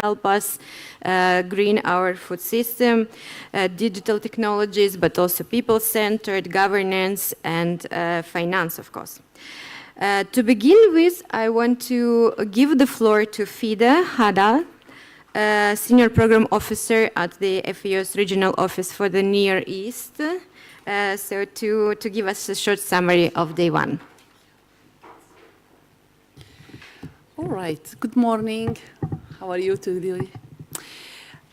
help us green our food system, digital technologies, but also people-centered governance and finance, of course. To begin with, I want to give the floor to Fida Hada, Senior Program Officer at the FAO's Regional Office for the Near East, so to give us a short summary of day one. All right, good morning. How are you today?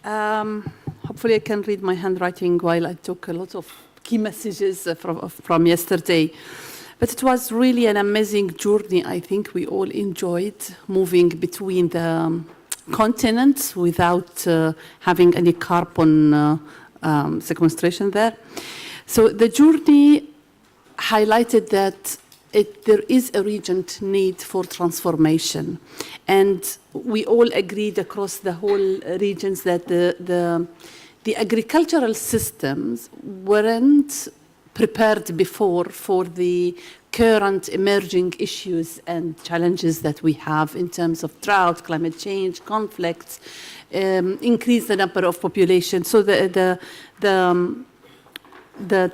Hopefully I can read my handwriting while I took a lot of key messages from yesterday. But it was really an amazing journey. I think we all enjoyed moving between the continents without having any carbon sequestration there. So the journey highlighted that there is a urgent need for transformation. And we all agreed across the whole regions that the agricultural systems weren't prepared before for the current emerging issues and challenges that we have in terms of drought, climate change, conflicts, increase the number of population. So the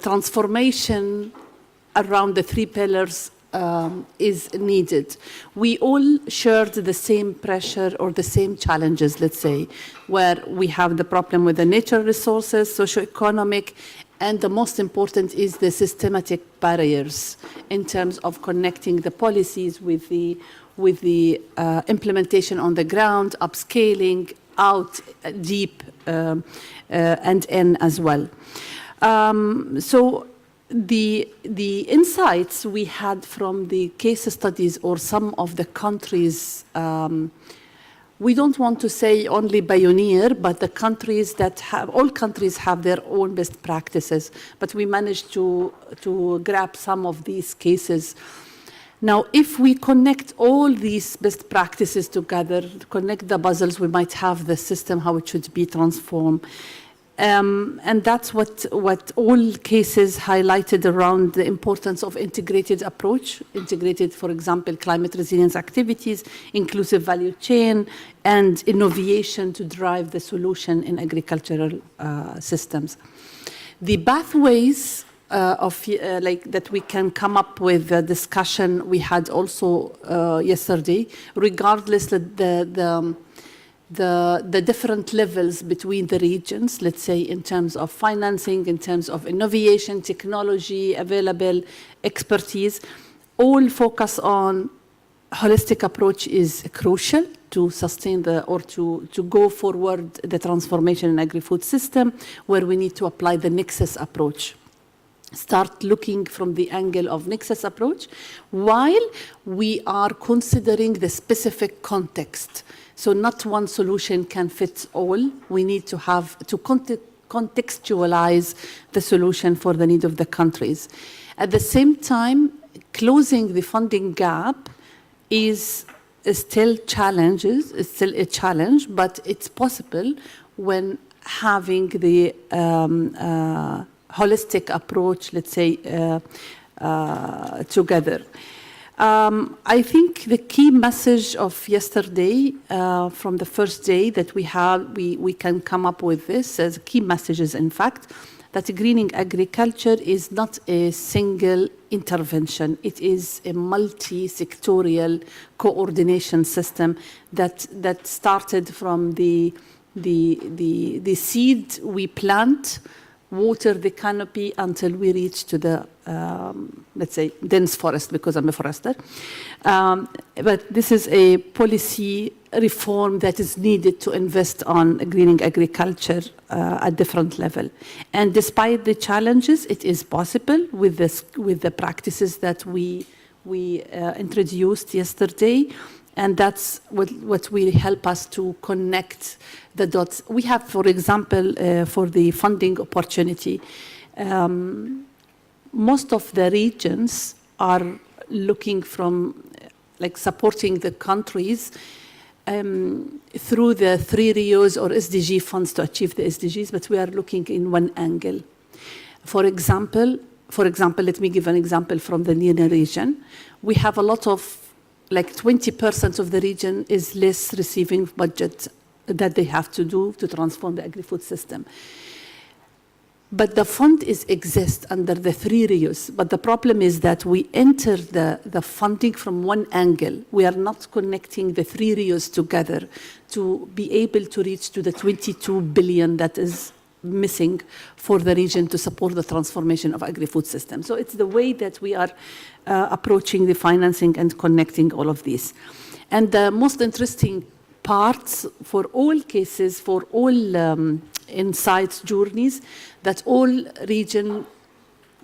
transformation around the three pillars is needed. We all shared the same pressure or the same challenges, let's say, where we have the problem with the natural resources, socioeconomic, and the most important is the systematic barriers in terms of connecting the policies with the implementation on the ground, upscaling, out deep, and in as well. So the insights we had from the case studies or some of the countries, we don't want to say only pioneer, but the countries that have, all countries have their own best practices, but we managed to grab some of these cases. Now, if we connect all these best practices together, connect the puzzles, we might have the system, how it should be transformed. And that's what all cases highlighted around the importance of integrated approach, integrated, for example, climate resilience activities, inclusive value chain, and innovation to drive the solution in agricultural systems. The pathways that we can come up with a discussion we had also yesterday, regardless the different levels between the regions, let's say in terms of financing, in terms of innovation, technology, available expertise, all focus on holistic approach is crucial to sustain to go forward the transformation in agri-food system, where we need to apply the nexus approach. Start looking from the angle of nexus approach, while we are considering the specific context. So not one solution can fit all. We need to have to contextualize the solution for the need of the countries. At the same time, closing the funding gap is still a challenge, but it's possible when having the holistic approach, let's say, together. I think the key message of yesterday, from the first day that we can come up with this as key messages, in fact, that greening agriculture is not a single intervention. It is a multi-sectorial coordination system that started from the seed we plant, water the canopy until we reach to the, let's say, dense forest, because I'm a forester. But this is a policy reform that is needed to invest on greening agriculture at different level. And despite the challenges, it is possible with the practices that we introduced yesterday. And that's what will help us to connect the dots. We have, for example, for the funding opportunity, most of the regions are looking from, like, supporting the countries through the 3 Rios or SDG funds to achieve the SDGs, but we are looking in one angle. For example, let me give an example from the NENA region. We have a lot of, like 20% of the region is less receiving budget that they have to do to transform the agri-food system. But the fund exists under the 3 RIOs. But the problem is that we enter the funding from one angle. We are not connecting the 3 RIOs together to be able to reach to the 22 billion that is missing for the region to support the transformation of agri-food system. So it's the way that we are approaching the financing and connecting all of these. And the most interesting parts for all cases, for all insights journeys, that all region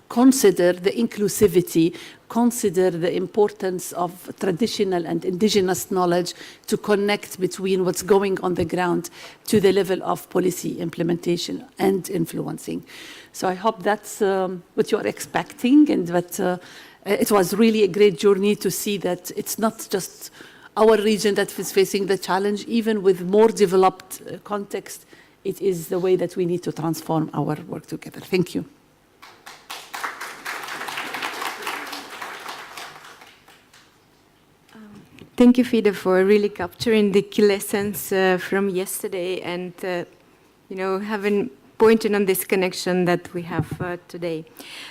consider the inclusivity, consider the importance of traditional and indigenous knowledge to connect between what's going on the ground to the level of policy implementation and influencing. So I hope that's what you're expecting, and that it was really a great journey to see that it's not just our region that is facing the challenge. Even with more developed context, it is the way that we need to transform our work together. Thank you. Thank you, Fida, for really capturing the key lessons from yesterday and, having pointed on this connection that we have today.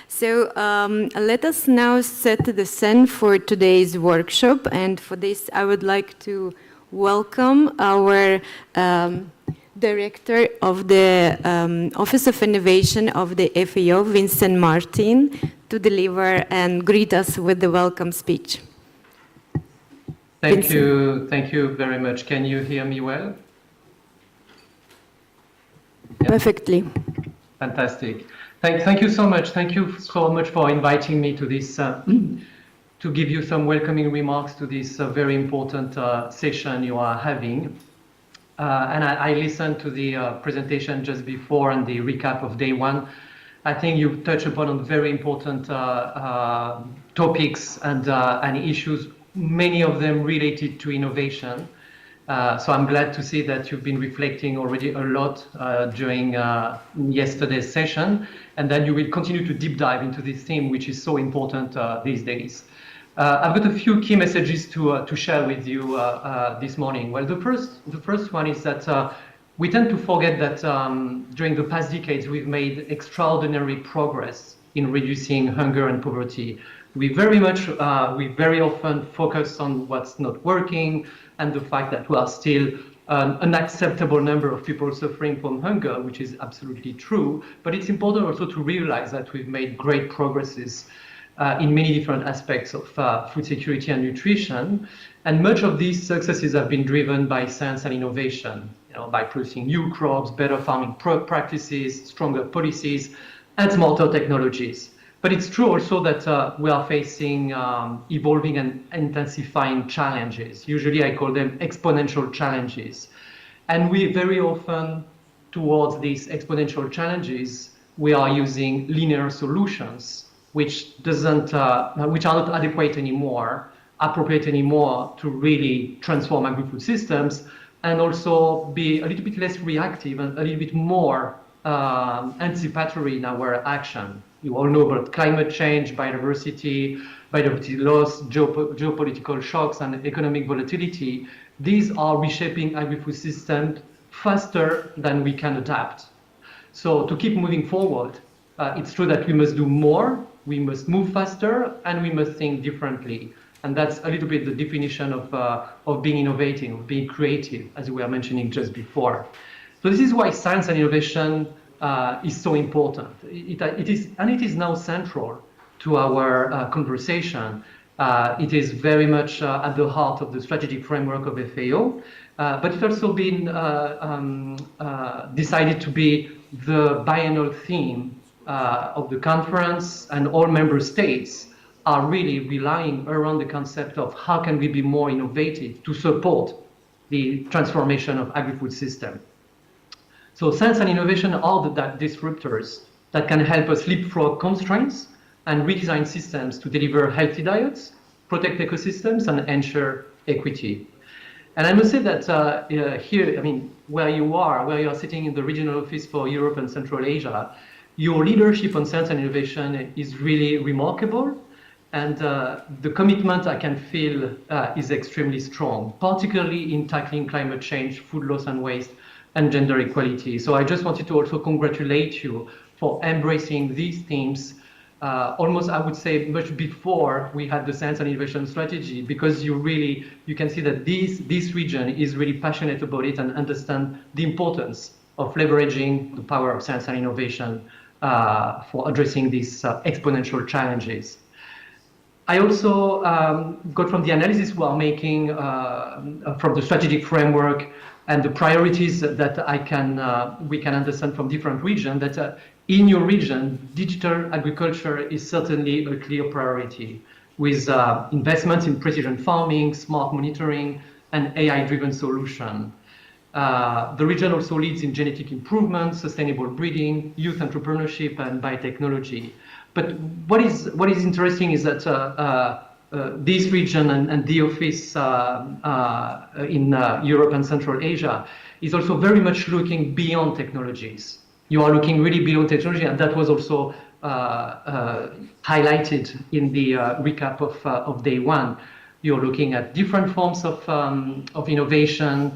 So let us now set the scene for today's workshop. And for this, I would like to welcome our Director of the Office of Innovation of the FAO, Vincent Martin, to deliver and greet us with the welcome speech. Thank you very much. Can you hear me well? Yep. Perfectly. Fantastic. Thank you so much. Thank you so much for inviting me to this, to give you some welcoming remarks to this very important session you are having. And I listened to the presentation just before and the recap of day 1. I think you touched upon very important topics and issues, many of them related to innovation. So I'm glad to see that you've been reflecting already a lot during yesterday's session, and that you will continue to deep dive into this theme, which is so important these days. I've got a few key messages to share with you this morning. Well, the first one is that we tend to forget that during the past decades, we've made extraordinary progress in reducing hunger and poverty. We very often focus on what's not working and the fact that we are still an unacceptable number of people suffering from hunger, which is absolutely true. But it's important also to realize that we've made great progresses in many different aspects of food security and nutrition. And much of these successes have been driven by science and innovation, by producing new crops, better farming practices, stronger policies, and smarter technologies. But it's true also that we are facing evolving and intensifying challenges. Usually I call them exponential challenges. And we very often, towards these exponential challenges, we are using linear solutions, which are not adequate anymore, appropriate anymore to really transform agri-food systems, and also be a little bit less reactive and a little bit more anticipatory in our action. You all know about climate change, biodiversity loss, geopolitical shocks, and economic volatility. These are reshaping agri-food systems faster than we can adapt. So to keep moving forward, it's true that we must do more, we must move faster, and we must think differently. And that's a little bit the definition of being innovative, of being creative, as we were mentioning just before. So this is why science and innovation is so important. It is now central to our conversation. It is very much at the heart of the strategic framework of FAO, but it's also been decided to be the biennial theme of the conference, and all member states are really relying around the concept of how can we be more innovative to support the transformation of agri-food system. So science and innovation are the disruptors that can help us leapfrog constraints and redesign systems to deliver healthy diets, protect ecosystems, and ensure equity. And I must say that here, where you are sitting in the regional office for Europe and Central Asia, your leadership on science and innovation is really remarkable. And the commitment I can feel is extremely strong, particularly in tackling climate change, food loss and waste, and gender equality. So I just wanted to also congratulate you for embracing these themes almost, I would say, much before we had the science and innovation strategy, because you can see that this region is really passionate about it and understand the importance of leveraging the power of science and innovation for addressing these exponential challenges. I also got from the analysis we are making from the strategic framework and the priorities that we can understand from different regions that in your region, digital agriculture is certainly a clear priority with investments in precision farming, smart monitoring, and AI-driven solution. The region also leads in genetic improvement, sustainable breeding, youth entrepreneurship, and biotechnology. But what is interesting is that this region and the office in Europe and Central Asia is also very much looking beyond technologies. You are looking really beyond technology, and that was also highlighted in the recap of day one. You're looking at different forms of innovation,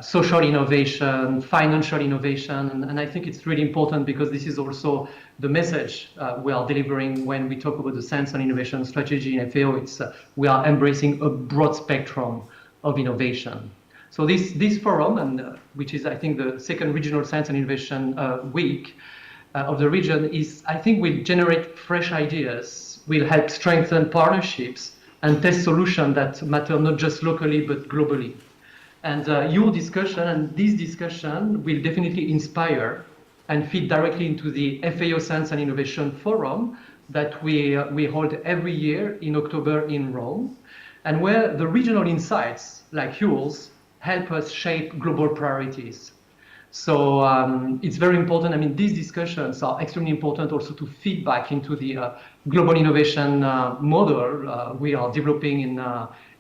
social innovation, financial innovation, and I think it's really important because this is also the message we are delivering when we talk about the science and innovation strategy in FAO. It's we are embracing a broad spectrum of innovation. So this forum, and which is I think the second regional science and innovation week of the region, is I think will generate fresh ideas, will help strengthen partnerships and test solutions that matter not just locally but globally. And your discussion and this discussion will definitely inspire and feed directly into the FAO Science and Innovation Forum that we hold every year in October in Rome, and where the regional insights like yours help us shape global priorities. So it's very important. I mean, these discussions are extremely important also to feed back into the global innovation model we are developing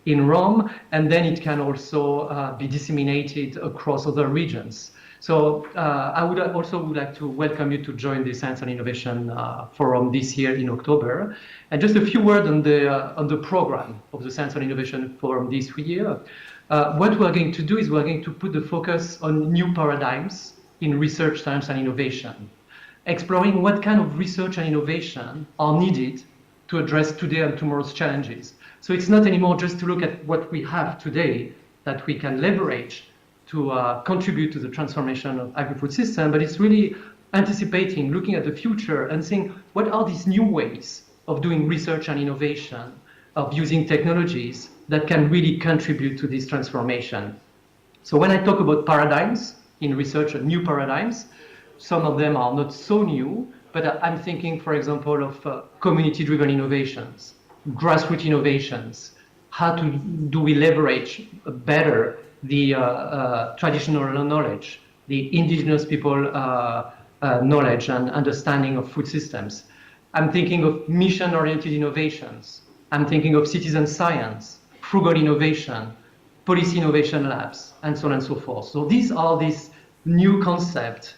in Rome, and then it can also be disseminated across other regions. So I would like to welcome you to join the Science and Innovation Forum this year in October. And just a few words on the program of the Science and Innovation Forum this year. What we're going to do is we're going to put the focus on new paradigms in research, science, and innovation, exploring what kind of research and innovation are needed to address today and tomorrow's challenges. So it's not anymore just to look at what we have today that we can leverage to contribute to the transformation of agri-food system, but it's really anticipating, looking at the future and seeing what are these new ways of doing research and innovation, of using technologies that can really contribute to this transformation. So when I talk about paradigms in research, new paradigms, some of them are not so new, but I'm thinking, for example, of community-driven innovations, grassroots innovations. How do we leverage better the traditional knowledge, the indigenous people knowledge and understanding of food systems? I'm thinking of mission-oriented innovations. I'm thinking of citizen science, frugal innovation, policy innovation labs, and so on and so forth. So these are these new concepts,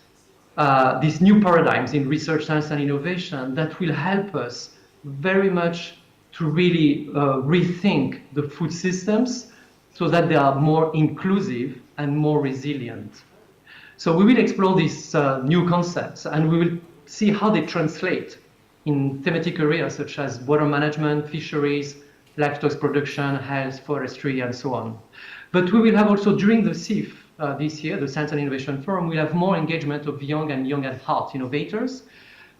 these new paradigms in research, science, and innovation that will help us very much to really rethink the food systems so that they are more inclusive and more resilient. So we will explore these new concepts and we will see how they translate in thematic areas such as water management, fisheries, livestock production, health, forestry, and so on. But we will have also during the CIF this year, the Science and Innovation Forum, we'll have more engagement of young at heart innovators,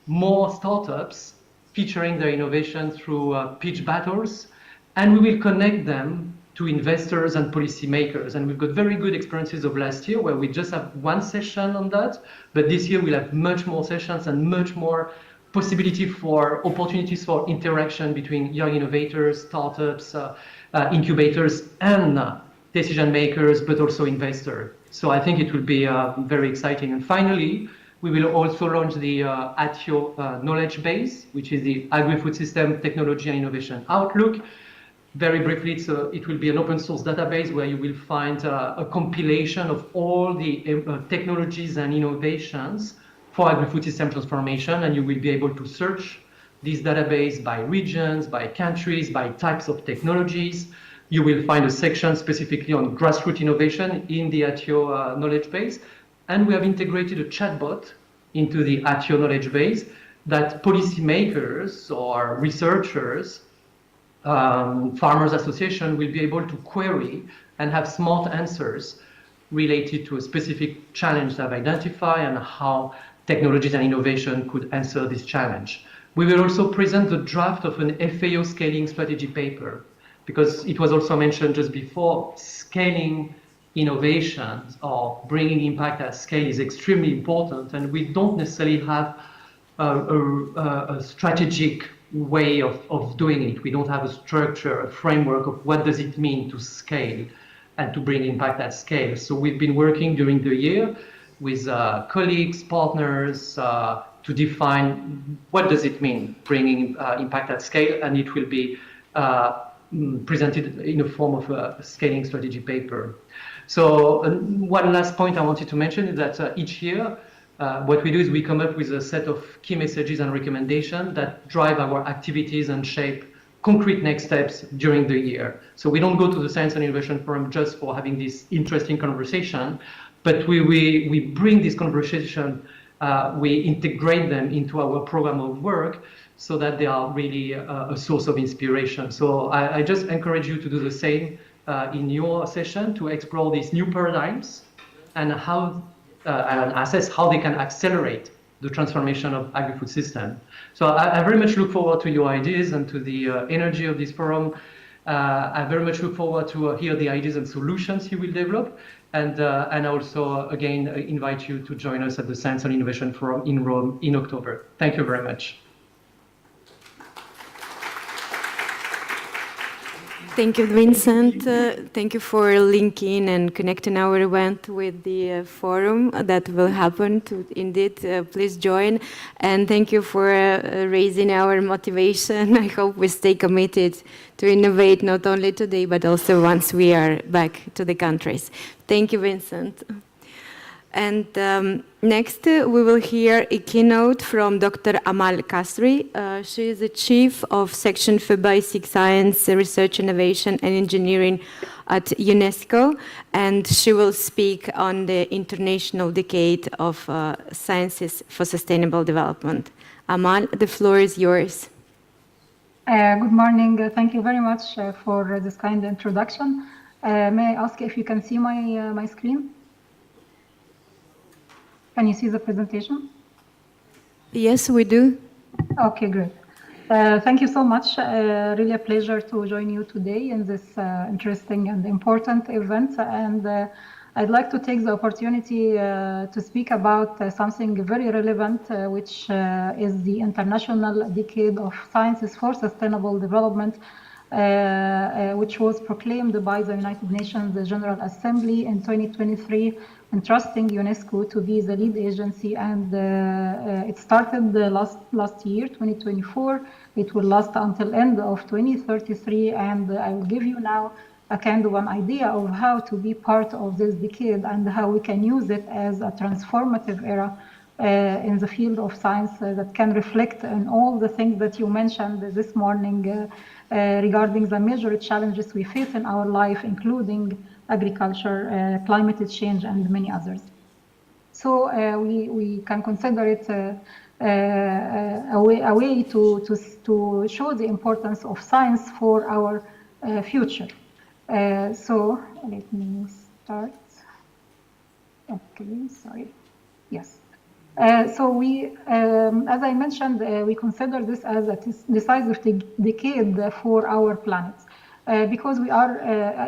more startups featuring their innovation through pitch battles, and we will connect them to investors and policymakers. And we've got very good experiences of last year where we just have one session on that, but this year we'll have much more sessions and much more possibility for opportunities for interaction between young innovators, startups, incubators, and decision makers, but also investors. So I think it will be very exciting. And finally, we will also launch the ATIO knowledge base, which is the Agri-Food System Technology and Innovation Outlook. Very briefly, it will be an open source database where you will find a compilation of all the technologies and innovations for agri-food system transformation, and you will be able to search this database by regions, by countries, by types of technologies. You will find a section specifically on grassroots innovation in the Asia2 knowledge base. And we have integrated a chatbot into the Asia2 knowledge base that policymakers or researchers, farmers association will be able to query and have smart answers related to a specific challenge they've identified and how technologies and innovation could answer this challenge. We will also present the draft of an FAO scaling strategy paper, because it was also mentioned just before, scaling innovations or bringing impact at scale is extremely important, and we don't necessarily have a strategic way of doing it. We don't have a structure, a framework of what does it mean to scale and to bring impact at scale. So we've been working during the year with colleagues, partners, to define what does it mean bringing impact at scale, and it will be presented in the form of a scaling strategy paper. So one last point I wanted to mention is that each year, what we do is we come up with a set of key messages and recommendations that drive our activities and shape concrete next steps during the year. So we don't go to the Science and Innovation Forum just for having this interesting conversation, but we bring this conversation, we integrate them into our program of work so that they are really a source of inspiration. So I just encourage you to do the same in your session, to explore these new paradigms and how and assess how they can accelerate the transformation of agri-food system. So I very much look forward to your ideas and to the energy of this forum. I very much look forward to hear the ideas and solutions you will develop. And also, again, invite you to join us at the Science and Innovation Forum in Rome in October. Thank you very much. Thank you, Vincent. Thank you for linking and connecting our event with the forum that will happen. Indeed, please join. And thank you for raising our motivation. I hope we stay committed to innovate not only today, but also once we are back to the countries. Thank you, Vincent. And next, we will hear a keynote from Dr. Amal Kasri. She is the Chief of Section for Basic Science, Research, Innovation and Engineering at UNESCO, and she will speak on the International Decade of Sciences for Sustainable Development. Amal, the floor is yours. Good morning. Thank you very much for this kind introduction. May I ask if you can see my screen? Can you see the presentation? Yes, we do. Okay, great. Thank you so much. Really a pleasure to join you today in this interesting and important event. And I'd like to take the opportunity to speak about something very relevant, which is the International Decade of Sciences for Sustainable Development, which was proclaimed by the United Nations General Assembly in 2023, entrusting UNESCO to be the lead agency. And it started last year, 2024. It will last until end of 2033. And I will give you now a kind of an idea of how to be part of this decade and how we can use it as a transformative era in the field of science that can reflect on all the things that you mentioned this morning regarding the major challenges we face in our life, including agriculture, climate change, and many others. So we can consider it a way to show the importance of science for our future. So let me start. Okay, sorry. Yes. So we, as I mentioned, we consider this as a decisive decade for our planet. Because we are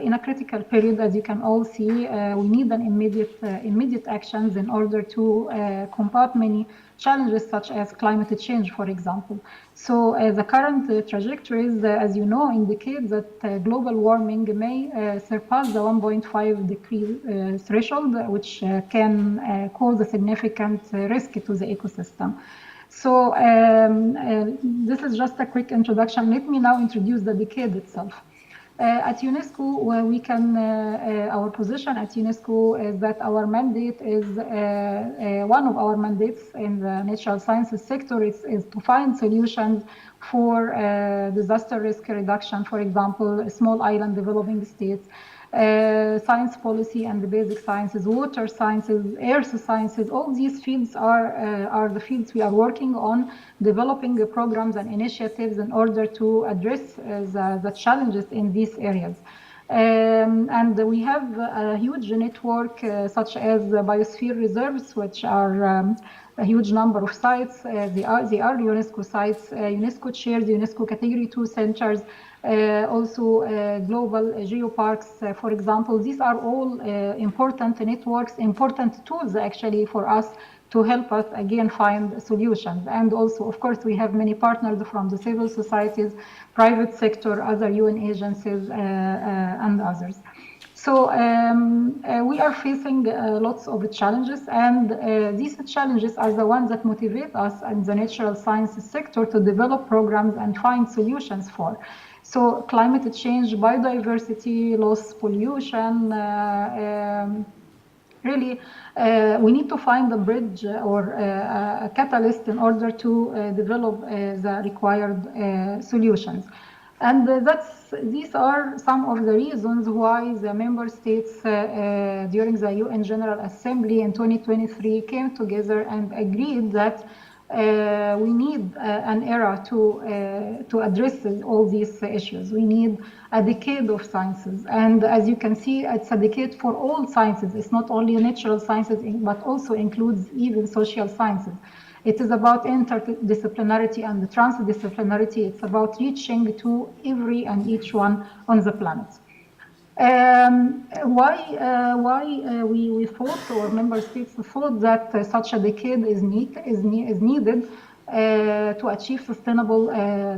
in a critical period, as you can all see, we need an immediate actions in order to combat many challenges such as climate change, for example. So the current trajectories, as you know, indicate that global warming may surpass the 1.5 degree threshold, which can cause a significant risk to the ecosystem. So this is just a quick introduction. Let me now introduce the decade itself. At UNESCO, we can, our position at UNESCO is that our mandate is, one of our mandates in the natural sciences sector is to find solutions for disaster risk reduction, for example, small island developing states, science policy and the basic sciences, water sciences, earth sciences. All these fields are the fields we are working on, developing programs and initiatives in order to address the challenges in these areas. And we have a huge network such as biosphere reserves, which are a huge number of sites. They are UNESCO sites. UNESCO chairs UNESCO Category 2 centers, also global geoparks, for example. These are all important networks, important tools actually for us to help us again find solutions. And also, of course, we have many partners from the civil societies, private sector, other UN agencies, and others. So we are facing lots of challenges, and these challenges are the ones that motivate us in the natural sciences sector to develop programs and find solutions for. So climate change, biodiversity, loss, pollution, really, we need to find a bridge or a catalyst in order to develop the required solutions. And these are some of the reasons why the member states during the UN General Assembly in 2023 came together and agreed that we need an era to address all these issues. We need a decade of sciences. And as you can see, it's a decade for all sciences. It's not only natural sciences, but also includes even social sciences. It is about interdisciplinarity and transdisciplinarity. It's about reaching to every and each one on the planet. Why we thought, or member states thought, that such a decade is needed to achieve sustainable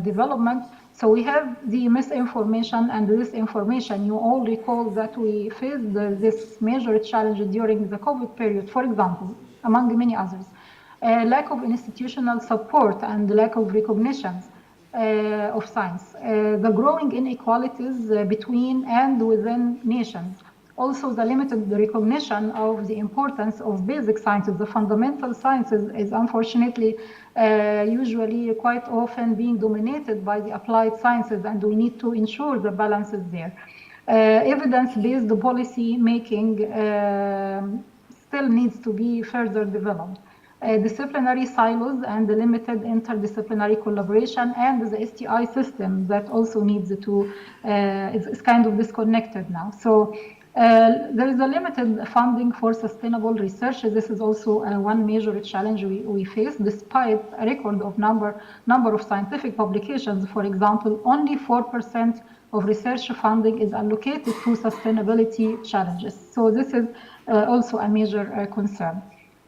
development. So we have the misinformation and disinformation. You all recall that we faced this major challenge during the COVID period, for example, among many others. Lack of institutional support and lack of recognition of science, the growing inequalities between and within nations, also the limited recognition of the importance of basic sciences. The fundamental sciences is unfortunately usually quite often being dominated by the applied sciences, and we need to ensure the balance is there. Evidence-based policy making still needs to be further developed. Disciplinary silos and the limited interdisciplinary collaboration, and the STI system that also needs to, is kind of disconnected now. So there is a limited funding for sustainable research. This is also one major challenge we face, despite a record of number of scientific publications. For example, only 4% of research funding is allocated to sustainability challenges. So this is also a major concern.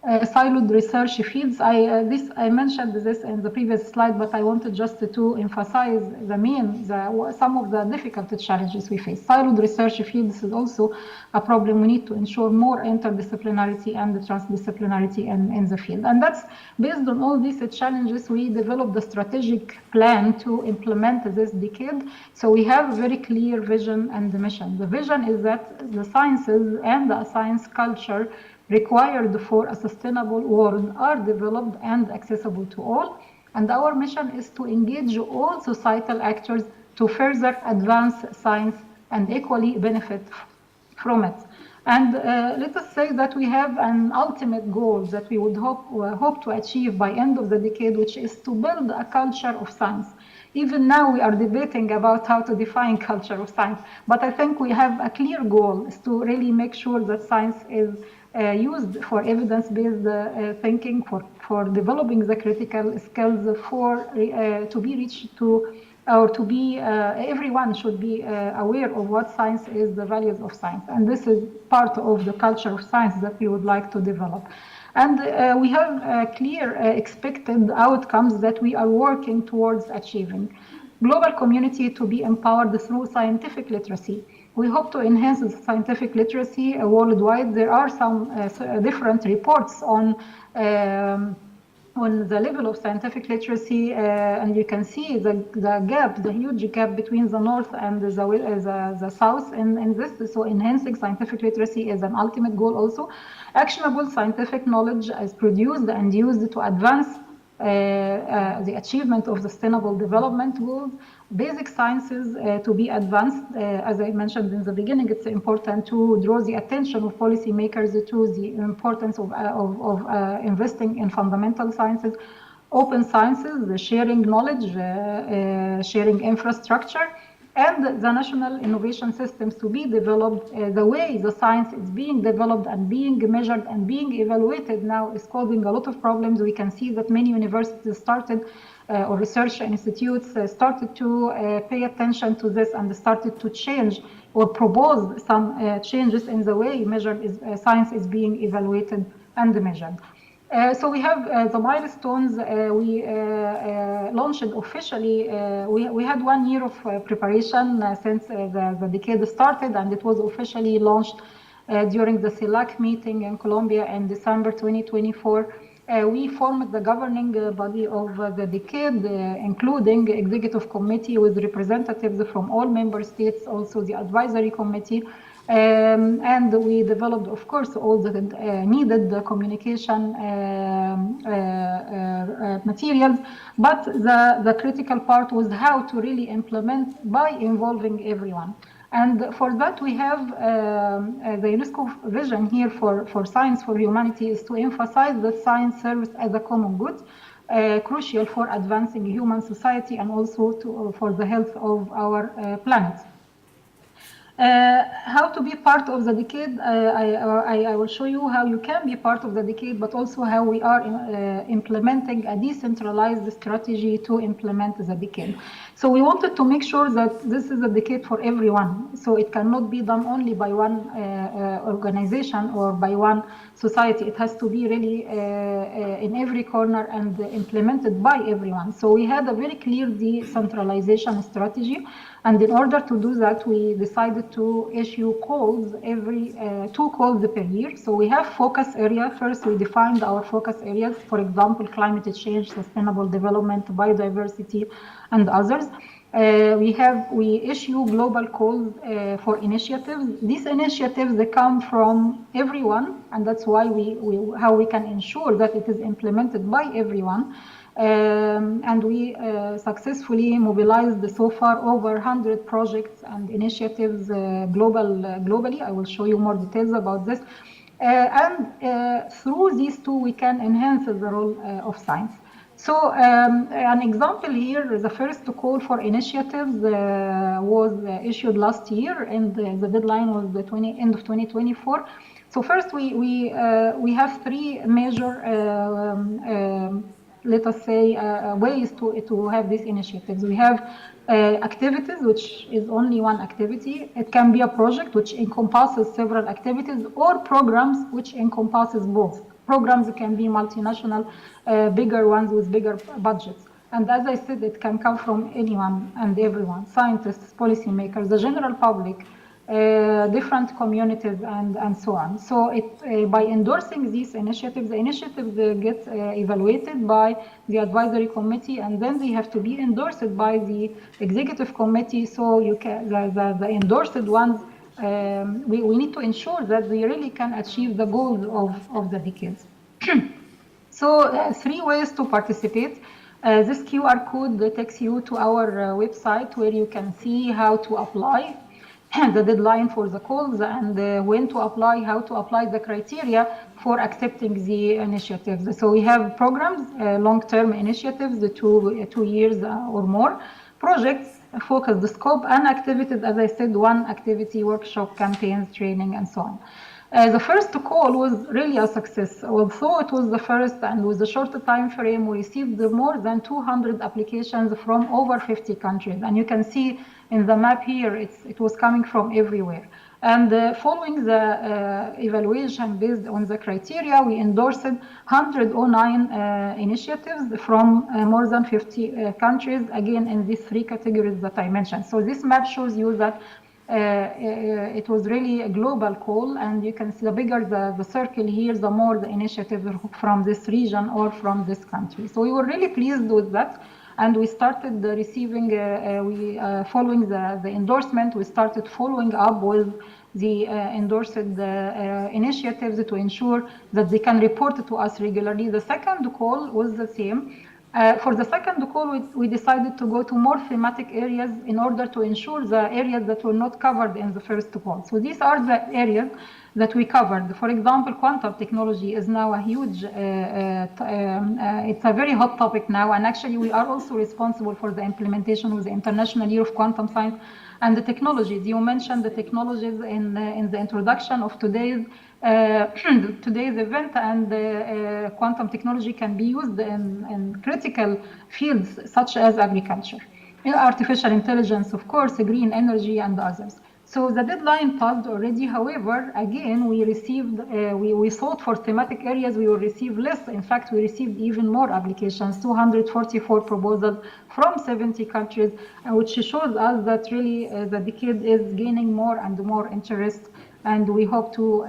Siloed research fields. I mentioned this in the previous slide, but I wanted just to emphasize some of the difficult challenges we face. Siloed research fields is also a problem. We need to ensure more interdisciplinarity and transdisciplinarity in the field. And that's based on all these challenges, we developed a strategic plan to implement this decade. So we have a very clear vision and mission. The vision is that the sciences and the science culture required for a sustainable world are developed and accessible to all. And our mission is to engage all societal actors to further advance science and equally benefit from it. And let us say that we have an ultimate goal that we would hope to achieve by end of the decade, which is to build a culture of science. Even now we are debating about how to define culture of science, but I think we have a clear goal, is to really make sure that science is used for evidence-based thinking, for developing the critical skills, to be reached to, or to be, everyone should be aware of what science is, the values of science. And this is part of the culture of science that we would like to develop. And we have clear expected outcomes that we are working towards achieving. Global community to be empowered through scientific literacy. We hope to enhance scientific literacy worldwide. There are some different reports on on the level of scientific literacy, and you can see the gap, the huge gap between the North and the South in this. So enhancing scientific literacy is an ultimate goal also. Actionable scientific knowledge is produced and used to advance the achievement of sustainable development goals. Basic sciences to be advanced. As I mentioned in the beginning, it's important to draw the attention of policymakers to the importance of investing in fundamental sciences, open sciences, the sharing knowledge, sharing infrastructure, and the national innovation systems to be developed. The way the science is being developed and being measured and being evaluated now is causing a lot of problems. We can see that many universities started or research institutes started to pay attention to this and started to change or propose some changes in the way science is being evaluated and measured. So we have the milestones. We launched officially. We had 1 year of preparation since the decade started, and it was officially launched during the CELAC meeting in Colombia in December 2024. We formed the governing body of the decade, including executive committee with representatives from all member states, also the advisory committee. And we developed, of course, all the needed communication materials, but the critical part was how to really implement by involving everyone. And for that, we have the UNESCO vision here for Science for Humanity is to emphasize that science serves as a common good, crucial for advancing human society and also for the health of our planet. How to be part of the decade, I will show you how you can be part of the decade, but also how we are implementing a decentralized strategy to implement the decade. So we wanted to make sure that this is a decade for everyone. So it cannot be done only by one organization or by one society. It has to be really in every corner and implemented by everyone. So we had a very clear decentralization strategy. And in order to do that, we decided to issue calls every 2 calls per year. So we have focus area. First, we defined our focus areas, for example, climate change, sustainable development, biodiversity, and others. We issue global calls for initiatives. These initiatives, they come from everyone, and that's why how we can ensure that it is implemented by everyone. And we successfully mobilized so far over 100 projects and initiatives globally. I will show you more details about this. And through these two, we can enhance the role of science. So an example here, the first call for initiatives was issued last year, and the deadline was the end of 2024. So first, we have 3 major let us say, ways to have these initiatives. We have activities, which is only one activity. It can be a project which encompasses several activities, or programs which encompasses both. Programs can be multinational, bigger ones with bigger budgets. And as I said, it can come from anyone and everyone, scientists, policymakers, the general public, different communities, and so on. So by endorsing these initiatives, the initiatives get evaluated by the advisory committee, and then they have to be endorsed by the executive committee. So the endorsed ones, we need to ensure that they really can achieve the goals of the decades. So 3 ways to participate. This QR code takes you to our website, where you can see how to apply, the deadline for the calls, and when to apply, how to apply the criteria for accepting the initiatives. So we have programs, long-term initiatives, 2 years or more, projects, focus the scope, and activities, as I said, 1 activity, workshop, campaigns, training, and so on. The first call was really a success. Although it was the first, and with a short time frame, we received more than 200 applications from over 50 countries. And you can see in the map here, it was coming from everywhere. And following the evaluation based on the criteria, we endorsed 109 initiatives from more than 50 countries, again, in these 3 categories that I mentioned. So this map shows you that it was really a global call, and you can see the bigger the circle here, the more the initiatives from this region or from this country. So we were really pleased with that, and we started receiving, following the endorsement, we started following up with the endorsed initiatives to ensure that they can report to us regularly. The second call was the same. For the second call, we decided to go to more thematic areas in order to ensure the areas that were not covered in the first call. So these are the areas that we covered. For example, quantum technology is now a huge, it's a very hot topic now, and actually we are also responsible for the implementation of the International Year of Quantum Science and the technologies. You mentioned the technologies in the introduction of today's event, and quantum technology can be used in critical fields such as agriculture, artificial intelligence, of course, green energy, and others. So the deadline passed already. However, again, we received, we sought for thematic areas, we will receive less. In fact, we received even more applications, 244 proposals from 70 countries, which shows us that really the decade is gaining more and more interest, and we hope to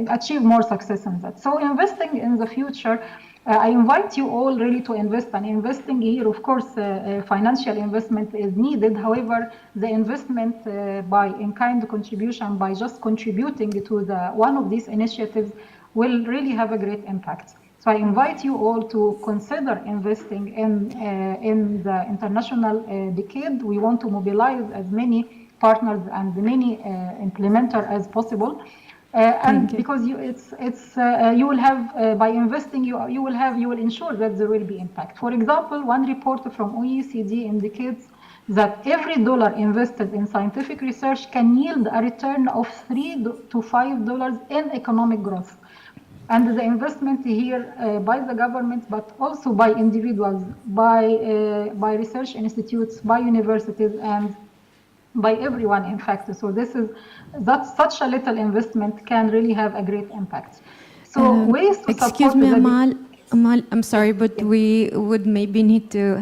achieve more success in that. So investing in the future, I invite you all really to invest, and investing here, of course, financial investment is needed. However, the investment by in-kind contribution, by just contributing to one of these initiatives, will really have a great impact. So I invite you all to consider investing in the international decade. We want to mobilize as many partners and many implementers as possible. And because you will have by investing you will ensure that there will be impact. For example, one report from OECD indicates that every dollar invested in scientific research can yield a return of $3 to $5 in economic growth. And the investment here by the government, but also by individuals, by research institutes, by universities, and by everyone, in fact. So such a little investment can really have a great impact. So ways to support. Excuse me, Amal, I'm sorry, but we would maybe need to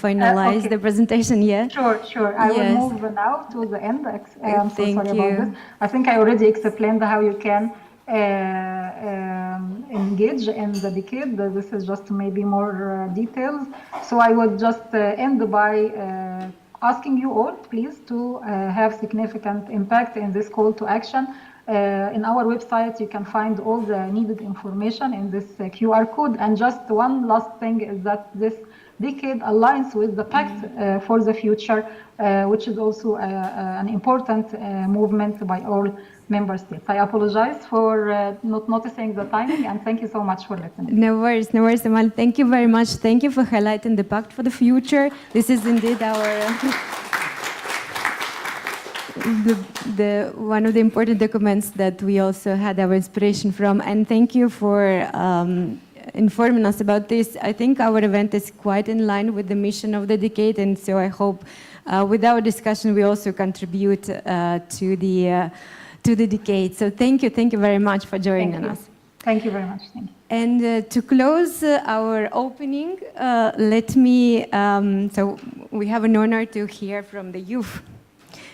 finalize okay. the presentation. Yeah. Sure. I will move now to the end. I'm so Thank sorry you. about this. I think I already explained how you can engage in the decade. This is just maybe more details. So I would just end by asking you all, please, to have significant impact in this call to action. In our website, you can find all the needed information in this QR code. And just one last thing is that this decade aligns with the Pact for the Future, which is also an important movement by all member states. I apologize for not noticing the timing, and thank you so much for listening. No worries, Amal. Thank you very much. Thank you for highlighting the Pact for the Future. This is indeed our one of the important documents that we also had our inspiration from. And thank you for informing us about this. I think our event is quite in line with the mission of the decade, and so I hope with our discussion we also contribute to the decade. So thank you very much for joining us. Thank you very much. Thank you. And to close our opening, let me, so we have an honor to hear from the youth.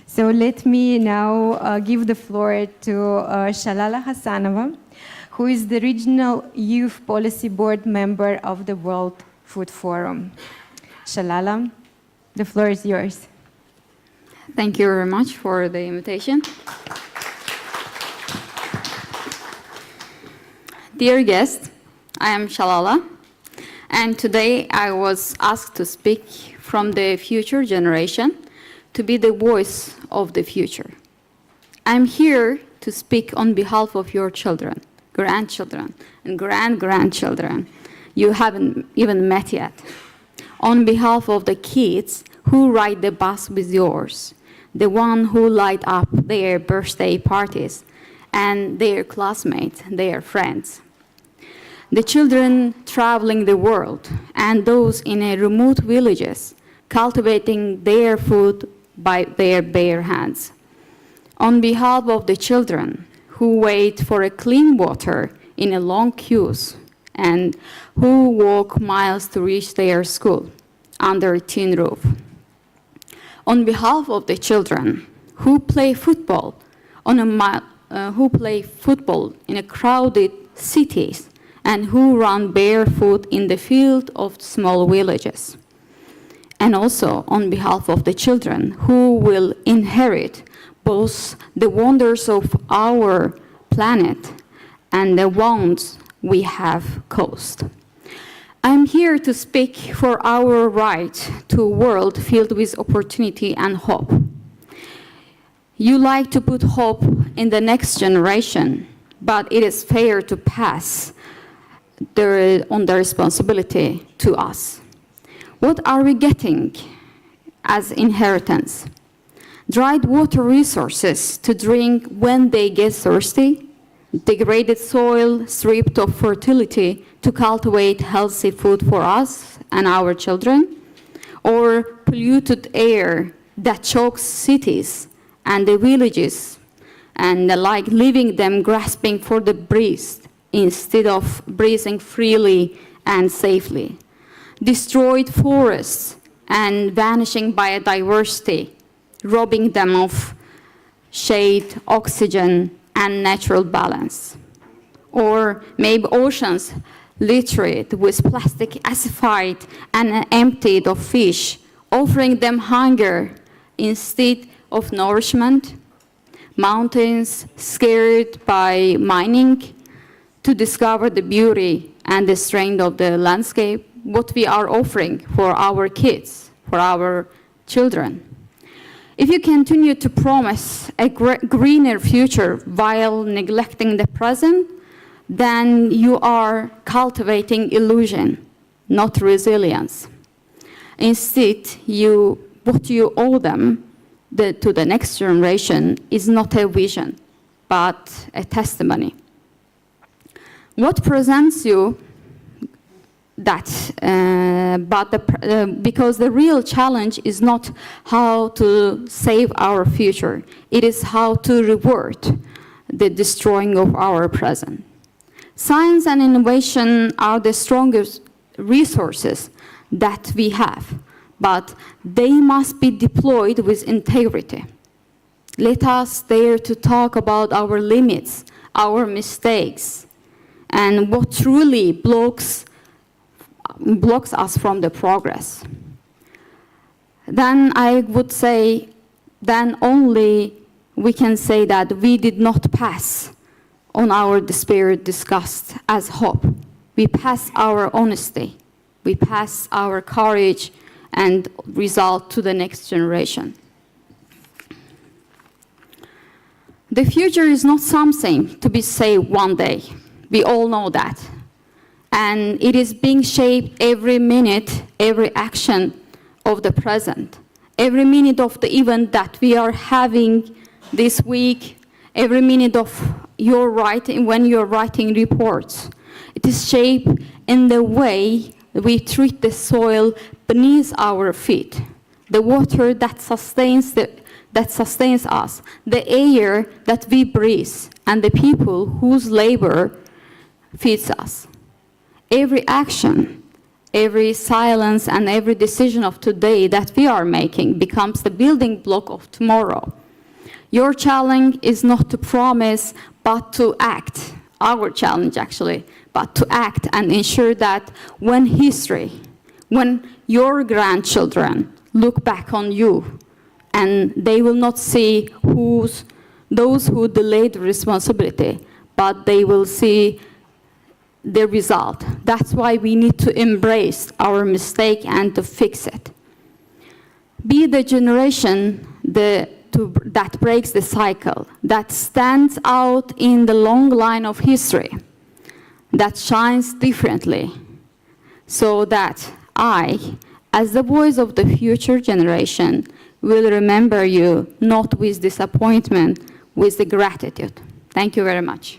So let me now give the floor to Shalala Hassanova, who is the Regional Youth Policy Board member of the World Food Forum. Shalala, the floor is yours. Thank you very much for the invitation. Dear guests, I am Shalala, and today I was asked to speak from the future generation, to be the voice of the future. I'm here to speak on behalf of your children, grandchildren, and grand-grandchildren you haven't even met yet. On behalf of the kids who ride the bus with yours, the one who light up their birthday parties, and their classmates, their friends. The children traveling the world, and those in remote villages, cultivating their food by their bare hands. On behalf of the children who wait for a clean water in a long queues, and who walk miles to reach their school under a tin roof. on behalf of the children who play football in a crowded cities and who run barefoot in the field of small villages. And also on behalf of the children who will inherit both the wonders of our planet and the wounds we have caused. I'm here to speak for our right to a world filled with opportunity and hope. You like to put hope in the next generation, but it is fair to pass on the responsibility to us. What are we getting as inheritance? Dried water resources to drink when they get thirsty, degraded soil stripped of fertility to cultivate healthy food for us and our children, or polluted air that chokes cities and the villages, and like leaving them grasping for the breath instead of breathing freely and safely. Destroyed forests and vanishing biodiversity, robbing them of shade, oxygen, and natural balance. Or maybe oceans littered with plastic acidified and emptied of fish, offering them hunger instead of nourishment. Mountains scared by mining to discover the beauty and the strength of the landscape, what we are offering for our kids, for our children. If you continue to promise a greener future while neglecting the present, then you are cultivating illusion, not resilience. Instead, what you owe them to the next generation is not a vision, but a testimony. What presents you because the real challenge is not how to save our future, it is how to revert the destroying of our present. Science and innovation are the strongest resources that we have, but they must be deployed with integrity. Let us dare to talk about our limits, our mistakes, and what truly blocks us from the progress. Then I would say, then only we can say that we did not pass on our despair disgust as hope. We pass our honesty, we pass our courage and result to the next generation. The future is not something to be saved one day. We all know that. And it is being shaped every minute, every action of the present. Every minute of the event that we are having this week, every minute of your writing, when you're writing reports. It is shaped in the way we treat the soil beneath our feet, the water that sustains us, the air that we breathe, and the people whose labor feeds us. Every action, every silence, and every decision of today that we are making becomes the building block of tomorrow. Your challenge is not to promise, but to act. Our challenge, actually, but to act and ensure that when your grandchildren look back on you, and they will not see those who delayed responsibility, but they will see the result. That's why we need to embrace our mistake and to fix it. Be the generation that breaks the cycle, that stands out in the long line of history, that shines differently, so that I, as the voice of the future generation, will remember you not with disappointment, with the gratitude. Thank you very much.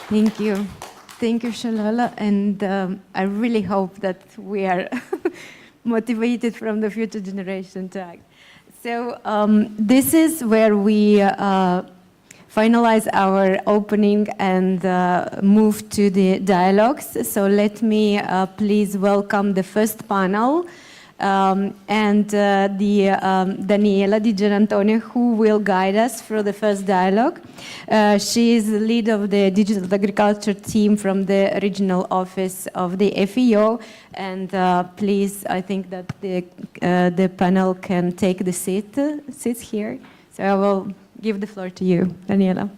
Thank you. Thank you, Shalala. And I really hope that we are motivated from the future generation to act. So this is where we finalize our opening and move to the dialogues. So let me please welcome the first panel and Daniela Di Gianantonio, who will guide us through the first dialogue. She is the lead of the digital agriculture team from the regional office of the FEO. And please, I think that the panel can take the seats here. So I will give the floor to you, Daniela.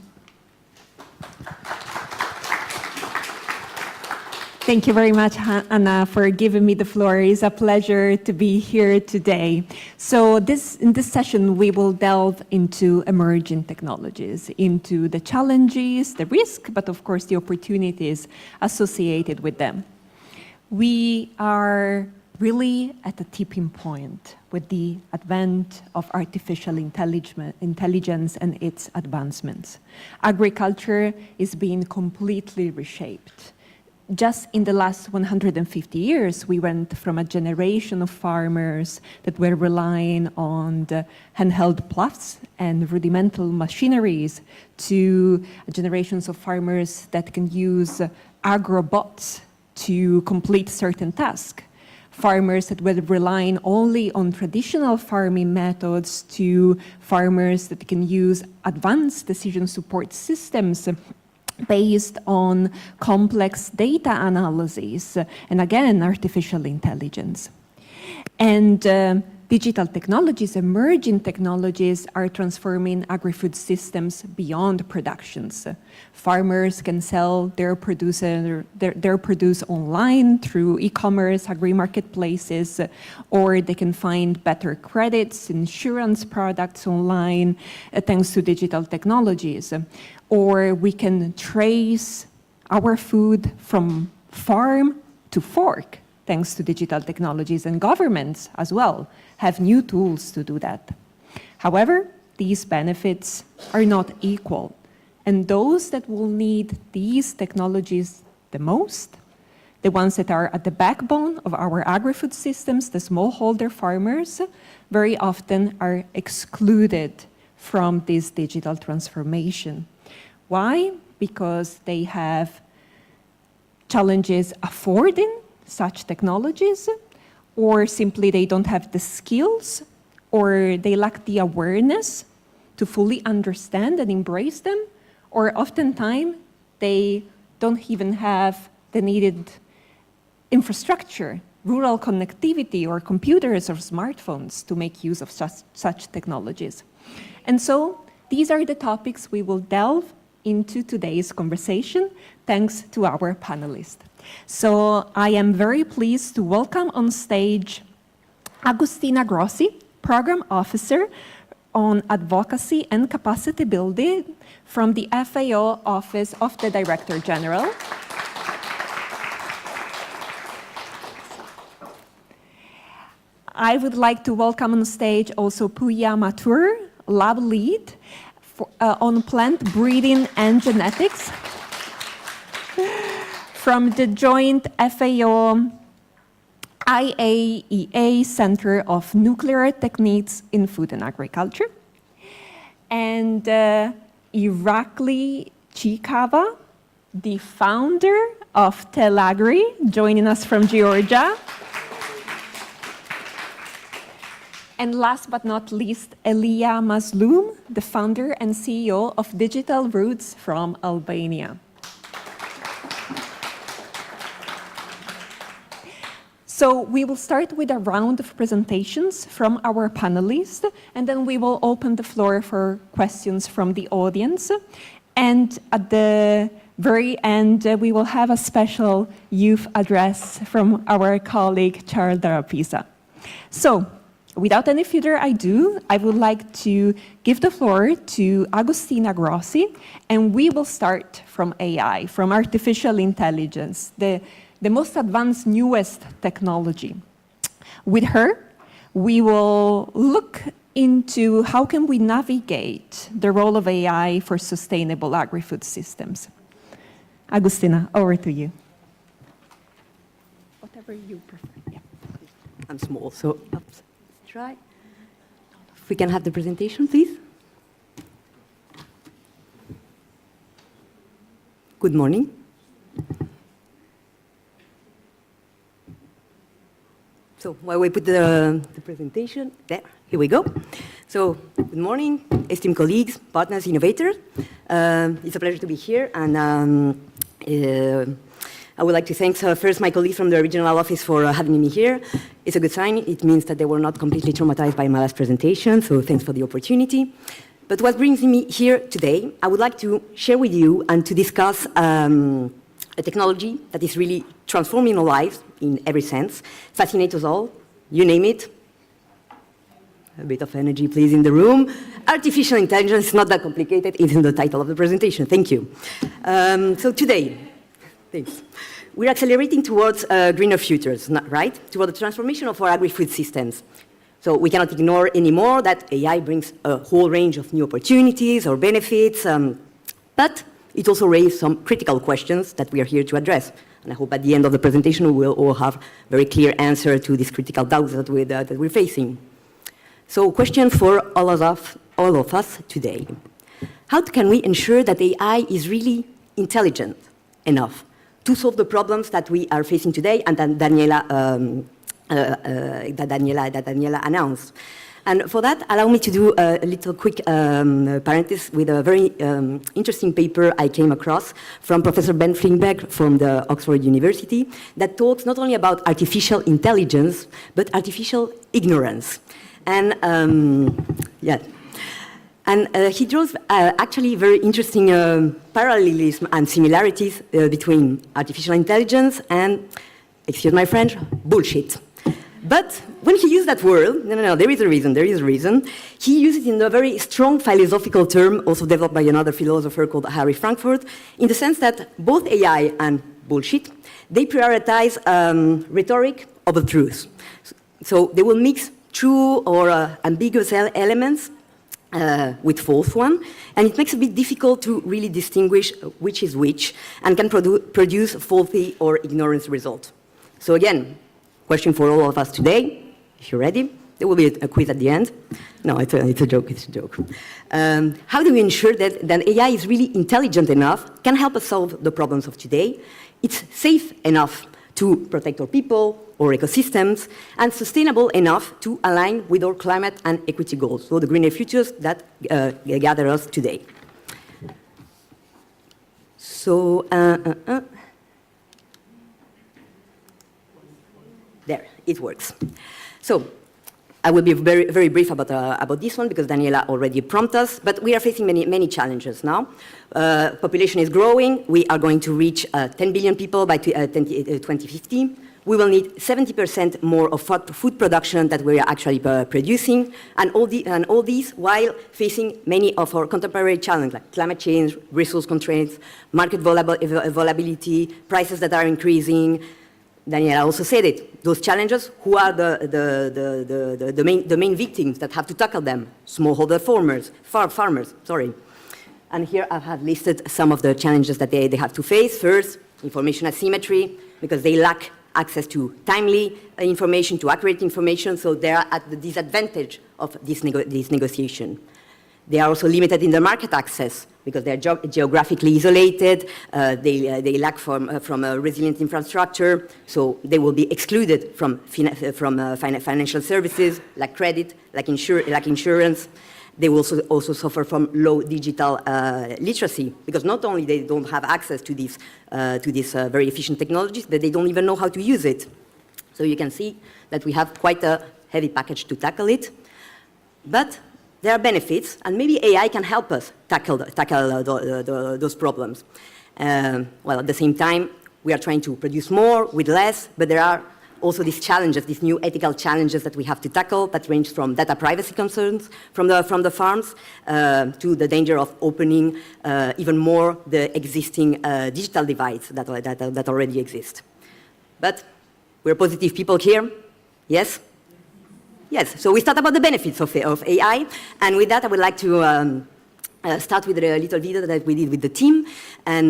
Thank you very much, Anna, for giving me the floor. It's a pleasure to be here today. So in this session, we will delve into emerging technologies, into the challenges, the risk, but of course the opportunities associated with them. We are really at a tipping point with the advent of artificial intelligence and its advancements. Agriculture is being completely reshaped. Just in the last 150 years, we went from a generation of farmers that were relying on the handheld ploughs and rudimental machineries to generations of farmers that can use agrobots to complete certain tasks. Farmers that were relying only on traditional farming methods to farmers that can use advanced decision support systems based on complex data analysis, and again, artificial intelligence. And digital technologies, emerging technologies, are transforming agri-food systems beyond productions. Farmers can sell their produce online through e-commerce, agri-marketplaces, or they can find better credits, insurance products online, thanks to digital technologies. Or we can trace our food from farm to fork, thanks to digital technologies, and governments as well have new tools to do that. However, these benefits are not equal, and those that will need these technologies the most, the ones that are at the backbone of our agri-food systems, the smallholder farmers, very often are excluded from this digital transformation. Why? Because they have challenges affording such technologies, or simply they don't have the skills, or they lack the awareness to fully understand and embrace them, or oftentimes they don't even have the needed infrastructure, rural connectivity, or computers or smartphones to make use of such technologies. And so these are the topics we will delve into today's conversation, thanks to our panelists. So I am very pleased to welcome on stage Agustina Grossi, Program Officer on Advocacy and Capacity Building from the FAO Office of the Director General. I would like to welcome on stage also Pooya Mathur, Lab Lead on Plant Breeding and Genetics from the joint FAO IAEA Center of Nuclear Techniques in Food and Agriculture, and Irakli Chikava, the founder of Telagri, joining us from Georgia. And last but not least, Elia Mazloum, the founder and CEO of Digital Roots from Albania. So we will start with a round of presentations from our panelists, and then we will open the floor for questions from the audience. And at the very end, we will have a special youth address from our colleague, Charles Darapisa. So, without any further ado, I would like to give the floor to Agustina Grossi, and we will start from AI, from artificial intelligence, the most advanced, newest technology. With her, we will look into how can we navigate the role of AI for sustainable agri-food systems. Agustina, over to you. Whatever you prefer. Yeah. I'm small, so oops. Try. If we can have the presentation, please. good morning. So while we put the presentation, there, here we go. So good morning, esteemed colleagues, partners, innovators. It's a pleasure to be here, and I would like to thank first my colleagues from the regional office for having me here. It's a good sign. It means that they were not completely traumatized by my last presentation, so thanks for the opportunity. But what brings me here today, I would like to share with you and to discuss a technology that is really transforming our lives in every sense, fascinates us all, you name it. A bit of energy, please, in the room. Artificial intelligence is not that complicated, it's in the title of the presentation. Thank you. So today, thanks. We're accelerating towards greener futures, right? Toward the transformation of our agri-food systems. So we cannot ignore anymore that AI brings a whole range of new opportunities or benefits, but it also raises some critical questions that we are here to address. And I hope at the end of the presentation we will all have very clear answer to these critical doubts that we're facing. So question for all of us today. How can we ensure that AI is really intelligent enough to solve the problems that we are facing today and that Daniela announced? And for that, allow me to do a little quick parenthesis with a very interesting paper I came across from Professor Ben Flinkbeck from the Oxford University that talks not only about artificial intelligence, but artificial ignorance. And yeah. And he draws actually very interesting parallelism and similarities between artificial intelligence and, excuse my French, bullshit. But when he used that word, no, there is a reason. He uses it in a very strong philosophical term, also developed by another philosopher called Harry Frankfurt, in the sense that both AI and bullshit, they prioritize rhetoric over truth. So they will mix true or ambiguous elements with false one, and it makes it a bit difficult to really distinguish which is which, and can produce faulty or ignorance result. So again, question for all of us today, if you're ready. There will be a quiz at the end. No, it's a joke. How do we ensure that AI is really intelligent enough, can help us solve the problems of today, it's safe enough to protect our people, our ecosystems, and sustainable enough to align with our climate and equity goals, so the greener futures that gather us today. So, there, it works. So, I will be very, very brief about this one because Daniela already prompted us, but we are facing many challenges now. Population is growing. We are going to reach 10 billion people by 2050. We will need 70% more of food production that we are actually producing, and all these while facing many of our contemporary challenges like climate change, resource constraints, market volatility, prices that are increasing. Daniela also said it. Those challenges, who are the main victims that have to tackle them? Smallholder farmers, sorry. And here I have listed some of the challenges that they have to face. First, information asymmetry, because they lack access to timely information, to accurate information, so they are at the disadvantage of this negotiation. They are also limited in their market access because they are geographically isolated. They lack from a resilient infrastructure, so they will be excluded from financial services like credit, like insurance. They will also suffer from low digital literacy because not only they don't have access to these very efficient technologies, but they don't even know how to use it. So you can see that we have quite a heavy package to tackle it. But there are benefits, and maybe AI can help us tackle those problems. Well, at the same time, we are trying to produce more with less, but there are also these challenges, these new ethical challenges that we have to tackle that range from data privacy concerns from the farms to the danger of opening even more the existing digital divides that already exist. But we're positive people here, yes? Yes, so we start about the benefits of AI, and with that I would like to start with a little video that we did with the team, and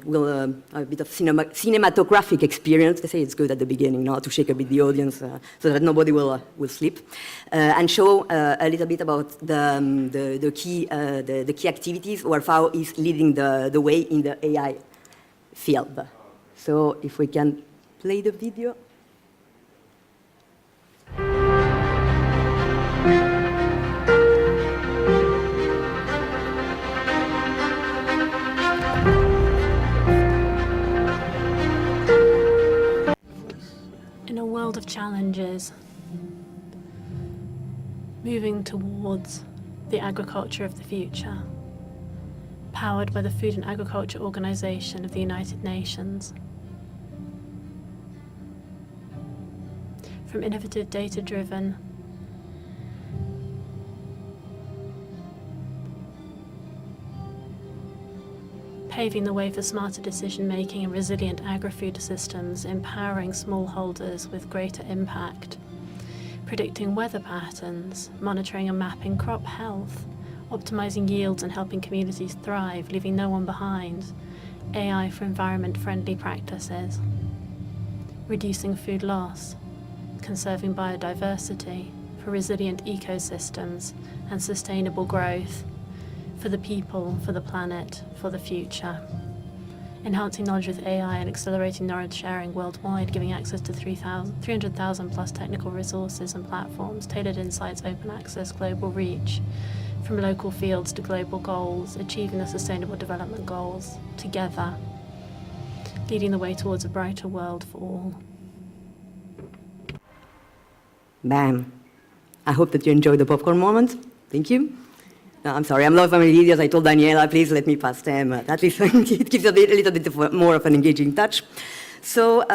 we'll a bit of cinematographic experience. They say it's good at the beginning, now to shake a bit the audience so that nobody will sleep, and show a little bit about the key activities where FAO is leading the way in the AI field. So if we can play the video. In a world of challenges, moving towards the agriculture of the future, powered by the Food and Agriculture Organization of the United Nations. From innovative data-driven paving the way for smarter decision-making and resilient agri-food systems, empowering smallholders with greater impact, predicting weather patterns, monitoring and mapping crop health, optimizing yields and helping communities thrive, leaving no one behind, AI for environment-friendly practices, reducing food loss, conserving biodiversity, for resilient ecosystems and sustainable growth, for the people, for the planet, for the future. Enhancing knowledge with AI and accelerating knowledge sharing worldwide, giving access to 300,000 plus technical resources and platforms, tailored insights, open access, global reach, from local fields to global goals, achieving the Sustainable Development Goals together, leading the way towards a brighter world for all. Bam. I hope that you enjoyed the popcorn moment. Thank you. No, I'm sorry, I'm not family videos. I told Daniela, please let me pass them. At least it gives a little bit more of an engaging touch. So,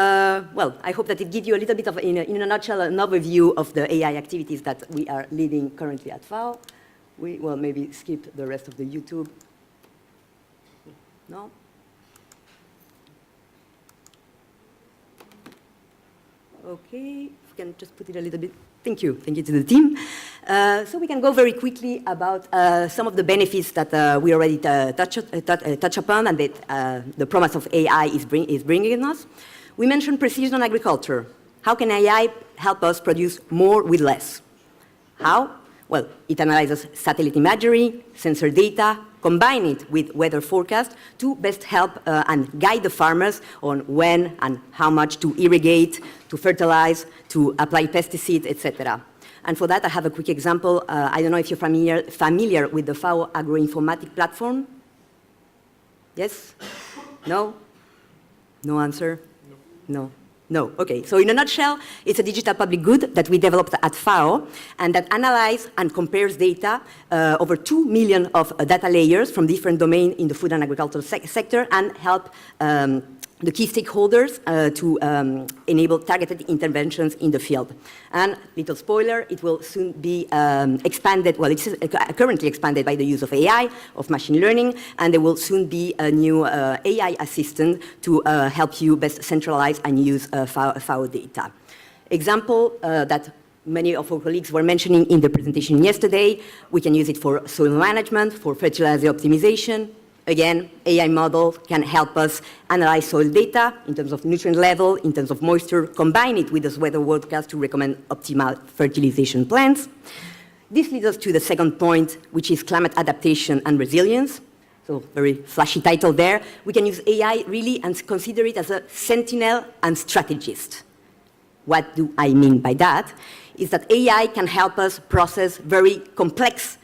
well, I hope that it gives you a little bit of, in a nutshell, an overview of the AI activities that we are leading currently at FAO. We will maybe skip the rest of the YouTube. No? Okay, if we can just put it a little bit. Thank you to the team. So we can go very quickly about some of the benefits that we already touch upon and that the promise of AI is bringing us. We mentioned precision agriculture. How can AI help us produce more with less? How? Well, it analyzes satellite imagery, sensor data, combine it with weather forecast to best help and guide the farmers on when and how much to irrigate, to fertilize, to apply pesticides, etc. And for that, I have a quick example. I don't know if you're familiar with the FAO agroinformatic platform. Yes? No? No answer? No. No, okay. So in a nutshell, it's a digital public good that we developed at FAO and that analyzes and compares data over 2 million of data layers from different domains in the food and agricultural sector and help the key stakeholders to enable targeted interventions in the field. And little spoiler, it will soon be expanded, well, it's currently expanded by the use of AI, of machine learning, and there will soon be a new AI assistant to help you best centralize and use FAO data. Example that many of our colleagues were mentioning in the presentation yesterday, we can use it for soil management, for fertilizer optimization. Again, AI model can help us analyze soil data in terms of nutrient level, in terms of moisture, combine it with this weather forecast to recommend optimal fertilization plans. This leads us to the second point, which is climate adaptation and resilience. So very flashy title there. We can use AI really and consider it as a sentinel and strategist. What do I mean by that? Is that AI can help us process very complex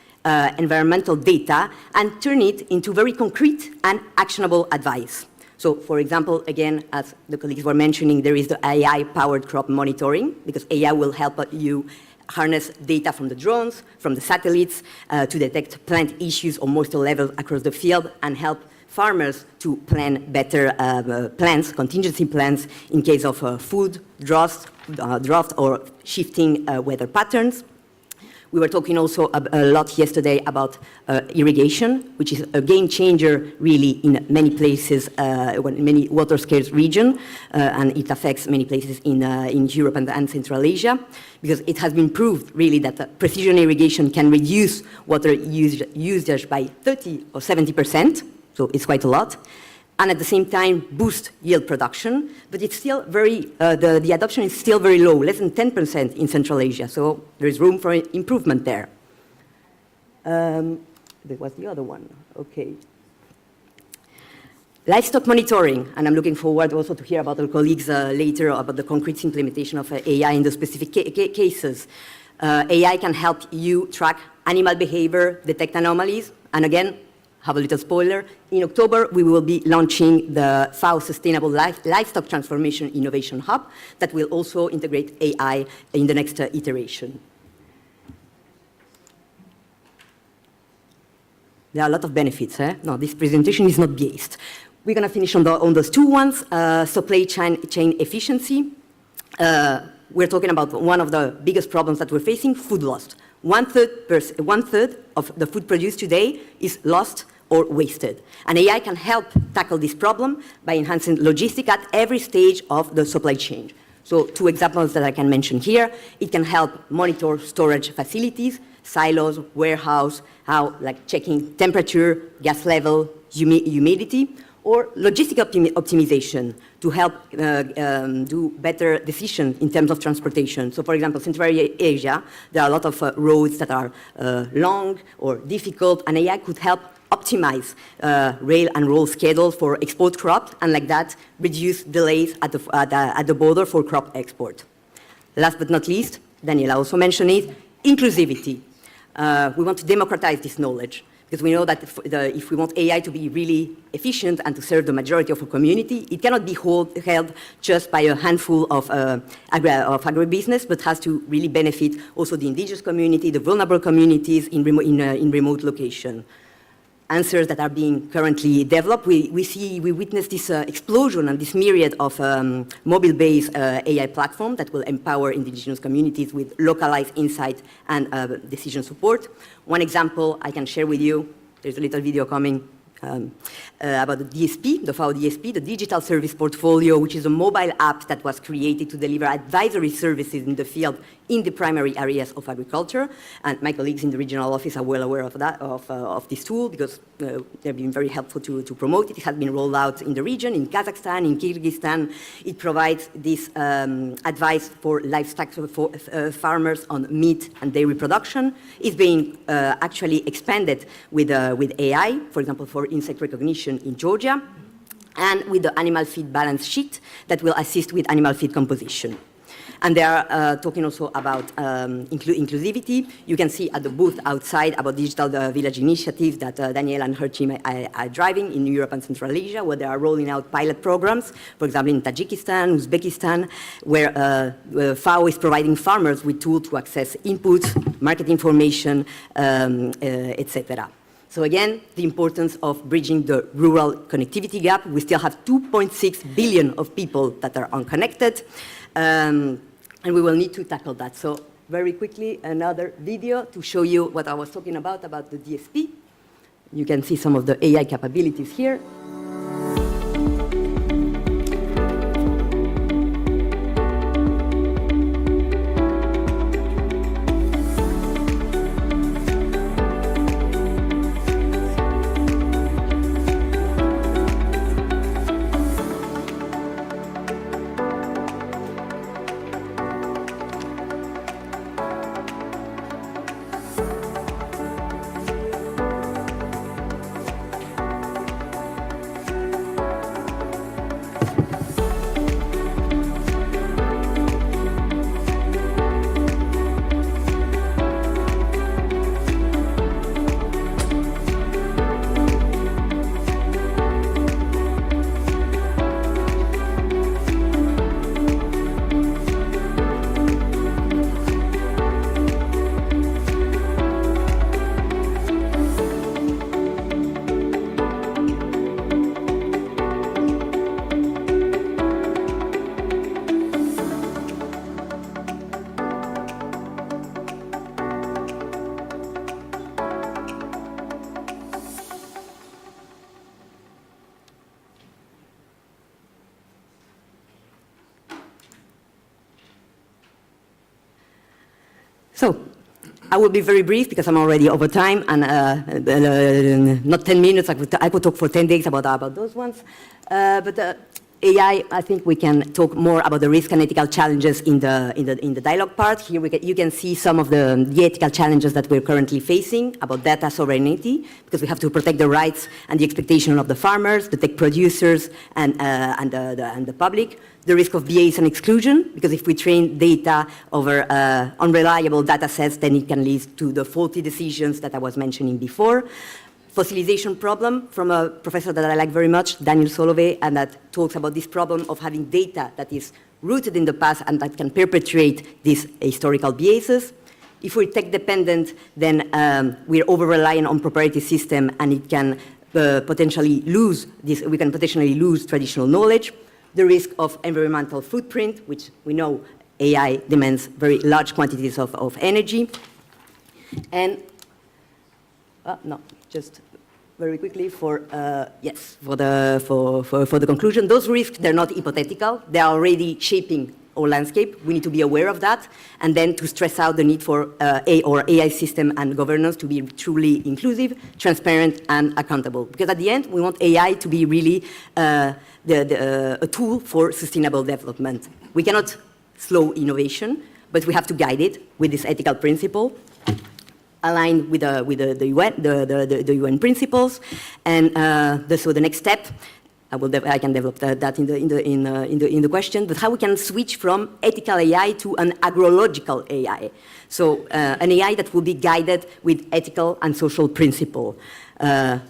environmental data and turn it into very concrete and actionable advice. So, for example, again, as the colleagues were mentioning, there is the AI-powered crop monitoring, because AI will help you harness data from the drones, from the satellites, to detect plant issues or moisture levels across the field and help farmers to plan better plans, contingency plans, in case of food, drought, or shifting weather patterns. We were talking also a lot yesterday about irrigation, which is a game changer really in many places, many water scarce regions, and it affects many places in Europe and Central Asia, because it has been proved really that precision irrigation can reduce water usage by 30 or 70%, so it's quite a lot, and at the same time boost yield production, but it's still the adoption is still very low, less than 10% in Central Asia, so there is room for improvement there. There was the other one, okay. Livestock monitoring, and I'm looking forward also to hear about our colleagues later about the concrete implementation of AI in the specific cases. AI can help you track animal behavior, detect anomalies, and again, have a little spoiler, in October we will be launching the FAO Sustainable Livestock Transformation Innovation Hub that will also integrate AI in the next iteration. There are a lot of benefits. No, this presentation is not biased. We're going to finish on those two ones, supply chain efficiency. We're talking about one of the biggest problems that we're facing, food loss. One third of the food produced today is lost or wasted. And AI can help tackle this problem by enhancing logistics at every stage of the supply chain. So 2 examples that I can mention here. It can help monitor storage facilities, silos, warehouse, like checking temperature, gas level, humidity, or logistic optimization to help do better decisions in terms of transportation. So for example, Central Asia, there are a lot of roads that are long or difficult, and AI could help optimize rail and road schedules for export crops, and like that, reduce delays at the border for crop export. Last but not least, Daniela also mentioned it, inclusivity. We want to democratize this knowledge, because we know that if we want AI to be really efficient and to serve the majority of our community, it cannot be held just by a handful of agribusiness, but has to really benefit also the indigenous community, the vulnerable communities in remote location. Answers that are being currently developed. We witness this explosion and this myriad of mobile-based AI platform that will empower indigenous communities with localized insight and decision support. One example I can share with you, there's a little video coming about the DSP, the FAO DSP, the Digital Service Portfolio, which is a mobile app that was created to deliver advisory services in the field in the primary areas of agriculture. And my colleagues in the regional office are well aware of that, of this tool, because they've been very helpful to promote it. It has been rolled out in the region, in Kazakhstan, in Kyrgyzstan. It provides this advice for livestock farmers on meat and dairy production. It's being actually expanded with AI, for example, for insect recognition in Georgia, and with the animal feed balance sheet that will assist with animal feed composition. And they are talking also about inclusivity. You can see at the booth outside about digital village initiatives that Daniela and her team are driving in Europe and Central Asia, where they are rolling out pilot programs, for example, in Tajikistan, Uzbekistan, where FAO is providing farmers with tools to access inputs, market information, etc. So again, the importance of bridging the rural connectivity gap. We still have 2.6 billion of people that are unconnected, and we will need to tackle that. So very quickly, another video to show you what I was talking about the DSP. You can see some of the AI capabilities here. So, I will be very brief because I'm already over time, and not 10 minutes. I could talk for 10 days about those ones. But AI, I think we can talk more about the risk and ethical challenges in the dialogue part. Here you can see some of the ethical challenges that we're currently facing about data sovereignty, because we have to protect the rights and the expectation of the farmers, the tech producers, and the public. The risk of bias and exclusion, because if we train data over unreliable data sets, then it can lead to the faulty decisions that I was mentioning before. Fossilization problem from a professor that I like very much, Daniel Solovey, and that talks about this problem of having data that is rooted in the past and that can perpetuate these historical biases. If we're tech-dependent, then we're over-reliant on proprietary system, and it can potentially lose this. We can potentially lose traditional knowledge. The risk of environmental footprint, which we know AI demands very large quantities of energy. And, no, just very quickly for the conclusion. Those risks, they're not hypothetical. They are already shaping our landscape. We need to be aware of that. And then to stress out the need for AI system and governance to be truly inclusive, transparent, and accountable. Because at the end, we want AI to be really a tool for sustainable development. We cannot slow innovation, but we have to guide it with this ethical principle, aligned with the UN principles. And so the next step, I can develop that in the question, but how we can switch from ethical AI to an agrological AI. So an AI that will be guided with ethical and social principle.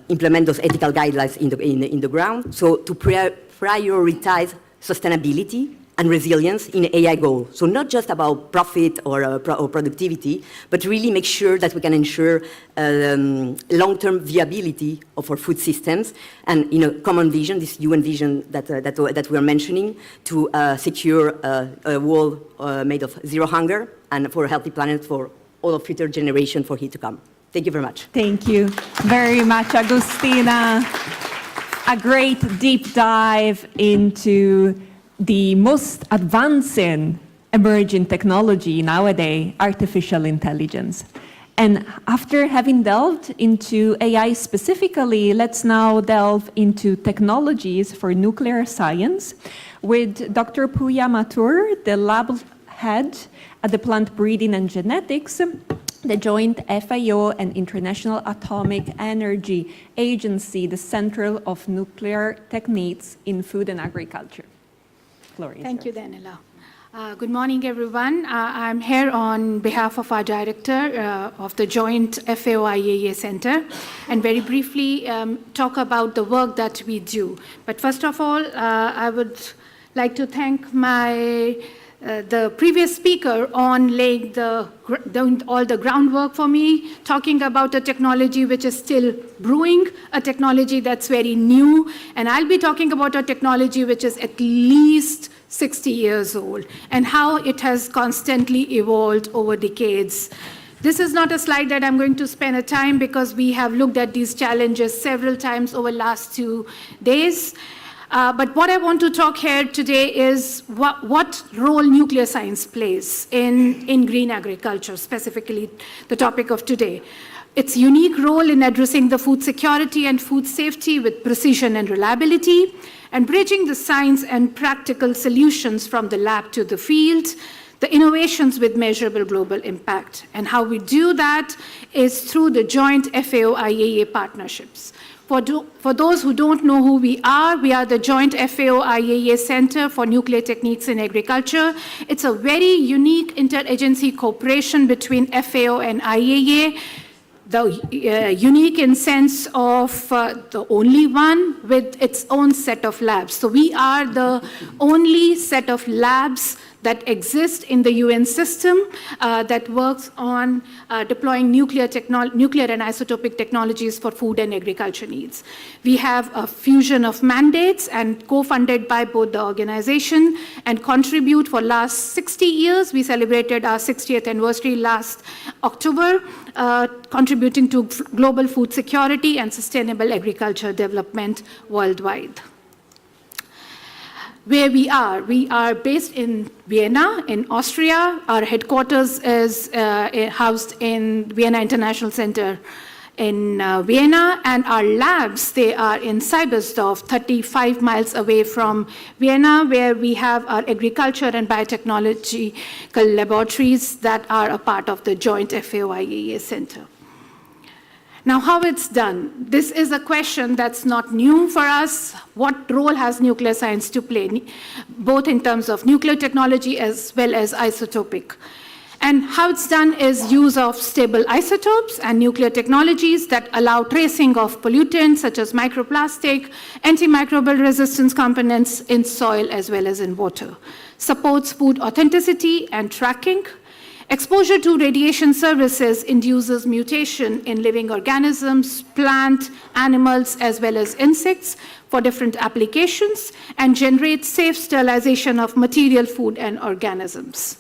Implement those ethical guidelines in the ground. So to prioritize sustainability and resilience in AI goals. So not just about profit or productivity, but really make sure that we can ensure long-term viability of our food systems, and common vision, this UN vision that we are mentioning, to secure a world made of zero hunger and for a healthy planet for all of future generations for here to come. Thank you very much. Thank you very much, Agustina. A great deep dive into the most advancing emerging technology nowadays, artificial intelligence. And after having delved into AI specifically, let's now delve into technologies for nuclear science with Dr. Pooya Mathur, the lab head at the Plant Breeding and Genetics, the joint FAO and International Atomic Energy Agency, the Center of Nuclear Techniques in Food and Agriculture. Thank you, Daniela. Good morning, everyone. I'm here on behalf of our director of the joint FAO-IAEA Center, and very briefly talk about the work that we do. But first of all, I would like to thank the previous speaker on laying all the groundwork for me, talking about a technology which is still brewing, a technology that's very new, and I'll be talking about a technology which is at least 60 years old, and how it has constantly evolved over decades. This is not a slide that I'm going to spend a time, because we have looked at these challenges several times over the last 2 days. But what I want to talk here today is what role nuclear science plays in green agriculture, specifically the topic of today. Its unique role in addressing the food security and food safety with precision and reliability, and bridging the science and practical solutions from the lab to the field, the innovations with measurable global impact. And how we do that is through the joint FAO-IAEA partnerships. For those who don't know who we are the Joint FAO-IAEA Center for Nuclear Techniques in Agriculture. It's a very unique interagency cooperation between FAO and IAEA, unique in sense of the only one with its own set of labs. So we are the only set of labs that exist in the UN system that works on deploying nuclear and isotopic technologies for food and agriculture needs. We have a fusion of mandates and co-funded by both the organization and contribute for last 60 years. We celebrated our 60th anniversary last October, contributing to global food security and sustainable agriculture development worldwide. where we are. We are based in Vienna, in Austria. Our headquarters is housed in Vienna International Center in Vienna, and our labs, they are in Seibersdorf, 35 miles away from Vienna, where we have our agriculture and biotechnological laboratories that are a part of the joint FAO-IAEA Center. Now, how it's done? This is a question that's not new for us. What role has nuclear science to play, both in terms of nuclear technology as well as isotopic? And how it's done is use of stable isotopes and nuclear technologies that allow tracing of pollutants such as microplastic, antimicrobial resistance components in soil as well as in water. Supports food authenticity and tracking. Exposure to radiation services induces mutation in living organisms, plant, animals, as well as insects for different applications, and generates safe sterilization of material, food, and organisms.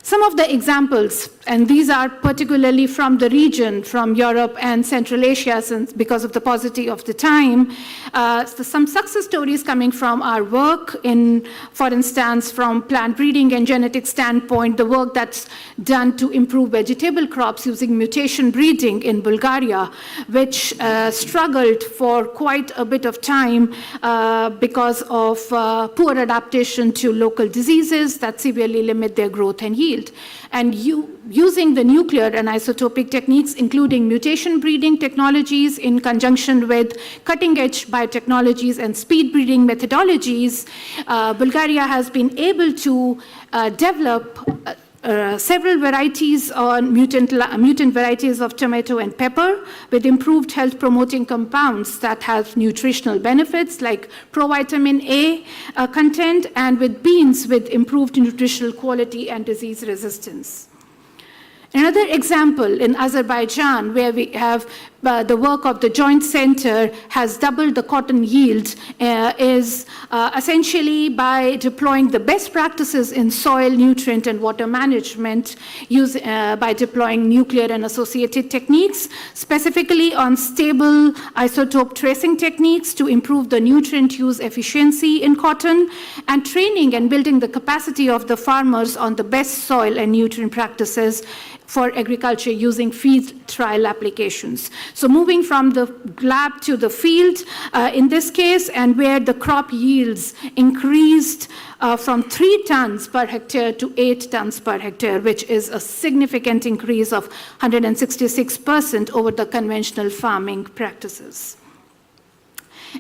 Some of the examples, and these are particularly from the region, from Europe and Central Asia, since because of the paucity of the time, so some success stories coming from our work in, for instance, from plant breeding and genetic standpoint, the work that's done to improve vegetable crops using mutation breeding in Bulgaria, which struggled for quite a bit of time because of poor adaptation to local diseases that severely limit their growth and yield. And using the nuclear and isotopic techniques, including mutation breeding technologies in conjunction with cutting-edge biotechnologies and speed breeding methodologies, Bulgaria has been able to develop several varieties on mutant varieties of tomato and pepper with improved health-promoting compounds that have nutritional benefits like provitamin A content, and with beans with improved nutritional quality and disease resistance. Another example in Azerbaijan, where we have the work of the Joint Center has doubled the cotton yield, is essentially by deploying the best practices in soil, nutrient, and water management by deploying nuclear and associated techniques, specifically on stable isotope tracing techniques to improve the nutrient use efficiency in cotton, and training and building the capacity of the farmers on the best soil and nutrient practices for agriculture using field trial applications. So moving from the lab to the field in this case, and where the crop yields increased from 3 tons per hectare to 8 tons per hectare, which is a significant increase of 166% over the conventional farming practices.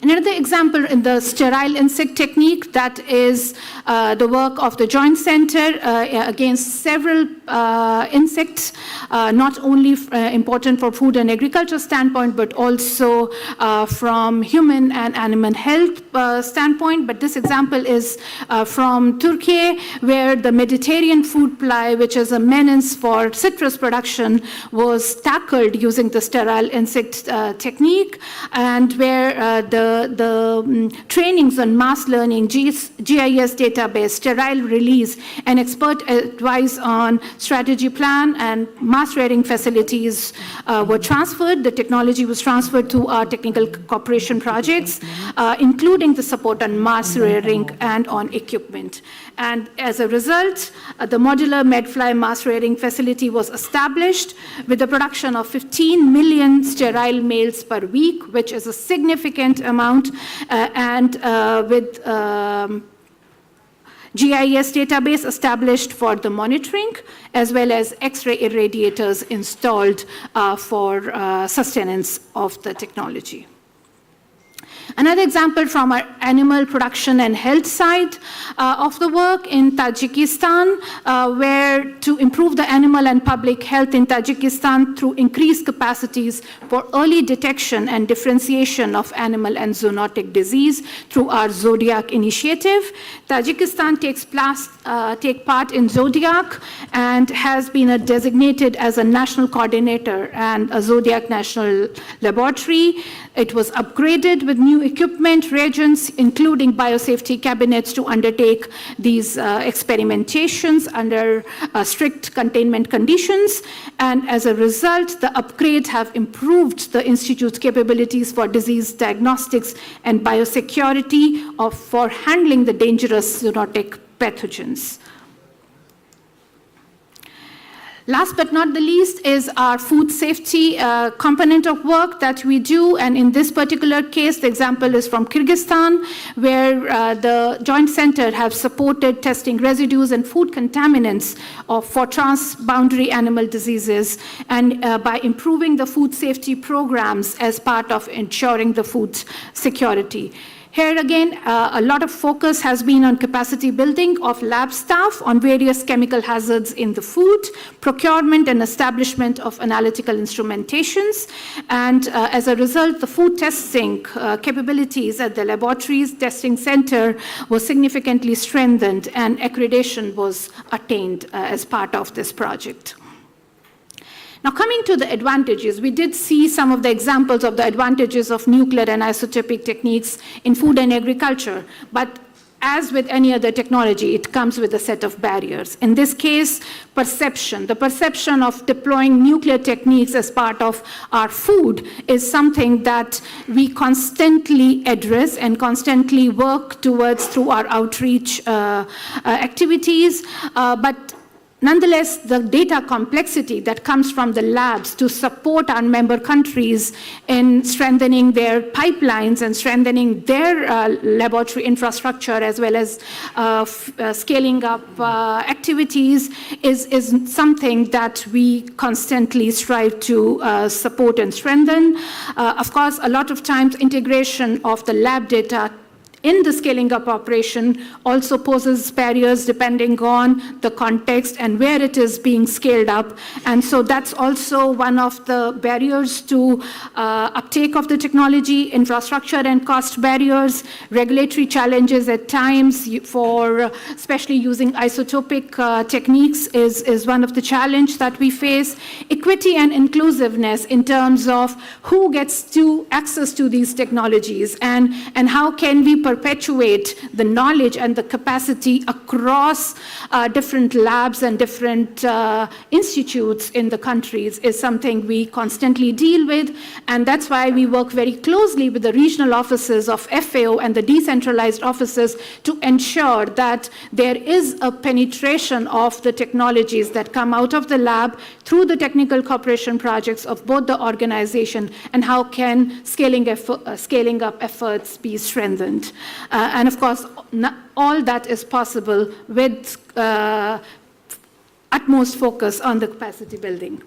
Another example in the sterile insect technique, that is the work of the Joint Center against several insects, not only important for food and agriculture standpoint, but also from human and animal health standpoint. But this example is from Turkey, where the Mediterranean fruit fly, which is a menace for citrus production, was tackled using the sterile insect technique, and where the trainings on mass learning, GIS database, sterile release, and expert advice on strategy plan and mass rearing facilities were transferred. The technology was transferred to our technical cooperation projects, including the support on mass rearing and on equipment. And as a result, the modular medfly mass rearing facility was established with the production of 15 million sterile males per week, which is a significant amount, and with GIS database established for the monitoring, as well as X-ray irradiators installed for sustenance of the technology. Another example from our animal production and health side of the work in Tajikistan, where to improve the animal and public health in Tajikistan through increased capacities for early detection and differentiation of animal and zoonotic disease through our Zodiac initiative. Tajikistan take part in Zodiac and has been designated as a national coordinator and a Zodiac national laboratory. It was upgraded with new equipment, reagents, including biosafety cabinets to undertake these experimentations under strict containment conditions. And as a result, the upgrades have improved the Institute's capabilities for disease diagnostics and biosecurity for handling the dangerous zoonotic pathogens. Last but not the least is our food safety component of work that we do. And in this particular case, the example is from Kyrgyzstan, where the Joint Center has supported testing residues and food contaminants for transboundary animal diseases, and by improving the food safety programs as part of ensuring the food security. Here again, a lot of focus has been on capacity building of lab staff on various chemical hazards in the food, procurement and establishment of analytical instrumentations. And as a result, the food testing capabilities at the laboratories testing center was significantly strengthened, and accreditation was attained as part of this project. Now, coming to the advantages, we did see some of the examples of the advantages of nuclear and isotopic techniques in food and agriculture, but as with any other technology, it comes with a set of barriers. In this case, perception. The perception of deploying nuclear techniques as part of our food is something that we constantly address and constantly work towards through our outreach activities, but nonetheless, the data complexity that comes from the labs to support our member countries in strengthening their pipelines and strengthening their laboratory infrastructure, as well as scaling up activities, is something that we constantly strive to support and strengthen. Of course, a lot of times integration of the lab data in the scaling up operation also poses barriers depending on the context and where it is being scaled up. And so that's also one of the barriers to uptake of the technology, infrastructure and cost barriers, regulatory challenges at times for especially using isotopic techniques is one of the challenges that we face. Equity and inclusiveness in terms of who gets to access to these technologies, and how can we perpetuate the knowledge and the capacity across different labs and different institutes in the countries is something we constantly deal with. And that's why we work very closely with the regional offices of FAO and the decentralized offices to ensure that there is a penetration of the technologies that come out of the lab through the technical cooperation projects of both the organization, and how can scaling up efforts be strengthened. And of course, all that is possible with utmost focus on the capacity building.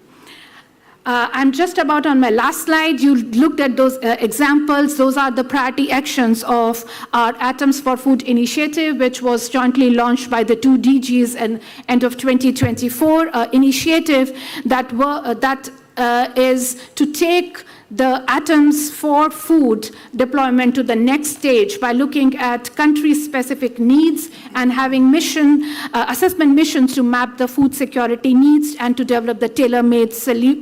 I'm just about on my last slide. You looked at those examples. Those are the priority actions of our Atoms for Food initiative, which was jointly launched by the two DGs at end of 2024. Initiative that is to take the Atoms for Food deployment to the next stage by looking at country-specific needs and having assessment missions to map the food security needs and to develop the tailor-made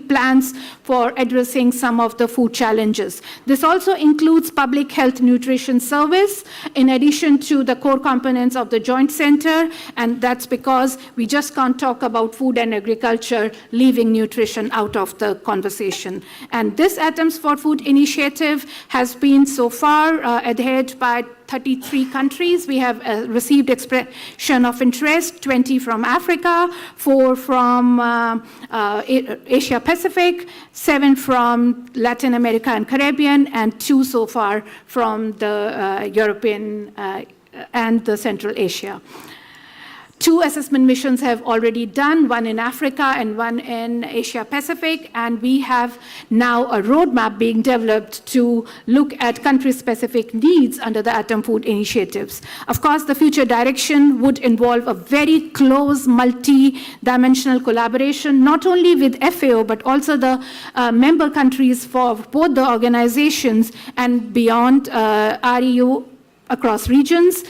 plans for addressing some of the food challenges. This also includes public health nutrition service in addition to the core components of the Joint Center, and that's because we just can't talk about food and agriculture leaving nutrition out of the conversation. And this Atoms for Food initiative has been so far adhered by 33 countries. We have received expression of interest, 20 from Africa, 4 from Asia Pacific, 7 from Latin America and Caribbean, and 2 so far from the European and the Central Asia. 2 assessment missions have already done, 1 in Africa and 1 in Asia Pacific, and we have now a roadmap being developed to look at country-specific needs under the Atom Food initiatives. Of course, the future direction would involve a very close multi-dimensional collaboration, not only with FAO, but also the member countries for both the organizations and beyond REU across regions.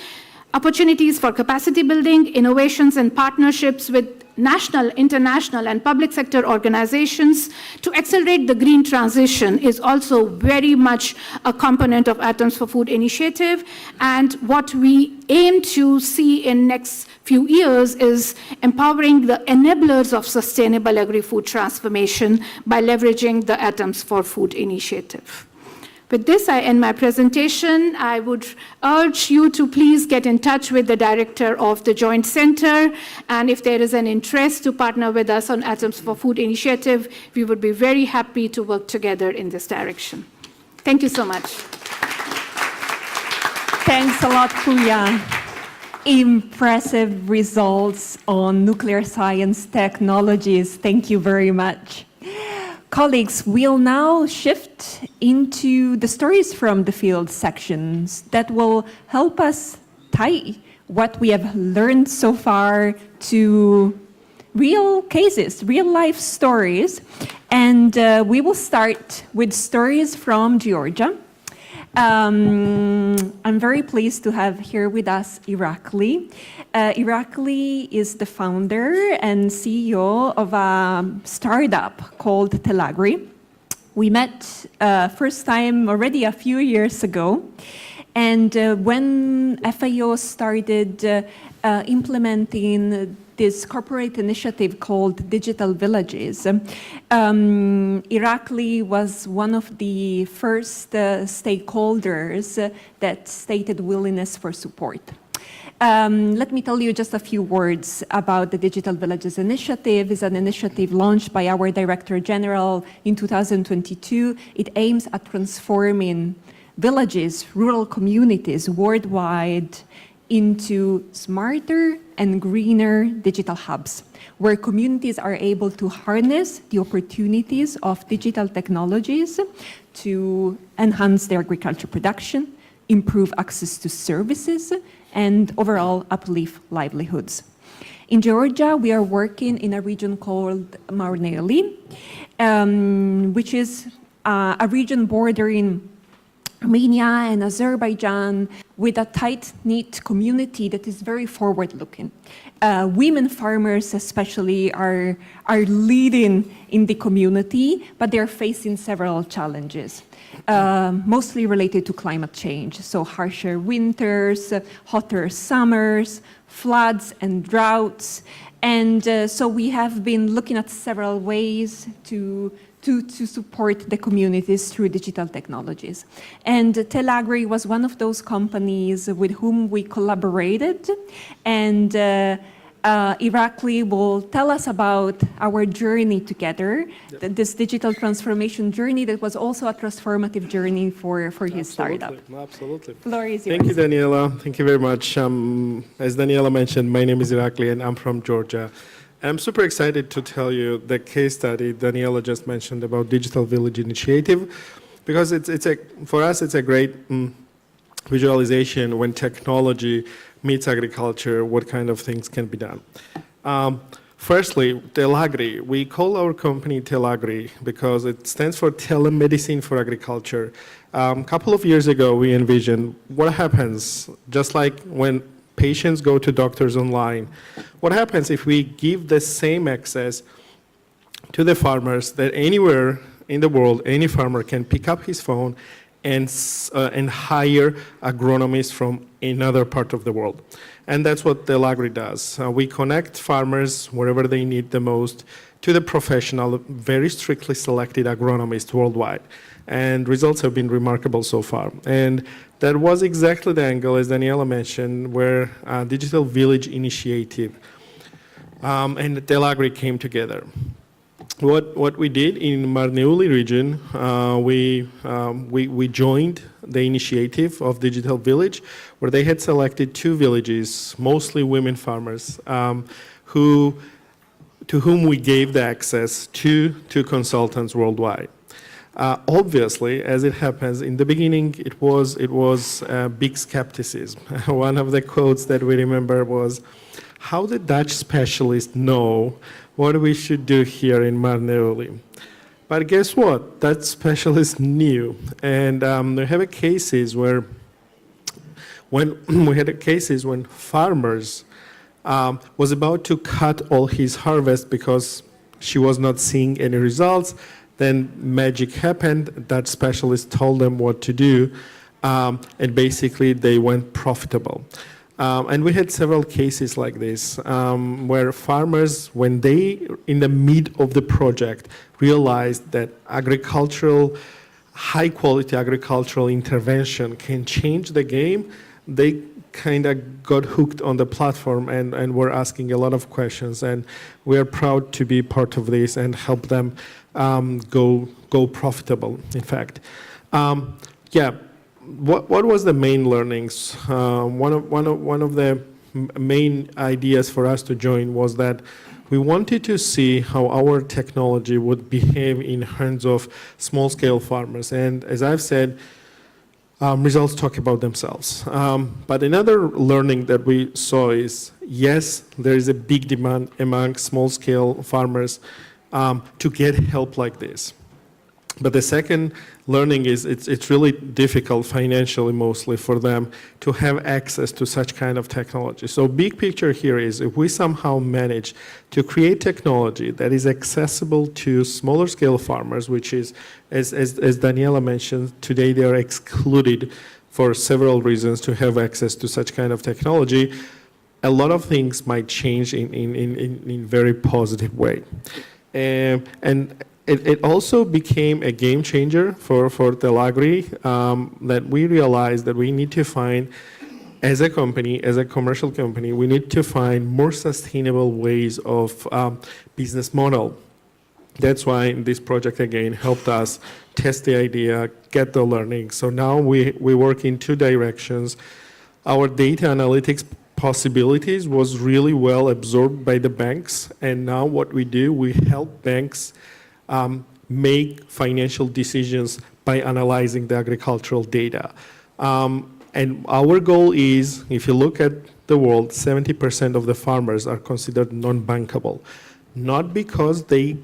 Opportunities for capacity building, innovations and partnerships with national, international, and public sector organizations to accelerate the green transition is also very much a component of Atoms for Food initiative. And what we aim to see in next few years is empowering the enablers of sustainable agri-food transformation by leveraging the Atoms for Food initiative. With this, I end my presentation. I would urge you to please get in touch with the director of the Joint Center, and if there is an interest to partner with us on Atoms for Food initiative, we would be very happy to work together in this direction. Thank you so much. Thanks a lot, Pooya. Impressive results on nuclear science technologies. Thank you very much. Colleagues, we'll now shift into the stories from the field sections that will help us tie what we have learned so far to real cases, real life stories. And we will start with stories from Georgia. I'm very pleased to have here with us Irakli. Irakli is the founder and CEO of a startup called Telagri. We met first time already a few years ago. And when FAO started implementing this corporate initiative called Digital Villages, Irakli was one of the first stakeholders that stated willingness for support. Let me tell you just a few words about the Digital Villages initiative. It's an initiative launched by our Director General in 2022. It aims at transforming villages, rural communities worldwide into smarter and greener digital hubs, where communities are able to harness the opportunities of digital technologies to enhance their agriculture production, improve access to services, and overall uplift livelihoods. In Georgia, we are working in a region called Marneuli, which is a region bordering Armenia and Azerbaijan, with a tight-knit community that is very forward-looking. Women farmers especially are leading in the community, but they're facing several challenges, mostly related to climate change. So harsher winters, hotter summers, floods and droughts. And so we have been looking at several ways to support the communities through digital technologies. And Telagri was one of those companies with whom we collaborated. And Irakli will tell us about our journey together, this digital transformation journey that was also a transformative journey for his startup. Absolutely. Floor is yours. Thank you, Daniela. Thank you very much. As Daniela mentioned, my name is Irakli and I'm from Georgia. I'm super excited to tell you the case study Daniela just mentioned about Digital Village Initiative, because for us it's a great visualization when technology meets agriculture, what kind of things can be done. Firstly, Telagri. We call our company Telagri because it stands for telemedicine for agriculture. A couple of years ago, we envisioned what happens, just like when patients go to doctors online. What happens if we give the same access to the farmers that anywhere in the world, any farmer can pick up his phone and hire agronomists from another part of the world? And that's what Telagri does. We connect farmers wherever they need the most to the professional, very strictly selected agronomists worldwide. And results have been remarkable so far. And that was exactly the angle, as Daniela mentioned, where Digital Village Initiative and Telagri came together. What we did in Marneuli region, we joined the initiative of Digital Village, where they had selected 2 villages, mostly women farmers, to whom we gave the access to consultants worldwide. Obviously, as it happens, in the beginning, it was big skepticism. One of the quotes that we remember was, "How the Dutch specialists know what we should do here in Marneuli?" But guess what? Dutch specialists knew, and we have cases when farmers was about to cut all his harvest because she was not seeing any results. Then magic happened. That specialist told them what to do, and basically they went profitable. And we had several cases like this, where farmers, when they, in the mid of the project, realized that high-quality agricultural intervention can change the game, they kind of got hooked on the platform and were asking a lot of questions. And we are proud to be part of this and help them go profitable, in fact. What was the main learnings? One of the main ideas for us to join was that we wanted to see how our technology would behave in hands of small-scale farmers. And as I've said, results talk about themselves. But another learning that we saw is, yes, there is a big demand among small-scale farmers to get help like this. But the second learning is it's really difficult financially, mostly, for them to have access to such kind of technology. So big picture here is if we somehow manage to create technology that is accessible to smaller scale farmers, which is, as Daniela mentioned, today they are excluded for several reasons to have access to such kind of technology, a lot of things might change in very positive way. And it also became a game changer for Telagri, that we realized that we need to find, as a company, as a commercial company, we need to find more sustainable ways of business model. That's why this project, again, helped us test the idea, get the learning. So now we work in two directions. Our data analytics possibilities was really well absorbed by the banks, and now what we do, we help banks make financial decisions by analyzing the agricultural data. And our goal is, if you look at the world, 70% of the farmers are considered non-bankable. Not because they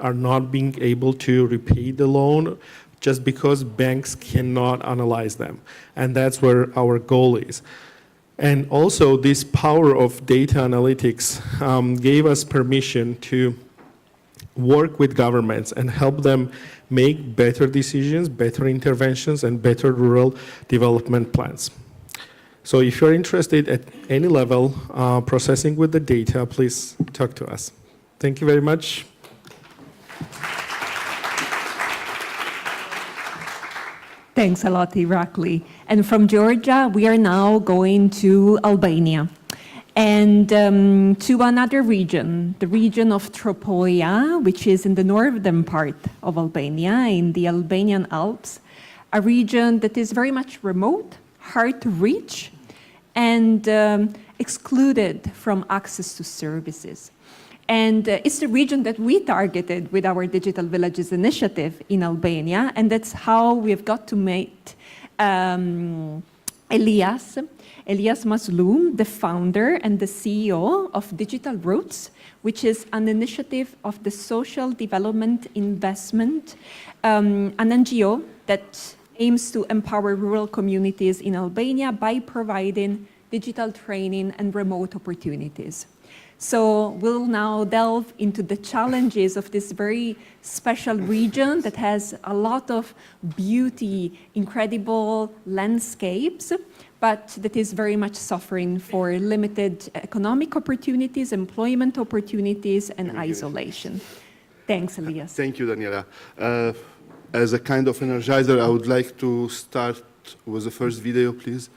are not being able to repay the loan, just because banks cannot analyze them. And that's where our goal is. And also, this power of data analytics gave us permission to work with governments and help them make better decisions, better interventions, and better rural development plans. So if you're interested at any level processing with the data, please talk to us. Thank you very much. Thanks a lot, Irakli. And from Georgia, we are now going to Albania. And to another region, the region of Tropoia, which is in the northern part of Albania, in the Albanian Alps, a region that is very much remote, hard to reach, and excluded from access to services. And it's the region that we targeted with our Digital Villages initiative in Albania, and that's how we've got to meet Elias Mazloum, the founder and the CEO of Digital Roots, which is an initiative of the Social Development Investment, an NGO that aims to empower rural communities in Albania by providing digital training and remote opportunities. So we'll now delve into the challenges of this very special region that has a lot of beauty, incredible landscapes, but that is very much suffering for limited economic opportunities, employment opportunities, and isolation. Thanks, Elias. Thank you, Daniela. As a kind of energizer, I would like to start with the first video, please.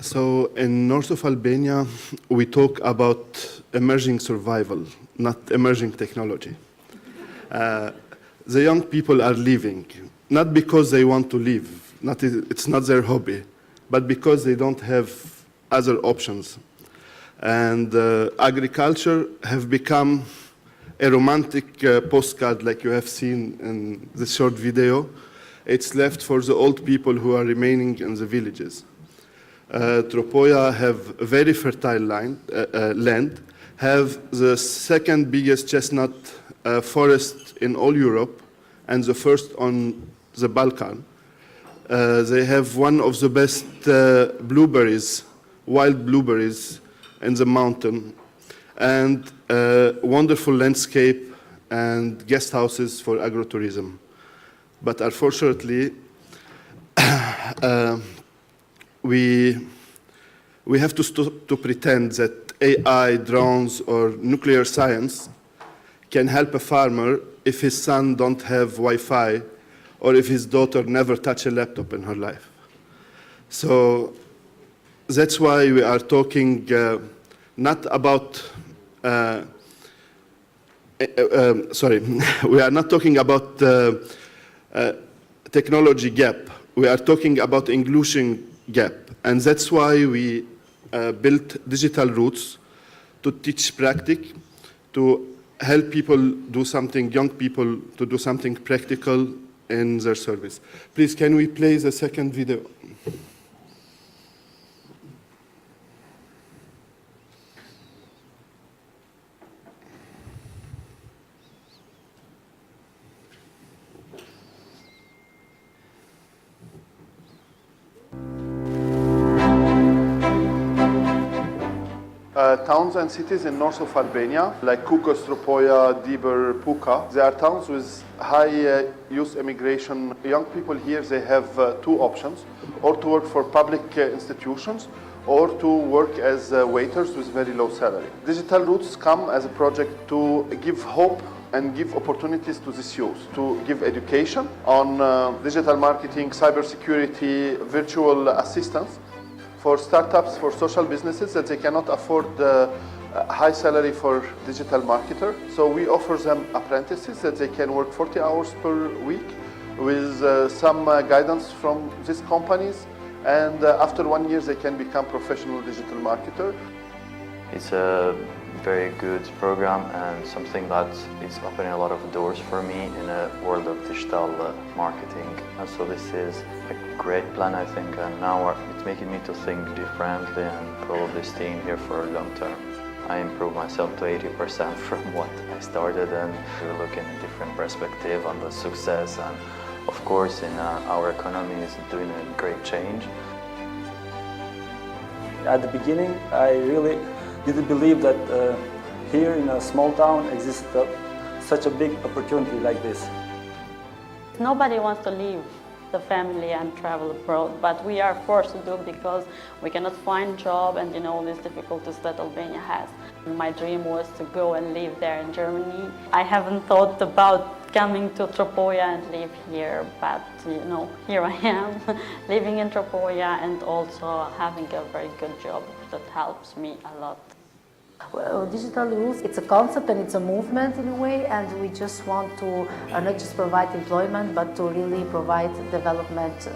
So in north of Albania, we talk about emerging survival, not emerging technology. The young people are leaving, not because they want to leave, it's not their hobby, but because they don't have other options. And agriculture have become a romantic postcard like you have seen in the short video. It's left for the old people who are remaining in the villages. Tropoja have very fertile land, have the second biggest chestnut forest in all Europe, and the first on the Balkan. They have one of the best blueberries, wild blueberries in the mountain, and wonderful landscape and guest houses for agrotourism. But unfortunately, we have to stop to pretend that AI, drones, or nuclear science can help a farmer if his son don't have Wi-Fi or if his daughter never touched a laptop in her life. So that's why we are talking not about, we are not talking about technology gap. We are talking about inclusion gap. And that's why we built digital roots to teach practice, to help people do something, young people to do something practical in their service. Please, can we play the second video? Towns and cities in north of Albania, like Kukos, Tropoja, Dibër, Puka, they are towns with high youth immigration. Young people here, they have two options, or to work for public institutions, or to work as waiters with very low salary. Digital Roots come as a project to give hope and give opportunities to these youth, to give education on digital marketing, cybersecurity, virtual assistance, for startups, for social businesses that they cannot afford high salary for digital marketer. So we offer them apprentices that they can work 40 hours per week with some guidance from these companies. And after 1 year, they can become professional digital marketer. It's a very good program and something that is opening a lot of doors for me in a world of digital marketing. And so this is a great plan, I think, and now it's making me to think differently and probably staying here for a long term. I improved myself to 80% from what I started, and we're looking at a different perspective on the success, and of course in our economy is doing a great change. At the beginning, I really didn't believe that here in a small town exists such a big opportunity like this. Nobody wants to leave the family and travel abroad, but we are forced to do because we cannot find job and all these difficulties that Albania has. My dream was to go and live there in Germany. I haven't thought about coming to Tropoja and live here, but here I am, living in Tropoja and also having a very good job that helps me a lot. Well, digital rules, it's a concept and it's a movement in a way, and we just want to not just provide employment, but to really provide development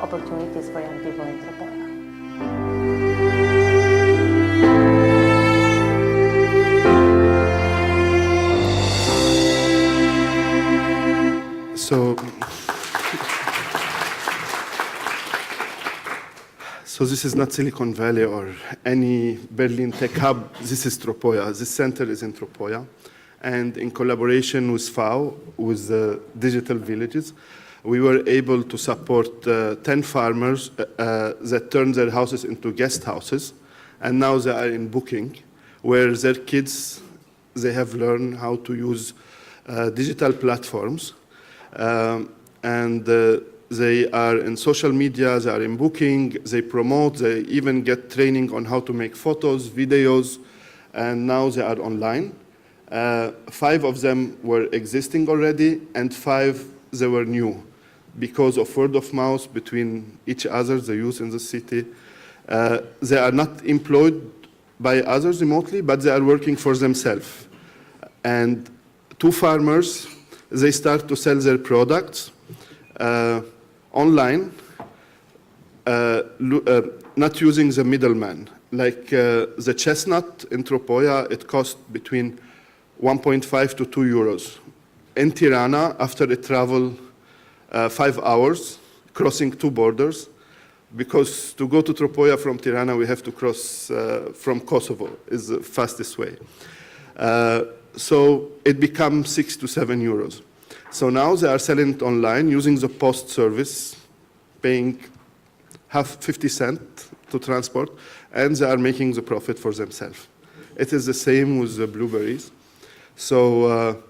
opportunities for young people in Tropoja. So this is not Silicon Valley or any Berlin tech hub. This is Tropoja. This center is in Tropoja. And in collaboration with FAO, with the digital villages, we were able to support 10 farmers that turned their houses into guest houses. And now they are in booking, where their kids, they have learned how to use digital platforms. They are in social media, they are in booking, they promote, they even get training on how to make photos, videos, and now they are online. 5 of them were existing already, and 5 they were new because of word of mouth between each other, the youth in the city. They are not employed by others remotely, but they are working for themselves. And two farmers, they start to sell their products online, not using the middleman. Like the chestnut in Tropoia, it costs between 1.5 to 2 euros. In Tirana, after it traveled 5 hours, crossing 2 borders, because to go to Tropoia from Tirana, we have to cross from Kosovo, is the fastest way. So it becomes 6 to 7 euros. So now they are selling it online using the post service, paying 50 cents to transport, and they are making the profit for themselves. It is the same with the blueberries. So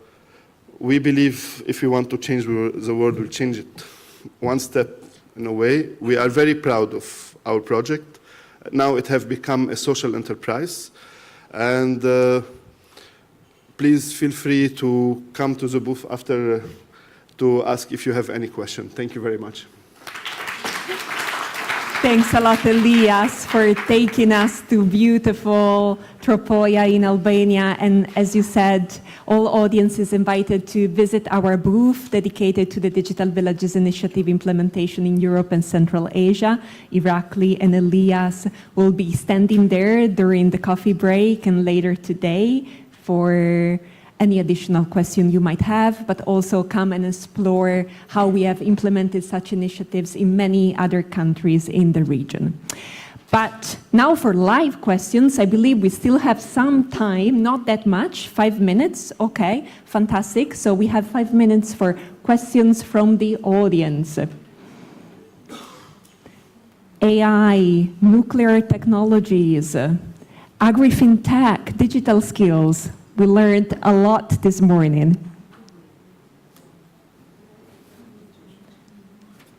we believe if we want to change the world, we'll change it one step in a way. We are very proud of our project. Now it has become a social enterprise. And please feel free to come to the booth after to ask if you have any question. Thank you very much. Thanks a lot, Elias, for taking us to beautiful Tropoia in Albania. And as you said, all audiences invited to visit our booth dedicated to the Digital Villages Initiative implementation in Europe and Central Asia. Irakli and Elias will be standing there during the coffee break and later today for any additional question you might have, but also come and explore how we have implemented such initiatives in many other countries in the region. But now for live questions, I believe we still have some time, not that much, 5 minutes, okay, fantastic. So we have 5 minutes for questions from the audience. AI, nuclear technologies, agri-fintech, digital skills. We learned a lot this morning.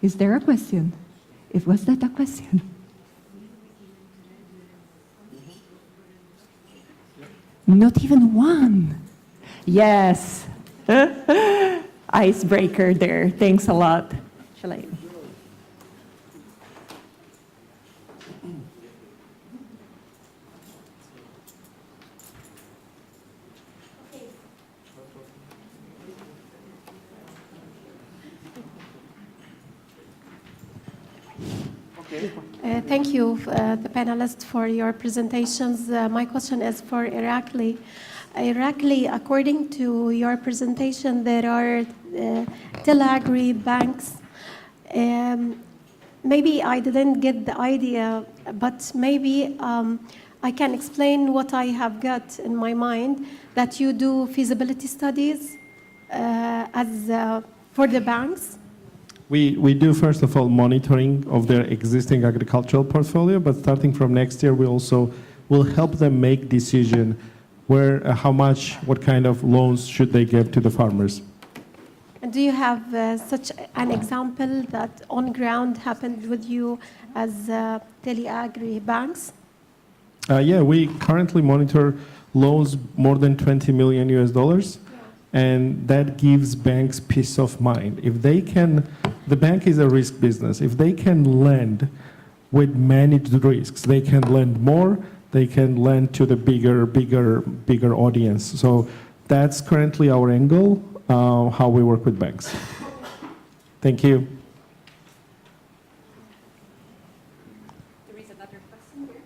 Is there a question? Was that a question? Not even one. Yes. Icebreaker there. Thanks a lot. Shall I? Thank you, the panelists, for your presentations. My question is for Irakli. Irakli, according to your presentation, there are Telagri banks. Maybe I didn't get the idea, but maybe I can explain what I have got in my mind, that you do feasibility studies for the banks. We do, first of all, monitoring of their existing agricultural portfolio, but starting from next year, we also will help them make decision where, how much, what kind of loans should they give to the farmers. And do you have such an example that on ground happened with you as Teleagri banks? Yeah, we currently monitor loans more than $20 million US. And that gives banks peace of mind. If they can, the bank is a risk business. If they can lend with managed risks, they can lend more, they can lend to the bigger audience. So that's currently our angle, how we work with banks. Thank you. There is another question here.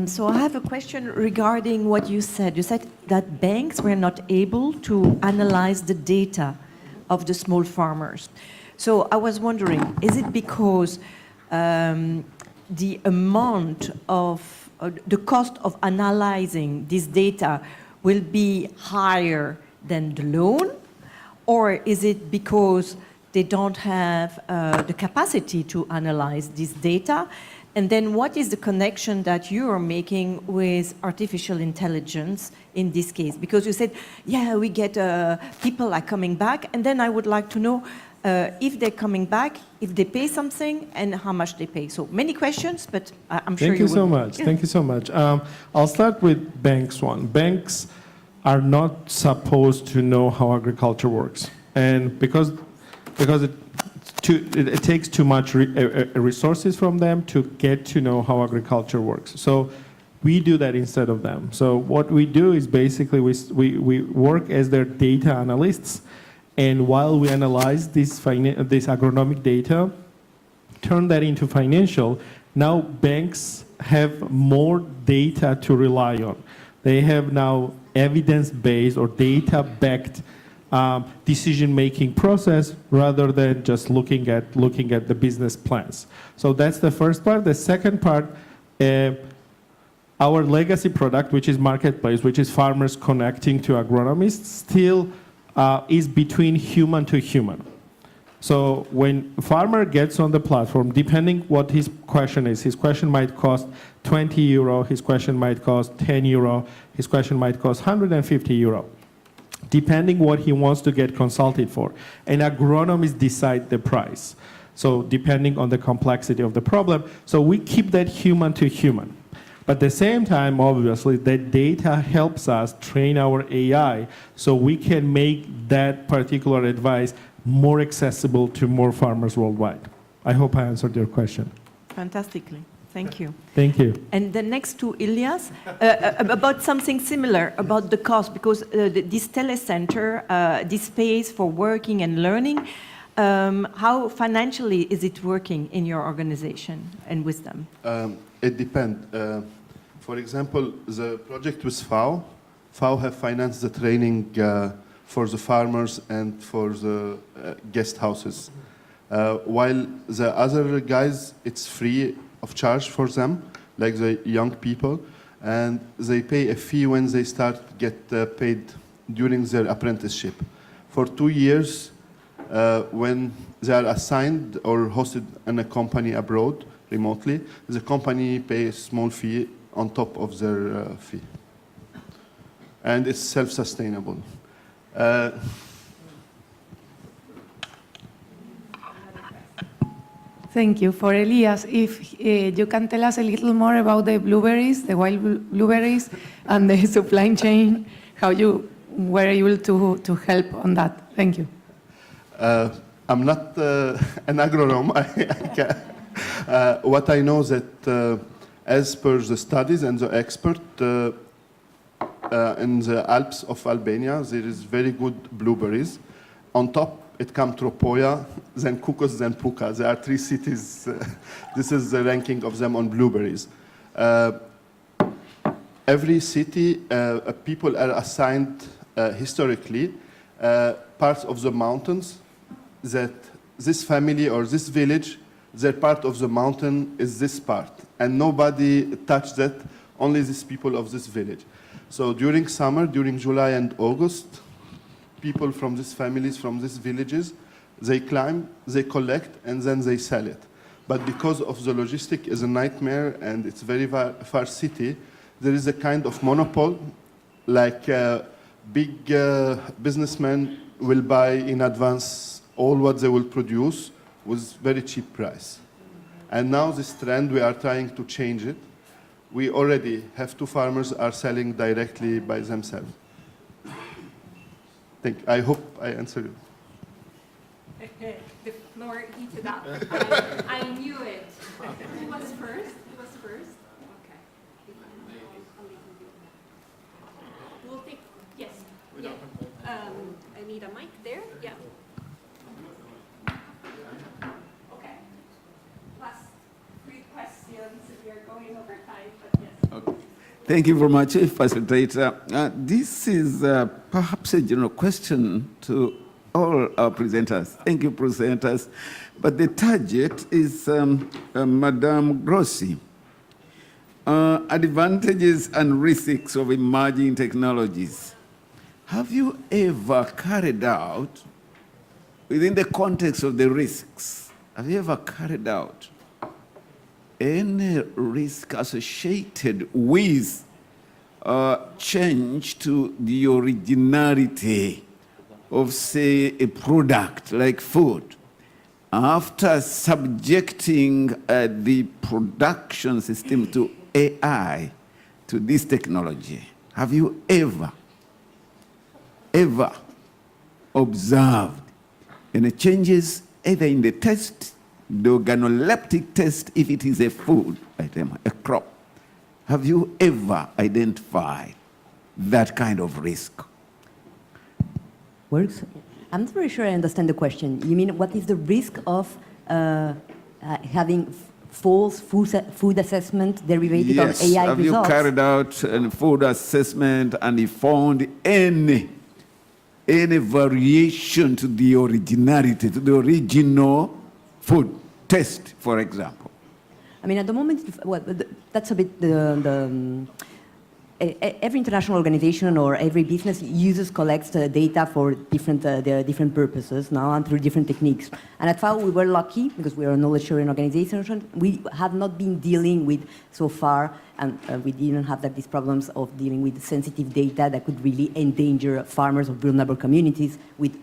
So I have a question regarding what you said. You said that banks were not able to analyze the data of the small farmers. So I was wondering, is it because the amount of, the cost of analyzing this data will be higher than the loan? Or is it because they don't have the capacity to analyze this data? And then what is the connection that you are making with artificial intelligence in this case? Because you said, yeah, we get people are coming back, and then I would like to know if they're coming back, if they pay something, and how much they pay. So many questions, but I'm sure Thank you so much. Thank you so much. I'll start with banks one. Banks are not supposed to know how agriculture works. And because it takes too much resources from them to get to know how agriculture works. So we do that instead of them. So what we do is basically we work as their data analysts, and while we analyze this agronomic data, turn that into financial, now banks have more data to rely on. They have now evidence-based or data-backed decision-making process rather than just looking at the business plans. So that's the first part. The second part, our legacy product, which is marketplace, which is farmers connecting to agronomists, still is between human to human. So when a farmer gets on the platform, depending what his question is, his question might cost 20 euro, his question might cost 10 euro, his question might cost 150 euro, depending what he wants to get consulted for. And agronomists decide the price. So depending on the complexity of the problem. So we keep that human to human. But at the same time, obviously, that data helps us train our AI so we can make that particular advice more accessible to more farmers worldwide. I hope I answered your question. Fantastically. Thank you. Thank you. And the next to Ilias, about something similar, about the cost, because this telecenter, this space for working and learning, how financially is it working in your organization and with them? It depends. For example, the project with FAO have financed the training for the farmers and for the guest houses. While the other guys, it's free of charge for them, like the young people, and they pay a fee when they start get paid during their apprenticeship. For 2 years, when they are assigned or hosted in a company abroad, remotely, the company pays a small fee on top of their fee. And it's self-sustainable. Thank you. For Elias, if you can tell us a little more about the blueberries, the wild blueberries, and the supply chain, how you were able to help on that. Thank you. I'm not an agronome. What I know is that as per the studies and the expert, in the Alps of Albania, there is very good blueberries. On top, it comes Tropoja, then Kukos, then Puka. There are 3 cities. This is the ranking of them on blueberries. Every city, people are assigned historically parts of the mountains that this family or this village, their part of the mountain is this part. And nobody touched that, only these people of this village. So during summer, during July and August, people from these families, from these villages, they climb, they collect, and then they sell it. But because of the logistic is a nightmare and it's very far city, there is a kind of monopoly, like big businessmen will buy in advance all what they will produce with very cheap price. And now this trend, we are trying to change it. We already have 2 farmers are selling directly by themselves. I hope I answered you. The floor heated up. I knew it. Who was first? Okay. We'll take, yes. Yeah. I need a mic there. Yeah. Okay. Last 3 questions. We are going over time, but yes. Okay. Thank you very much, facilitator. This is perhaps a general question to all our presenters. Thank you, presenters. But the target is Madame Grossi. Advantages and risks of emerging technologies. Have you ever carried out, within the context of the risks, have you ever carried out any risk associated with change to the originality of, say, a product like food after subjecting the production system to AI, to this technology? Have you ever observed any changes either in the test, the organoleptic test, if it is a food item, a crop. Have you ever identified that kind of risk? Works? I'm not very sure I understand the question. You mean what is the risk of having false food assessment derivative Yes. of AI Have results? you carried out a food assessment and you found any variation to the originality, to the original food test, for example? I mean, at the moment, well, that's a bit every international organization or every business collects data for different purposes now and through different techniques. And at FAO, we were lucky because we are a knowledge-sharing organization. We have not been dealing with so far, and we didn't have these problems of dealing with sensitive data that could really endanger farmers or vulnerable communities with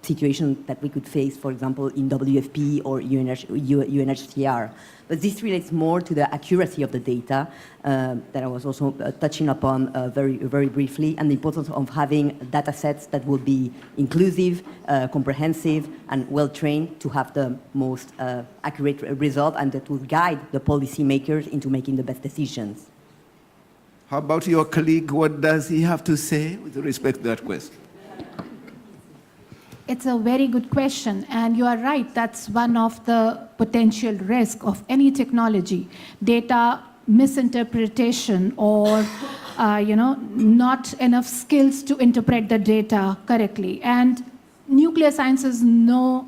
situations that we could face, for example, in WFP or UNHCR. But this relates more to the accuracy of the data that I was also touching upon very, very briefly, and the importance of having data sets that will be inclusive, comprehensive, and well-trained to have the most accurate result and that will guide the policymakers into making the best decisions. How about your colleague? What does he have to say with respect to that question? It's a very good question, and you are right. That's one of the potential risks of any technology: data misinterpretation or, not enough skills to interpret the data correctly. And nuclear science is no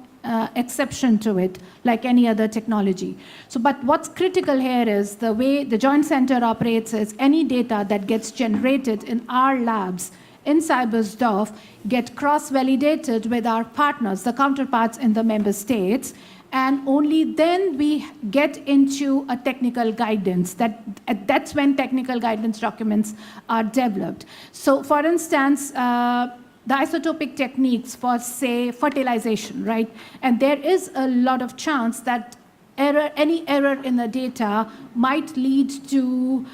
exception to it, like any other technology. So, but what's critical here is the way the Joint Center operates is any data that gets generated in our labs in Cybersdorf get cross-validated with our partners, the counterparts in the member states, and only then we get into a technical guidance. That's when technical guidance documents are developed. So for instance, the isotopic techniques for, say, fertilization, right? And there is a lot of chance that any error in the data might lead to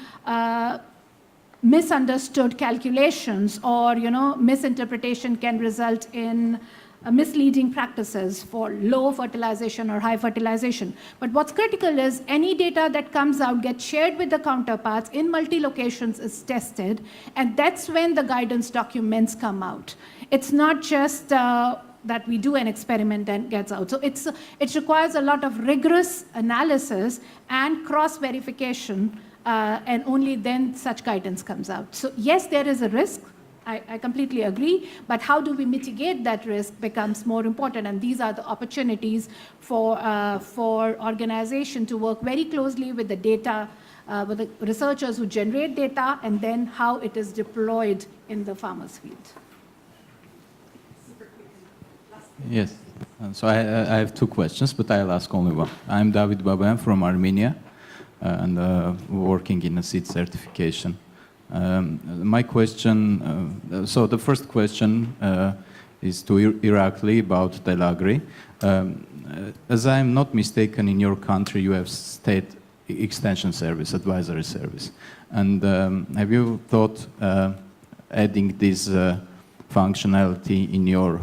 misunderstood calculations, or misinterpretation can result in misleading practices for low fertilization or high fertilization. But what's critical is any data that comes out gets shared with the counterparts in multi-locations, is tested, and that's when the guidance documents come out. It's not just that we do an experiment and gets out. So it requires a lot of rigorous analysis and cross-verification, and only then such guidance comes out. So yes, there is a risk. I completely agree, but how do we mitigate that risk becomes more important, and these are the opportunities for organization to work very closely with the data, with the researchers who generate data, and then how it is deployed in the farmer's field. Yes, so I have two questions, but I'll ask only one. I'm David Babayan from Armenia, and working in a seed certification. My question, so the first question is to Irakli about Delagri. As I'm not mistaken, in your country you have state extension service, advisory service. And have you thought adding this functionality in your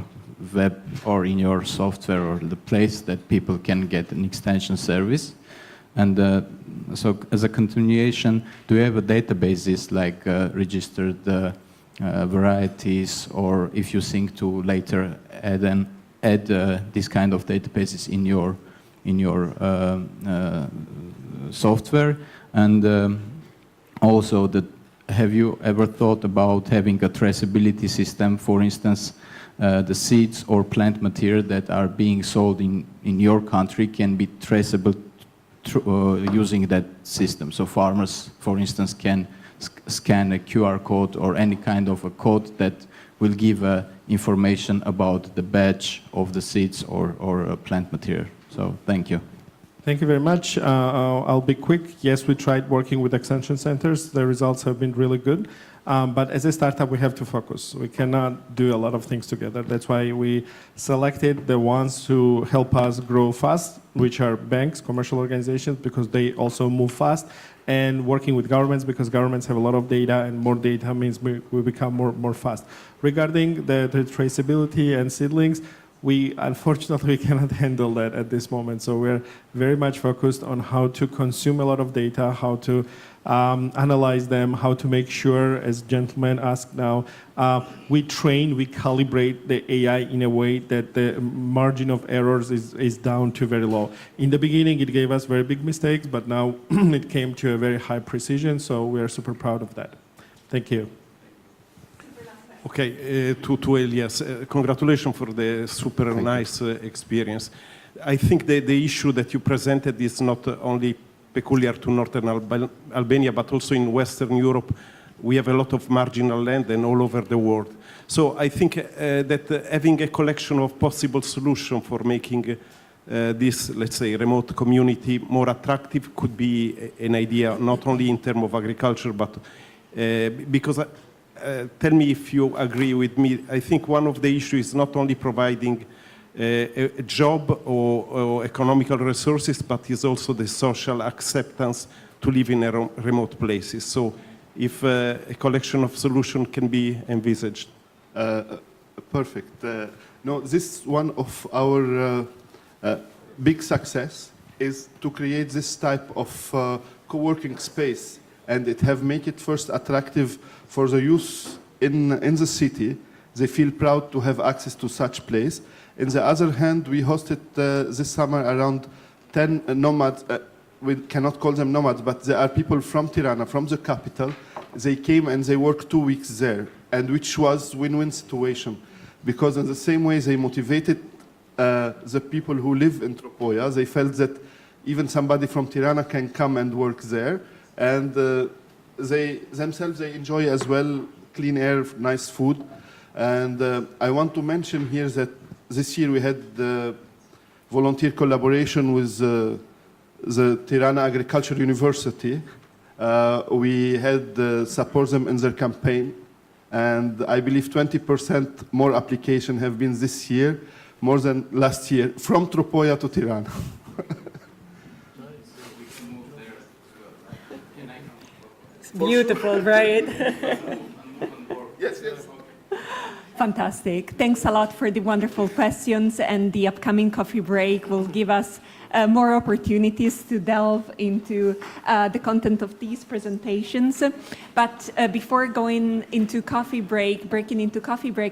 web or in your software, or the place that people can get an extension service? And so as a continuation, do you have a databases like registered varieties, or if you think to later add this kind of databases in your software? And also, have you ever thought about having a traceability system, for instance, the seeds or plant material that are being sold in your country can be traceable using that system? So farmers, for instance, can scan a QR code or any kind of a code that will give information about the batch of the seeds or plant material. So thank you. Thank you very much. I'll be quick. Yes, we tried working with extension centers. The results have been really good. But as a startup, we have to focus. We cannot do a lot of things together. That's why we selected the ones who help us grow fast, which are banks, commercial organizations, because they also move fast, and working with governments, because governments have a lot of data, and more data means we become more fast. Regarding the traceability and seedlings, we unfortunately cannot handle that at this moment. So we're very much focused on how to consume a lot of data, how to analyze them, how to make sure, as gentlemen asked now, we train, we calibrate the AI in a way that the margin of errors is down to very low. In the beginning, it gave us very big mistakes, but now it came to a very high precision, so we are super proud of that. Thank you. Okay, to Elias, congratulations for the super nice experience. I think the issue that you presented is not only peculiar to northern Albania, but also in Western Europe. We have a lot of marginal land and all over the world. So I think that having a collection of possible solutions for making this, let's say, remote community more attractive could be an idea, not only in terms of agriculture, but because tell me if you agree with me. I think one of the issues is not only providing a job or economical resources, but is also the social acceptance to live in remote places. So if a collection of solutions can be envisaged. Perfect. No, this one of our big success is to create this type of co-working space, and it have make it first attractive for the youth in the city. They feel proud to have access to such place. On the other hand, we hosted this summer around 10 nomads. We cannot call them nomads, but they are people from Tirana, from the capital. They came and they worked 2 weeks there, and which was win-win situation, because in the same way they motivated the people who live in Tropoia. They felt that even somebody from Tirana can come and work there, and they themselves, they enjoy as well clean air, nice food. And I want to mention here that this year we had the volunteer collaboration with the Tirana Agriculture University. We had support them in their campaign, and I believe 20% more applications have been this year, more than last year, from Tropoia to Tirana. Beautiful, right? Yes, yes. Fantastic. Thanks a lot for the wonderful questions, and the upcoming coffee break will give us more opportunities to delve into the content of these presentations. But before breaking into coffee break,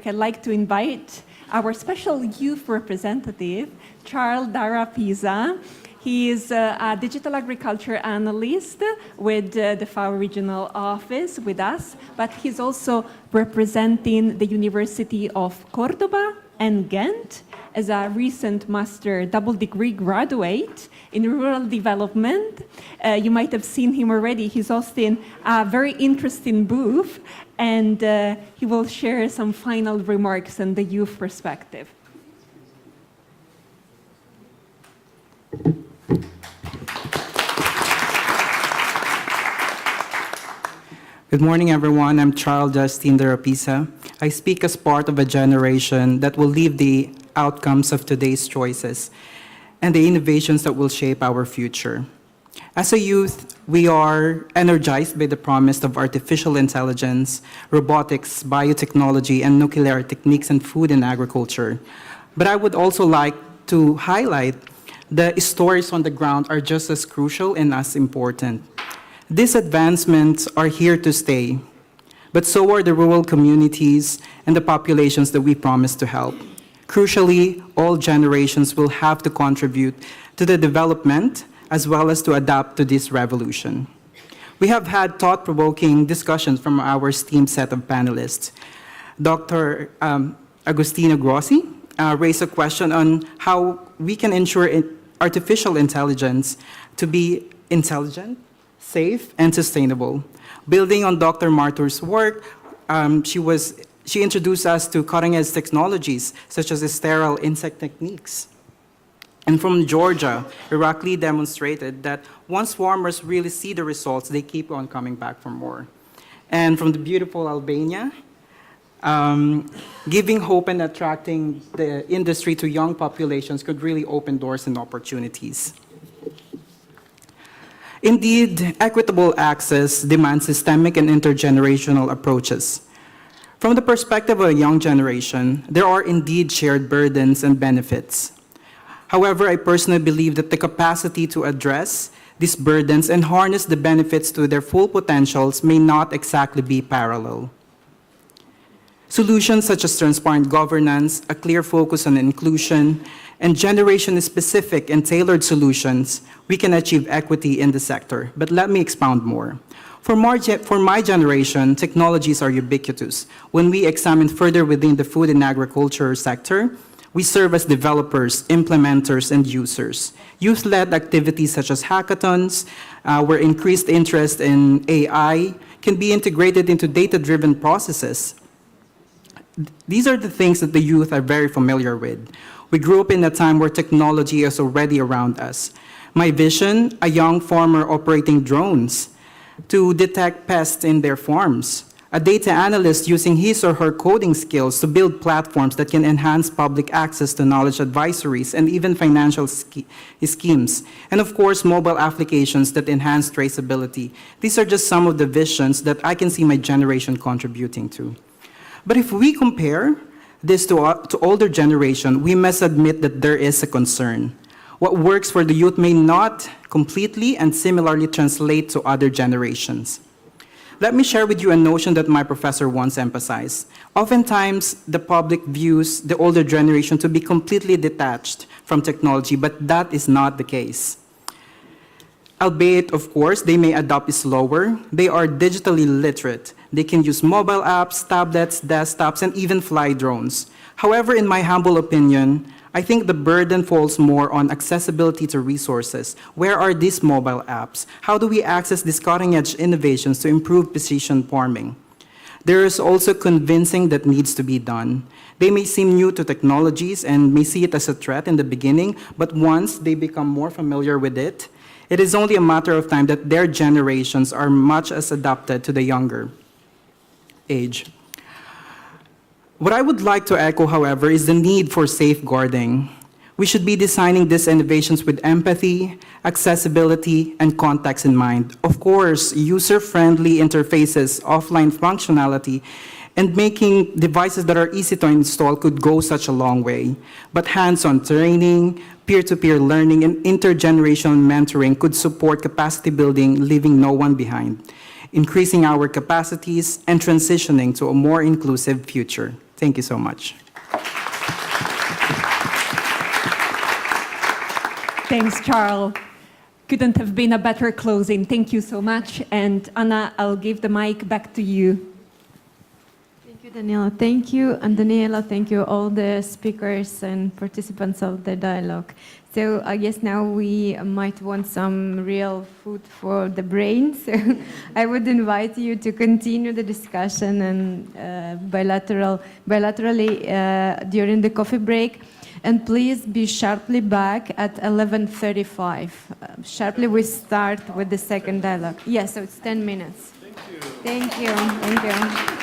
I'd like to invite our special youth representative, Charles Dara Pisa. He is a digital agriculture analyst with the FAO regional office with us, but he's also representing the University of Cordoba and Ghent as a recent master double degree graduate in rural development. You might have seen him already. He's hosting a very interesting booth, and he will share some final remarks on the youth perspective. Good morning, everyone. I'm Charles Justine Darapisa. I speak as part of a generation that will lead the outcomes of today's choices and the innovations that will shape our future. As a youth, we are energized by the promise of artificial intelligence, robotics, biotechnology, and nuclear techniques in food and agriculture. But I would also like to highlight the stories on the ground are just as crucial and as important. These advancements are here to stay, but so are the rural communities and the populations that we promise to help. Crucially, all generations will have to contribute to the development as well as to adapt to this revolution. We have had thought-provoking discussions from our esteemed set of panelists. Dr. Agostino Grossi raised a question on how we can ensure artificial intelligence to be intelligent, safe, and sustainable. Building on Dr. Martur's work, she introduced us to cutting-edge technologies, such as the sterile insect techniques. And from Georgia, Irakli demonstrated that once farmers really see the results, they keep on coming back for more. And from the beautiful Albania, giving hope and attracting the industry to young populations could really open doors and opportunities. Indeed, equitable access demands systemic and intergenerational approaches. From the perspective of a young generation, there are indeed shared burdens and benefits. However, I personally believe that the capacity to address these burdens and harness the benefits to their full potentials may not exactly be parallel. Solutions such as transparent governance, a clear focus on inclusion, and generation-specific and tailored solutions, we can achieve equity in the sector. But let me expound more. For my generation, technologies are ubiquitous. When we examine further within the food and agriculture sector, we serve as developers, implementers, and users. Youth-led activities such as hackathons, where increased interest in AI can be integrated into data-driven processes. These are the things that the youth are very familiar with. We grew up in a time where technology is already around us. My vision, a young farmer operating drones to detect pests in their farms. A data analyst using his or her coding skills to build platforms that can enhance public access to knowledge advisories and even financial schemes. And of course, mobile applications that enhance traceability. These are just some of the visions that I can see my generation contributing to. But if we compare this to older generation, we must admit that there is a concern. What works for the youth may not completely and similarly translate to other generations. Let me share with you a notion that my professor once emphasized. Oftentimes, the public views the older generation to be completely detached from technology, but that is not the case. Albeit, of course, they may adopt slower, they are digitally literate. They can use mobile apps, tablets, desktops, and even fly drones. However, in my humble opinion, I think the burden falls more on accessibility to resources. Where are these mobile apps? How do we access these cutting-edge innovations to improve precision farming? There is also convincing that needs to be done. They may seem new to technologies and may see it as a threat in the beginning, but once they become more familiar with it, it is only a matter of time that their generations are much as adapted to the younger age. What I would like to echo, however, is the need for safeguarding. We should be designing these innovations with empathy, accessibility, and context in mind. Of course, user-friendly interfaces, offline functionality, and making devices that are easy to install could go such a long way. But hands-on training, peer-to-peer learning, and intergenerational mentoring could support capacity building, leaving no one behind, increasing our capacities and transitioning to a more inclusive future. Thank you so much. Thanks, Charles. Couldn't have been a better closing. Thank you so much. And Anna, I'll give the mic back to you. Thank you, Daniela. Thank you, and Daniela, thank you all the speakers and participants of the dialogue. So I guess now we might want some real food for the brain. So I would invite you to continue the discussion and bilaterally during the coffee break. And please be sharply back at 11:35. Sharply we start with the second dialogue. Yes, so it's 10 minutes. Thank you. Thank you. Thank you.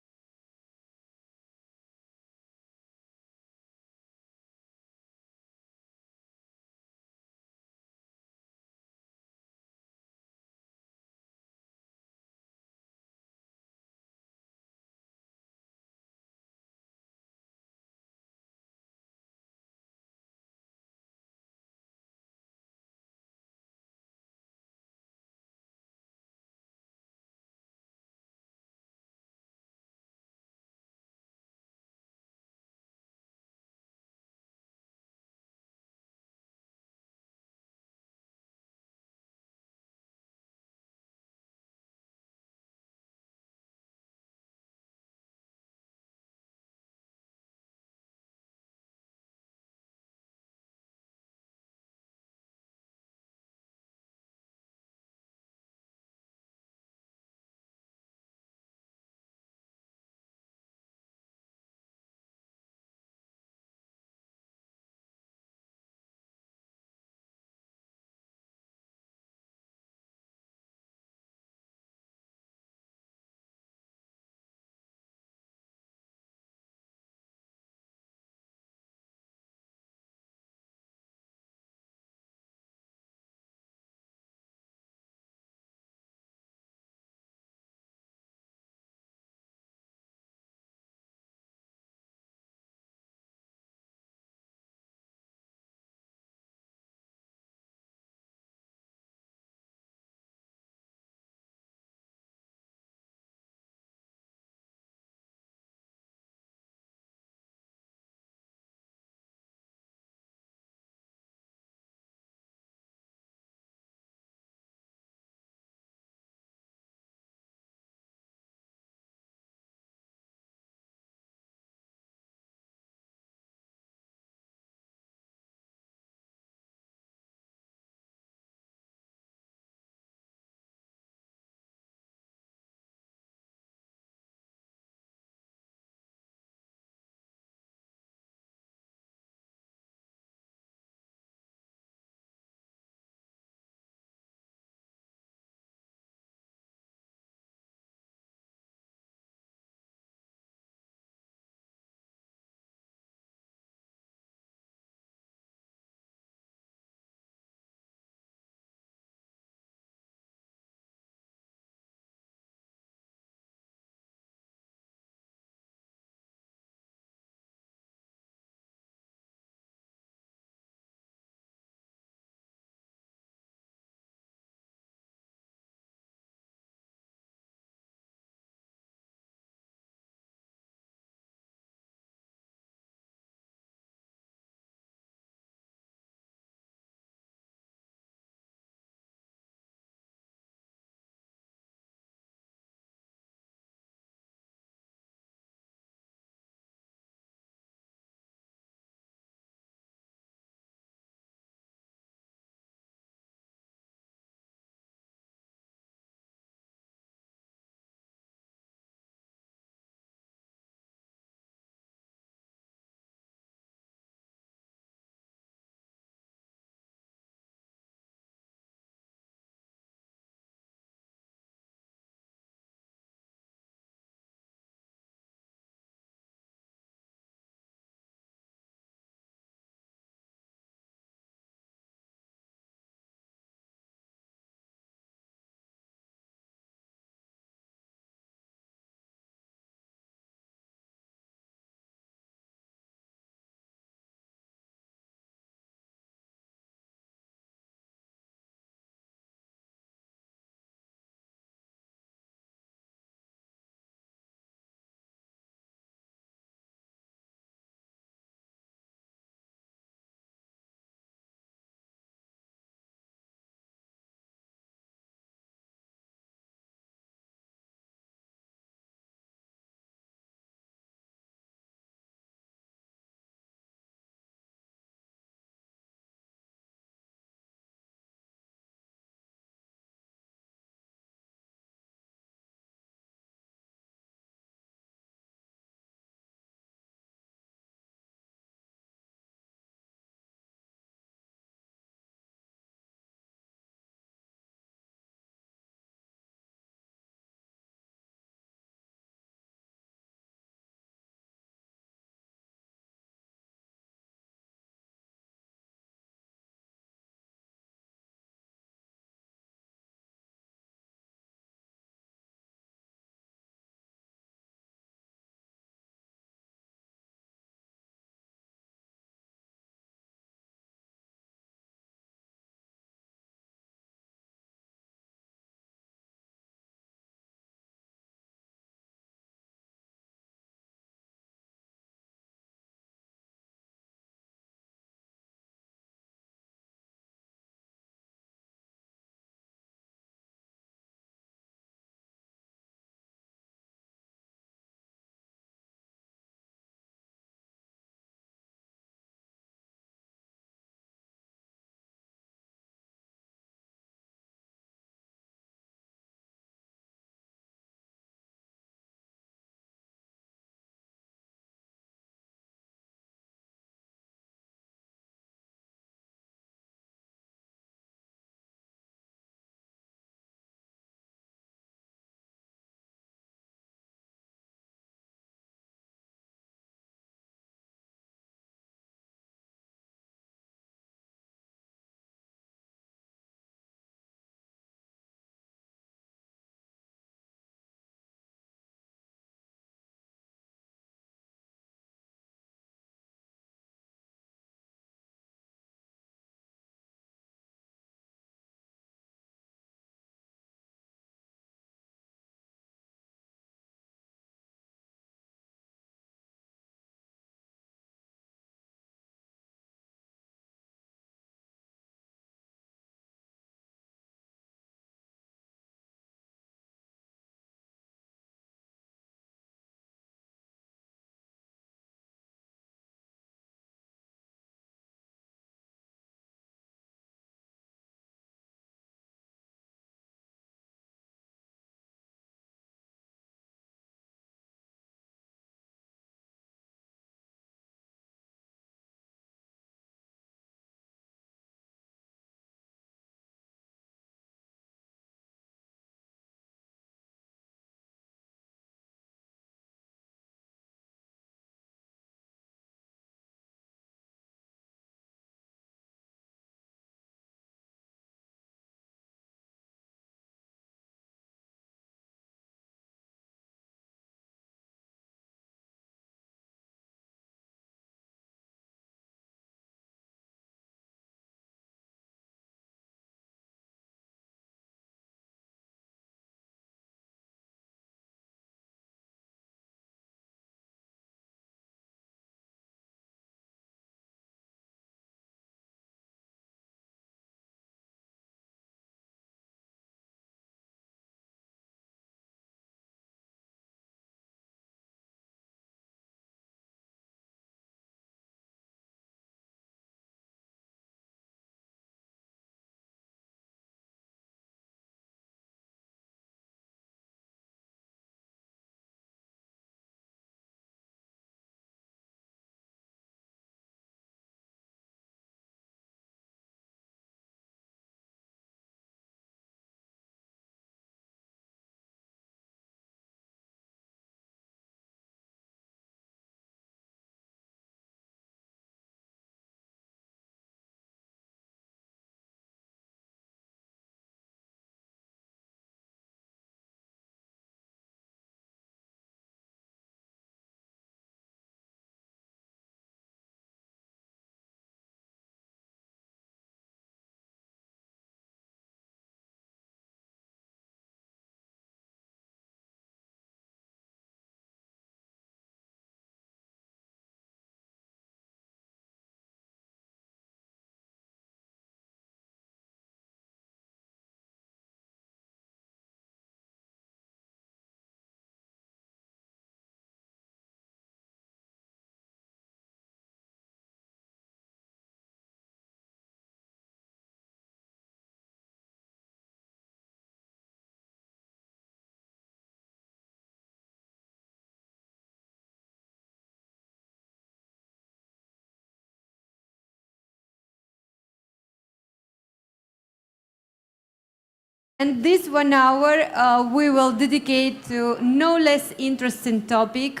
And this 1 hour we will dedicate to no less interesting topic,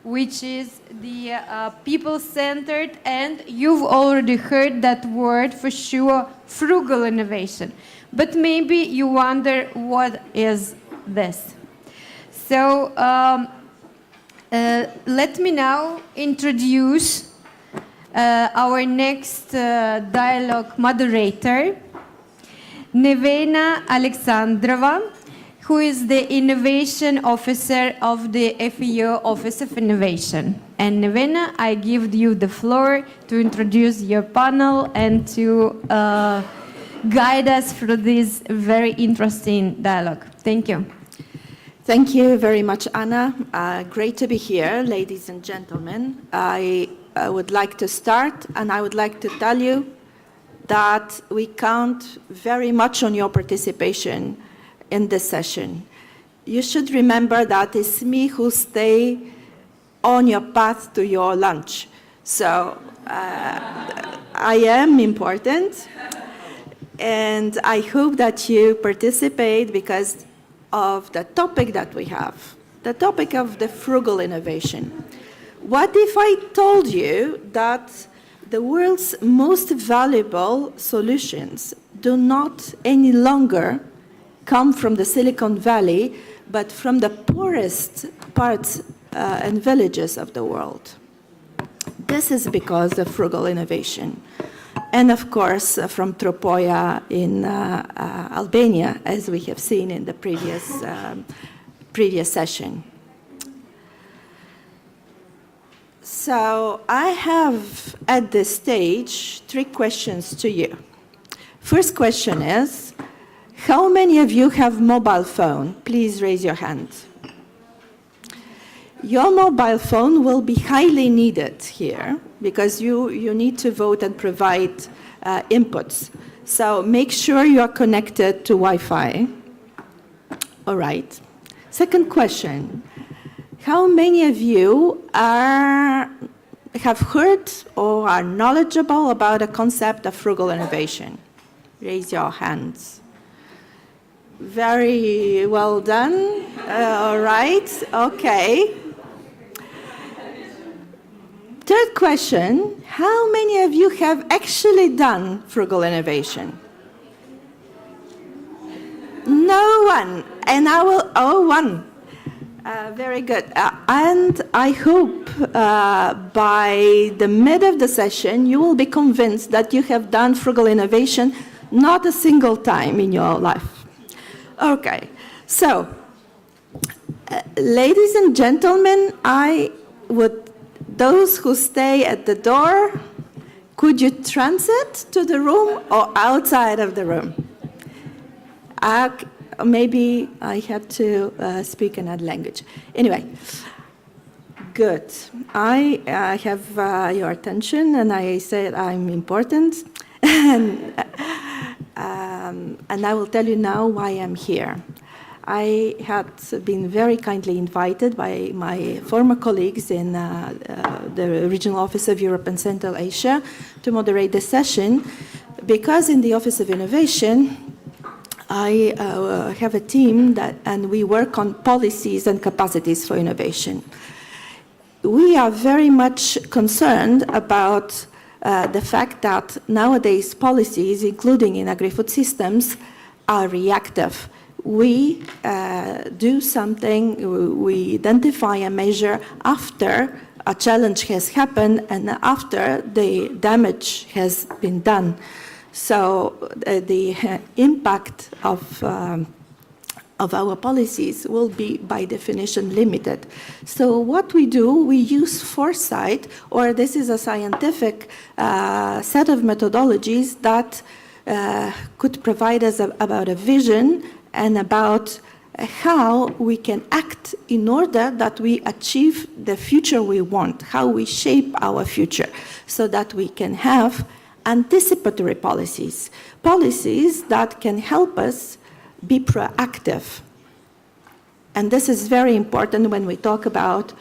which is the people-centered, and you've already heard that word for sure, frugal innovation. But maybe you wonder what is this. So let me now introduce our next dialogue moderator, Nevena Alexandrova, who is the Innovation Officer of the FAO Office of Innovation. And Nevena, I give you the floor to introduce your panel and to guide us through this very interesting dialogue. Thank you. Thank you very much, Anna. Great to be here, ladies and gentlemen. I would like to start, and I would like to tell you that we count very much on your participation in this session. You should remember that it's me who stay on your path to your lunch. So I am important, and I hope that you participate because of the topic that we have, the topic of the frugal innovation. What if I told you that the world's most valuable solutions do not any longer come from the Silicon Valley, but from the poorest parts and villages of the world? This is because of frugal innovation. And of course, from Tropoia in Albania, as we have seen in the previous session. So I have, at this stage, 3 questions to you. First question is, how many of you have mobile phone? Please raise your hand. Your mobile phone will be highly needed here because you need to vote and provide inputs. So make sure you are connected to Wi-Fi. All right. Second question. How many of you have heard or are knowledgeable about the concept of frugal innovation? Raise your hands. Very well done. All right. Okay. Third question, how many of you have actually done frugal innovation? No one. And I will, one. Very good. And I hope by the mid of the session, you will be convinced that you have done frugal innovation not a single time in your life. Okay. So, ladies and gentlemen, those who stay at the door, could you transit to the room or outside of the room? Maybe I have to speak another language. Anyway, good. I have your attention, and I said I'm important, and I will tell you now why I'm here. I had been very kindly invited by my former colleagues in the Regional Office of Europe and Central Asia to moderate the session because in the Office of Innovation, I have a team and we work on policies and capacities for innovation. We are very much concerned about the fact that nowadays policies, including in agri-food systems, are reactive. We do something, we identify a measure after a challenge has happened and after the damage has been done. So the impact of our policies will be by definition limited. So what we do, we use foresight, or this is a scientific set of methodologies that could provide us about a vision and about how we can act in order that we achieve the future we want, how we shape our future, so that we can have anticipatory policies, policies that can help us be proactive. And this is very important when we talk about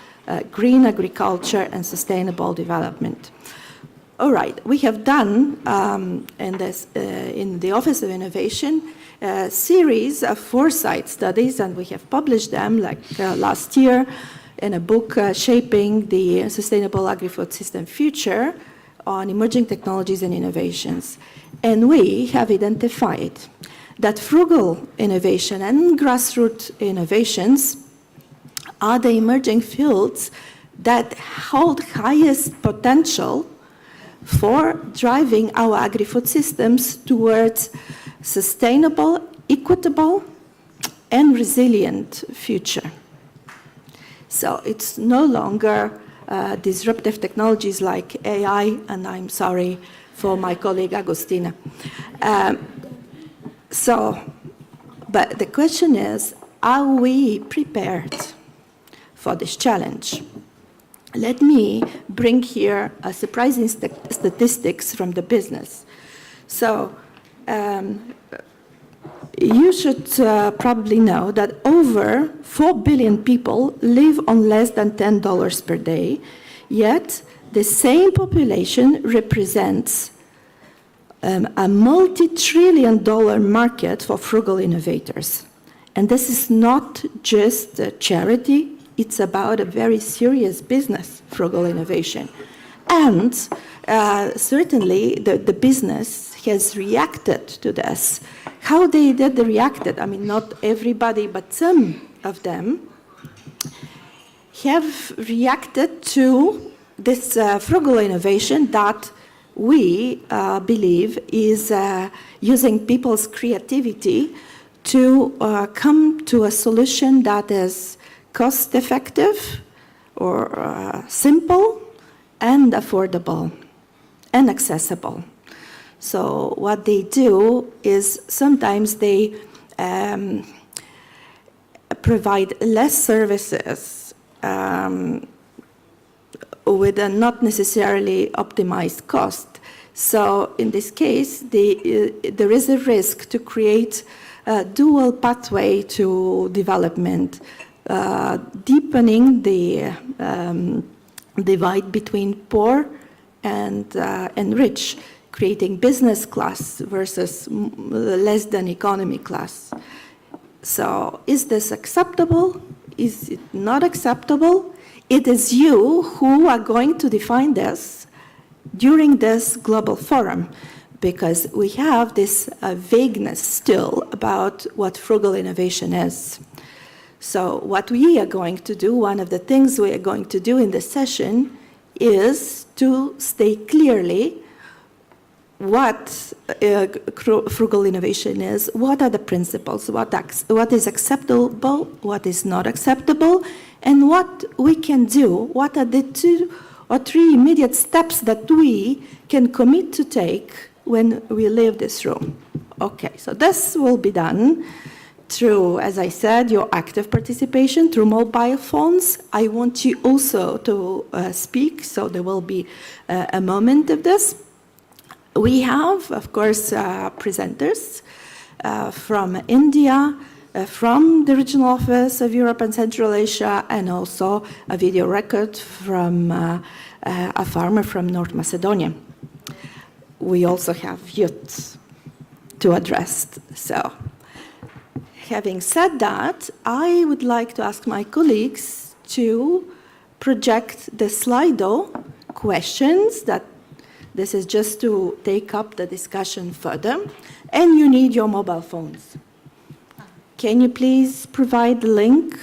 green agriculture and sustainable development. All right, we have done in the Office of Innovation a series of foresight studies, and we have published them like last year in a book, Shaping the Sustainable Agri-Food System Future, on emerging technologies and innovations. And we have identified that frugal innovation and grassroots innovations are the emerging fields that hold highest potential for driving our agri-food systems towards sustainable, equitable, and resilient future. So it's no longer disruptive technologies like AI, and I'm sorry for my colleague Agostina. But the question is, are we prepared for this challenge? Let me bring here a surprising statistics from the business. So you should probably know that over 4 billion people live on less than $10 per day, yet the same population represents a multi-trillion-dollar market for frugal innovators. And this is not just a charity, it's about a very serious business, frugal innovation. And certainly the business has reacted to this. How they did reacted, I mean, not everybody, but some of them have reacted to this frugal innovation that we believe is using people's creativity to come to a solution that is cost-effective or simple and affordable and accessible. So what they do is sometimes they provide less services with a not necessarily optimized cost. So in this case, there is a risk to create a dual pathway to development, deepening the divide between poor and rich, creating business class versus less than economy class. So is this acceptable? Is it not acceptable? It is you who are going to define this during this global forum, because we have this vagueness still about what frugal innovation is. So what we are going to do, one of the things we are going to do in this session is to state clearly what frugal innovation is, what are the principles, what is acceptable, what is not acceptable, and what we can do, what are the 2 or 3 immediate steps that we can commit to take when we leave this room. Okay, so this will be done through, as I said, your active participation through mobile phones. I want you also to speak, so there will be a moment of this. We have, of course, presenters from India, from the Regional Office of Europe and Central Asia, and also a video record from a farmer from North Macedonia. We also have youth to address. So, having said that, I would like to ask my colleagues to project the Slido questions. That this is just to take up the discussion further, and you need your mobile phones. Can you please provide the link?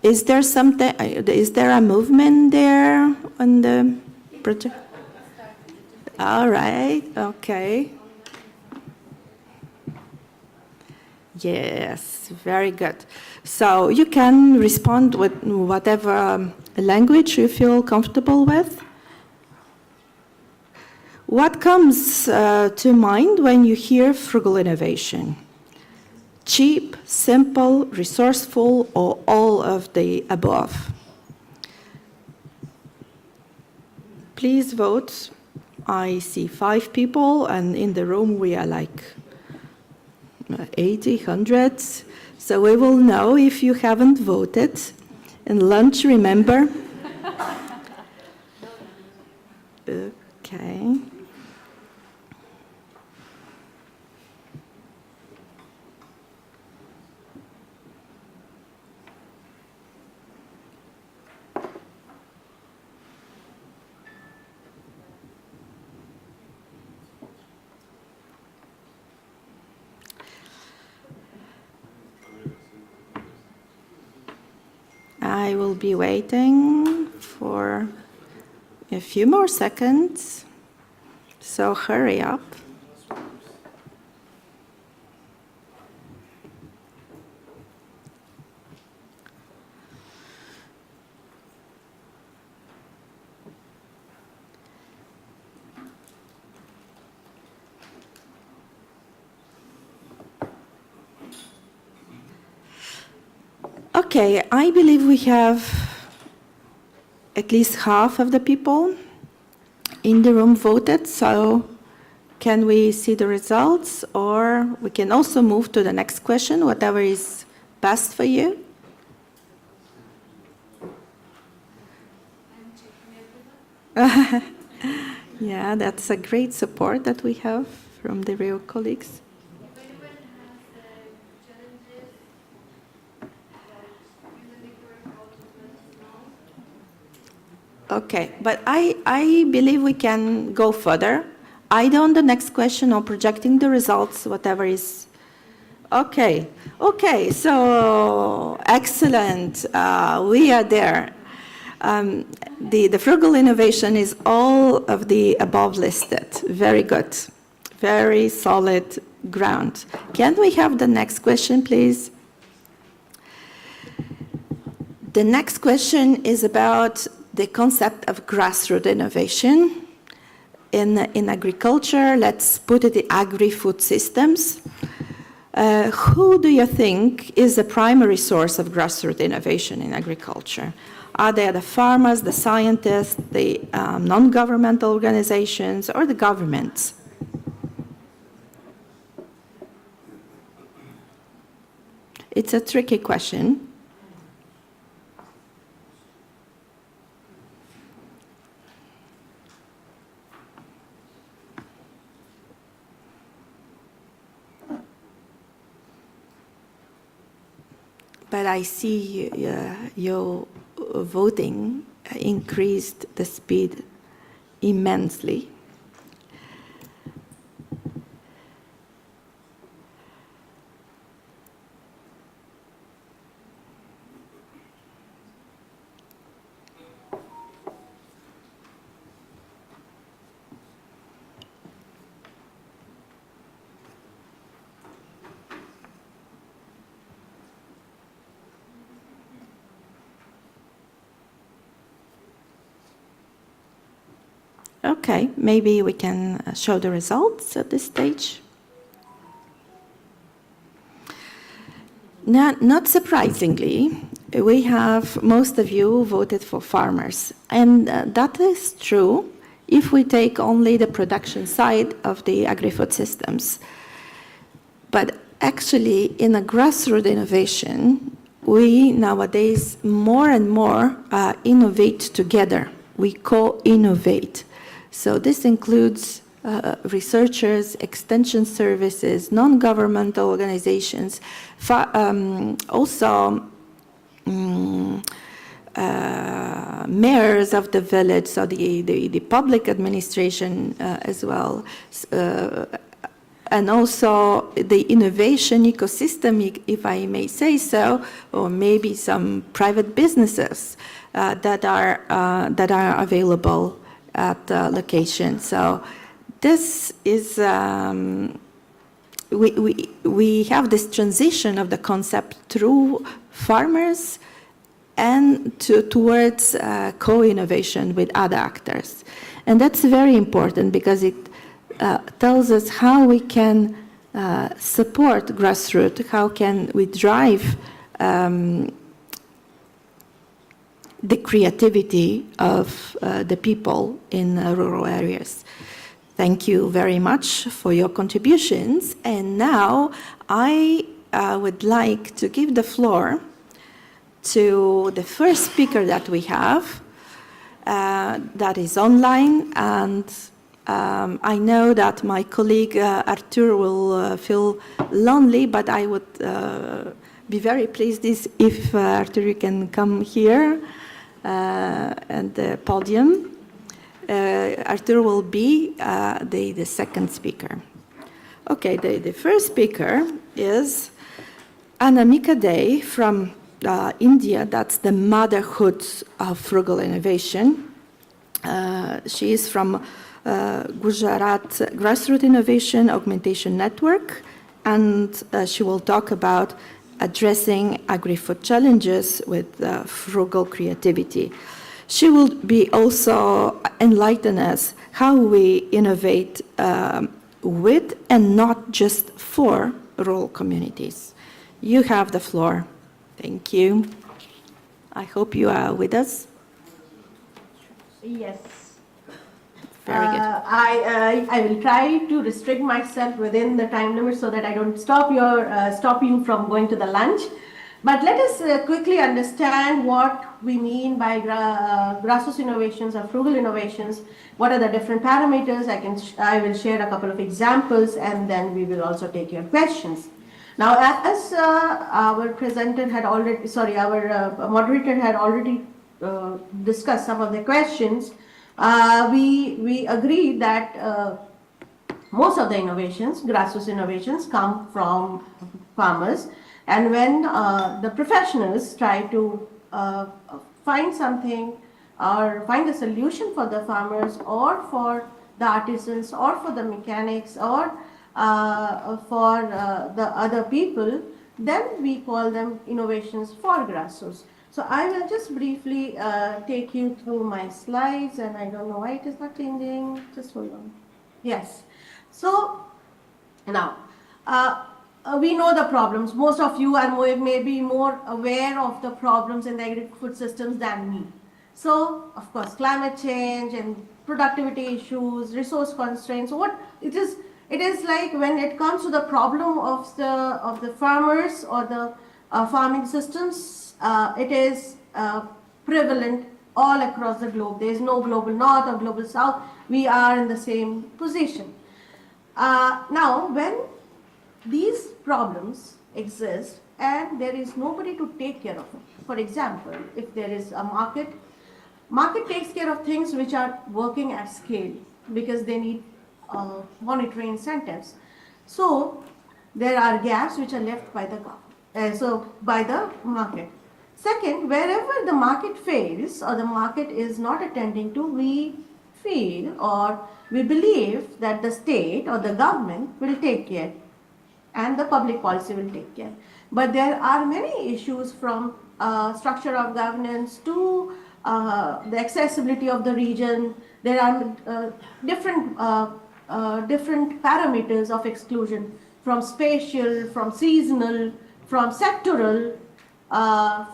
Is there something? Is there a movement there on the project? All right. Okay. Yes. Very good. So you can respond with whatever language you feel comfortable with. What comes to mind when you hear frugal innovation? Cheap, simple, resourceful, or all of the above? Please vote. I see 5 people, and in the room we are like 80, hundreds. So we will know if you haven't voted And lunch, remember? Okay. I will be waiting for a few more seconds, so hurry up. Okay, I believe we have at least half of the people in the room voted, so can we see the results, or we can also move to the next question, whatever is best for you? Yeah, that's a great support that we have from the real colleagues. Okay, but I believe we can go further. Either on the next question or projecting the results, whatever is. Okay, so excellent. We are there. The frugal innovation is all of the above listed. Very good. Very solid ground. Can we have the next question, please? The next question is about the concept of grassroots innovation in agriculture. Let's put it in agri-food systems. Who do you think is the primary source of grassroots innovation in agriculture? Are they the farmers, the scientists, the non-governmental organizations, or the governments? It's a tricky question. But I see your voting increased the speed immensely. Okay, maybe we can show the results at this stage. Not surprisingly, we have most of you voted for farmers. And that is true if we take only the production side of the agri-food systems. But actually, in a grassroots innovation, we nowadays more and more innovate together. We co-innovate. So this includes researchers, extension services, non-governmental organizations, also mayors of the village, so the public administration as well, and also the innovation ecosystem, if I may say so, or maybe some private businesses that are available at location. So this is we have this transition of the concept through farmers and towards co-innovation with other actors. And that's very important because it tells us how we can support grassroots, how can we drive the creativity of the people in rural areas. Thank you very much for your contributions. And now I would like to give the floor to the first speaker that we have, that is online, and I know that my colleague Arthur will feel lonely, but I would be very pleased if Arthur, you can come here at the podium. Arthur will be the second speaker. Okay, the first speaker is Anamika Dey from India. That's the motherhood of frugal innovation. She is from Gujarat Grassroots Innovation Augmentation Network, and she will talk about addressing agri-food challenges with frugal creativity. She will be also enlighten us how we innovate with and not just for rural communities. You have the floor. Thank you. I hope you are with us. Yes. Very good. I will try to restrict myself within the time limit so that I don't stop you from going to the lunch. But let us quickly understand what we mean by grassroots innovations or frugal innovations. What are the different parameters? I will share a couple of examples, and then we will also take your questions. Now, as our presenter had already, our moderator had already discussed some of the questions, we agreed that most of the innovations, grassroots innovations, come from farmers. And when the professionals try to find something or find a solution for the farmers or for the artisans or for the mechanics or for the other people, then we call them innovations for grassroots. So I will just briefly take you through my slides, and I don't know why it is not changing. Just hold on. Yes. So now, we know the problems. Most of you are maybe more aware of the problems in the agri-food systems than me. So, of course, climate change and productivity issues, resource constraints. What it is like when it comes to the problem of the farmers or the farming systems, it is prevalent all across the globe. There is no global north or global south. We are in the same position. Now, when these problems exist and there is nobody to take care of it. For example, if there is a market takes care of things which are working at scale because they need monetary incentives. So there are gaps which are left by the government, by the market. Second, wherever the market fails or the market is not attending to, we feel or we believe that the state or the government will take care and the public policy will take care. But there are many issues from structure of governance to the accessibility of the region. There are different parameters of exclusion, from spatial, from seasonal, from sectoral,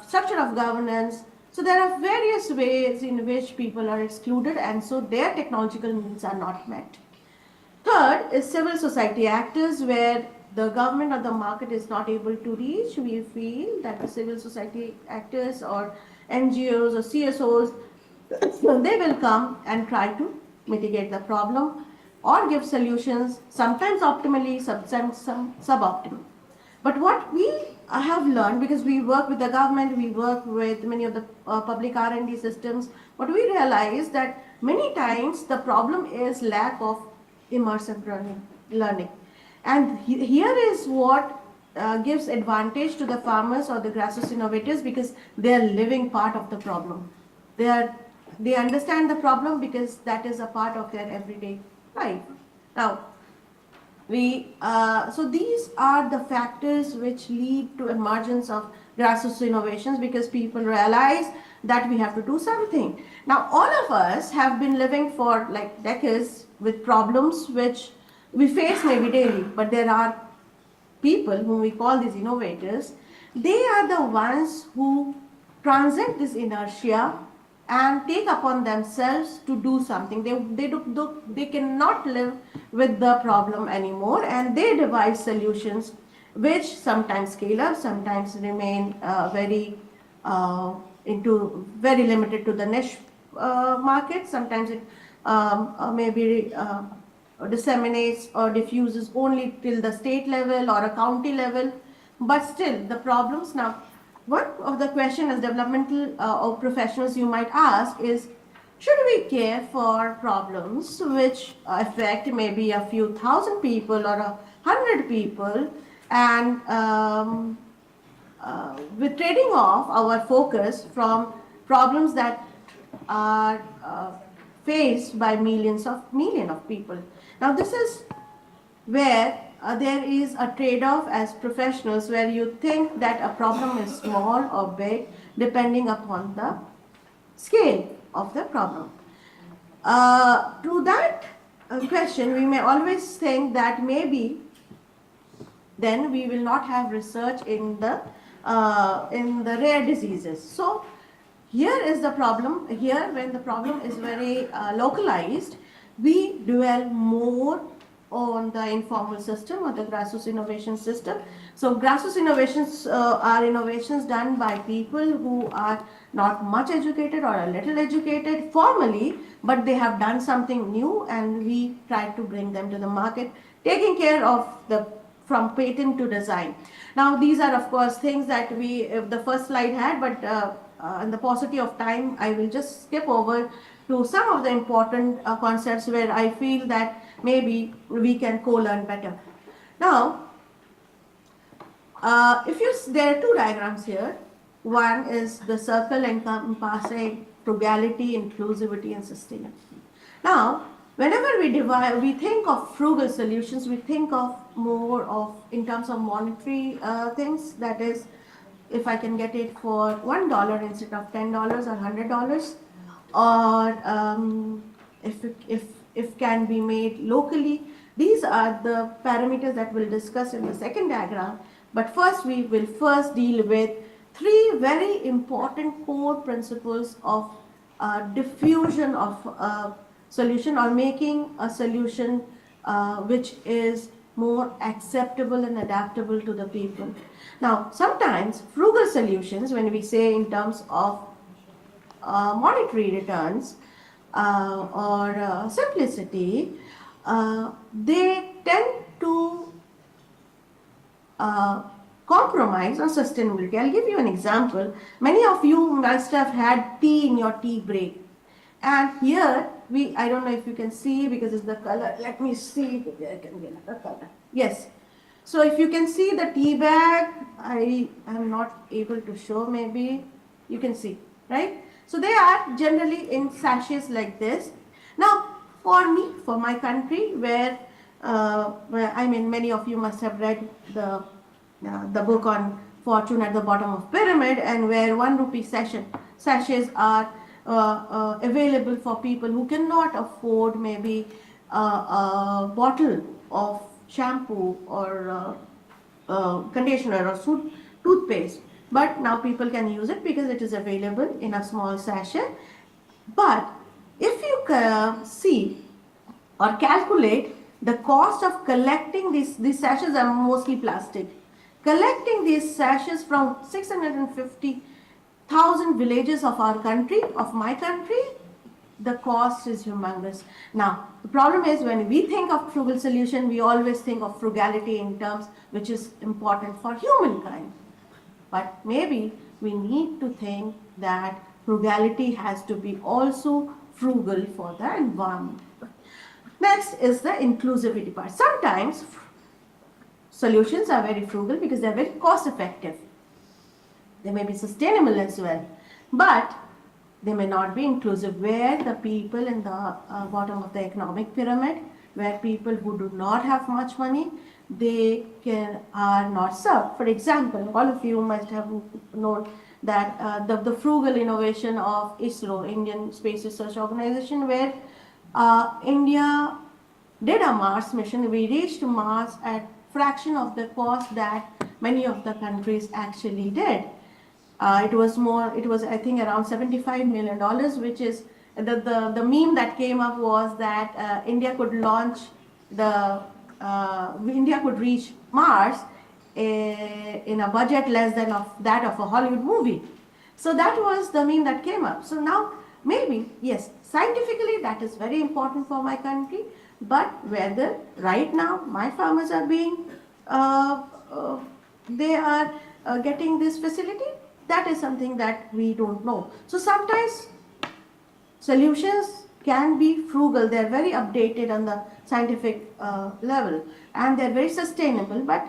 structure of governance. So there are various ways in which people are excluded, and so their technological needs are not met. Third is civil society actors, where the government or the market is not able to reach. We feel that the civil society actors or NGOs or CSOs, they will come and try to mitigate the problem or give solutions, sometimes optimally, sometimes suboptimal. But what we have learned, because we work with the government, we work with many of the public R&D systems, what we realize that many times the problem is lack of immersive learning. And here is what gives advantage to the farmers or the grassroots innovators, because they are living part of the problem. They understand the problem because that is a part of their everyday life. Now, so these are the factors which lead to emergence of grassroots innovations, because people realize that we have to do something. Now, all of us have been living for like decades with problems which we face maybe daily, but there are people whom we call these innovators. They are the ones who transcend this inertia and take upon themselves to do something. They cannot live with the problem anymore, and they devise solutions which sometimes scale up, sometimes remain very into very limited to the niche market. Sometimes it maybe disseminates or diffuses only till the state level or a county level. But still, the problems now, one of the question as developmental or professionals you might ask is, should we care for problems which affect maybe a few thousand people or 100 people, and with trading off our focus from problems that are faced by millions of people. Now this is where there is a trade-off as professionals, where you think that a problem is small or big depending upon the scale of the problem. To that question, we may always think that maybe then we will not have research in the rare diseases. So here is the problem. Here, when the problem is very localized, we dwell more on the informal system or the grassroots innovation system. So grassroots innovations are innovations done by people who are not much educated or a little educated formally, but they have done something new, and we try to bring them to the market, taking care of the from patent to design. Now these are of course things that we, the first slide had, but in the paucity of time, I will just skip over to some of the important concepts where I feel that maybe we can co-learn better. Now, there are two diagrams here. One is the circle encompassing frugality, inclusivity, and sustainability. Now, whenever we think of frugal solutions, we think of more of in terms of monetary things. That is, if I can get it for $1 instead of $10 or $100, or if can be made locally. These are the parameters that we'll discuss in the second diagram. But first, we will deal with three very important core principles of diffusion of a solution, or making a solution which is more acceptable and adaptable to the people. Now, sometimes frugal solutions, when we say in terms of monetary returns or simplicity, they tend to compromise on sustainability. I'll give you an example. Many of you must have had tea in your tea break. And here, I don't know if you can see because it's the color. Let me see if I can get another color. Yes. So if you can see the tea bag, I am not able to show, maybe you can see, right? So they are generally in sachets like this. Now, for me, for my country, where I mean, many of you must have read the book on fortune at the bottom of pyramid, and where 1 rupee sachets are available for people who cannot afford maybe a bottle of shampoo or conditioner or toothpaste. But now people can use it because it is available in a small sachet. But if you see or calculate the cost of collecting these sachets, are mostly plastic. Collecting these sachets from 650,000 villages of our country, of my country, the cost is humongous. Now, the problem is when we think of frugal solution, we always think of frugality in terms which is important for humankind. But maybe we need to think that frugality has to be also frugal for the environment. Next is the inclusivity part. Sometimes solutions are very frugal because they are very cost effective. They may be sustainable as well, but they may not be inclusive, where the people in the bottom of the economic pyramid, where people who do not have much money, are not served. For example, all of you must have known that the frugal innovation of ISRO, Indian Space Research Organization, where India did a Mars mission. We reached Mars at fraction of the cost that many of the countries actually did. It was I think around $75 million, which is the meme that came up was that India could reach Mars in a budget less than that of a Hollywood movie. So that was the meme that came up. So now maybe, yes, scientifically that is very important for my country, but whether right now my farmers are being, they are getting this facility, that is something that we don't know. So sometimes solutions can be frugal, they're very updated on the scientific level, and they're very sustainable, but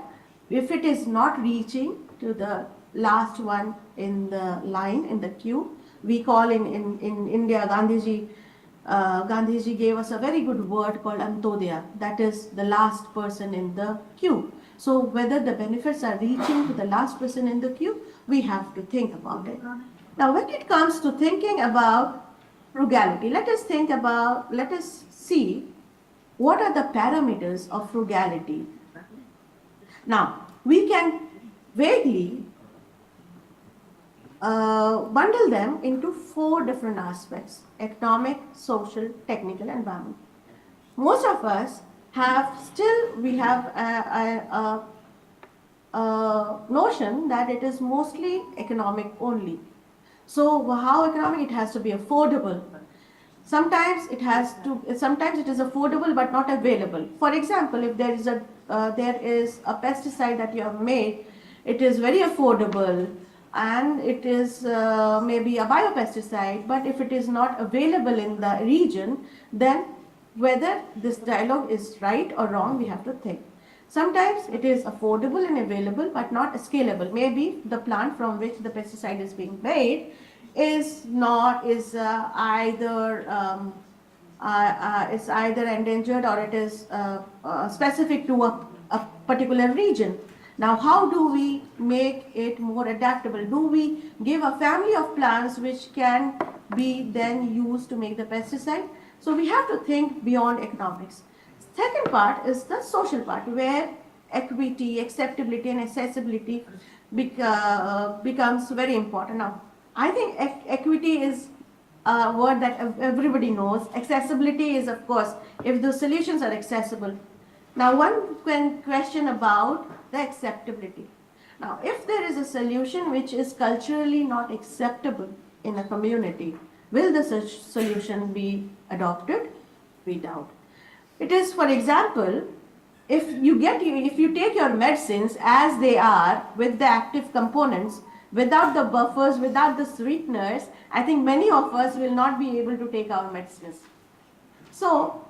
if it is not reaching to the last one in the line, in the queue, we call in India, Gandhiji gave us a very good word called Antodaya, that is the last person in the queue. So whether the benefits are reaching to the last person in the queue, we have to think about it. Now when it comes to thinking about frugality, let us see what are the parameters of frugality. Now, we can vaguely bundle them into 4 different aspects: economic, social, technical, and environmental. Most of us we have a notion that it is mostly economic only. So how economic? It has to be affordable. Sometimes it is affordable but not available. For example, if there is a pesticide that you have made, it is very affordable and it is maybe a biopesticide, but if it is not available in the region, then whether this dialogue is right or wrong, we have to think. Sometimes it is affordable and available but not scalable. Maybe the plant from which the pesticide is being made is either endangered or it is specific to a particular region. Now, how do we make it more adaptable? Do we give a family of plants which can be then used to make the pesticide? So we have to think beyond economics. Second part is the social part, where equity, acceptability, and accessibility becomes very important. Now, I think equity is a word that everybody knows. Accessibility is, of course, if the solutions are accessible. Now, one can question about the acceptability. Now, if there is a solution which is culturally not acceptable in a community, will the solution be adopted? We doubt. It is, for example, if you take your medicines as they are with the active components, without the buffers, without the sweeteners, I think many of us will not be able to take our medicines. So,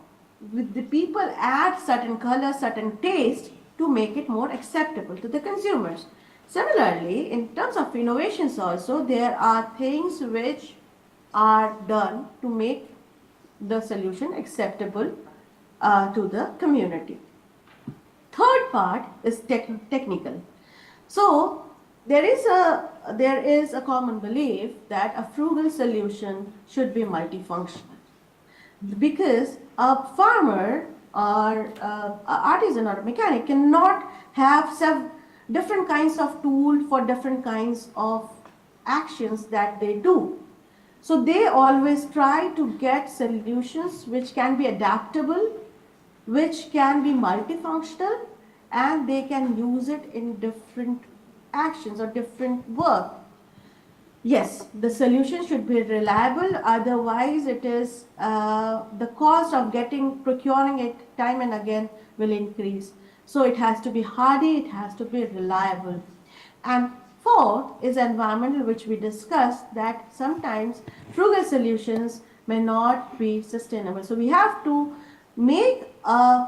with the people add certain color, certain taste to make it more acceptable to the consumers. Similarly, in terms of innovations also, there are things which are done to make the solution acceptable to the community. Third part is technical. So, there is a common belief that a frugal solution should be multifunctional, because a farmer or an artisan or a mechanic cannot have different kinds of tools for different kinds of actions that they do. So they always try to get solutions which can be adaptable, which can be multifunctional, and they can use it in different actions or different work. Yes, the solution should be reliable, otherwise it is the cost of procuring it time and again will increase. So it has to be hardy, it has to be reliable. And fourth is environmental, which we discussed, that sometimes frugal solutions may not be sustainable. So we have to make a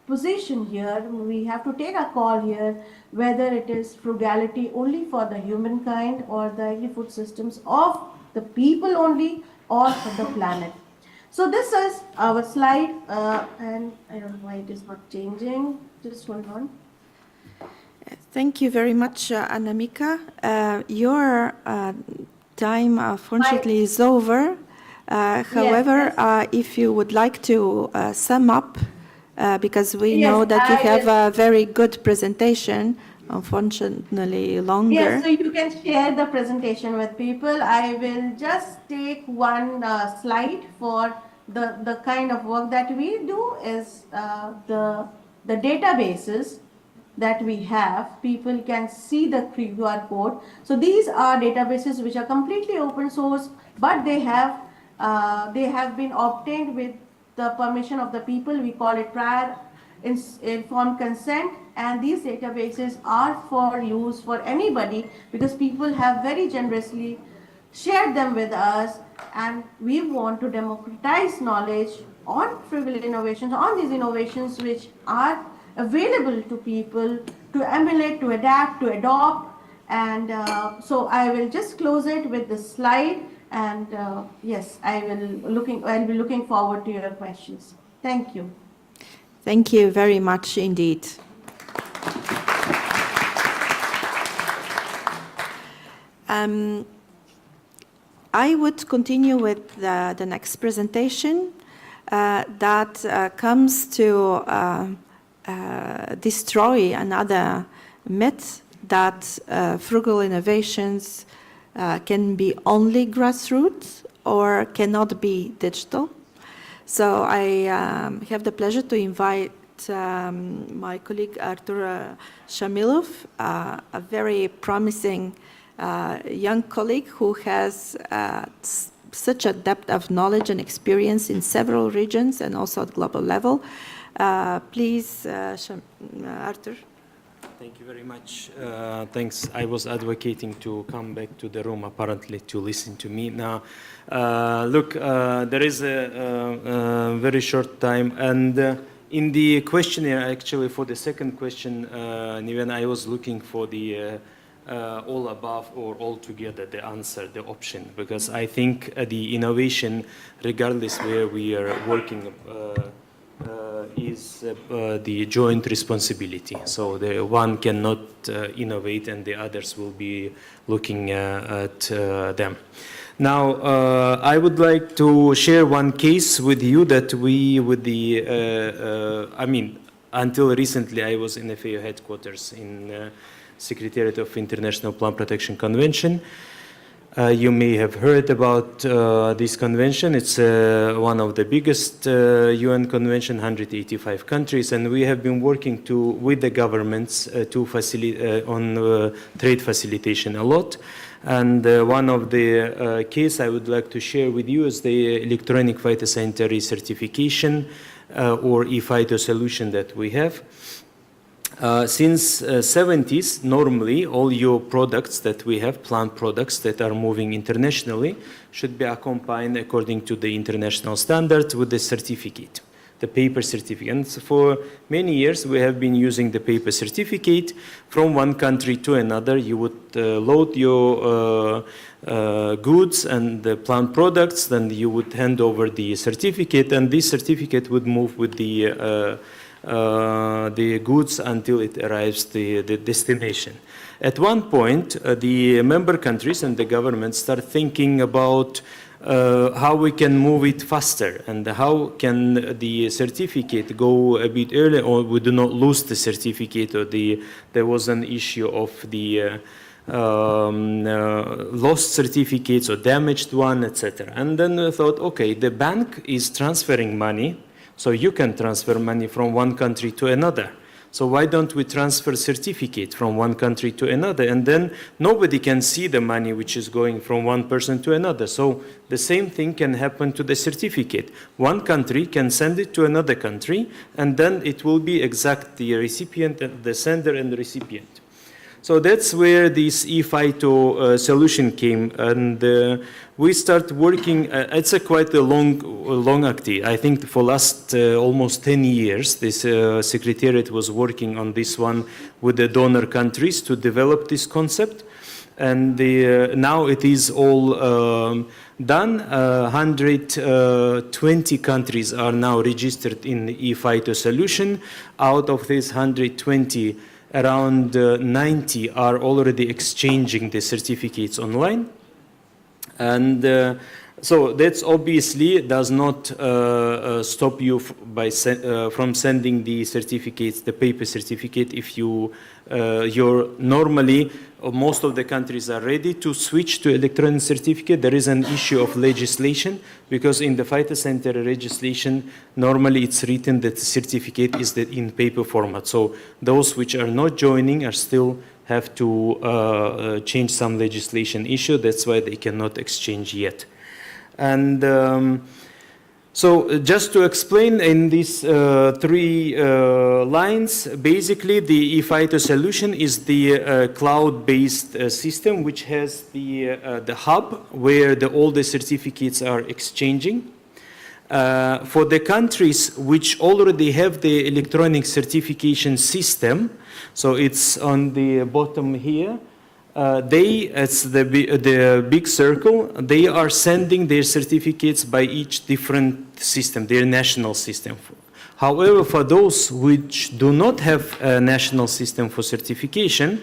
position here, we have to take a call here, whether it is frugality only for the humankind or the agri-food systems of the people only or for the planet. So this is our slide, and I don't know why it is not changing. Just hold on. Thank you very much, Anamika. Your time, unfortunately, is over. However, if you would like to sum up, because we know that you have a very good presentation, unfortunately longer. Yes, so you can share the presentation with people. I will just take one slide for the kind of work that we do is the databases that we have. People can see the QR code. So these are databases which are completely open source, but they have been obtained with the permission of the people. We call it prior informed consent, and these databases are for use for anybody because people have very generously shared them with us, and we want to democratize knowledge on Frugal innovations, on these innovations which are available to people to emulate, to adapt, to adopt. And so I will just close it with this slide, and yes, I'll be looking forward to your questions. Thank you. Thank you very much indeed. I would continue with the next presentation that comes to destroy another myth that frugal innovations can be only grassroots or cannot be digital. So I have the pleasure to invite my colleague Artur Shamilov, a very promising young colleague who has such a depth of knowledge and experience in several regions and also at global level. Please, Artur. Thank you very much. Thanks. I was advocating to come back to the room, apparently, to listen to me. Now, look, there is a very short time, and in the questionnaire, actually, for the second question, Niven, I was looking for the all above or all together, the answer, the option, because I think the innovation, regardless where we are working, is the joint responsibility. So the one cannot innovate and the others will be looking at them. Now, I would like to share one case with you that we, with the, I mean, until recently I was in FAO headquarters in Secretariat of International Plant Protection Convention. You may have heard about this convention. It's one of the biggest UN convention, 185 countries, and we have been working with the governments to facilitate on trade facilitation a lot. And one of the case I would like to share with you is the electronic phytosanitary certification or e-phyto solution that we have. Since 70s, normally all your products that we have, plant products that are moving internationally, should be accompanied according to the international standards with the certificate, the paper certificate. And for many years, we have been using the paper certificate from one country to another. You would load your goods and the plant products, then you would hand over the certificate, and this certificate would move with the goods until it arrives the destination. At one point, the member countries and the government start thinking about how we can move it faster and how can the certificate go a bit earlier, or we do not lose the certificate, or there was an issue of the lost certificates or damaged one, etc. And then we thought, okay, the bank is transferring money, so you can transfer money from one country to another. So why don't we transfer certificate from one country to another? And then nobody can see the money which is going from one person to another. So the same thing can happen to the certificate. One country can send it to another country, and then it will be exact, the recipient, the sender and the recipient. So that's where this e-phyto solution came, and we start working. It's quite a long activity. I think for last almost 10 years, this secretariat was working on this one with the donor countries to develop this concept, and now it is all done. 120 countries are now registered in the e-phyto solution. Out of these 120, around 90 are already exchanging the certificates online. And so that's obviously does not stop you from sending the certificates, the paper certificate, if you're normally, most of the countries are ready to switch to electronic certificate. There is an issue of legislation, because in the phytosanitary legislation, normally it's written that the certificate is in paper format. So those which are not joining are still have to change some legislation issue. That's why they cannot exchange yet. And so just to explain in these three lines, basically the ePhyto solution is the cloud-based system which has the hub where all the certificates are exchanging. For the countries which already have the electronic certification system, so it's on the bottom here, it's the big circle, they are sending their certificates by each different system, their national system. However, for those which do not have a national system for certification,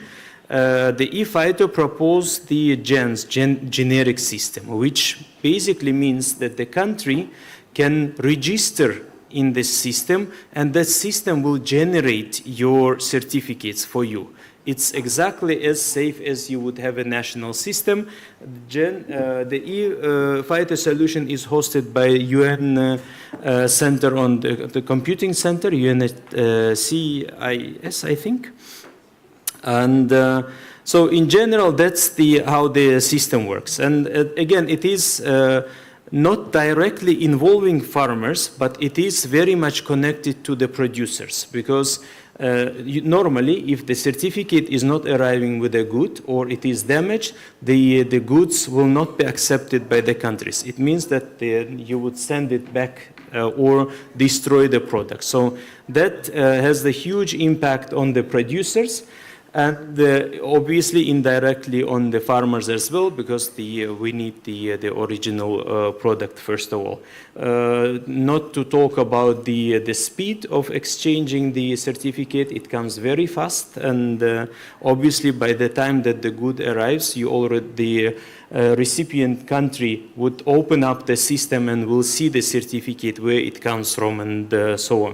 the ePhyto proposed the generic system, which basically means that the country can register in this system, and that system will generate your certificates for you. It's exactly as safe as you would have a national system. The ePhyto solution is hosted by UN Center on the Computing Center, UNCIS, I think. And so in general, that's how the system works. And again, it is not directly involving farmers, but it is very much connected to the producers, because normally, if the certificate is not arriving with a good or it is damaged, the goods will not be accepted by the countries. It means that you would send it back or destroy the product. So that has the huge impact on the producers, and obviously indirectly on the farmers as well, because we need the original product first of all. Not to talk about the speed of exchanging the certificate, it comes very fast, and obviously by the time that the good arrives, the recipient country would open up the system and will see the certificate, where it comes from, and so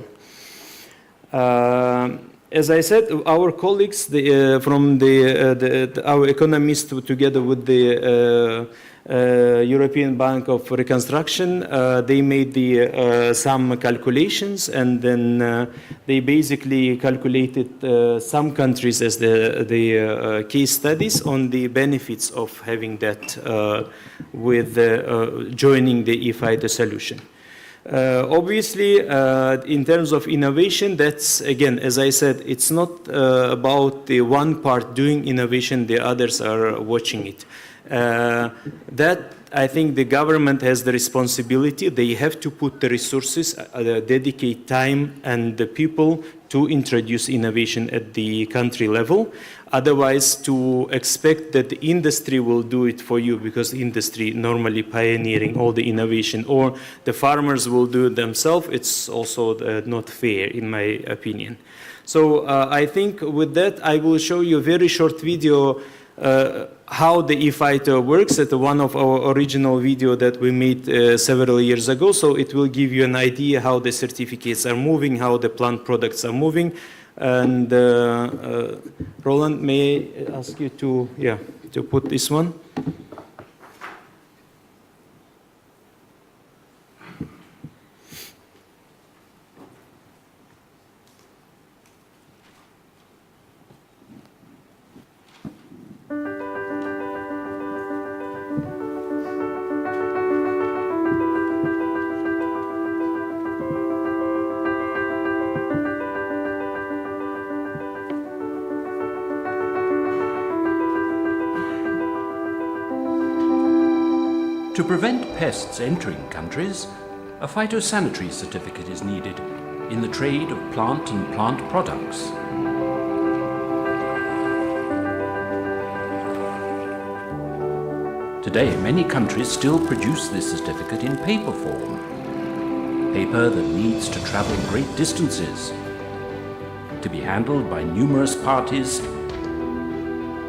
on. As I said, our colleagues from our economists, together with the European Bank of Reconstruction, they made some calculations, and then they basically calculated some countries as the case studies on the benefits of having that with joining the ePhyto solution. Obviously, in terms of innovation, that's, again, as I said, it's not about the one part doing innovation, the others are watching it. That, I think the government has the responsibility. They have to put the resources, dedicate time and the people to introduce innovation at the country level. Otherwise, to expect that the industry will do it for you, because industry normally pioneering all the innovation, or the farmers will do it themselves, it's also not fair, in my opinion. So I think with that, I will show you a very short video how the ePhyto works at one of our original video that we made several years ago. So it will give you an idea how the certificates are moving, how the plant products are moving. And Roland, may I ask you to put this one? To prevent pests entering countries, a phytosanitary certificate is needed in the trade of plant and plant products. Today, many countries still produce this certificate in paper form, paper that needs to travel great distances, to be handled by numerous parties,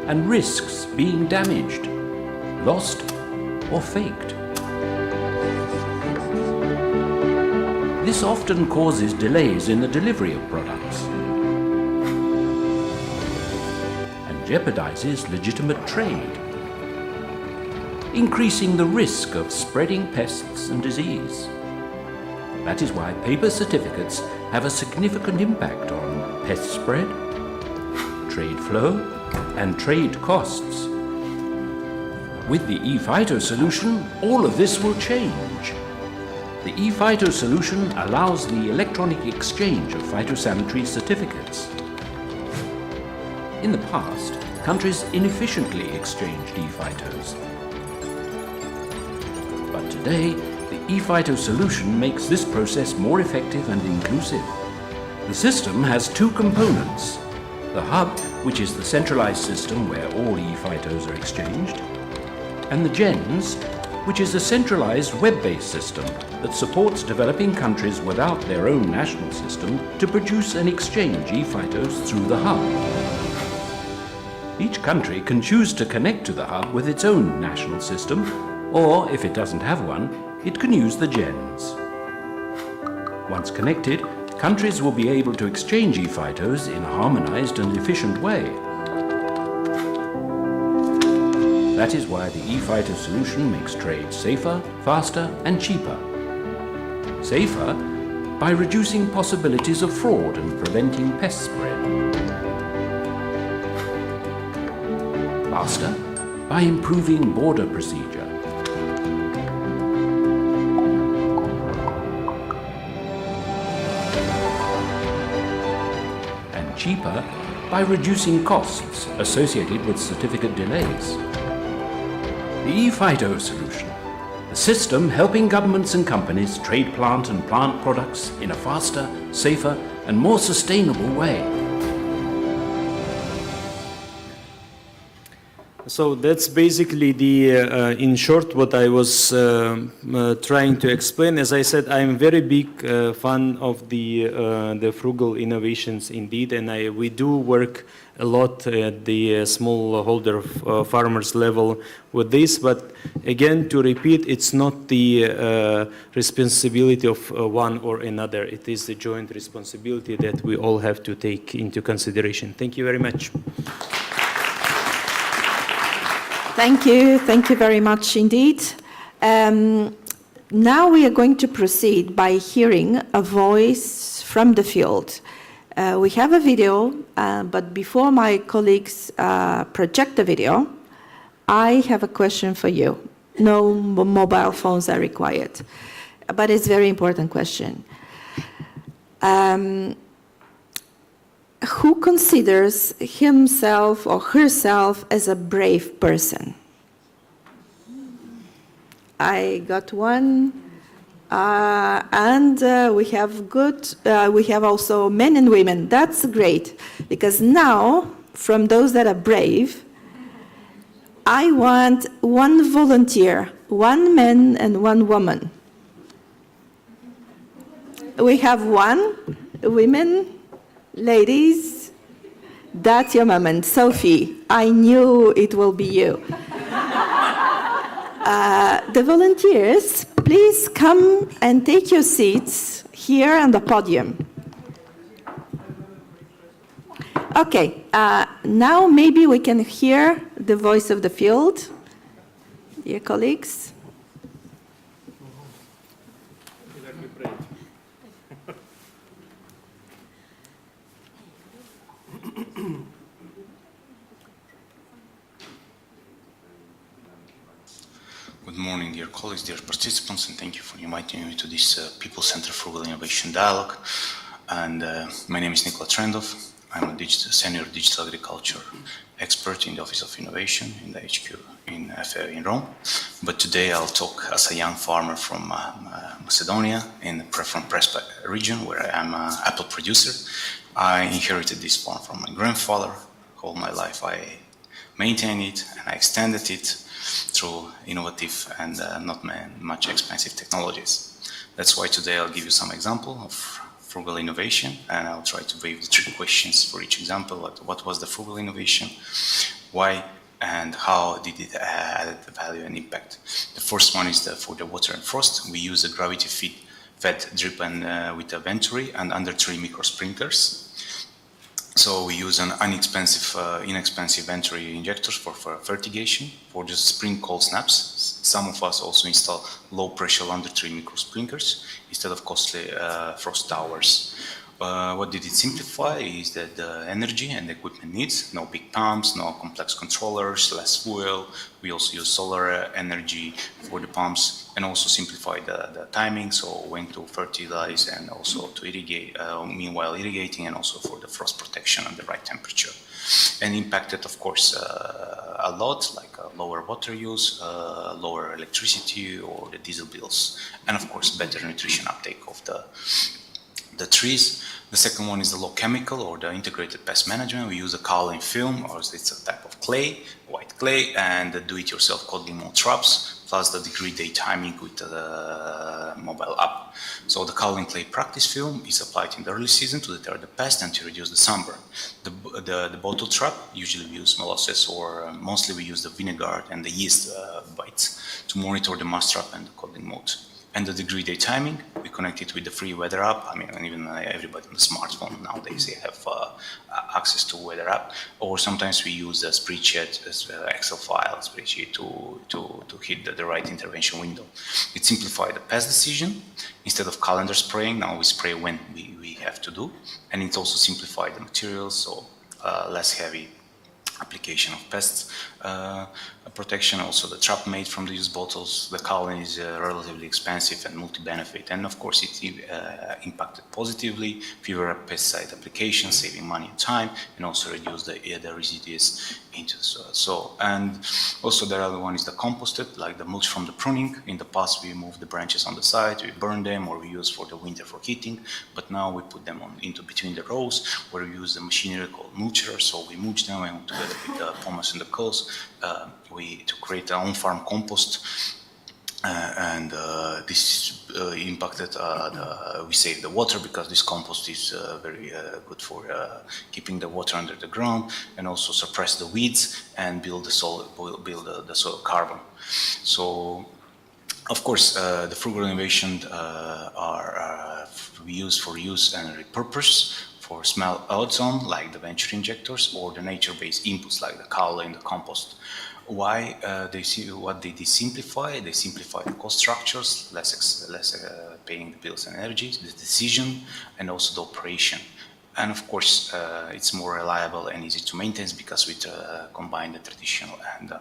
and risks being damaged, lost, or faked. This often causes delays in the delivery of products and jeopardizes legitimate trade, increasing the risk of spreading pests and disease. That is why paper certificates have a significant impact on pest spread, trade flow, and trade costs. With the ePhyto solution, all of this will change. The ePhyto solution allows the electronic exchange of phytosanitary certificates. In the past, countries inefficiently exchanged ePhytos. But today, the ePhyto solution makes this process more effective and inclusive. The system has two components: the hub, which is the centralized system where all ePhytos are exchanged, and the GENS, which is a centralized web-based system that supports developing countries without their own national system to produce and exchange ePhytos through the hub. Each country can choose to connect to the hub with its own national system, or if it doesn't have one, it can use the GENS. Once connected, countries will be able to exchange ePhytos in a harmonized and efficient way. That is why the ePhyto solution makes trade safer, faster, and cheaper. Safer by reducing possibilities of fraud and preventing pest spread. Faster by improving border procedure. And cheaper by reducing costs associated with certificate delays. The ePhyto solution, the system helping governments and companies trade plant and plant products in a faster, safer, and more sustainable way. So that's basically the, in short, what I was trying to explain. As I said, I'm very big fan of the frugal innovations indeed, and we do work a lot at the smallholder farmers level with this. But again, to repeat, it's not the responsibility of one or another. It is the joint responsibility that we all have to take into consideration. Thank you very much. Thank you very much indeed. Now we are going to proceed by hearing a voice from the field. We have a video, but before my colleagues project the video, I have a question for you. No mobile phones are required, but it's a very important question. Who considers himself or herself as a brave person? I got one, and we have also men and women. That's great, because now, from those that are brave, I want one volunteer, one man and one woman. We have one, women. Ladies, that's your moment. Sophie, I knew it will be you. The volunteers, please come and take your seats here on the podium. Okay, now maybe we can hear the voice of the field. Dear colleagues. Good morning, dear colleagues, dear participants, and thank you for inviting me to this People-Centered Frugal Innovation Dialogue. And my name is Nikola Trendov. I'm a senior digital agriculture expert in the Office of Innovation in the HQ in FAO in Rome. But today I'll talk as a young farmer from Macedonia in the Prespa region, where I am an apple producer. I inherited this farm from my grandfather. All my life I maintained it and I extended it through innovative and not much expensive technologies. That's why today I'll give you some example of frugal innovation, and I'll try to weave the 3 questions for each example. What was the frugal innovation? Why and how did it add the value and impact. The first one is for the water and frost. We use a gravity fed drip and with a venturi and under 3 micro sprinklers. So we use an inexpensive venturi injectors for fertigation for just spring cold snaps. Some of us also install low pressure under 3 micro sprinklers instead of costly frost towers. What did it simplify is that the energy and the equipment needs, no big pumps, no complex controllers, less fuel. We also use solar energy for the pumps and also simplify the timing, so when to fertilize and also to irrigate, meanwhile irrigating, and also for the frost protection and the right temperature. And impacted, of course, a lot, like lower water use, lower electricity or the diesel bills, and of course better nutrition uptake of the trees. The second one is the low chemical or the integrated pest management. We use a kaolin film, or it's a type of clay, white clay, and the do-it-yourself codling mold traps, plus the degree-day timing with the mobile app. So the kaolin clay practice film is applied in the early season to deter the pest and to reduce the sunburn. The bottle trap, usually we use molasses, or mostly we use the vinegar and the yeast bites to monitor the mouse trap and the codling mold. And the degree-day timing, we connect it with the free weather app. I mean, and even everybody on the smartphone nowadays, they have access to weather app. Or sometimes we use a spreadsheet, Excel file spreadsheet to hit the right intervention window. It simplified the pest decision. Instead of calendar spraying, now we spray when we have to do. And it also simplified the materials, so less heavy application of pests protection. Also the trap made from the used bottles. The kaolin is relatively expensive and multi-benefit, and of course it impacted positively fewer pesticide applications, saving money and time, and also reduce the residues into the soil. So, and also the other one is the composted, like the mulch from the pruning. In the past we moved the branches on the side, we burn them, or we use for the winter for heating, but now we put them into between the rows, where we use the machinery called mulcher. So we mulch them, and together with the pomace and the coals, to create our own farm compost, and this impacted we save the water, because this compost is very good for keeping the water under the ground, and also suppress the weeds and build the soil, the soil carbon. So of course the frugal innovation are we use for use and repurpose for small ozone, like the venture injectors, or the nature-based inputs like the kaolin, the compost. Why what they simplify? They simplify the cost structures, less paying the bills and energies, the decision, and also the operation. And of course, it's more reliable and easy to maintain, because we combine the traditional and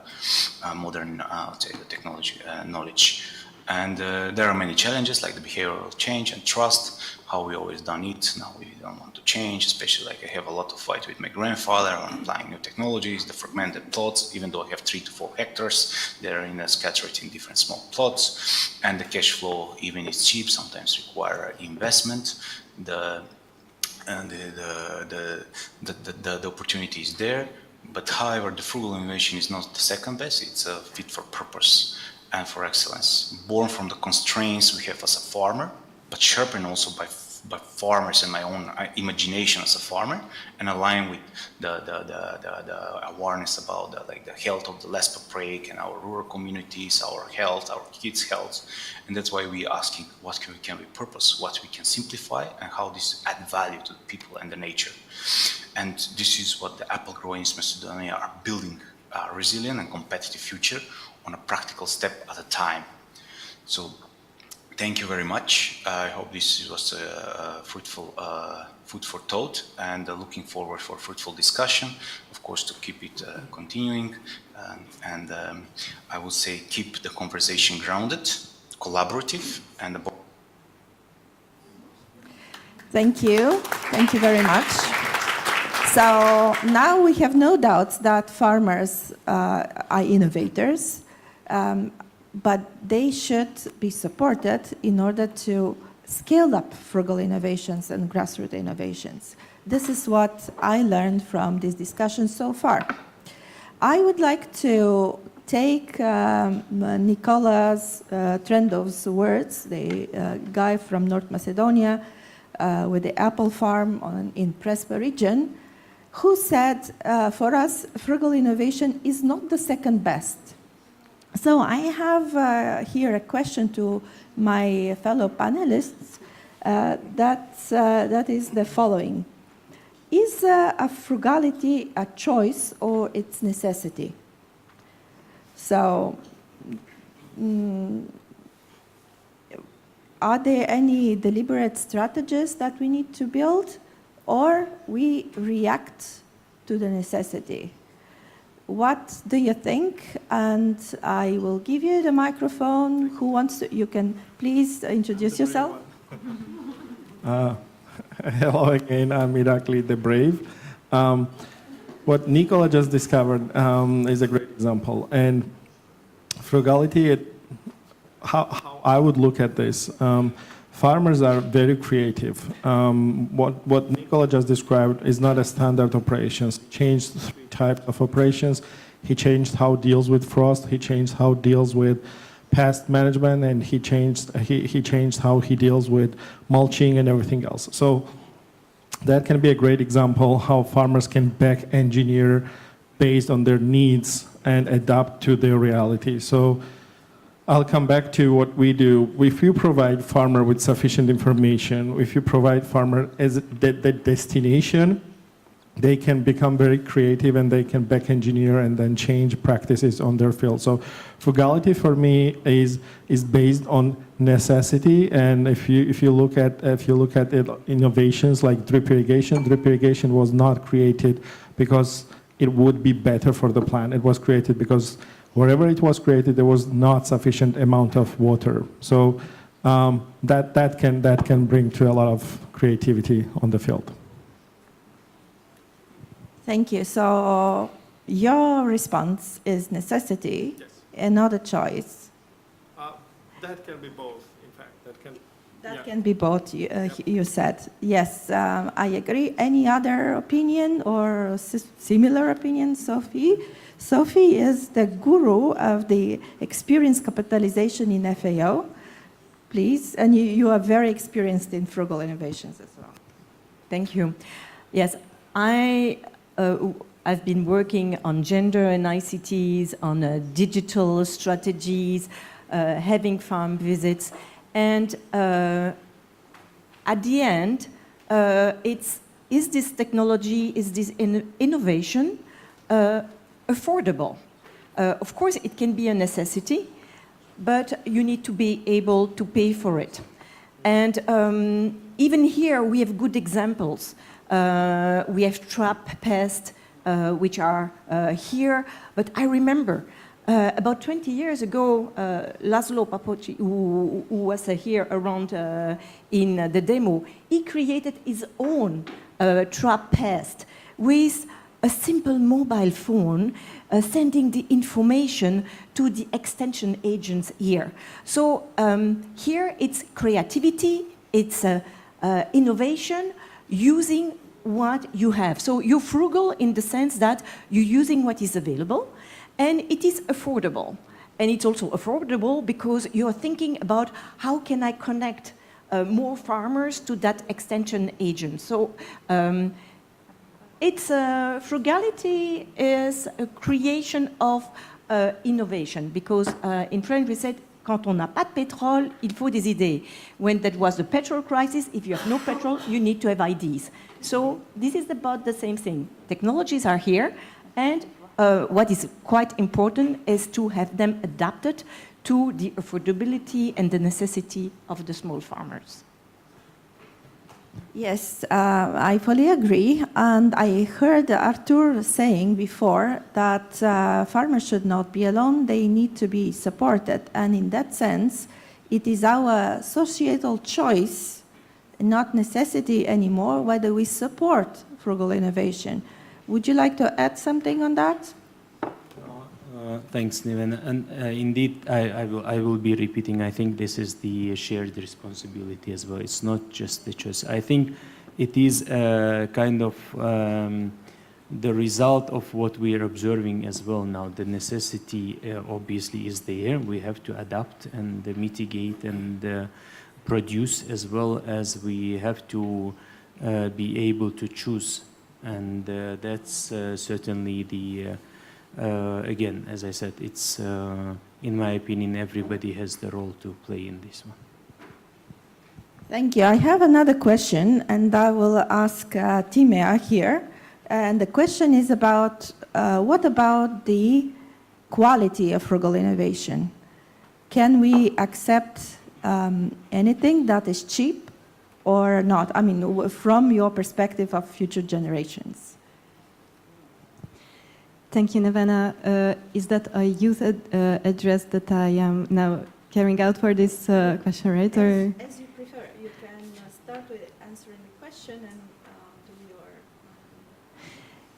modern, the technology knowledge. And there are many challenges, like the behavioral change and trust, how we always done it. Now we don't want to change, especially like I have a lot of fight with my grandfather on applying new technologies, the fragmented plots. Even though I have 3 to 4 hectares, they're scattered in different small plots, and the cash flow, even is cheap, sometimes require investment. The opportunity is there, but however, the frugal innovation is not the second best. It's a fit for purpose and for excellence, born from the constraints we have as a farmer, but sharpened also by farmers and my own imagination as a farmer, and align with the awareness about the health of the less paprika and our rural communities, our health, our kids' health. And that's why we're asking what can we repurpose, what we can simplify, and how this add value to the people and the nature. And this is what the apple growers in Macedonia are building, a resilient and competitive future on a practical step at a time. So thank you very much. I hope this was fruitful food for thought, and looking forward for fruitful discussion, of course, to keep it continuing. And I would say keep the conversation grounded, collaborative, and Thank you. Thank you very much. So now we have no doubts that farmers are innovators, but they should be supported in order to scale up frugal innovations and grassroots innovations. This is what I learned from this discussion so far. I would like to take Nicolas Trendov's words, the guy from North Macedonia with the apple farm in Prespa region, who said, for us, frugal innovation is not the second best. So I have here a question to my fellow panelists that is the following. Is a frugality a choice or its necessity? So, are there any deliberate strategies that we need to build, or we react to the necessity? What do you think? And I will give you the microphone. Who wants to? You can please introduce yourself. Hello again, I'm Irakli the Brave. What Nicola just discovered is a great example. And frugality, how I would look at this, farmers are very creative. What Nicola just described is not a standard operations. He changed 3 types of operations. He changed how he deals with frost. He changed how he deals with pest management, and he changed how he deals with mulching and everything else. So that can be a great example how farmers can back engineer based on their needs and adapt to their reality. So I'll come back to what we do. If you provide farmer with sufficient information, if you provide farmer as the destination, they can become very creative and they can back engineer and then change practices on their field. So frugality for me is based on necessity. And if you look at innovations like drip irrigation was not created because it would be better for the plant. It was created because wherever it was created, there was not sufficient amount of water. So that can bring to a lot of creativity on the field. Thank you. So your response is necessity, yes, and not a choice. That can be both, in fact. That can be both, you said. Yes, I agree. Any other opinion or similar opinion, Sophie? Sophie is the guru of the experience capitalization in FAO. Please, and you are very experienced in frugal innovations as well. Thank you. Yes, I've been working on gender and ICTs, on digital strategies, having farm visits, and at the end, is this technology, is this innovation affordable? Of course, it can be a necessity, but you need to be able to pay for it. And even here, we have good examples. We have trap pests, which are here. But I remember about 20 years ago, Laszlo Papoci, who was here around in the demo, he created his own trap pest with a simple mobile phone, sending the information to the extension agents here. So here it's creativity, it's innovation, using what you have. So you're frugal in the sense that you're using what is available, and it is affordable. And it's also affordable because you're thinking about how can I connect more farmers to that extension agent. So frugality is a creation of innovation, because in French we said, quand on n'a pas de pétrole, il faut des idées. When that was the petrol crisis, if you have no petrol, you need to have ideas. So this is about the same thing. Technologies are here, and what is quite important is to have them adapted to the affordability and the necessity of the small farmers. Yes, I fully agree. And I heard Artur saying before that farmers should not be alone, they need to be supported. And in that sense, it is our societal choice, not necessity anymore, whether we support frugal innovation. Would you like to add something on that? Thanks, Niven. And indeed, I will be repeating, I think this is the shared responsibility as well. It's not just the choice. I think it is kind of the result of what we are observing as well now. The necessity obviously is there. We have to adapt and mitigate and produce, as well as we have to be able to choose And that's certainly the, again, as I said, it's, in my opinion, everybody has the role to play in this one. Thank you. I have another question, and I will ask Timea here. And the question is about, what about the quality of frugal innovation? Can we accept anything that is cheap or not? I mean, from your perspective of future generations. Thank you, Nevena. Is that a youth address that I am now carrying out for this question, right? Or? As you prefer. You can start with answering the question and do your...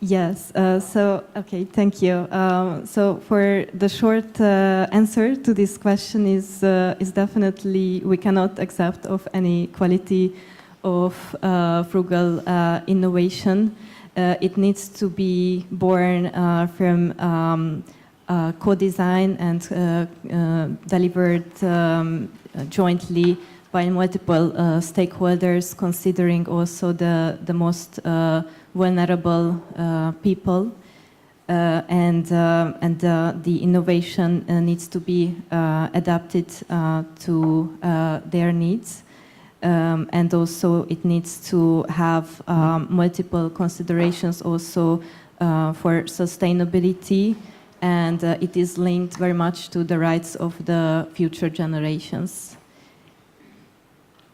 Yes, okay, thank you. So for the short answer to this question is definitely we cannot accept of any quality of frugal innovation. It needs to be born from co-design and delivered jointly by multiple stakeholders, considering also the most vulnerable people, and the innovation needs to be adapted to their needs. And also it needs to have multiple considerations also for sustainability, and it is linked very much to the rights of the future generations.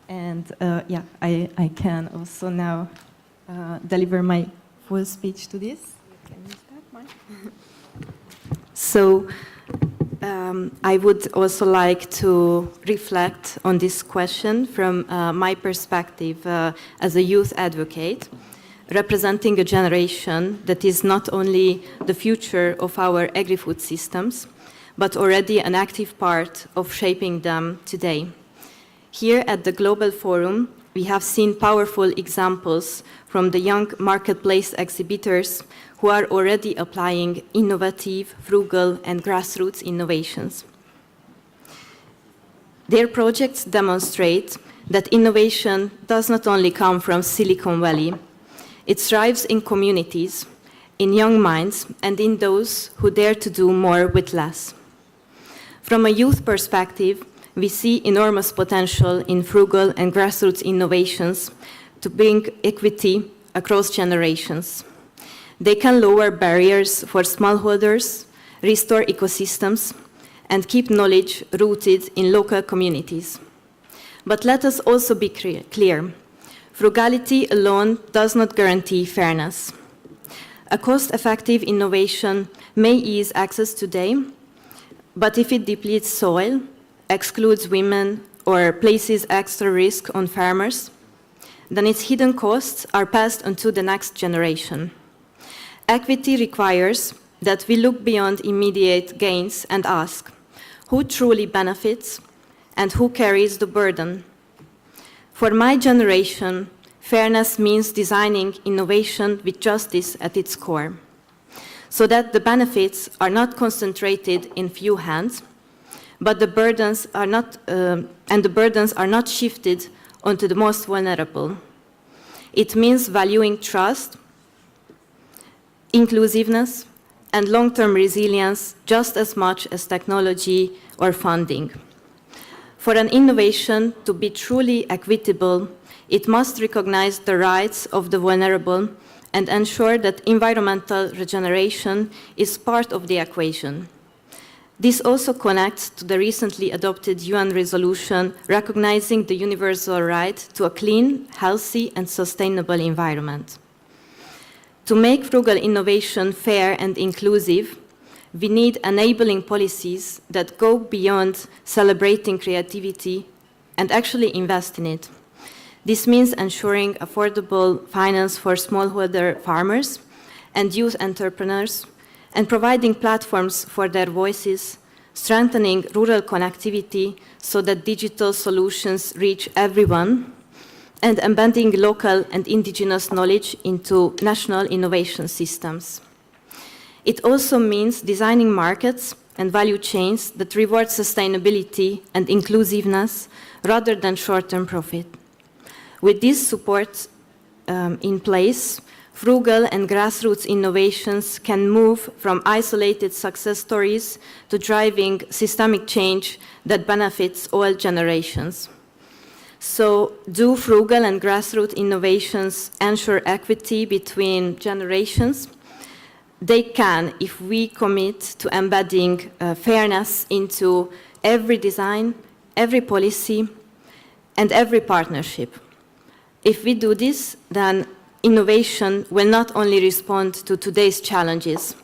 And yeah, I can also now deliver my full speech to this. You can use that one. So I would also like to reflect on this question from my perspective as a youth advocate, representing a generation that is not only the future of our agri-food systems, but already an active part of shaping them today. Here at the Global Forum, we have seen powerful examples from the young marketplace exhibitors who are already applying innovative, frugal, and grassroots innovations. Their projects demonstrate that innovation does not only come from Silicon Valley. It thrives in communities, in young minds, and in those who dare to do more with less. From a youth perspective, we see enormous potential in frugal and grassroots innovations to bring equity across generations. They can lower barriers for smallholders, restore ecosystems, and keep knowledge rooted in local communities. But let us also be clear. Frugality alone does not guarantee fairness. A cost-effective innovation may ease access today, but if it depletes soil, excludes women, or places extra risk on farmers, then its hidden costs are passed on to the next generation. Equity requires that we look beyond immediate gains and ask, who truly benefits and who carries the burden? For my generation, fairness means designing innovation with justice at its core, so that the benefits are not concentrated in few hands, but the burdens are not shifted onto the most vulnerable. It means valuing trust, inclusiveness, and long-term resilience just as much as technology or funding. For an innovation to be truly equitable, it must recognize the rights of the vulnerable and ensure that environmental regeneration is part of the equation. This also connects to the recently adopted UN resolution recognizing the universal right to a clean, healthy, and sustainable environment. To make frugal innovation fair and inclusive, we need enabling policies that go beyond celebrating creativity and actually invest in it. This means ensuring affordable finance for smallholder farmers and youth entrepreneurs, and providing platforms for their voices, strengthening rural connectivity so that digital solutions reach everyone, and embedding local and indigenous knowledge into national innovation systems. It also means designing markets and value chains that reward sustainability and inclusiveness rather than short-term profit. With this support in place, Frugal and grassroots innovations can move from isolated success stories to driving systemic change that benefits all generations. So, do frugal and grassroots innovations ensure equity between generations? They can if we commit to embedding fairness into every design, every policy, and every partnership. If we do this, then innovation will not only respond to today's challenges,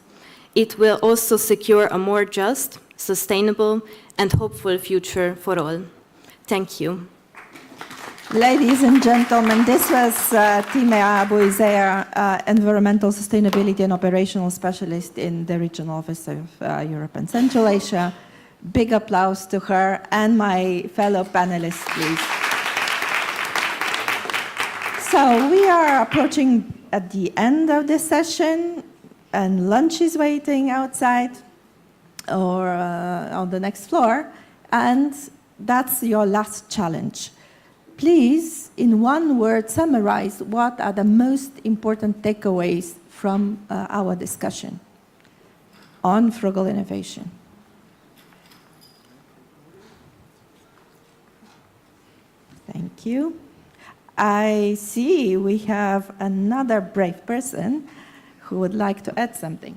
it will also secure a more just, sustainable, and hopeful future for all. Thank you. Ladies and gentlemen, this was Timea Boiser, Environmental Sustainability and Operational Specialist in the Regional Office of Europe and Central Asia. Big applause to her and my fellow panelists, please. So we are approaching at the end of the session, and lunch is waiting outside or on the next floor, and that's your last challenge. Please, in one word, summarize what are the most important takeaways from our discussion on frugal innovation. Thank you. I see we have another brave person who would like to add something.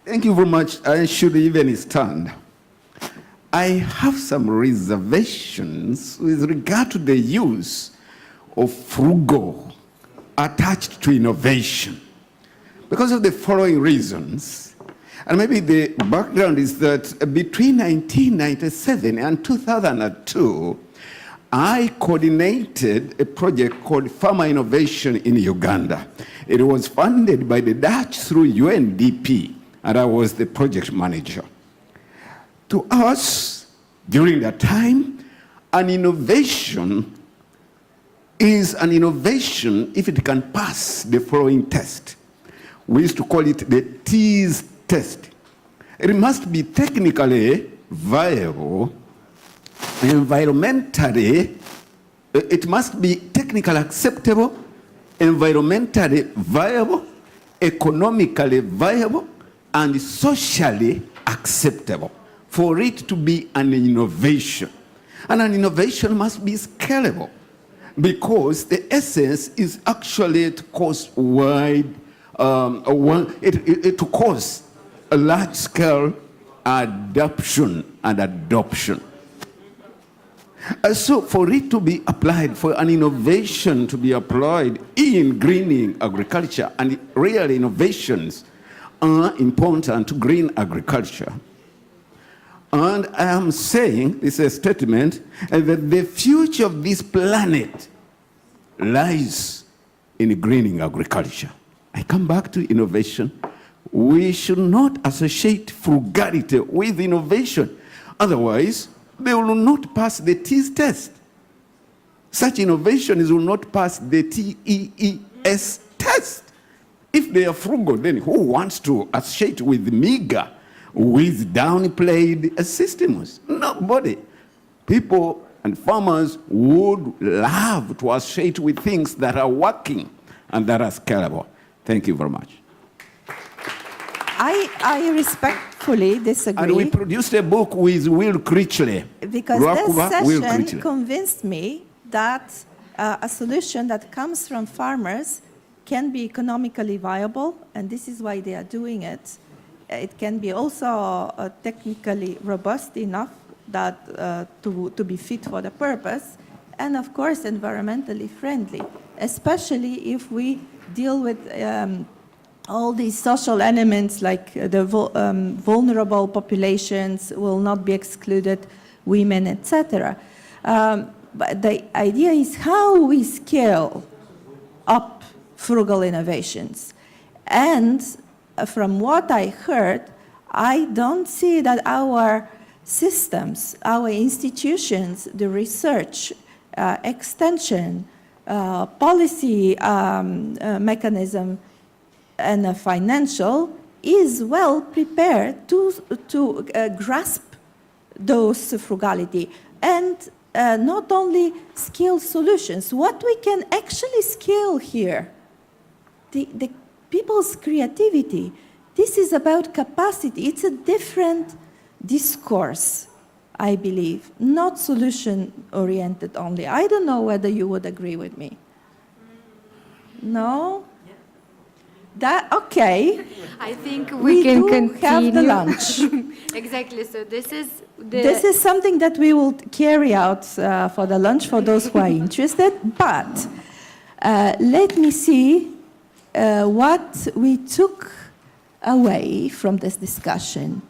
Thank you very much. I should even stand. I have some reservations with regard to the use of frugal attached to innovation because of the following reasons. And maybe the background is that between 1997 and 2002, I coordinated a project called Farmer Innovation in Uganda. It was funded by the Dutch through UNDP, and I was the project manager. To us, during that time, an innovation is an innovation if it can pass the following test. We used to call it the TEAS test. It must be technically viable, environmentally, it must be technically acceptable, environmentally viable, economically viable, and socially acceptable for it to be an innovation. And an innovation must be scalable because the essence is actually to cause to cause a large-scale adoption and adoption. So for it to be applied, for an innovation to be applied in greening agriculture, and real innovations are important to green agriculture. And I am saying, this is a statement, that the future of this planet lies in greening agriculture. I come back to innovation. We should not associate frugality with innovation. Otherwise, they will not pass the TEAS test. Such innovations will not pass the TEES test. If they are frugal, then who wants to associate with meager, with downplayed systems? Nobody. People and farmers would love to associate with things that are working and that are scalable. Thank you very much. I respectfully disagree. And we produced a book with Will Critchley. Because this session convinced me that a solution that comes from farmers can be economically viable, and this is why they are doing it. It can be also technically robust enough that to be fit for the purpose, and of course environmentally friendly, especially if we deal with all these social elements like the vulnerable populations will not be excluded, women, etc. But the idea is how we scale up frugal innovations. And from what I heard, I don't see that our systems, our institutions, the research, extension, policy mechanism, and a financial is well prepared to grasp those frugality and not only scale solutions. What we can actually scale here the people's creativity. This is about capacity. It's a different discourse, I believe, not solution-oriented only. I don't know whether you would agree with me. No? Okay. I think we can continue. Have the lunch. Exactly. So this is This is something that we will carry out for the lunch for those who are interested. But let me see what we took away from this discussion.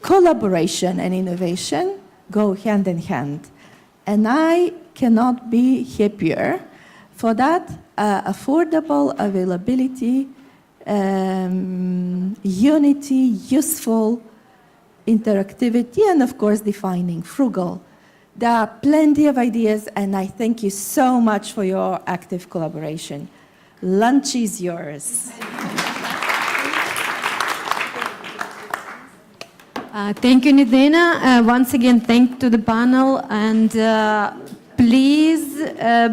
Collaboration and innovation go hand in hand. And I cannot be happier for that affordable availability, unity, useful interactivity, and of course defining Frugal. There are plenty of ideas, and I thank you so much for your active collaboration. Lunch is yours. Thank you, Nidena. Once again, thank to the panel, and please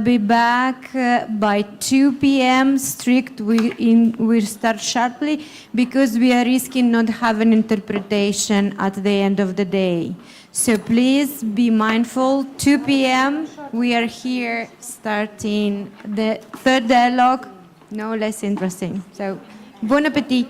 be back by 2 p.m. strict. We start sharply because we are risking not having interpretation at the end of the day. So please be mindful. 2 p.m. we are here starting the third dialogue. No less interesting. So bon appetit.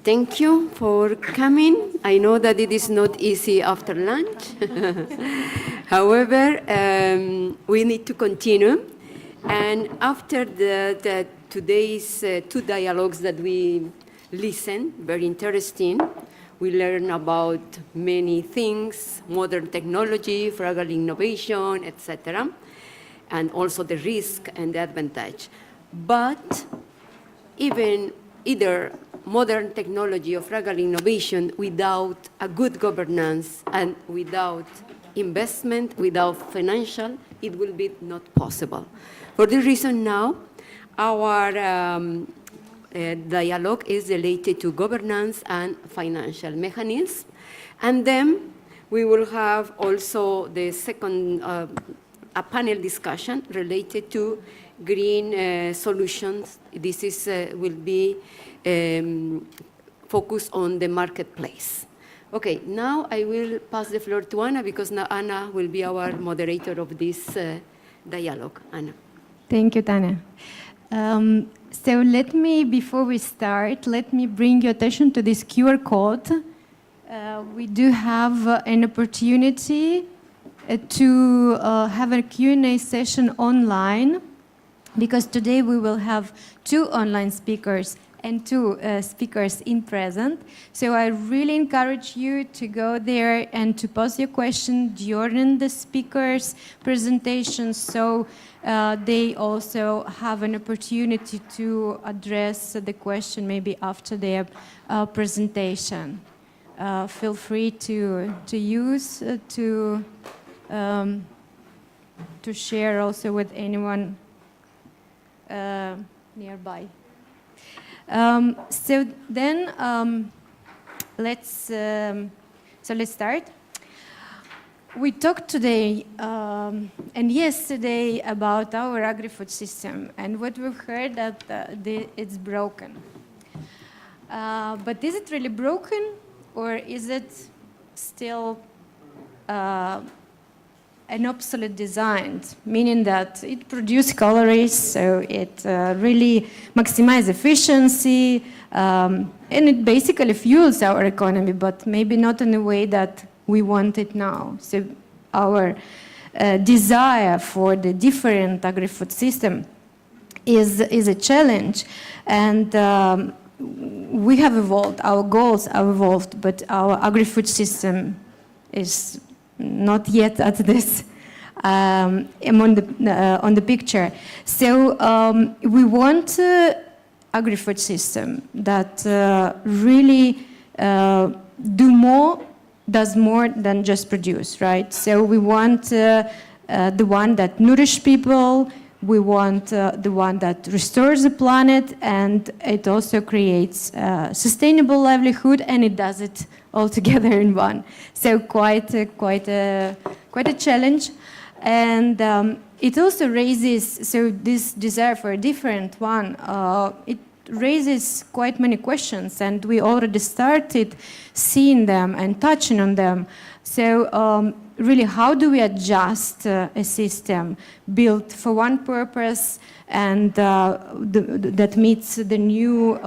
thank you for coming. I know that it is not easy after lunch. However, we need to continue. And after today's two dialogues that we listened, very interesting, we learn about many things, modern technology, frugal innovation, etc., and also the risk and the advantage. But either modern technology or frugal innovation without a good governance and without investment, without financial, it will be not possible. For this reason now, our dialogue is related to governance and financial mechanisms. And then we will have also the second, a panel discussion related to green solutions. This is, will be focused on the marketplace. Okay, now I will pass the floor to Anna, because now Anna will be our moderator of this dialogue. Anna. Thank you, Tanya. So let me, before we start, let me bring your attention to this QR code. We do have an opportunity to have a Q&A session online, because today we will have 2 online speakers and 2 speakers in present. So I really encourage you to go there and to pose your question during the speakers' presentation, so they also have an opportunity to address the question maybe after their presentation. Feel free to use to share also with anyone nearby. So then let's start. We talked today and yesterday about our agri-food system, and what we've heard that it's broken. But is it really broken, or is it still an obsolete design, meaning that it produces calories, so it really maximizes efficiency, and it basically fuels our economy, but maybe not in a way that we want it now. So our desire for the different agri-food system is a challenge, and we have evolved, our goals are evolved, but our agri-food system is not yet at this on the picture. So we want agri-food system that really does more than just produce, right? So we want the one that nourishes people, we want the one that restores the planet, and it also creates sustainable livelihood, and it does it all together in one. So quite a challenge, and it also raises, so this desire for a different one, it raises quite many questions, and we already started seeing them and touching on them. So really, how do we adjust a system built for one purpose and that meets the new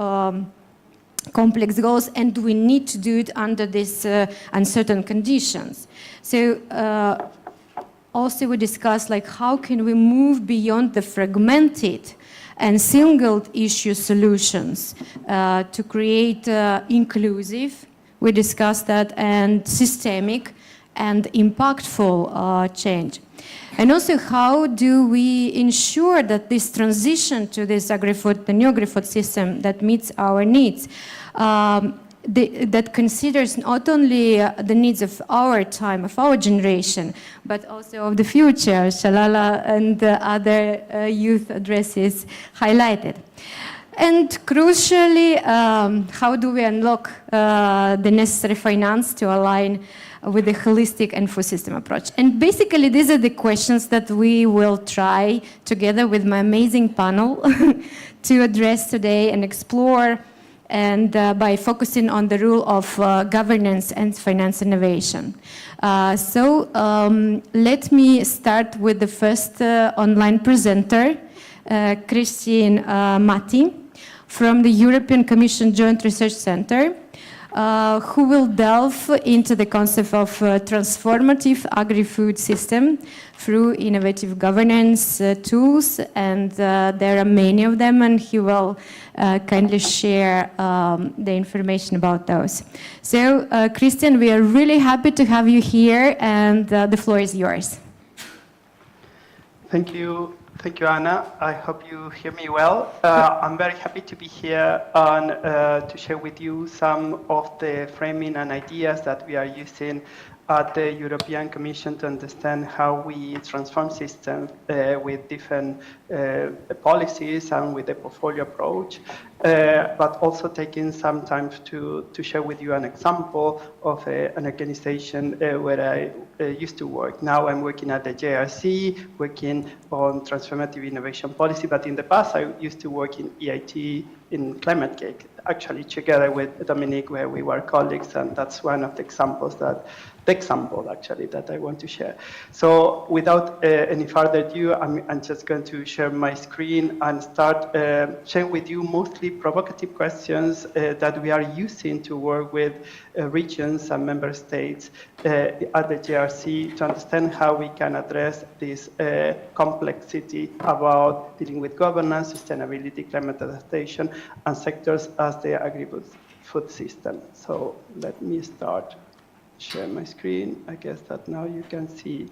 complex goals, and we need to do it under these uncertain conditions? So also we discussed, like, how can we move beyond the fragmented and single issue solutions to create inclusive, we discussed that, and systemic and impactful change. And also, how do we ensure that this transition to this agri-food, the new agri-food system that meets our needs, that considers not only the needs of our time, of our generation, but also of the future, Shalala and other youth addresses highlighted. And crucially, how do we unlock the necessary finance to align with the holistic and full system approach? And basically, these are the questions that we will try together with my amazing panel to address today and explore, and by focusing on the role of governance and finance innovation. So let me start with the first online presenter, Christine Matti from the European Commission Joint Research Center, who will delve into the concept of transformative agri-food system through innovative governance tools, and there are many of them, and he will kindly share the information about those. So, Christian, we are really happy to have you here, and the floor is yours. Thank you, Anna. I hope you hear me well. I'm very happy to be here and to share with you some of the framing and ideas that we are using at the European Commission to understand how we transform systems with different policies and with a portfolio approach, but also taking some time to share with you an example of an organization where I used to work. Now I'm working at the JRC, working on transformative innovation policy, but in the past I used to work in EIT in climate cake, actually together with Dominique, where we were colleagues, and that's one of the examples that I want to share. So without any further ado, I'm just going to share my screen and start sharing with you mostly provocative questions that we are using to work with regions and member states at the JRC to understand how we can address this complexity about dealing with governance, sustainability, climate adaptation, and sectors as the agri-food system. So let me start. Share my screen. I guess that now you can see.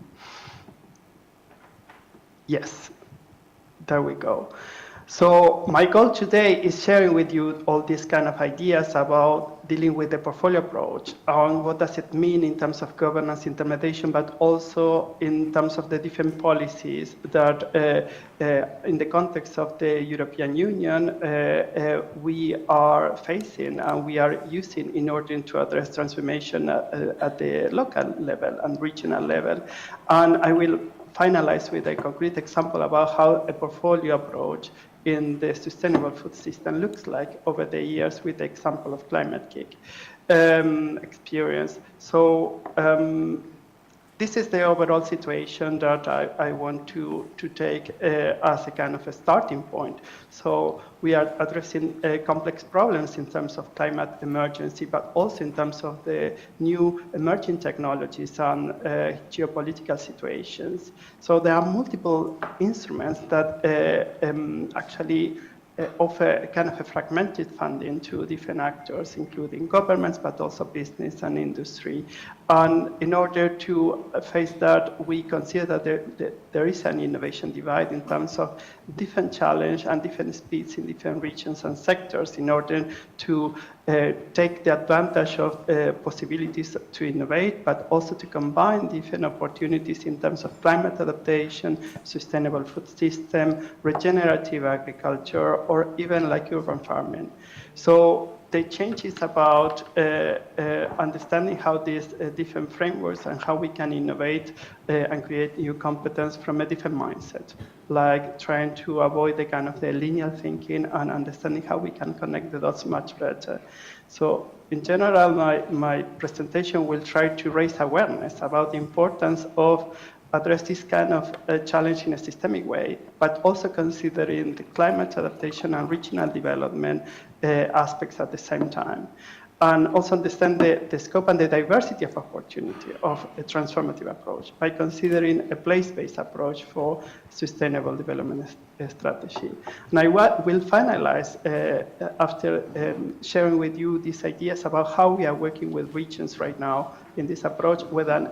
Yes, there we go. So my goal today is sharing with you all these kind of ideas about dealing with the portfolio approach on what does it mean in terms of governance intermediation, but also in terms of the different policies that in the context of the European Union we are facing and we are using in order to address transformation at the local level and regional level. And I will finalize with a concrete example about how a portfolio approach in the sustainable food system looks like over the years with the example of climate cake experience. So this is the overall situation that I want to take as a kind of a starting point. So we are addressing complex problems in terms of climate emergency, but also in terms of the new emerging technologies and geopolitical situations. So there are multiple instruments that actually offer a kind of a fragmented funding to different actors, including governments, but also business and industry. And in order to face that, we consider that there is an innovation divide in terms of different challenge and different speeds in different regions and sectors in order to take the advantage of possibilities to innovate, but also to combine different opportunities in terms of climate adaptation, sustainable food system, regenerative agriculture, or even like urban farming. So the change is about understanding how these different frameworks and how we can innovate and create new competence from a different mindset, like trying to avoid the kind of the linear thinking and understanding how we can connect the dots much better. So in general, my presentation will try to raise awareness about the importance of address this kind of challenge in a systemic way, but also considering the climate adaptation and regional development aspects at the same time. And also understand the scope and the diversity of opportunity of a transformative approach by considering a place-based approach for sustainable development strategy. And I will finalize after sharing with you these ideas about how we are working with regions right now in this approach with an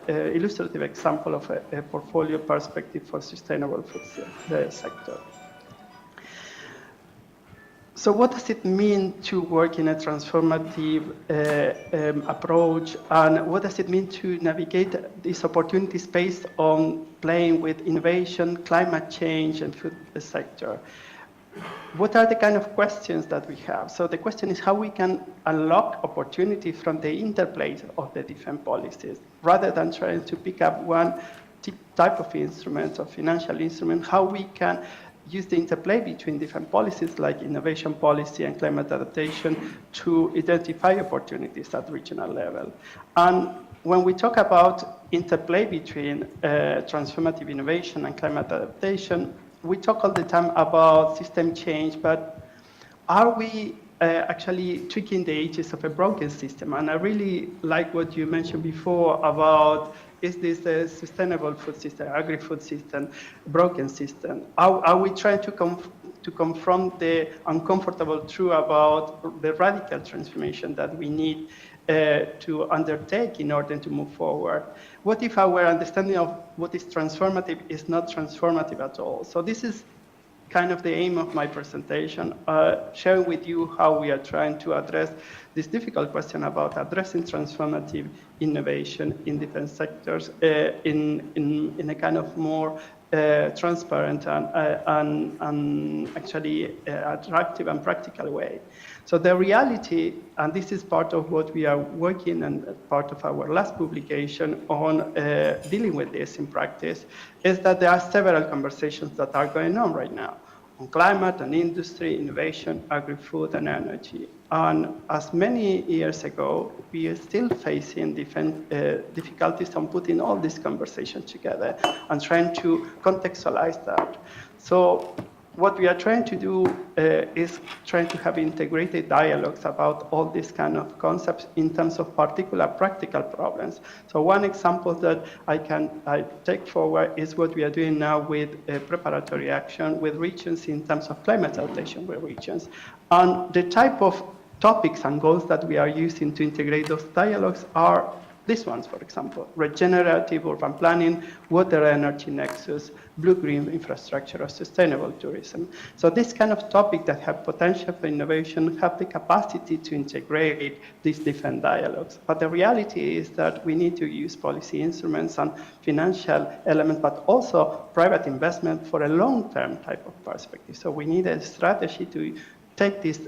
illustrative example of a portfolio perspective for sustainable food sector. So what does it mean to work in a transformative approach, and what does it mean to navigate these opportunities based on playing with innovation, climate change, and food sector? What are the kind of questions that we have? So the question is how we can unlock opportunity from the interplay of the different policies, rather than trying to pick up one type of instrument or financial instrument, how we can use the interplay between different policies like innovation policy and climate adaptation to identify opportunities at regional level. And when we talk about interplay between transformative innovation and climate adaptation, we talk all the time about system change, but are we actually tweaking the edges of a broken system? And I really like what you mentioned before about, is this a sustainable food system, agri-food system, broken system? Are we trying to confront the uncomfortable truth about the radical transformation that we need to undertake in order to move forward? What if our understanding of what is transformative is not transformative at all? So this is kind of the aim of my presentation, sharing with you how we are trying to address this difficult question about addressing transformative innovation in different sectors in a kind of more transparent and actually attractive and practical way. So the reality, and this is part of what we are working and part of our last publication on dealing with this in practice, is that there are several conversations that are going on right now on climate and industry, innovation, agri-food and energy. And as many years ago, we are still facing different difficulties on putting all these conversations together and trying to contextualize that. So what we are trying to do is trying to have integrated dialogues about all these kind of concepts in terms of particular practical problems. So one example that I take forward is what we are doing now with preparatory action with regions in terms of climate adaptation with regions. And the type of topics and goals that we are using to integrate those dialogues are these ones, for example: regenerative urban planning, water energy nexus, blue-green infrastructure, or sustainable tourism. So this kind of topic that have potential for innovation have the capacity to integrate these different dialogues. But the reality is that we need to use policy instruments and financial elements, but also private investment for a long-term type of perspective. So we need a strategy to take these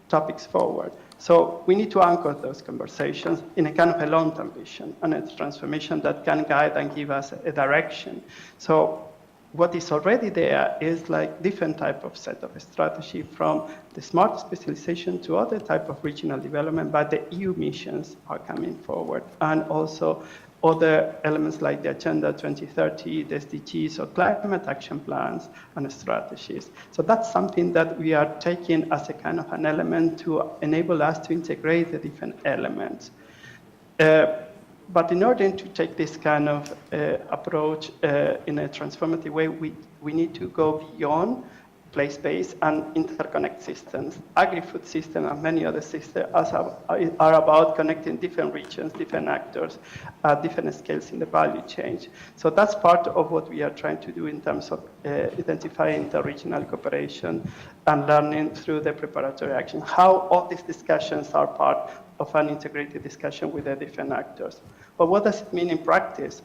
topics forward. So we need to anchor those conversations in a kind of a long-term vision and a transformation that can guide and give us a direction. So what is already there is like different type of set of strategy, from the smart specialization to other type of regional development, but the EU missions are coming forward, and also other elements like the Agenda 2030, the SDGs, or climate action plans and strategies. So that's something that we are taking as a kind of an element to enable us to integrate the different elements. But in order to take this kind of approach in a transformative way, we need to go beyond place-based and interconnect systems. Agri-food system and many other systems are about connecting different regions, different actors, different scales in the value chain. So that's part of what we are trying to do in terms of identifying interregional cooperation and learning through the preparatory action, how all these discussions are part of an integrated discussion with the different actors. But what does it mean in practice?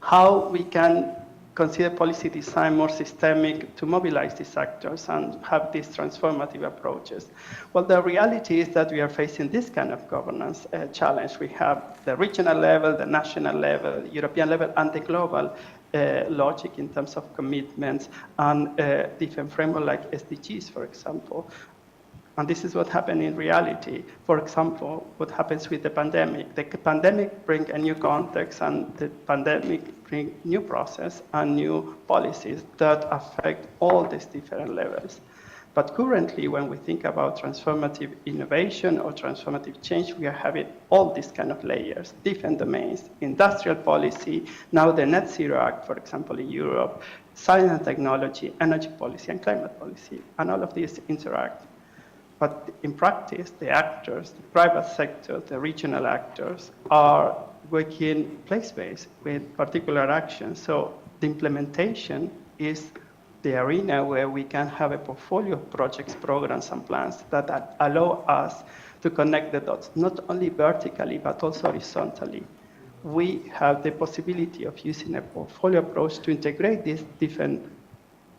How we can consider policy design more systemic to mobilize these actors and have these transformative approaches? Well, the reality is that we are facing this kind of governance challenge. We have the regional level, the national level, the European level, and the global logic in terms of commitments and different framework like SDGs, for example. And this is what happened in reality. For example, what happens with the pandemic. The pandemic brings a new context, and the pandemic brings new process and new policies that affect all these different levels. But currently, when we think about transformative innovation or transformative change, we are having all these kind of layers, different domains: industrial policy, now the Net Zero Act, for example, in Europe, science and technology, energy policy, and climate policy, and all of these interact. But in practice, the actors, the private sector, the regional actors are working place-based with particular actions. So the implementation is the arena where we can have a portfolio of projects, programs, and plans that allow us to connect the dots, not only vertically, but also horizontally. We have the possibility of using a portfolio approach to integrate these different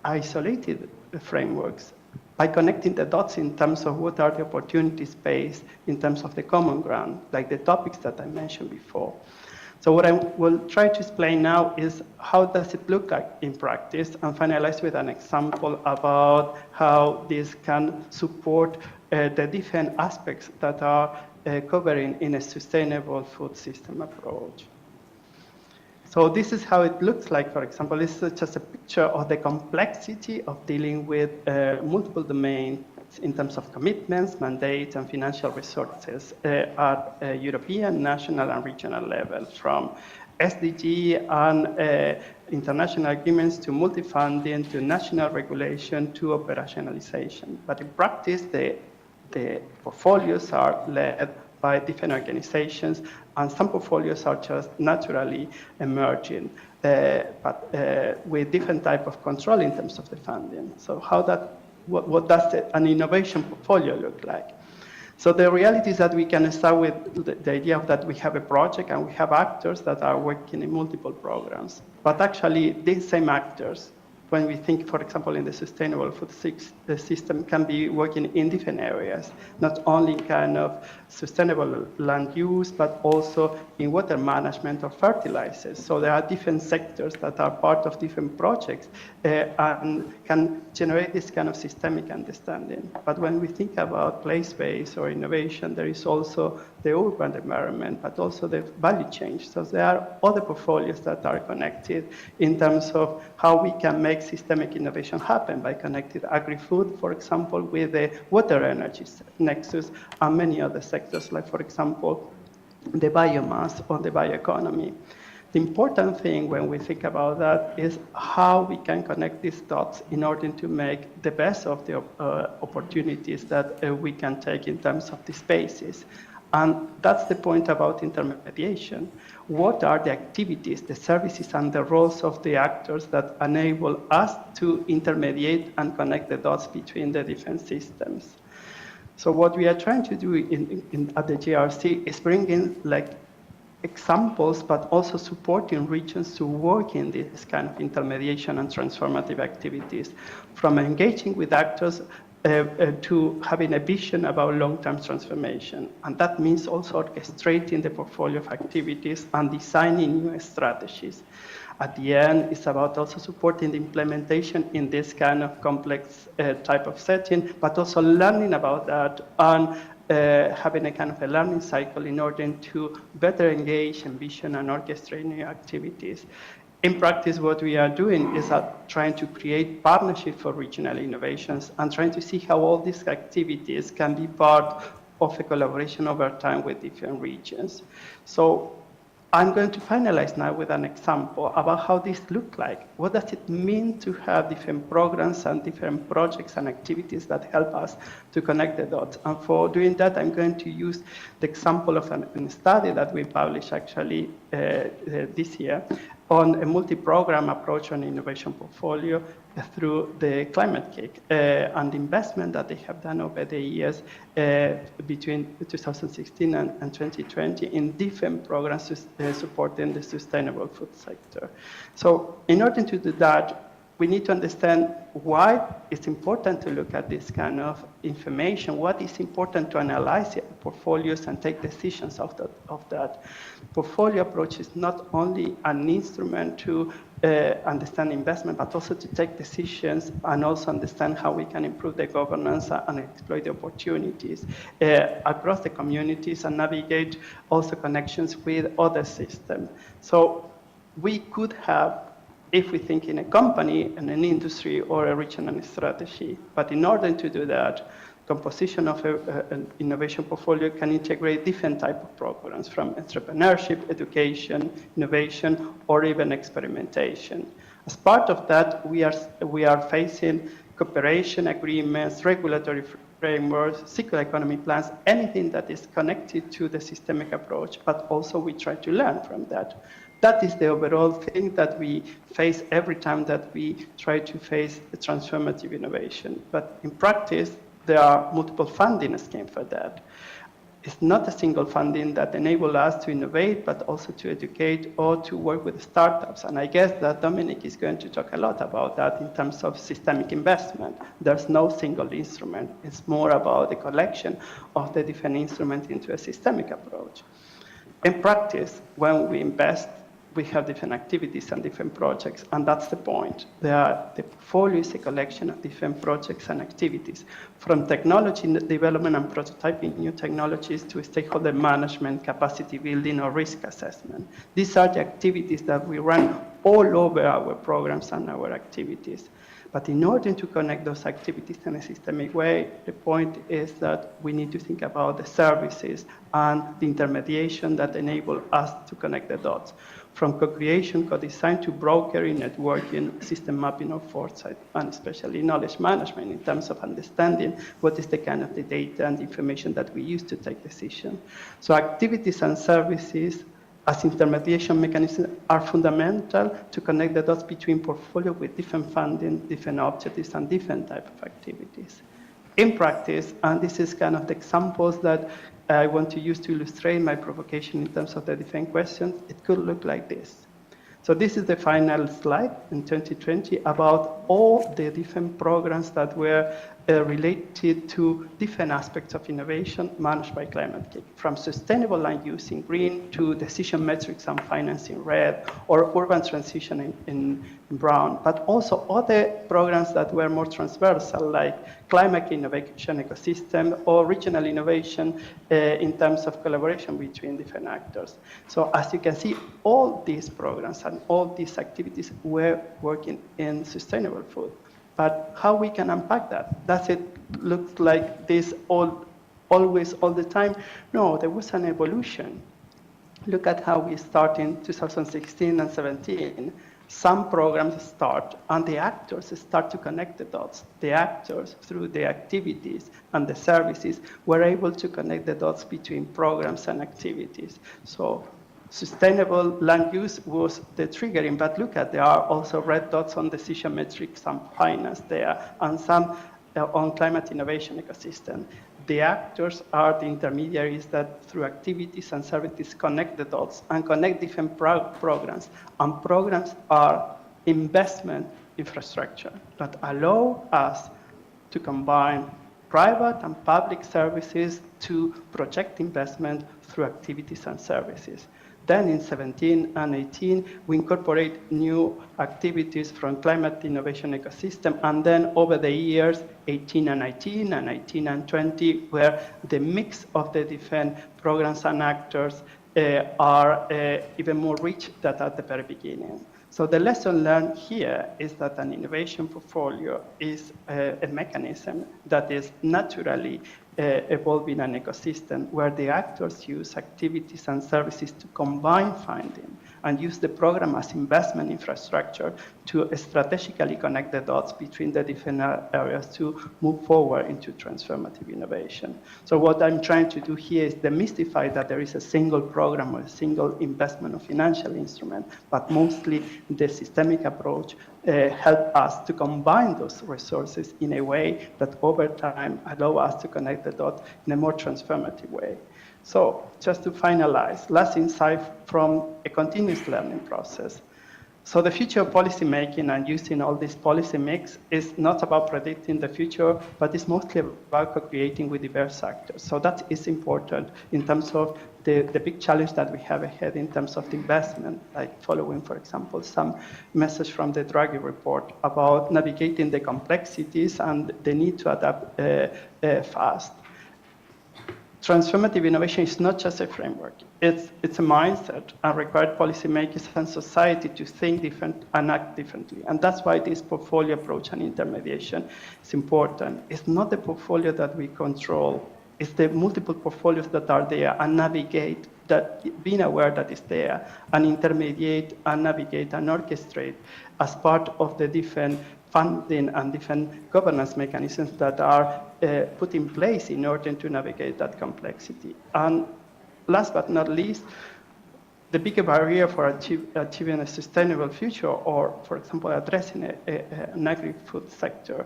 isolated frameworks by connecting the dots in terms of what are the opportunities based in terms of the common ground, like the topics that I mentioned before. So what I will try to explain now is how does it look like in practice, and finalize with an example about how this can support the different aspects that are covering in a sustainable food system approach. So this is how it looks like, for example. This is just a picture of the complexity of dealing with multiple domains, in terms of commitments, mandates, and financial resources at European, national, and regional level, from SDG and international agreements to multi-funding to national regulation to operationalization. But in practice, the portfolios are led by different organizations, and some portfolios are just naturally emerging, but with different type of control in terms of the funding. So what does an innovation portfolio look like? So the reality is that we can start with the idea of that we have a project and we have actors that are working in multiple programs. But actually, these same actors, when we think, for example, in the sustainable food system, can be working in different areas, not only in kind of sustainable land use, but also in water management or fertilizers. So there are different sectors that are part of different projects and can generate this kind of systemic understanding. But when we think about place-based or innovation, there is also the urban environment, but also the value chain. So there are other portfolios that are connected in terms of how we can make systemic innovation happen by connecting agri-food, for example, with the water energy nexus and many other sectors, like, for example, the biomass or the bioeconomy. The important thing when we think about that is how we can connect these dots in order to make the best of the opportunities that we can take in terms of the spaces. And that's the point about intermediation. What are the activities, the services, and the roles of the actors that enable us to intermediate and connect the dots between the different systems? So what we are trying to do at the JRC is bring in examples, but also supporting regions to work in this kind of intermediation and transformative activities, from engaging with actors to having a vision about long-term transformation. And that means also orchestrating the portfolio of activities and designing new strategies. At the end, it's about also supporting the implementation in this kind of complex type of setting, but also learning about that and having a kind of a learning cycle in order to better engage, envision, and orchestrate new activities. In practice, what we are doing is trying to create partnerships for regional innovations and trying to see how all these activities can be part of a collaboration over time with different regions. So I'm going to finalize now with an example about how this looks like. What does it mean to have different programs and different projects and activities that help us to connect the dots? And for doing that, I'm going to use the example of a study that we published actually this year on a multi-program approach on innovation portfolio through the climate kick and the investment that they have done over the years between 2016 and 2020 in different programs supporting the sustainable food sector. So in order to do that, we need to understand why it's important to look at this kind of information, what is important to analyze the portfolios and take decisions of that. Portfolio approach is not only an instrument to understand investment, but also to take decisions and also understand how we can improve the governance and exploit the opportunities across the communities and navigate also connections with other systems. So we could have, if we think in a company, in an industry, or a regional strategy. But in order to do that, composition of an innovation portfolio can integrate different types of programs, from entrepreneurship, education, innovation, or even experimentation. As part of that, we are facing cooperation agreements, regulatory frameworks, circular economy plans, anything that is connected to the systemic approach, but also we try to learn from that. That is the overall thing that we face every time that we try to face a transformative innovation. But in practice, there are multiple funding schemes for that. It's not a single funding that enables us to innovate, but also to educate or to work with startups. And I guess that Dominic is going to talk a lot about that in terms of systemic investment. There's no single instrument. It's more about the collection of the different instruments into a systemic approach. In practice, when we invest, we have different activities and different projects, and that's the point. The portfolio is a collection of different projects and activities, from technology development and prototyping new technologies to stakeholder management, capacity building, or risk assessment. These are the activities that we run all over our programs and our activities. But in order to connect those activities in a systemic way, the point is that we need to think about the services and the intermediation that enable us to connect the dots. From co-creation, co-design to brokering, networking, system mapping or foresight, and especially knowledge management in terms of understanding what is the kind of the data and information that we use to take decisions. So activities and services as intermediation mechanisms are fundamental to connect the dots between portfolio with different funding, different objectives, and different type of activities. In practice, and this is kind of the examples that I want to use to illustrate my provocation in terms of the different questions, it could look like this. So this is the final slide in 2020 about all the different programs that were related to different aspects of innovation managed by Climate Kick, from sustainable land use in green to decision metrics and finance in red, or urban transition in brown, but also other programs that were more transversal, like climate innovation ecosystem or regional innovation in terms of collaboration between different actors. So as you can see, all these programs and all these activities were working in sustainable food. But how we can unpack that? Does it look like this always, all the time? No, there was an evolution. Look at how we start in 2016 and 17. Some programs start and the actors start to connect the dots. The actors, through the activities and the services, were able to connect the dots between programs and activities. So sustainable land use was the triggering, but look at, there are also red dots on decision metrics and finance there, and some on climate innovation ecosystem. The actors are the intermediaries that through activities and services connect the dots and connect different programs. And programs are investment infrastructure that allow us to combine private and public services to project investment through activities and services. Then in 17 and 18, we incorporate new activities from climate innovation ecosystem. And then over the years, 18 and 19 and 18 and 20, where the mix of the different programs and actors are even more rich than at the very beginning. So the lesson learned here is that an innovation portfolio is a mechanism that is naturally evolving an ecosystem where the actors use activities and services to combine finding and use the program as investment infrastructure to strategically connect the dots between the different areas to move forward into transformative innovation. So what I'm trying to do here is demystify that there is a single program or a single investment or financial instrument, but mostly the systemic approach help us to combine those resources in a way that over time allow us to connect the dots in a more transformative way. So just to finalize, last insight from a continuous learning process. So the future of policy making and using all this policy mix is not about predicting the future, but it's mostly about co-creating with diverse actors. So that is important in terms of the big challenge that we have ahead in terms of the investment, like following, for example, some message from the Draghi report about navigating the complexities and the need to adapt fast. Transformative innovation is not just a framework. It's a mindset and required policymakers and society to think different and act differently. And that's why this portfolio approach and intermediation is important. It's not the portfolio that we control. It's the multiple portfolios that are there and navigate, that being aware that it's there, and intermediate and navigate and orchestrate as part of the different funding and different governance mechanisms that are put in place in order to navigate that complexity. And last but not least, the bigger barrier for achieving a sustainable future, or for example, addressing an agri-food sector,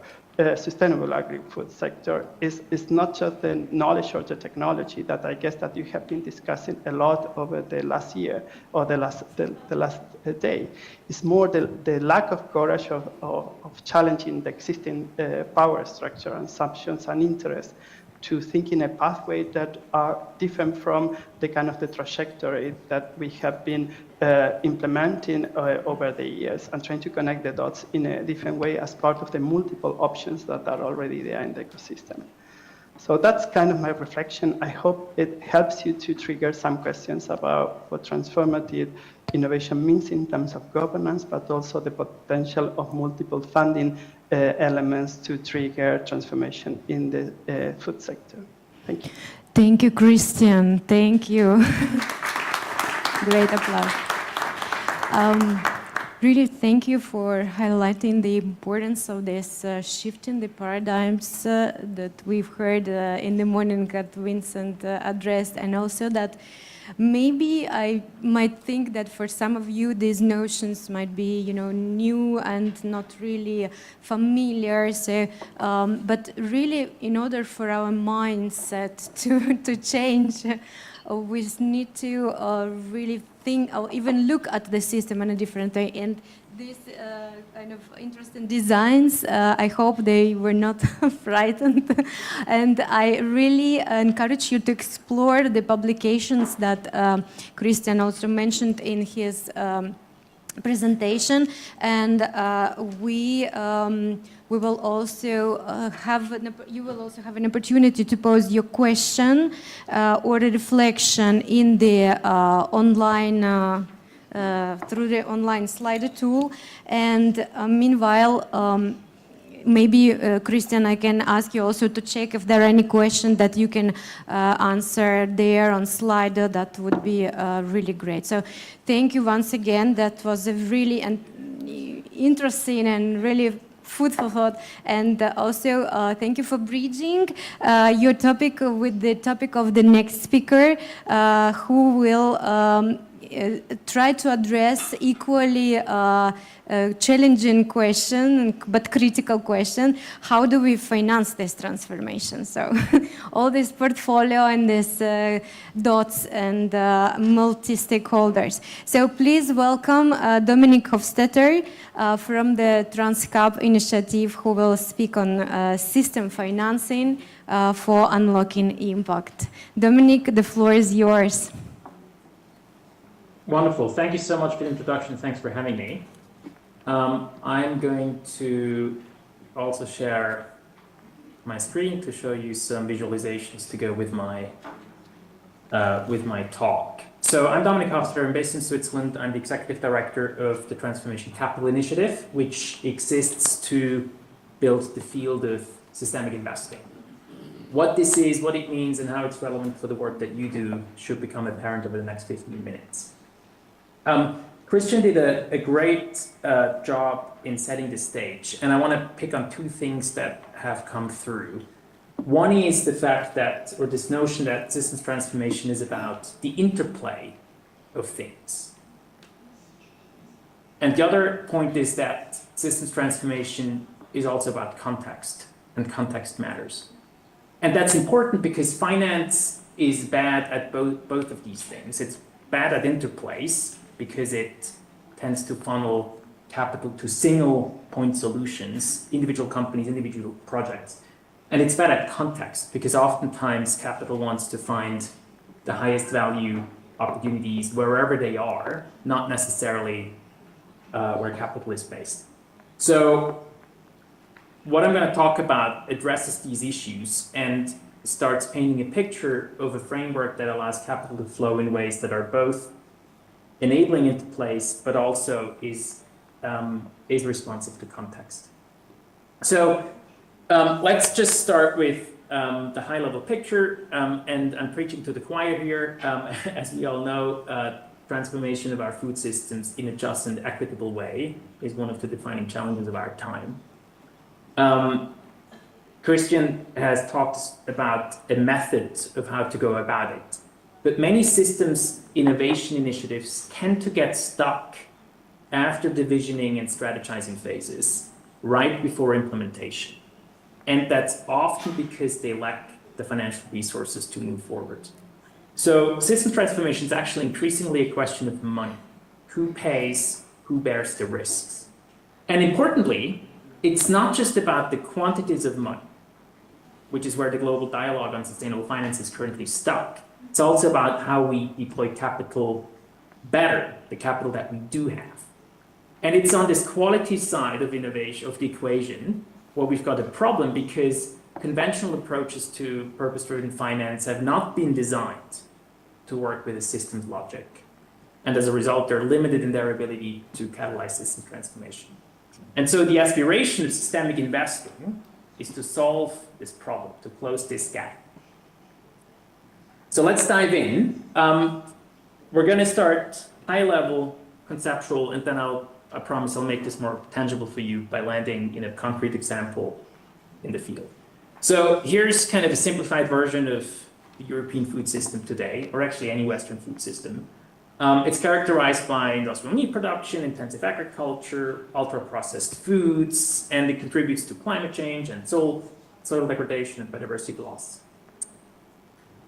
sustainable agri-food sector, is not just the knowledge or the technology that I guess that you have been discussing a lot over the last year or the last day. It's more the lack of courage of challenging the existing power structure and assumptions and interests to think in a pathway that are different from the kind of the trajectory that we have been implementing over the years, and trying to connect the dots in a different way as part of the multiple options that are already there in the ecosystem. So that's kind of my reflection. I hope it helps you to trigger some questions about what transformative innovation means in terms of governance, but also the potential of multiple funding elements to trigger transformation in the food sector. Thank you. Thank you, Christian. Thank you. Great applause. Really, thank you for highlighting the importance of this shift in the paradigms that we've heard in the morning that Vincent addressed, and also that maybe I might think that for some of you these notions might be, new and not really familiar. So, but really, in order for our mindset to change, we need to really think or even look at the system in a different way. And these kind of interesting designs, I hope they were not frightened. And I really encourage you to explore the publications that Christian also mentioned in his presentation, and we will also you will also have an opportunity to pose your question or a reflection in the online through the online slider tool. And meanwhile, maybe Christian, I can ask you also to check if there are any questions that you can answer there on Slido. That would be really great. So thank you once again. That was a really interesting and really food for thought. And also thank you for bridging your topic with the topic of the next speaker, who will try to address equally challenging question, but critical question: how do we finance this transformation? So all this portfolio and this dots and multi-stakeholders. So please welcome Dominic Hofstetter from the TransCap initiative, who will speak on system financing for unlocking impact. Dominic, the floor is yours. Wonderful. Thank you so much for the introduction. Thanks for having me. I'm going to also share my screen to show you some visualizations to go with my talk. So I'm Dominic Hofstetter. I'm based in Switzerland. I'm the Executive Director of the Transformation Capital Initiative, which exists to build the field of systemic investing. What this is, what it means, and how it's relevant for the work that you do should become apparent over the next 15 minutes. Christian did a great job in setting the stage, and I want to pick on two things that have come through. One is the fact that, or this notion that systems transformation is about the interplay of things. And the other point is that systems transformation is also about context, and context matters. And that's important because finance is bad at both of these things. It's bad at interplays, because it tends to funnel capital to single point solutions, individual companies, individual projects. And it's bad at context, because oftentimes capital wants to find the highest value opportunities wherever they are, not necessarily where capital is based. So what I'm going to talk about addresses these issues and starts painting a picture of a framework that allows capital to flow in ways that are both enabling interplays, but also is responsive to context. So let's just start with the high-level picture, and I'm preaching to the choir here. As we all know, transformation of our food systems in a just and equitable way is one of the defining challenges of our time. Christian has talked about a method of how to go about it. But many systems innovation initiatives tend to get stuck after the visioning and strategizing phases, right before implementation. And that's often because they lack the financial resources to move forward. So systems transformation is actually increasingly a question of money. Who pays, who bears the risks? And importantly, it's not just about the quantities of money, which is where the global dialogue on sustainable finance is currently stuck. It's also about how we deploy capital better, the capital that we do have. And it's on this quality side of innovation, of the equation, where we've got a problem, because conventional approaches to purpose-driven finance have not been designed to work with a systems logic. And as a result, they're limited in their ability to catalyze system transformation. And so the aspiration of systemic investing is to solve this problem, to close this gap. So let's dive in. We're going to start high level, conceptual, and then I promise I'll make this more tangible for you by landing in a concrete example in the field. So here's kind of a simplified version of the European food system today, or actually any Western food system. It's characterized by industrial meat production, intensive agriculture, ultra-processed foods, and it contributes to climate change and soil degradation and biodiversity loss.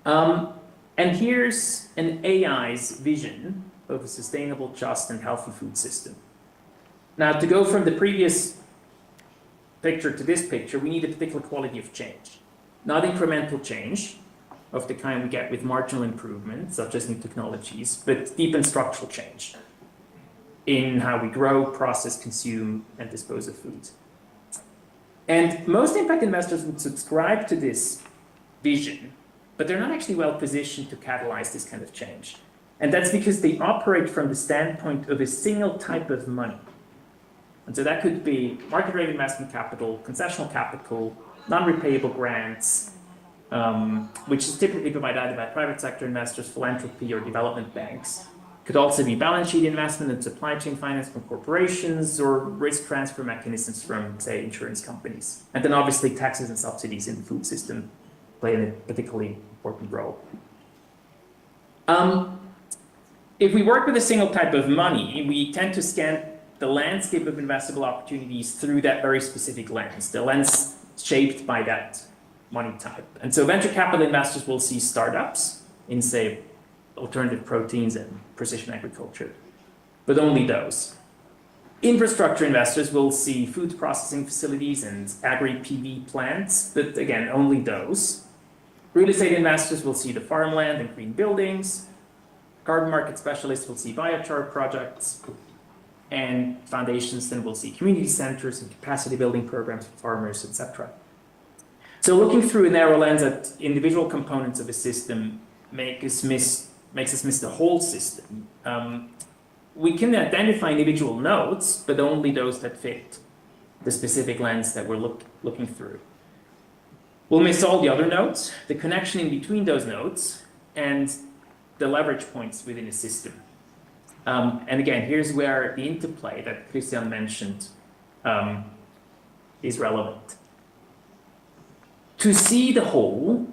And here's an AI's vision of a sustainable, just, and healthy food system. Now, to go from the previous picture to this picture, we need a particular quality of change. Not incremental change of the kind we get with marginal improvements, such as new technologies, but deep and structural change in how we grow, process, consume, and dispose of food. And most impact investors would subscribe to this vision, but they're not actually well positioned to catalyze this kind of change. And that's because they operate from the standpoint of a single type of money. And so that could be market rate investment capital, concessional capital, non-repayable grants, which is typically provided either by private sector investors, philanthropy, or development banks. Could also be balance sheet investment and supply chain finance from corporations, or risk transfer mechanisms from, say, insurance companies. And then obviously taxes and subsidies in the food system play a particularly important role. If we work with a single type of money, we tend to scan the landscape of investable opportunities through that very specific lens, the lens shaped by that money type. And so venture capital investors will see startups in, say, alternative proteins and precision agriculture, but only those. Infrastructure investors will see food processing facilities and agri-PV plants, but again, only those. Real estate investors will see the farmland and green buildings. Carbon market specialists will see biochar projects. And foundations then will see community centers and capacity building programs for farmers, etc. So looking through a narrow lens at individual components of a system makes us miss the whole system. We can identify individual nodes, but only those that fit the specific lens that we're looking through. We'll miss all the other nodes, the connection in between those nodes, and the leverage points within a system. And again, here's where the interplay that Christian mentioned is relevant. To see the whole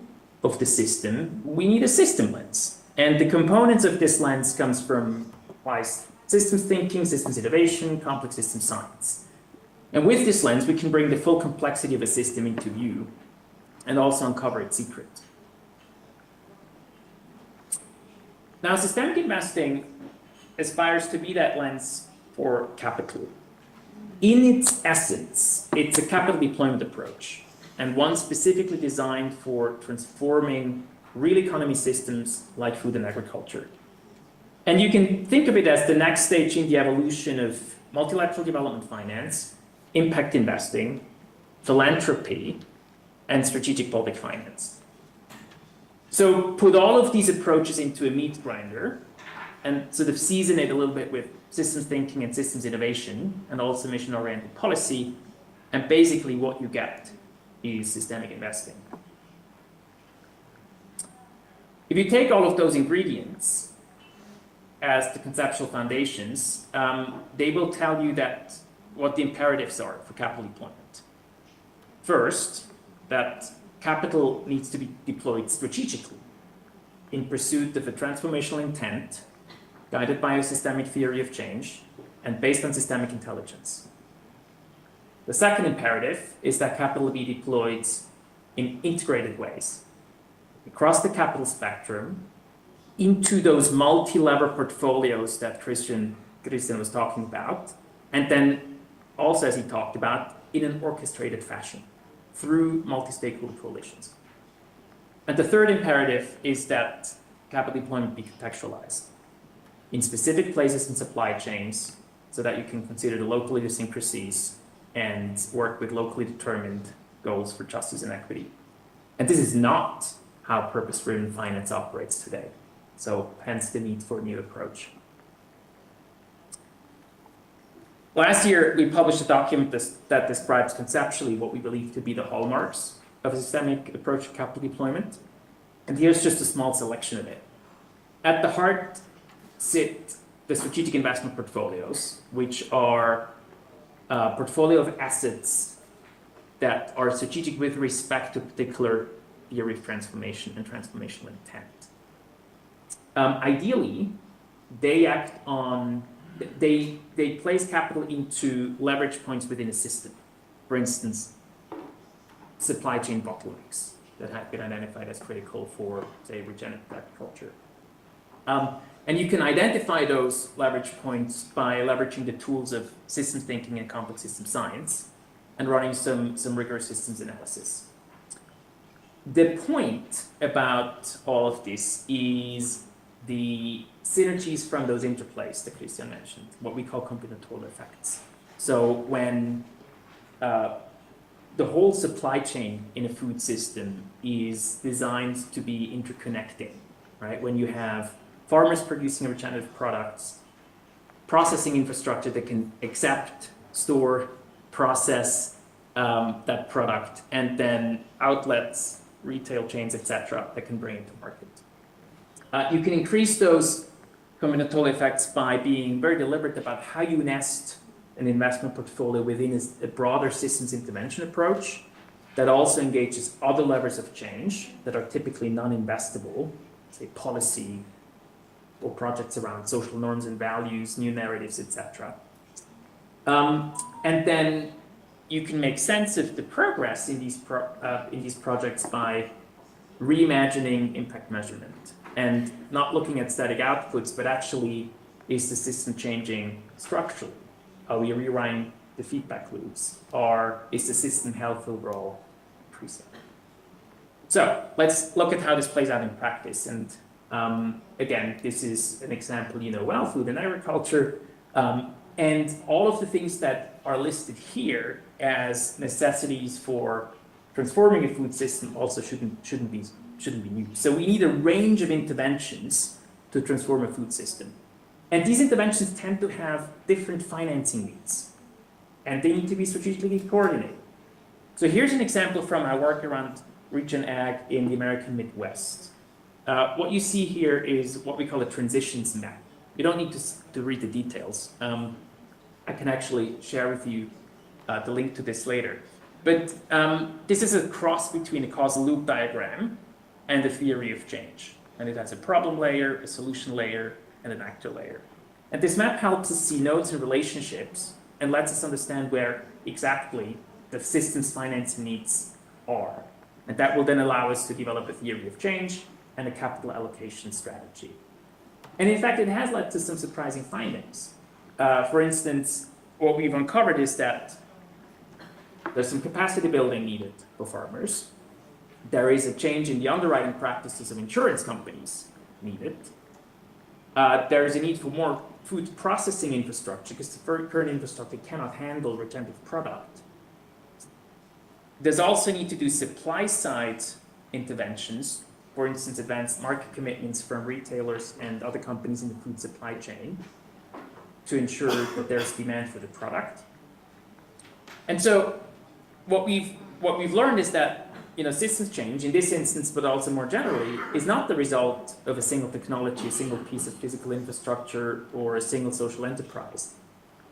of the system, we need a system lens. And the components of this lens comes from systems thinking, systems innovation, complex system science. And with this lens, we can bring the full complexity of a system into view and also uncover its secret. Now, systemic investing aspires to be that lens for capital. In its essence, it's a capital deployment approach, and one specifically designed for transforming real economy systems like food and agriculture. And you can think of it as the next stage in the evolution of multilateral development finance, impact investing, philanthropy, and strategic public finance. So put all of these approaches into a meat grinder and sort of season it a little bit with systems thinking and systems innovation and also mission-oriented policy, and basically what you get is systemic investing. If you take all of those ingredients as the conceptual foundations, they will tell you that what the imperatives are for capital deployment. First, that capital needs to be deployed strategically in pursuit of a transformational intent guided by a systemic theory of change and based on systemic intelligence. The second imperative is that capital be deployed in integrated ways across the capital spectrum into those multi-lever portfolios that Christian was talking about, and then also, as he talked about, in an orchestrated fashion through multi-stakeholder coalitions. And the third imperative is that capital deployment be contextualized in specific places in supply chains so that you can consider the local idiosyncrasies and work with locally determined goals for justice and equity. And this is not how purpose-driven finance operates today. So hence the need for a new approach. Last year, we published a document that describes conceptually what we believe to be the hallmarks of a systemic approach to capital deployment. And here's just a small selection of it. At the heart sit the strategic investment portfolios, which are a portfolio of assets that are strategic with respect to particular theory of transformation and transformational intent. Ideally, they act on, they place capital into leverage points within a system. For instance, supply chain bottlenecks that have been identified as critical for, say, regenerative agriculture. And you can identify those leverage points by leveraging the tools of systems thinking and complex system science and running some rigorous systems analysis. The point about all of this is the synergies from those interplays that Christian mentioned, what we call combinatorial effects. So when the whole supply chain in a food system is designed to be interconnecting, right? When you have farmers producing regenerative products, processing infrastructure that can accept, store, process that product, and then outlets, retail chains, etc., that can bring it to market. You can increase those combinatorial effects by being very deliberate about how you nest an investment portfolio within a broader systems intervention approach that also engages other levers of change that are typically non-investable, say policy or projects around social norms and values, new narratives, etc. And then you can make sense of the progress in these projects by reimagining impact measurement and not looking at static outputs, but actually, is the system changing structurally? Are we rewriting the feedback loops? Or is the system health overall preset? So let's look at how this plays out in practice. And again, this is an example, you know, well, food and agriculture. And all of the things that are listed here as necessities for transforming a food system also shouldn't be new. So we need a range of interventions to transform a food system. And these interventions tend to have different financing needs. And they need to be strategically coordinated. So here's an example from our work around regen ag in the American Midwest. What you see here is what we call a transitions map. You don't need to read the details. I can actually share with you the link to this later. But this is a cross between a causal loop diagram and a theory of change. And it has a problem layer, a solution layer, and an actor layer. And this map helps us see nodes and relationships and lets us understand where exactly the system's financing needs are. And that will then allow us to develop a theory of change and a capital allocation strategy. And in fact, it has led to some surprising findings. For instance, what we've uncovered is that there's some capacity building needed for farmers. There is a change in the underwriting practices of insurance companies needed. There is a need for more food processing infrastructure because the current infrastructure cannot handle regenerative product. There's also a need to do supply side interventions, for instance, advanced market commitments from retailers and other companies in the food supply chain to ensure that there's demand for the product. And so what we've learned is that, you know, systems change in this instance, but also more generally, is not the result of a single technology, a single piece of physical infrastructure, or a single social enterprise.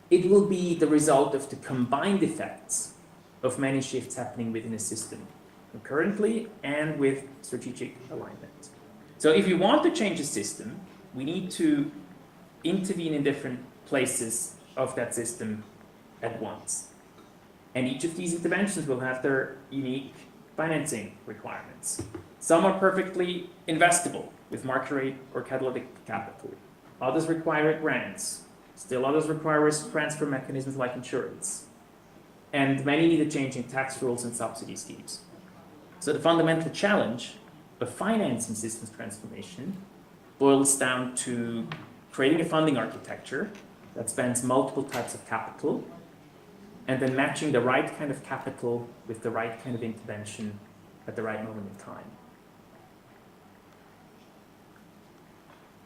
It will be the result of the combined effects of many shifts happening within a system, concurrently and with strategic alignment. So if we want to change a system, we need to intervene in different places of that system at once. And each of these interventions will have their unique financing requirements. Some are perfectly investable with market rate or catalytic capital. Others require grants. Still others require risk transfer mechanisms like insurance. And many need a change in tax rules and subsidy schemes. So the fundamental challenge of financing systems transformation boils down to creating a funding architecture that spans multiple types of capital and then matching the right kind of capital with the right kind of intervention at the right moment in time.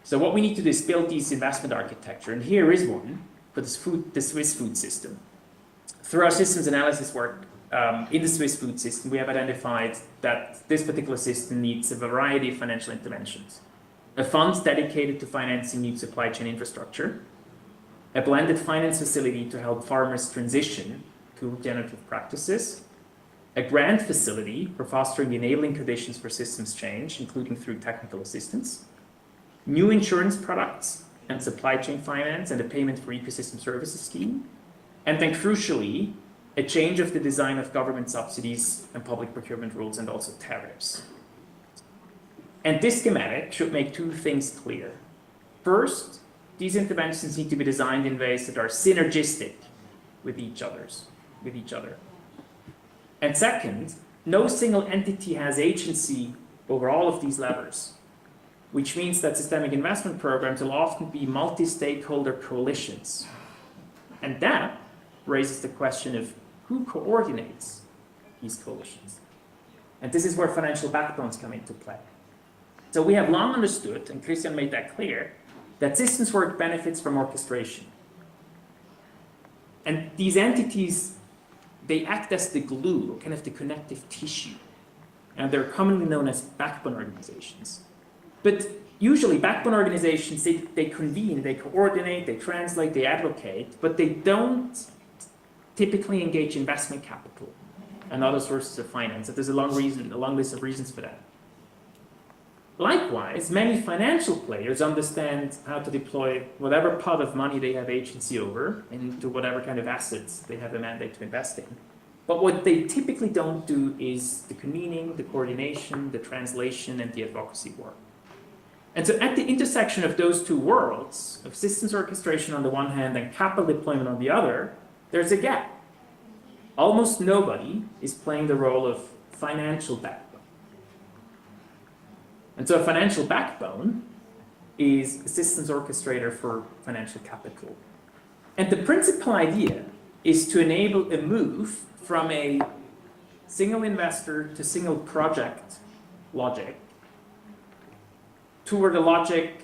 So what we need to do is build this investment architecture, and here is one for the Swiss food system. Through our systems analysis work in the Swiss food system, we have identified that this particular system needs a variety of financial interventions. A fund dedicated to financing new supply chain infrastructure, a blended finance facility to help farmers transition to regenerative practices, a grant facility for fostering the enabling conditions for systems change, including through technical assistance, new insurance products and supply chain finance and a payment for ecosystem services scheme, and then crucially, a change of the design of government subsidies and public procurement rules and also tariffs. And this schematic should make two things clear. First, these interventions need to be designed in ways that are synergistic with each other. And second, no single entity has agency over all of these levers, which means that systemic investment programs will often be multi-stakeholder coalitions. And that raises the question of who coordinates these coalitions. And this is where financial backbones come into play. So we have long understood, and Christian made that clear, that systems work benefits from orchestration. And these entities, they act as the glue, kind of the connective tissue. And they're commonly known as backbone organizations. But usually backbone organizations, they convene, they coordinate, they translate, they advocate, but they don't typically engage investment capital and other sources of finance. And there's a long list of reasons for that. Likewise, many financial players understand how to deploy whatever pot of money they have agency over into whatever kind of assets they have a mandate to invest in. But what they typically don't do is the convening, the coordination, the translation, and the advocacy work. And so at the intersection of those two worlds, of systems orchestration on the one hand and capital deployment on the other, there's a gap. Almost nobody is playing the role of financial backbone. And so a financial backbone is a systems orchestrator for financial capital. And the principal idea is to enable a move from a single investor to single project logic toward a logic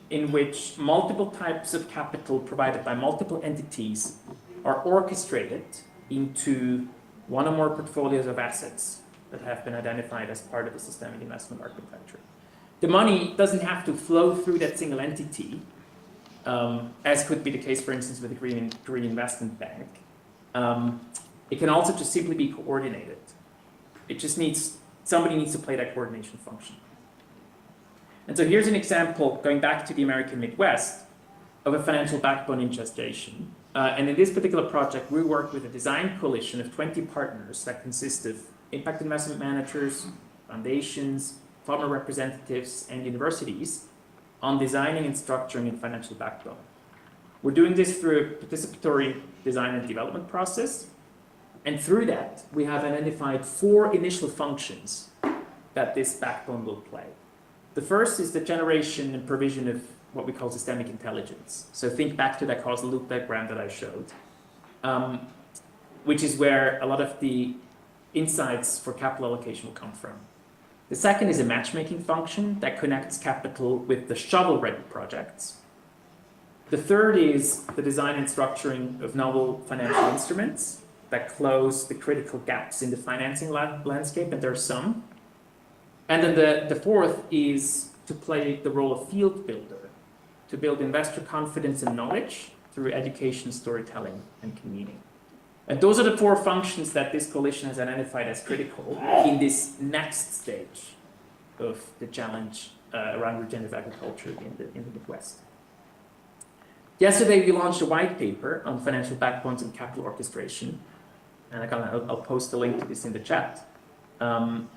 in which multiple types of capital provided by multiple entities are orchestrated into one or more portfolios of assets that have been identified as part of the systemic investment architecture. The money doesn't have to flow through that single entity, as could be the case, for instance, with the Green Investment Bank. It can also just simply be coordinated. It just somebody needs to play that coordination function. And so here's an example, going back to the American Midwest, of a financial backbone in gestation. And in this particular project, we work with a design coalition of 20 partners that consist of impact investment managers, foundations, farmer representatives, and universities on designing and structuring a financial backbone. We're doing this through a participatory design and development process. And through that, we have identified 4 initial functions that this backbone will play. The first is the generation and provision of what we call systemic intelligence. So think back to that causal loop diagram that I showed, which is where a lot of the insights for capital allocation will come from. The second is a matchmaking function that connects capital with the shovel-ready projects. The third is the design and structuring of novel financial instruments that close the critical gaps in the financing landscape, and there are some. And then the fourth is to play the role of field builder, to build investor confidence and knowledge through education, storytelling, and convening. And those are the 4 functions that this coalition has identified as critical in this next stage of the challenge around regenerative agriculture in the Midwest. Yesterday, we launched a white paper on financial backbones and capital orchestration. And I'll post a link to this in the chat. And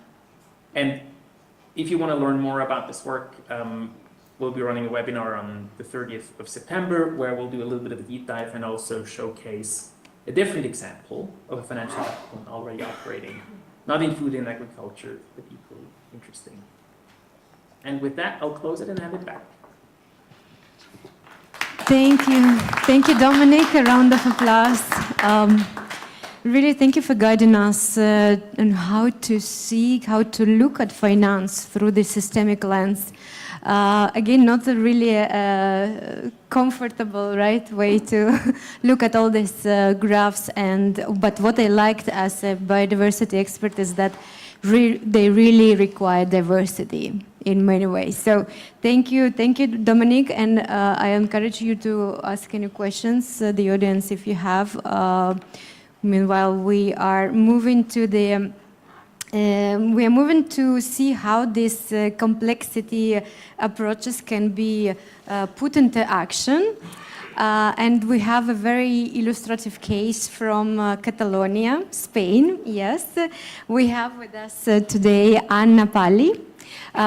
if you want to learn more about this work, we'll be running a webinar on the 30th of September, where we'll do a little bit of a deep dive and also showcase a different example of a financial backbone already operating, not in food and agriculture, but equally interesting. And with that, I'll close it and hand it back. Thank you. Thank you, Dominic. A round of applause. Really, thank you for guiding us on how to see, how to look at finance through the systemic lens. Again, not a really comfortable, right, way to look at all these graphs. But what I liked as a biodiversity expert is that they really require diversity in many ways. So thank you, Dominique, and I encourage you to ask any questions, the audience, if you have. Meanwhile, we are moving to see how these complexity approaches can be put into action. And we have a very illustrative case from Catalonia, Spain. Yes, we have with us today Anna Palli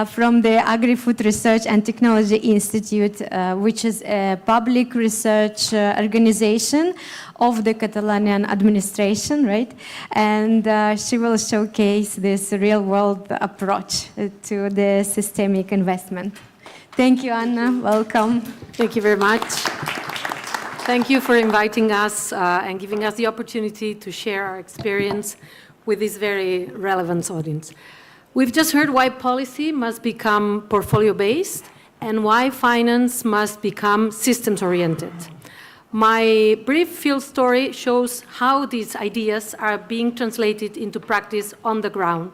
from the Agri-Food Research and Technology Institute, which is a public research organization of the Catalonian administration, right? And she will showcase this real-world approach to the systemic investment. Thank you, Anna. Welcome. Thank you very much. Thank you for inviting us and giving us the opportunity to share our experience with this very relevant audience. We've just heard why policy must become portfolio-based and why finance must become systems-oriented. My brief field story shows how these ideas are being translated into practice on the ground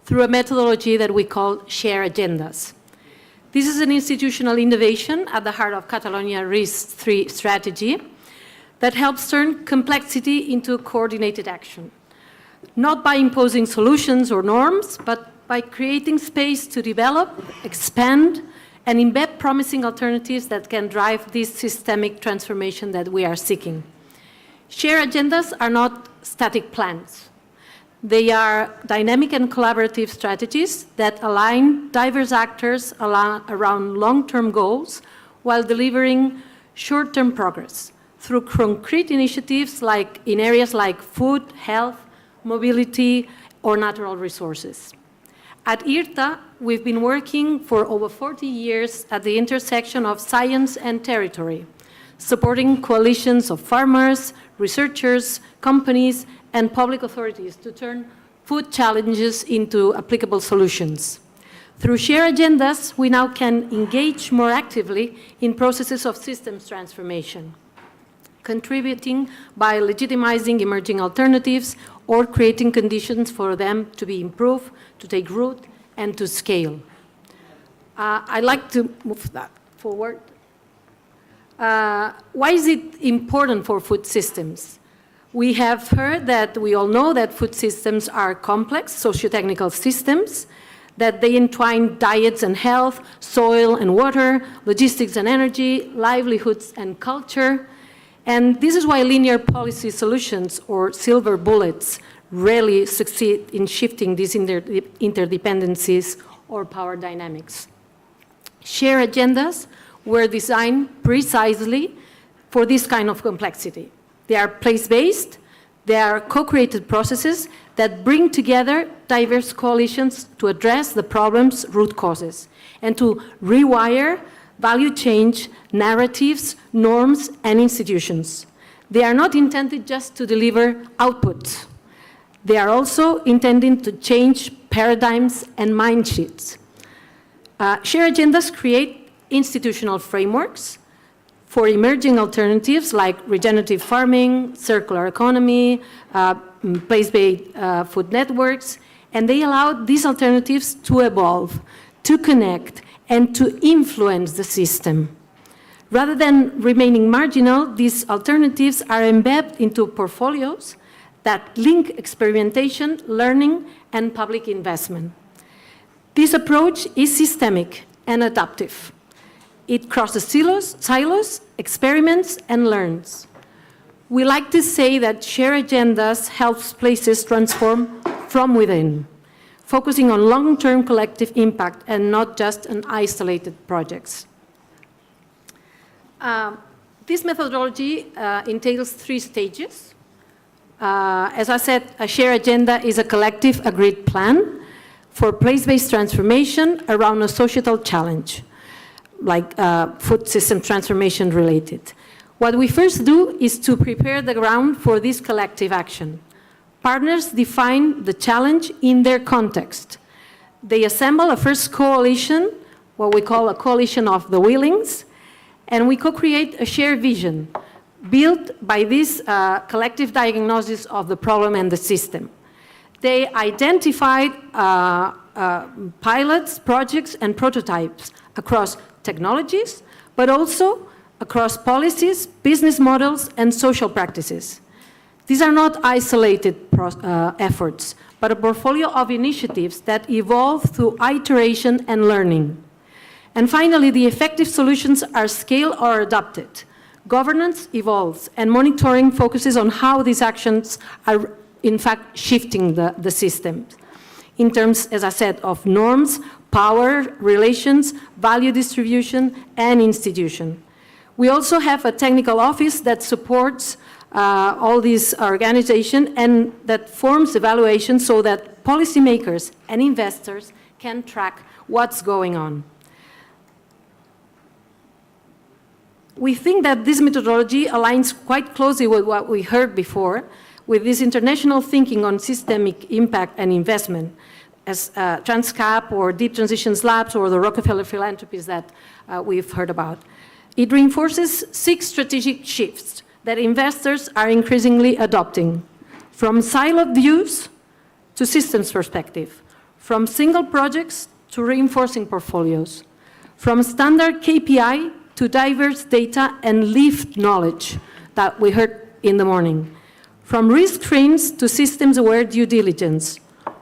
through a methodology that we call share agendas. This is an institutional innovation at the heart of Catalonia RIS3 strategy that helps turn complexity into coordinated action, not by imposing solutions or norms, but by creating space to develop, expand, and embed promising alternatives that can drive this systemic transformation that we are seeking. Share agendas are not static plans. They are dynamic and collaborative strategies that align diverse actors around long-term goals while delivering short-term progress through concrete initiatives like in areas like food, health, mobility, or natural resources. At IRTA, we've been working for over 40 years at the intersection of science and territory, supporting coalitions of farmers, researchers, companies, and public authorities to turn food challenges into applicable solutions. Through share agendas, we now can engage more actively in processes of systems transformation, contributing by legitimizing emerging alternatives or creating conditions for them to be improved, to take root, and to scale. I'd like to move that forward. Why is it important for food systems? We have heard that we all know that food systems are complex socio-technical systems, that they entwine diets and health, soil and water, logistics and energy, livelihoods and culture. And this is why linear policy solutions or silver bullets rarely succeed in shifting these interdependencies or power dynamics. Share agendas were designed precisely for this kind of complexity. They are place-based, they are co-created processes that bring together diverse coalitions to address the problem's root causes and to rewire value change, narratives, norms, and institutions. They are not intended just to deliver output. They are also intended to change paradigms and mind shifts. Share agendas create institutional frameworks for emerging alternatives like regenerative farming, circular economy, place-based food networks, and they allow these alternatives to evolve, to connect, and to influence the system. Rather than remaining marginal, these alternatives are embedded into portfolios that link experimentation, learning, and public investment. This approach is systemic and adaptive. It crosses silos, experiments, and learns. We like to say that share agendas helps places transform from within, focusing on long-term collective impact and not just on isolated projects. This methodology entails 3 stages. As I said, a share agenda is a collective agreed plan for place-based transformation around a societal challenge, like food system transformation related. What we first do is to prepare the ground for this collective action. Partners define the challenge in their context. They assemble a first coalition, what we call a coalition of the willings, and we co-create a shared vision built by this collective diagnosis of the problem and the system. They identified pilots, projects, and prototypes across technologies, but also across policies, business models, and social practices. These are not isolated efforts, but a portfolio of initiatives that evolve through iteration and learning. And finally, the effective solutions are scaled or adopted. Governance evolves, and monitoring focuses on how these actions are, in fact, shifting the system in terms, as I said, of norms, power, relations, value distribution, and institution. We also have a technical office that supports all these organizations and that forms evaluations so that policymakers and investors can track what's going on. We think that this methodology aligns quite closely with what we heard before, with this international thinking on systemic impact and investment, as Transcap or Deep Transitions Labs or the Rockefeller philanthropies that we've heard about. It reinforces 6 strategic shifts that investors are increasingly adopting, from siloed views to systems perspective, from single projects to reinforcing portfolios, from standard KPI to diverse data and lived knowledge that we heard in the morning, from risk frames to systems-aware due diligence,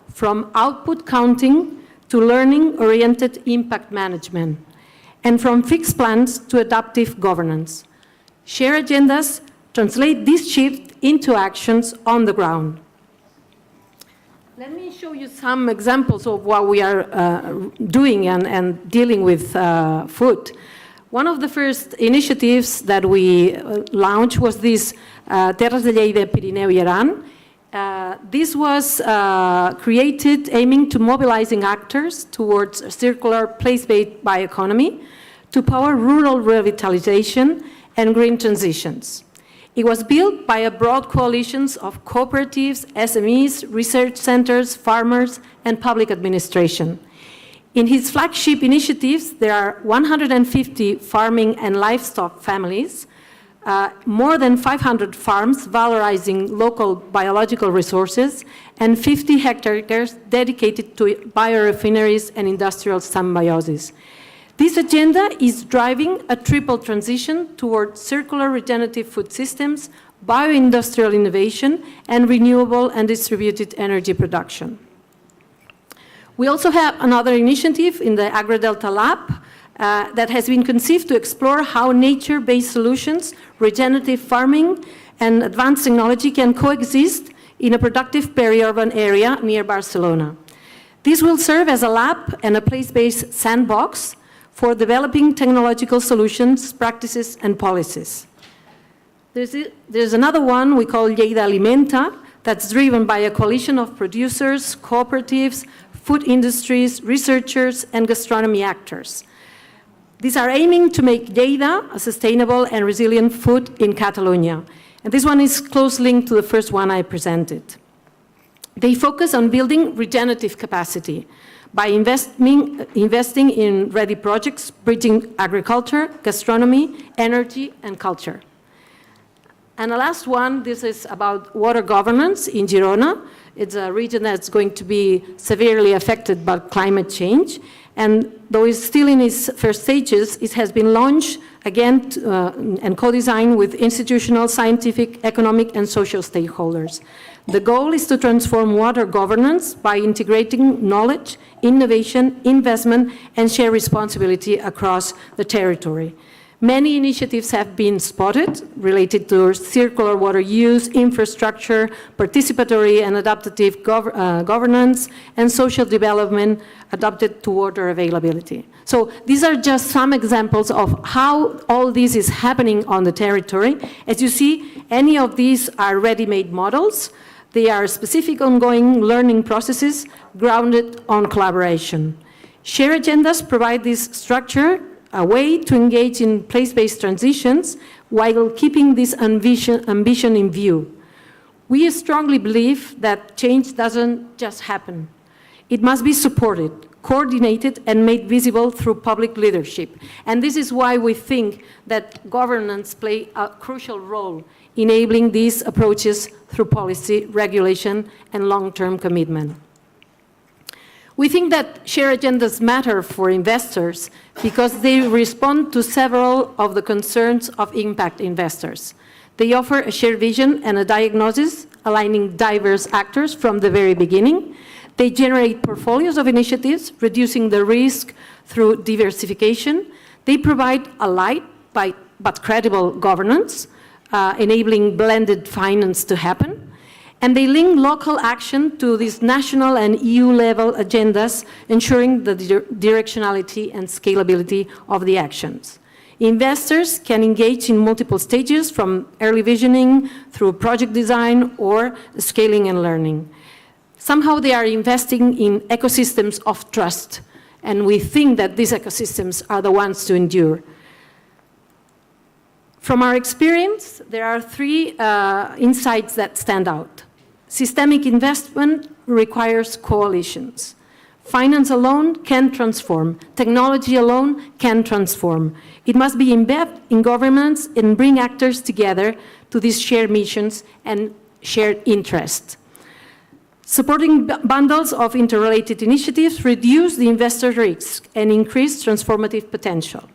from output counting to learning-oriented impact management, and from fixed plans to adaptive governance. Shared agendas translate this shift into actions on the ground. Let me show you some examples of what we are doing and dealing with food. One of the first initiatives that we launched was this Terras de Lleida, Pirineu i Aran. This was created aiming to mobilizing actors towards a circular place-based bioeconomy to power rural revitalization and green transitions. It was built by a broad coalition of cooperatives, SMEs, research centers, farmers, and public administration. In his flagship initiatives, there are 150 farming and livestock families, more than 500 farms valorizing local biological resources, and 50 hectares dedicated to biorefineries and industrial symbiosis. This agenda is driving a triple transition towards circular regenerative food systems, bioindustrial innovation, and renewable and distributed energy production. We also have another initiative in the AgriDelta Lab that has been conceived to explore how nature-based solutions, regenerative farming, and advanced technology can coexist in a productive peri-urban area near Barcelona. This will serve as a lab and a place-based sandbox for developing technological solutions, practices, and policies. There's another one we call Lleida Alimenta that's driven by a coalition of producers, cooperatives, food industries, researchers, and gastronomy actors. These are aiming to make Lleida a sustainable and resilient food in Catalonia. And this one is close linked to the first one I presented. They focus on building regenerative capacity by investing in ready projects, bridging agriculture, gastronomy, energy, and culture. And the last one, this is about water governance in Girona. It's a region that's going to be severely affected by climate change. And though it's still in its first stages, it has been launched again and co-designed with institutional, scientific, economic, and social stakeholders. The goal is to transform water governance by integrating knowledge, innovation, investment, and shared responsibility across the territory. Many initiatives have been spotted related to circular water use, infrastructure, participatory and adaptive governance, and social development adapted to water availability. So these are just some examples of how all this is happening on the territory. As you see, any of these are ready-made models. They are specific ongoing learning processes grounded on collaboration. Shared agendas provide this structure, a way to engage in place-based transitions while keeping this ambition in view. We strongly believe that change doesn't just happen. It must be supported, coordinated, and made visible through public leadership. And this is why we think that governance play a crucial role in enabling these approaches through policy, regulation, and long-term commitment. We think that shared agendas matter for investors because they respond to several of the concerns of impact investors. They offer a shared vision and a diagnosis, aligning diverse actors from the very beginning. They generate portfolios of initiatives, reducing the risk through diversification. They provide a light but credible governance, enabling blended finance to happen. And they link local action to these national and EU-level agendas, ensuring the directionality and scalability of the actions. Investors can engage in multiple stages, from early visioning through project design or scaling and learning. Somehow they are investing in ecosystems of trust, and we think that these ecosystems are the ones to endure. From our experience, there are three insights that stand out. Systemic investment requires coalitions. Finance alone can transform. Technology alone can transform. It must be embedded in governments and bring actors together to these shared missions and shared interests. Supporting bundles of interrelated initiatives reduce the investor risk and increase transformative potential.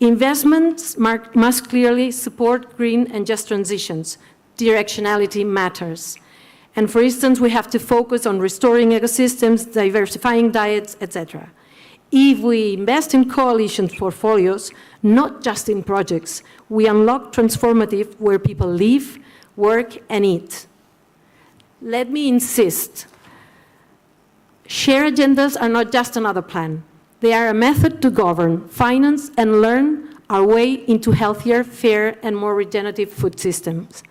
Investments must clearly support green and just transitions. Directionality matters. And for instance, we have to focus on restoring ecosystems, diversifying diets, etc. If we invest in coalition portfolios, not just in projects, we unlock transformative where people live, work, and eat. Let me insist, shared agendas are not just another plan. They are a method to govern, finance, and learn our way into healthier, fair, and more regenerative food systems.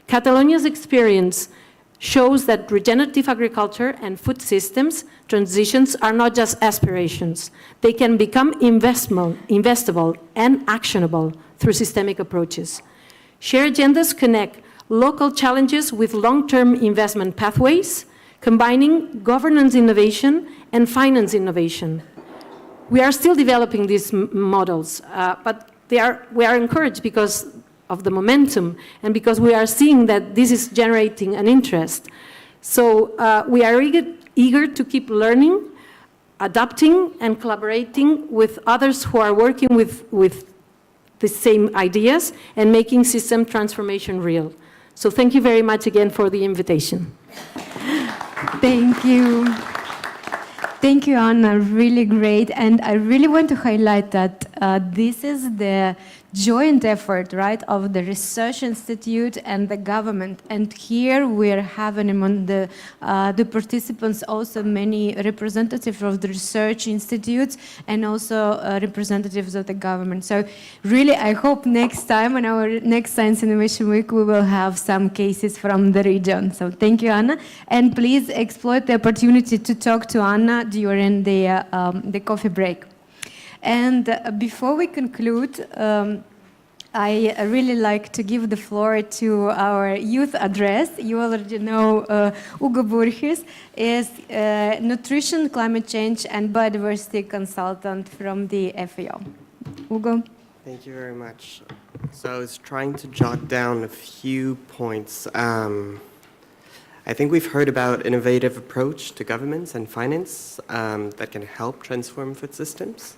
Catalonia's experience shows that regenerative agriculture and food systems transitions are not just aspirations. They can become investable and actionable through systemic approaches. Shared agendas connect local challenges with long-term investment pathways, combining governance innovation and finance innovation. We are still developing these models, but we are encouraged because of the momentum and because we are seeing that this is generating an interest. So we are eager to keep learning, adapting, and collaborating with others who are working with the same ideas and making system transformation real. So thank you very much again for the invitation. Thank you. Thank you, Anna. Really great. And I really want to highlight that this is the joint effort, right, of the Research Institute and the government. And here we're having among the participants also many representatives of the Research Institutes and also representatives of the government. So really, I hope next time on our next Science Innovation Week, we will have some cases from the region. So thank you, Anna. And please exploit the opportunity to talk to Anna during the coffee break. And before we conclude, I really like to give the floor to our youth address. You already know Hugo Burgess is nutrition, climate change, and biodiversity consultant from the FAO. Hugo. Thank you very much. So I was trying to jot down a few points. I think we've heard about innovative approach to governments and finance that can help transform food systems.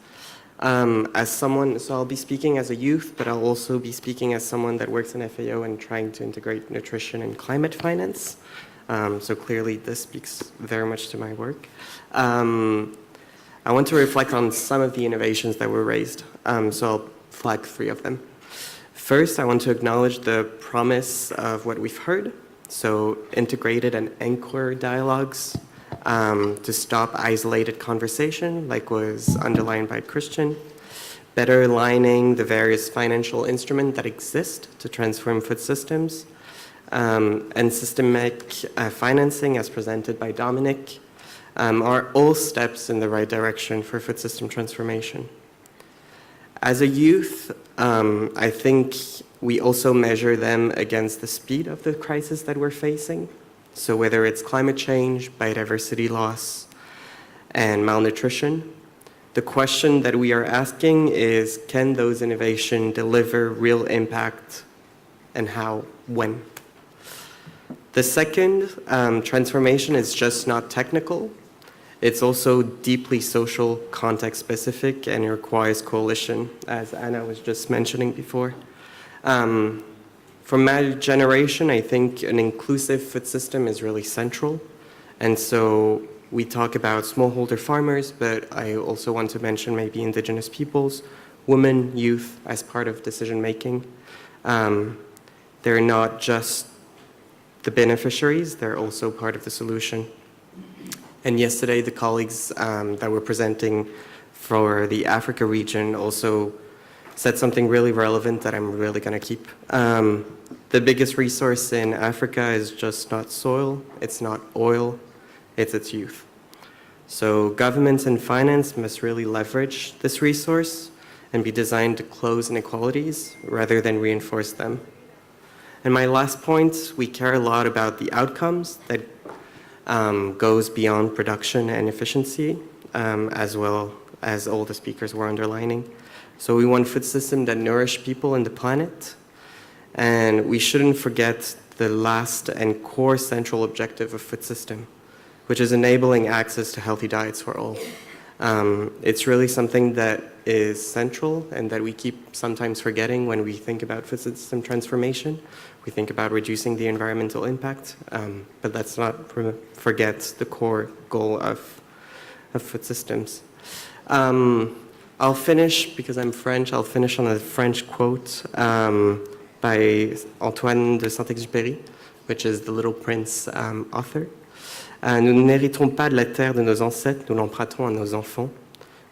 As someone, so I'll be speaking as a youth, but I'll also be speaking as someone that works in FAO and trying to integrate nutrition and climate finance. So clearly this speaks very much to my work. I want to reflect on some of the innovations that were raised. So I'll flag 3 of them. First, I want to acknowledge the promise of what we've heard. So integrated and anchor dialogues to stop isolated conversation, like was underlined by Christian, better aligning the various financial instruments that exist to transform food systems, and systemic financing, as presented by Dominic, are all steps in the right direction for food system transformation. As a youth, I think we also measure them against the speed of the crisis that we're facing. So whether it's climate change, biodiversity loss, and malnutrition, the question that we are asking is, can those innovations deliver real impact, and how, when? The second transformation is just not technical. It's also deeply social, context-specific, and it requires coalition, as Anna was just mentioning before. For my generation, I think an inclusive food system is really central. And so we talk about smallholder farmers, but I also want to mention maybe indigenous peoples, women, youth, as part of decision-making. They're not just the beneficiaries, they're also part of the solution. And yesterday, the colleagues that were presenting for the Africa region also said something really relevant that I'm really going to keep. The biggest resource in Africa is just not soil, it's not oil, it's its youth. So governments and finance must really leverage this resource and be designed to close inequalities rather than reinforce them. And my last point, we care a lot about the outcomes that goes beyond production and efficiency, as well as all the speakers were underlining. So we want a food system that nourish people and the planet, and we shouldn't forget the last and core central objective of food system, which is enabling access to healthy diets for all. It's really something that is central and that we keep sometimes forgetting when we think about food system transformation. We think about reducing the environmental impact, but let's not forget the core goal of food systems. I'll finish, because I'm French, I'll finish on a French quote by Antoine de Saint-Exupéry, which is the Little Prince author. Nous n'héritons pas de la terre de nos ancêtres, nous l'empruntons à nos enfants,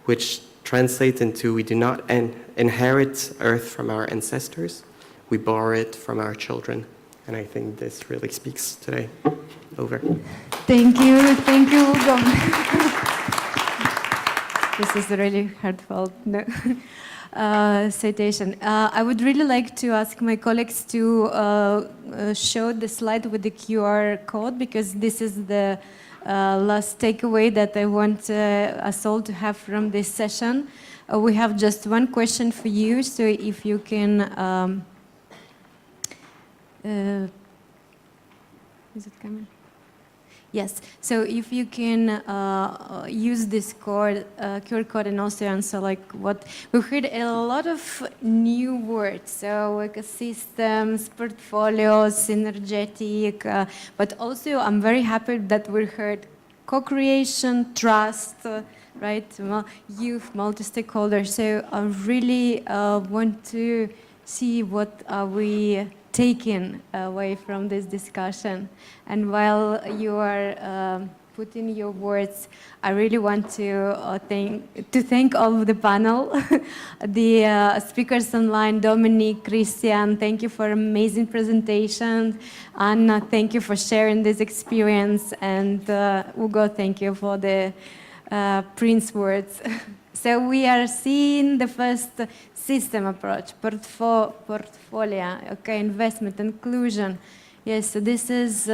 which translates into, we do not inherit earth from our ancestors, we borrow it from our children. And I think this really speaks today. Over. Thank you, Hugo. This is a really heartfelt citation. I would really like to ask my colleagues to show the slide with the QR code, because this is the last takeaway that I want us all to have from this session. We have just one question for you, so if you can... is it coming? Yes, so if you can use this QR code and also answer like what we heard a lot of new words, so ecosystems, portfolios, synergetic, but also I'm very happy that we heard co-creation, trust, right, youth, multi-stakeholders. So I really want to see what are we taken away from this discussion. And while you are putting your words, I really want to thank all of the panel, the speakers online, Dominique, Christian, thank you for amazing presentation. Anna, thank you for sharing this experience. And Hugo, thank you for the Prince words. So we are seeing the first system approach, portfolio, okay, investment, inclusion. Yes, so this is,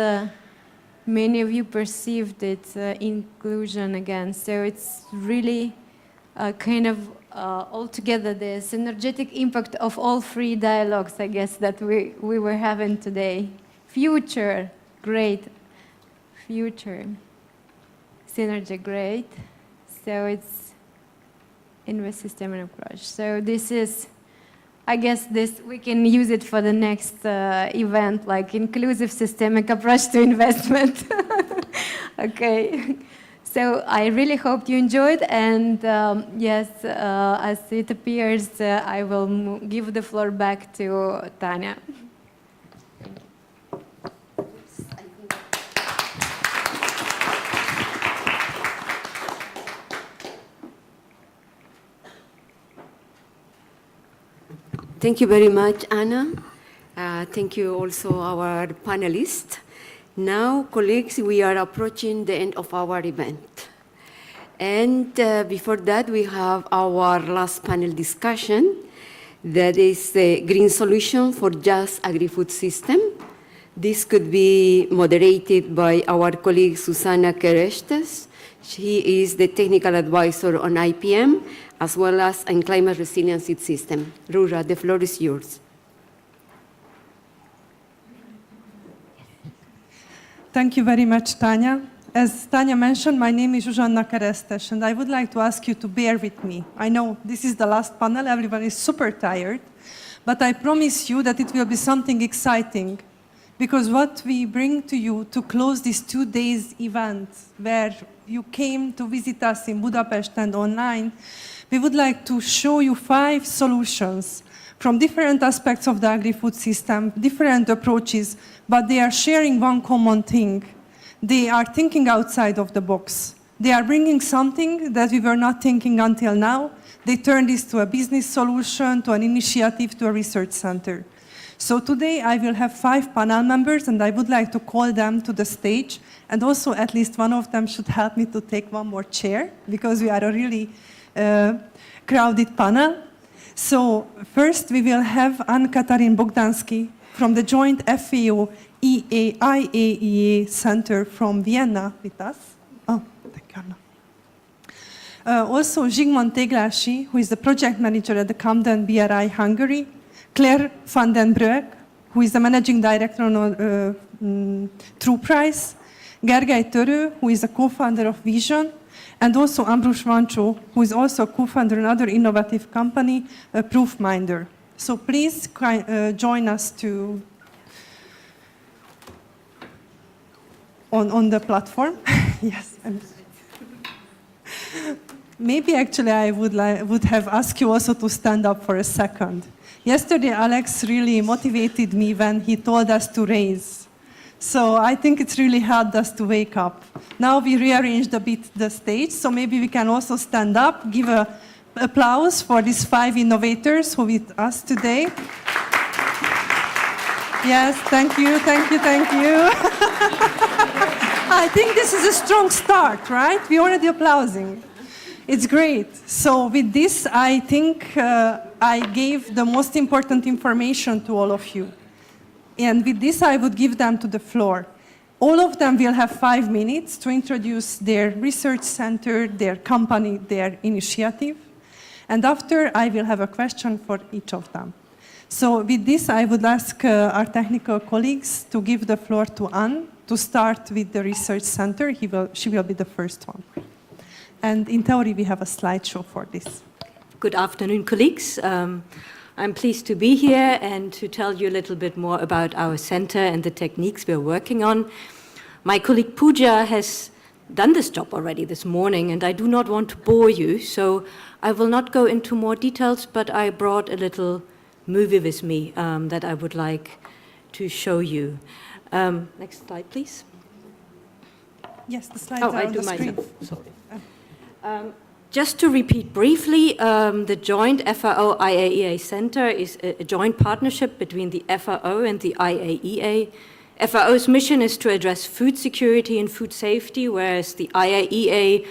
many of you perceived it, inclusion again. So it's really kind of altogether the synergetic impact of all three dialogues, I guess, that we were having today. Future, great. Future, synergy, great. So it's invest system and approach. So this is, I guess this, we can use it for the next event, like inclusive systemic approach to investment. Okay. So I really hope you enjoyed, and yes, as it appears, I will give the floor back to Tanya. Thank you very much, Anna. Thank you also our panelists. Now, colleagues, we are approaching the end of our event. And before that, we have our last panel discussion. That is the green solution for just agri-food system. This could be moderated by our colleague Susana Kerestes. She is the technical advisor on IPM, as well as in climate resilient seed system. Rura, the floor is yours. Thank you very much, Tanya. As Tanya mentioned, my name is Zsuzsanna Keresztes, and I would like to ask you to bear with me. I know this is the last panel, everyone is super tired, but I promise you that it will be something exciting, because what we bring to you to close this 2 days event, where you came to visit us in Budapest and online, we would like to show you 5 solutions from different aspects of the agri-food system, different approaches, but they are sharing one common thing. They are thinking outside of the box. They are bringing something that we were not thinking until now. They turn this to a business solution, to an initiative, to a research center. So today I will have 5 panel members, and I would like to call them to the stage, and also at least one of them should help me to take one more chair, because we are a really crowded panel. So first we will have Anne-Katarine Bogdanski from the joint FAO IAEA Center from Vienna with us. Oh, thank you, Anna. Also Zsigmond Téglási, who is the project manager at the Camden BRI Hungary. Claire van den Broek, who is the managing director on True Price. Gergely Törő, who is a co-founder of Vision. And also Ambrus Vancsó, who is also a co-founder of another innovative company, Proofminder. So please join us on the platform. Yes. Maybe actually I would have asked you also to stand up for a second. Yesterday Alex really motivated me when he told us to raise. So I think it's really helped us to wake up. Now we rearranged a bit the stage, so maybe we can also stand up, give an applause for these 5 innovators who are with us today. Yes, thank you, thank you, thank you. I think this is a strong start, right? We're already applauding. It's great. So with this, I think I gave the most important information to all of you. And with this, I would give them to the floor. All of them will have 5 minutes to introduce their research center, their company, their initiative. And after, I will have a question for each of them. So with this, I would ask our technical colleagues to give the floor to Anne to start with the research center. She will be the first one. And in theory, we have a slideshow for this. Good afternoon, colleagues. I'm pleased to be here and to tell you a little bit more about our center and the techniques we're working on. My colleague Pooja has done this job already this morning, and I do not want to bore you, so I will not go into more details, but I brought a little movie with me that I would like to show you. Next slide, please. Yes, the slides are on the screen. Sorry. Just to repeat briefly, the joint FAO-IAEA Center is a joint partnership between the FAO and the IAEA. FAO's mission is to address food security and food safety, whereas the IAEA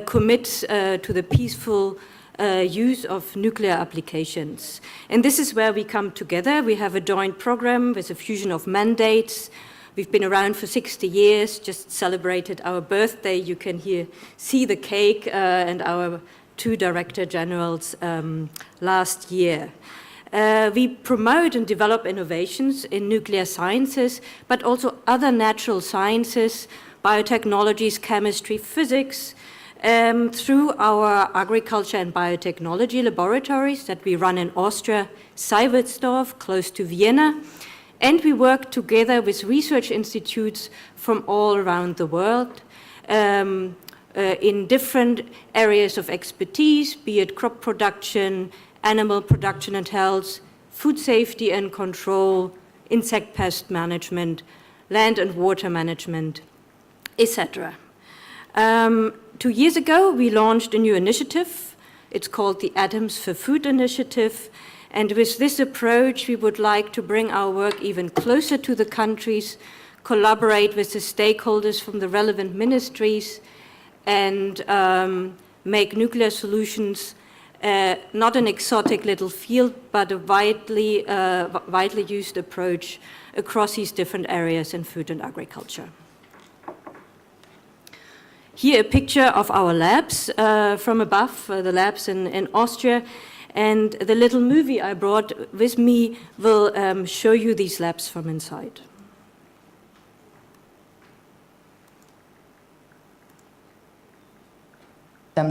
commits to the peaceful use of nuclear applications. And this is where we come together. We have a joint program with a fusion of mandates. We've been around for 60 years, just celebrated our birthday. You can here see the cake and our 2 director generals last year. We promote and develop innovations in nuclear sciences, but also other natural sciences, biotechnologies, chemistry, physics, through our agriculture and biotechnology laboratories that we run in Austria, Seiwitzdorf, close to Vienna. And we work together with research institutes from all around the world in different areas of expertise, be it crop production, animal production and health, food safety and control, insect pest management, land and water management, etc. 2 years ago, we launched a new initiative. It's called the Atoms for Food Initiative. And with this approach, we would like to bring our work even closer to the countries, collaborate with the stakeholders from the relevant ministries, and make nuclear solutions not an exotic little field, but a widely used approach across these different areas in food and agriculture. Here a picture of our labs from above, the labs in Austria, and the little movie I brought with me will show you these labs from inside.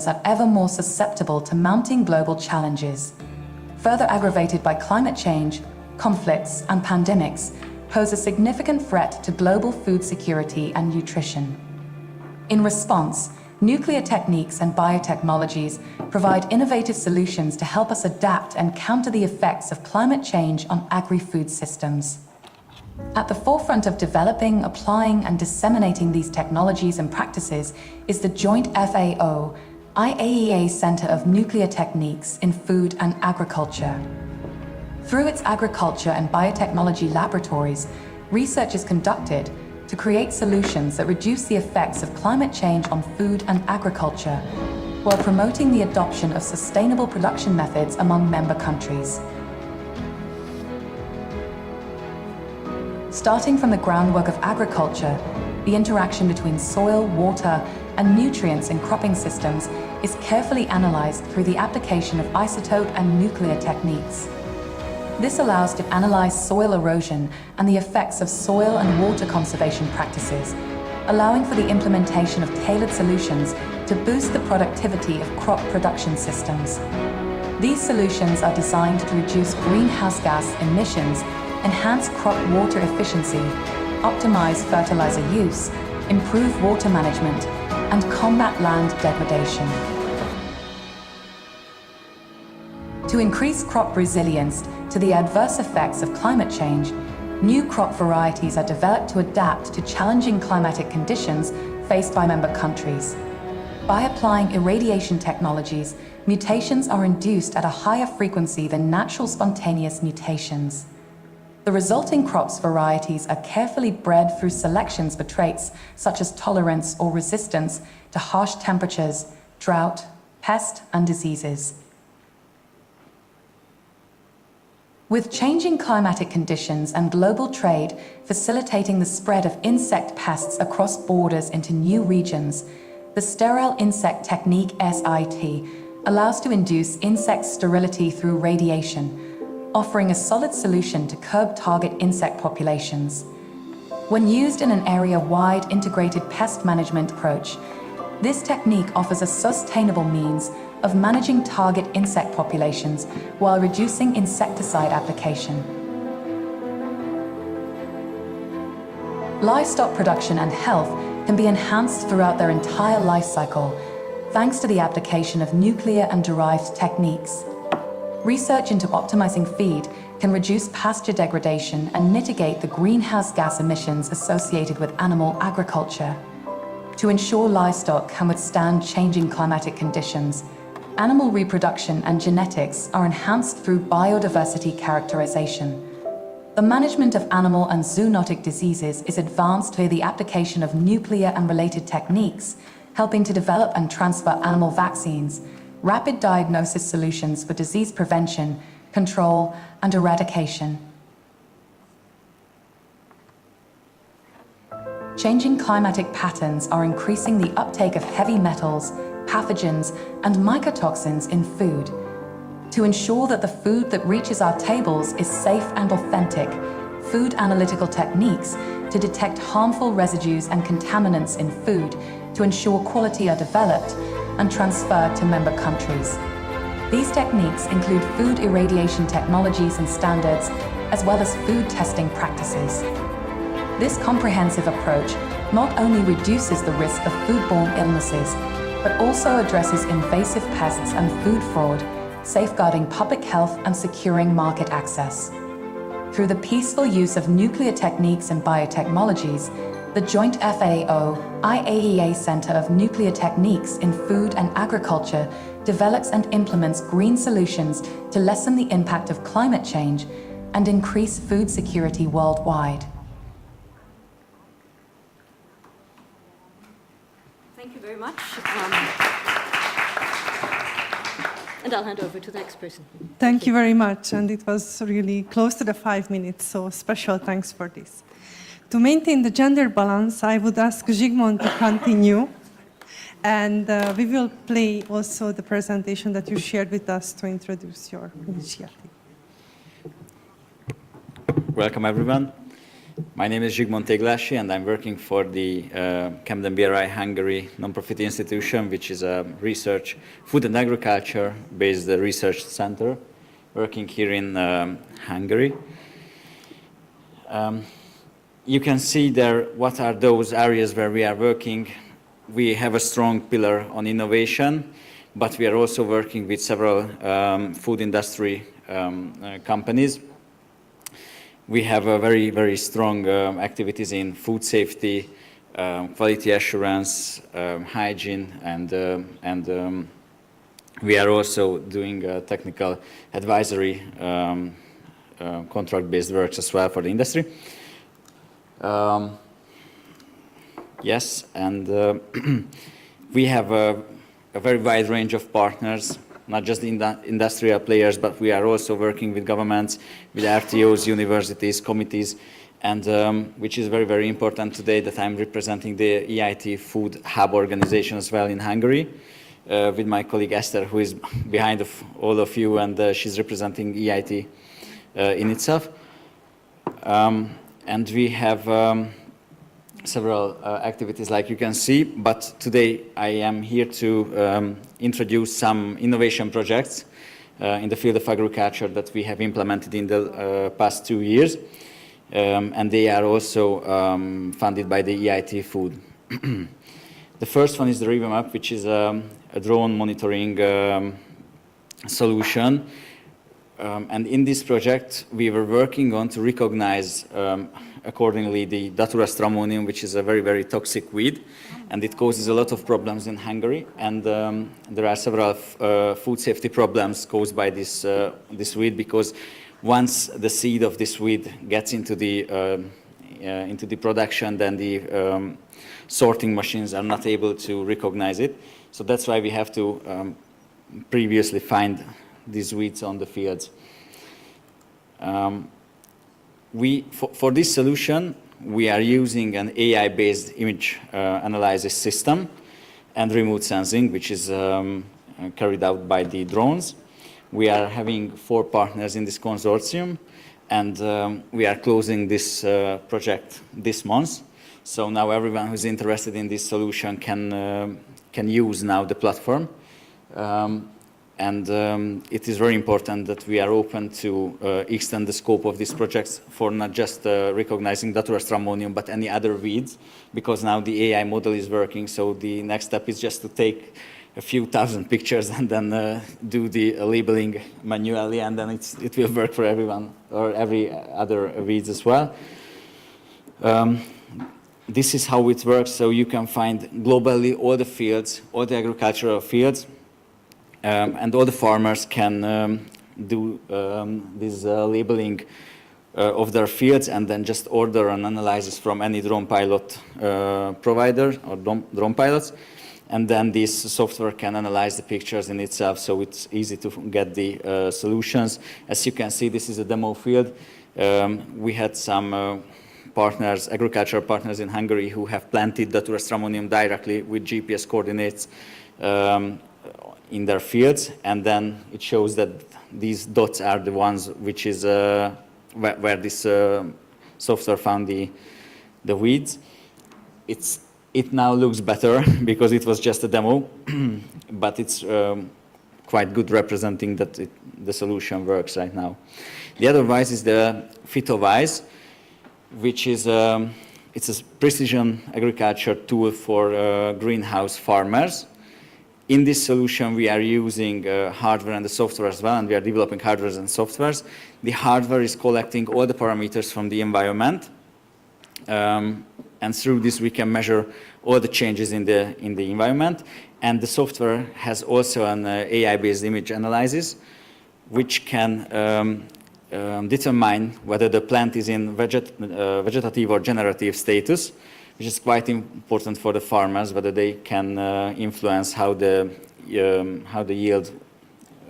Are ever more susceptible to mounting global challenges. Further aggravated by climate change, conflicts, and pandemics, pose a significant threat to global food security and nutrition. In response, nuclear techniques and biotechnologies provide innovative solutions to help us adapt and counter the effects of climate change on agri-food systems. At the forefront of developing, applying, and disseminating these technologies and practices is the joint FAO IAEA Center of Nuclear Techniques in Food and Agriculture. Through its agriculture and biotechnology laboratories, research is conducted to create solutions that reduce the effects of climate change on food and agriculture, while promoting the adoption of sustainable production methods among member countries. Starting from the groundwork of agriculture, the interaction between soil, water, and nutrients in cropping systems is carefully analyzed through the application of isotope and nuclear techniques. This allows to analyze soil erosion and the effects of soil and water conservation practices, allowing for the implementation of tailored solutions to boost the productivity of crop production systems. These solutions are designed to reduce greenhouse gas emissions, enhance crop water efficiency, optimize fertilizer use, improve water management, and combat land degradation. To increase crop resilience to the adverse effects of climate change, new crop varieties are developed to adapt to challenging climatic conditions faced by member countries. By applying irradiation technologies, mutations are induced at a higher frequency than natural spontaneous mutations. The resulting crops varieties are carefully bred through selections for traits such as tolerance or resistance to harsh temperatures, drought, pest, and diseases. With changing climatic conditions and global trade facilitating the spread of insect pests across borders into new regions, the sterile insect technique SIT allows to induce insect sterility through radiation, offering a solid solution to curb target insect populations. When used in an area-wide integrated pest management approach, this technique offers a sustainable means of managing target insect populations while reducing insecticide application. Livestock production and health can be enhanced throughout their entire life cycle, thanks to the application of nuclear and derived techniques. Research into optimizing feed can reduce pasture degradation and mitigate the greenhouse gas emissions associated with animal agriculture. To ensure livestock can withstand changing climatic conditions, animal reproduction and genetics are enhanced through biodiversity characterization. The management of animal and zoonotic diseases is advanced via the application of nuclear and related techniques, helping to develop and transfer animal vaccines, rapid diagnosis solutions for disease prevention, control, and eradication. Changing climatic patterns are increasing the uptake of heavy metals, pathogens, and mycotoxins in food. To ensure that the food that reaches our tables is safe and authentic, food analytical techniques to detect harmful residues and contaminants in food to ensure quality are developed and transferred to member countries. These techniques include food irradiation technologies and standards, as well as food testing practices. This comprehensive approach not only reduces the risk of foodborne illnesses, but also addresses invasive pests and food fraud, safeguarding public health and securing market access. Through the peaceful use of nuclear techniques and biotechnologies, the joint FAO IAEA Center of Nuclear Techniques in Food and Agriculture develops and implements green solutions to lessen the impact of climate change and increase food security worldwide. Thank you very much. And I'll hand over to the next person. Thank you very much, and it was really close to the 5 minutes, so special thanks for this. To maintain the gender balance, I would ask Zsigmond to continue, and we will play also the presentation that you shared with us to introduce your initiative. Welcome, everyone. My name is Zsigmond Téglási, and I'm working for the Camden BRI Hungary nonprofit institution, which is a research, food and agriculture-based research center, working here in Hungary. You can see there what are those areas where we are working. We have a strong pillar on innovation, but we are also working with several food industry companies. We have a very, very strong activities in food safety, quality assurance, hygiene, and we are also doing technical advisory contract-based works as well for the industry. Yes, and we have a very wide range of partners, not just the industrial players, but we are also working with governments, with RTOs, universities, committees, and which is very, very important today that I'm representing the EIT Food Hub organization as well in Hungary, with my colleague Esther, who is behind all of you, and she's representing EIT in itself. And we have several activities like you can see, but today I am here to introduce some innovation projects in the field of agriculture that we have implemented in the past 2 years, and they are also funded by the EIT Food. The first one is the River Map, which is a drone monitoring solution, and in this project we were working on to recognize accordingly the Datura stramonium, which is a very, very toxic weed, and it causes a lot of problems in Hungary, and there are several food safety problems caused by this weed, because once the seed of this weed gets into the production, then the sorting machines are not able to recognize it. So that's why we have to previously find these weeds on the fields. For this solution, we are using an AI-based image analysis system and remote sensing, which is carried out by the drones. We are having 4 partners in this consortium, and we are closing this project this month. So now everyone who's interested in this solution can use now the platform. And it is very important that we are open to extend the scope of these projects for not just recognizing Datura stramonium, but any other weeds, because now the AI model is working. So the next step is just to take a few thousand pictures and then do the labeling manually, and then it will work for everyone or every other weeds as well. This is how it works. So you can find globally all the fields, all the agricultural fields, and all the farmers can do this labeling of their fields, and then just order an analysis from any drone pilot provider or drone pilots, and then this software can analyze the pictures in itself, so it's easy to get the solutions. As you can see, this is a demo field. We had some partners, agricultural partners in Hungary, who have planted Datura stramonium directly with GPS coordinates in their fields, and then it shows that these dots are the ones which is where this software found the weeds. It now looks better because it was just a demo, but it's quite good representing that the solution works right now. The other device is the PhytoWise, which is it's a precision agriculture tool for greenhouse farmers. In this solution, we are using hardware and the software as well, and we are developing hardware and softwares. The hardware is collecting all the parameters from the environment, and through this we can measure all the changes in the environment. And the software has also an AI-based image analysis, which can determine whether the plant is in vegetative or generative status, which is quite important for the farmers, whether they can influence how the yield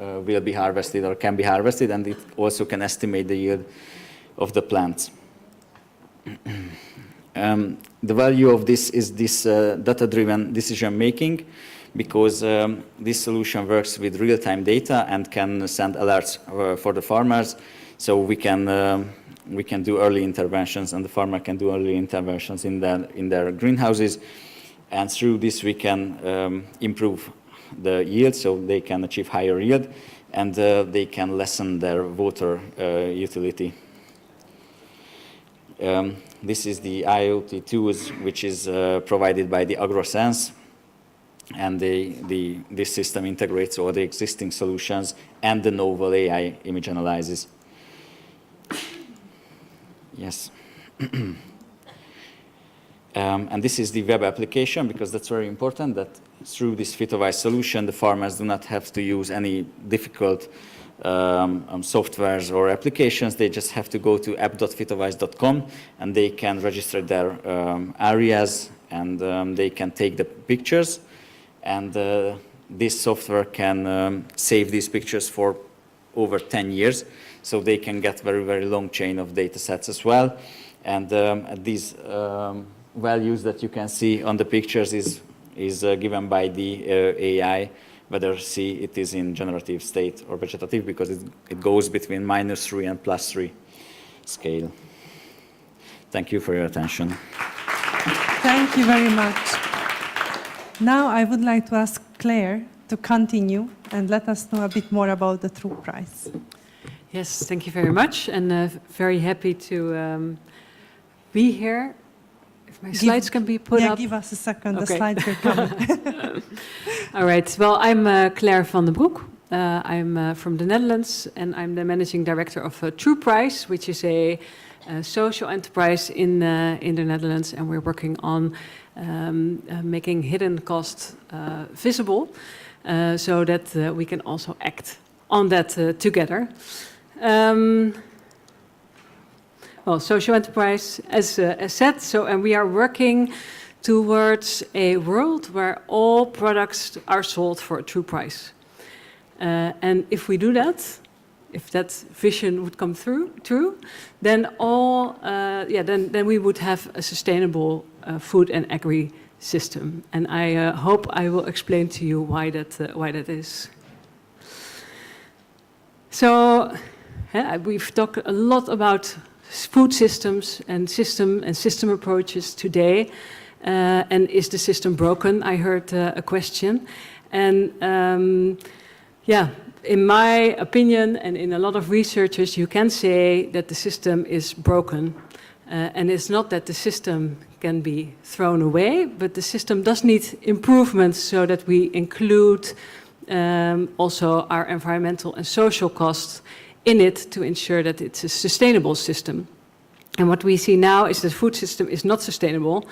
will be harvested or can be harvested, and it also can estimate the yield of the plants. The value of this is this data-driven decision making, because this solution works with real-time data and can send alerts for the farmers, so we can do early interventions, and the farmer can do early interventions in their greenhouses, and through this we can improve the yield, so they can achieve higher yield, and they can lessen their water utility. This is the IoT tools, which is provided by the AgroSense, and this system integrates all the existing solutions and the novel AI image analysis. Yes. And this is the web application, because that's very important, that through this FitoWise solution, the farmers do not have to use any difficult softwares or applications. They just have to go to app.fitowise.com, and they can register their areas, and they can take the pictures, and this software can save these pictures for over 10 years, so they can get very, very long chain of data sets as well. And these values that you can see on the pictures is given by the AI, whether it is in generative state or vegetative, because it goes between -3 and +3 scale. Thank you for your attention. Thank you very much. Now I would like to ask Claire to continue and let us know a bit more about the true price. Yes, thank you very much, and very happy to be here. If my slides can be put up. Give us a second, Okay. the slides are coming. All right, well, I'm Claire van den Broek. I'm from the Netherlands, and I'm the managing director of True Price, which is a social enterprise in the Netherlands, and we're working on making hidden costs visible, so that we can also act on that together. Well, social enterprise, as said, and we are working towards a world where all products are sold for a true price. And if we do that, if that vision would come true, then then we would have a sustainable food and agri system. And I hope I will explain to you why that is. So we've talked a lot about food systems and system approaches today. And is the system broken? I heard a question. And in my opinion, and in a lot of researchers, you can say that the system is broken. And it's not that the system can be thrown away, but the system does need improvements so that we include also our environmental and social costs in it to ensure that it's a sustainable system. And what we see now is that the food system is not sustainable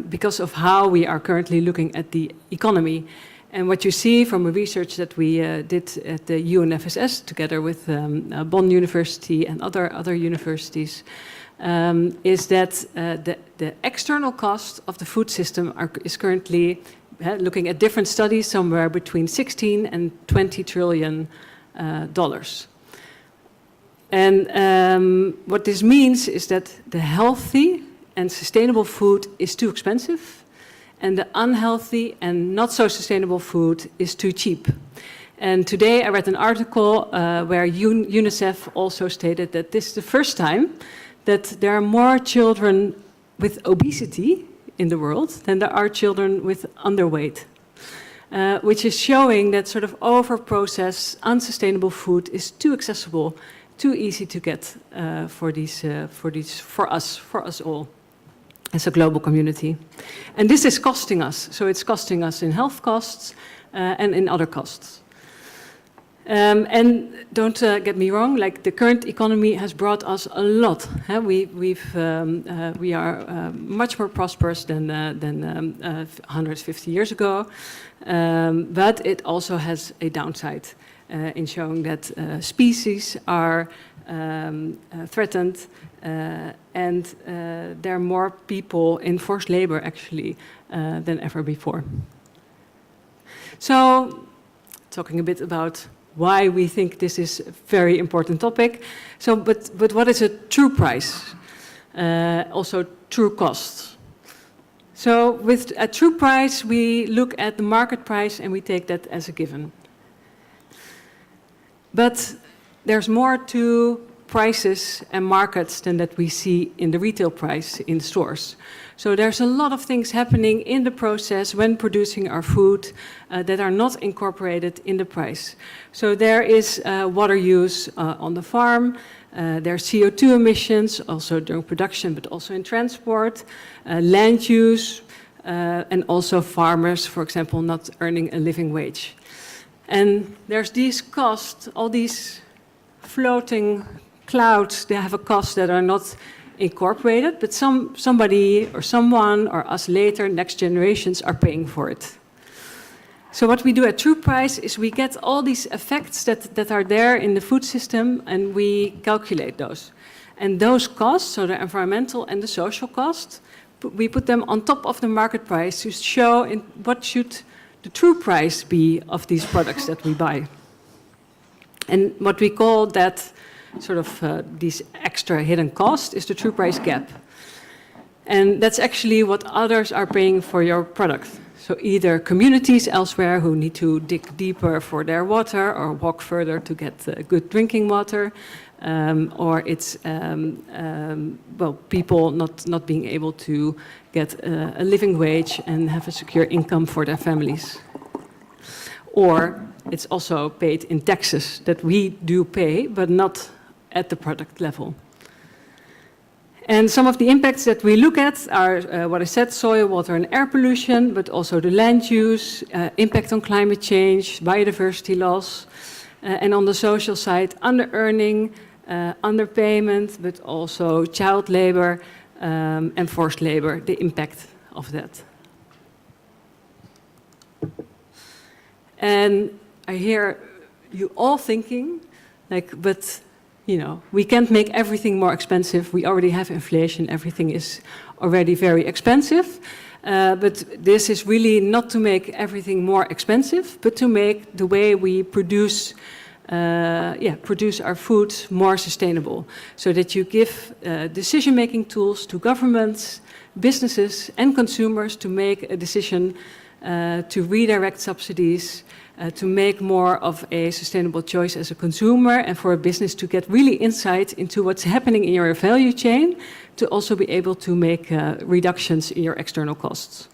because of how we are currently looking at the economy. And what you see from a research that we did at the UNFSS together with Bonn University and other universities is that the external cost of the food system is currently, looking at different studies, somewhere between 16 and 20 trillion dollars. And what this means is that the healthy and sustainable food is too expensive, and the unhealthy and not so sustainable food is too cheap. And today I read an article where UNICEF also stated that this is the first time that there are more children with obesity in the world than there are children with underweight, which is showing that sort of over-processed, unsustainable food is too accessible, too easy to get for us all as a global community. And this is costing us. So it's costing us in health costs and in other costs. And don't get me wrong, like the current economy has brought us a lot. We are much more prosperous than 150 years ago, but it also has a downside in showing that species are threatened and there are more people in forced labor actually than ever before. So, talking a bit about why we think this is a very important topic. So, but what is a true price? Also true cost. So with a true price, we look at the market price and we take that as a given. But there's more to prices and markets than that we see in the retail price in stores. So there's a lot of things happening in the process when producing our food that are not incorporated in the price. So there is water use on the farm, there are CO2 emissions, also during production, but also in transport, land use, and also farmers, for example, not earning a living wage. And there's these costs, all these floating clouds, they have a cost that are not incorporated, but somebody or someone or us later, next generations, are paying for it. So what we do at True Price is we get all these effects that are there in the food system and we calculate those. And those costs, so the environmental and the social cost, we put them on top of the market price to show what should the true price be of these products that we buy. And what we call that sort of these extra hidden cost is the true price gap. And that's actually what others are paying for your product. So either communities elsewhere who need to dig deeper for their water or walk further to get good drinking water, or it's well, people not being able to get a living wage and have a secure income for their families. Or it's also paid in taxes that we do pay, but not at the product level. And some of the impacts that we look at are what I said, soil, water and air pollution, but also the land use, impact on climate change, biodiversity loss, and on the social side, under-earning, underpayment, but also child labor and forced labor, the impact of that. And I hear you all thinking, like, but you know, we can't make everything more expensive. We already have inflation. Everything is already very expensive. But this is really not to make everything more expensive, but to make the way we produce our food more sustainable, so that you give decision-making tools to governments, businesses, and consumers to make a decision to redirect subsidies, to make more of a sustainable choice as a consumer, and for a business to get really insight into what's happening in your value chain, to also be able to make reductions in your external costs.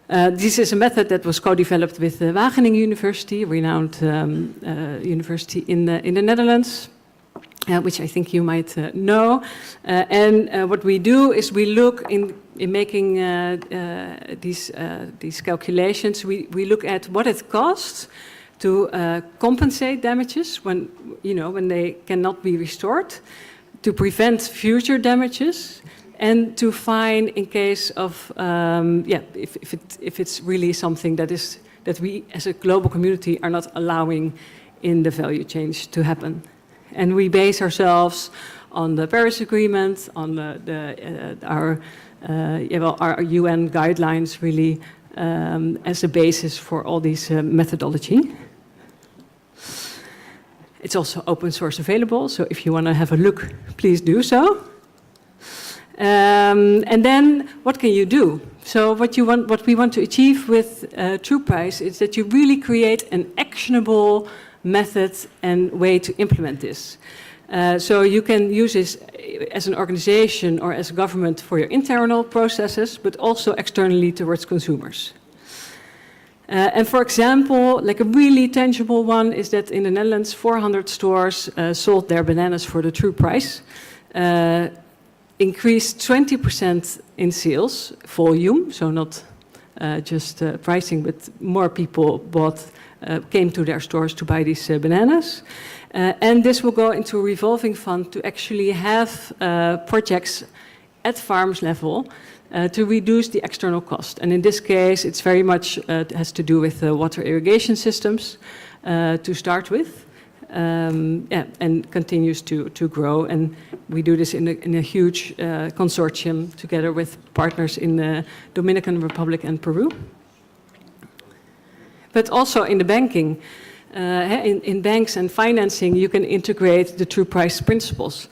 This is a method that was co-developed with the Wageningen University, a renowned university in the Netherlands, which I think you might know. And what we do is we look in making these calculations, we look at what it costs to compensate damages when they cannot be restored, to prevent future damages, and to find in case of if it's really something that we as a global community are not allowing in the value change to happen. And we base ourselves on the Paris Agreement, on our UN guidelines, really, as a basis for all these methodology. It's also open source available, so if you want to have a look, please do so. And then what can you do? So what we want to achieve with True Price is that you really create an actionable method and way to implement this. So you can use this as an organization or as a government for your internal processes, but also externally towards consumers. And for example, like a really tangible one is that in the Netherlands, 400 stores sold their bananas for the True Price, increased 20% in sales volume, so not just pricing, but more people came to their stores to buy these bananas. And this will go into a revolving fund to actually have projects at farms level to reduce the external cost. And in this case, it's very much has to do with water irrigation systems to start with, and continues to grow. And we do this in a huge consortium together with partners in the Dominican Republic and Peru. But also in the banking, in banks and financing, you can integrate the true price principles,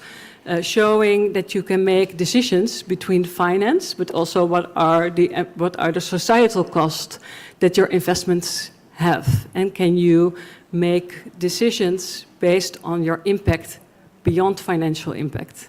showing that you can make decisions between finance, but also what are the societal costs that your investments have, and can you make decisions based on your impact beyond financial impact.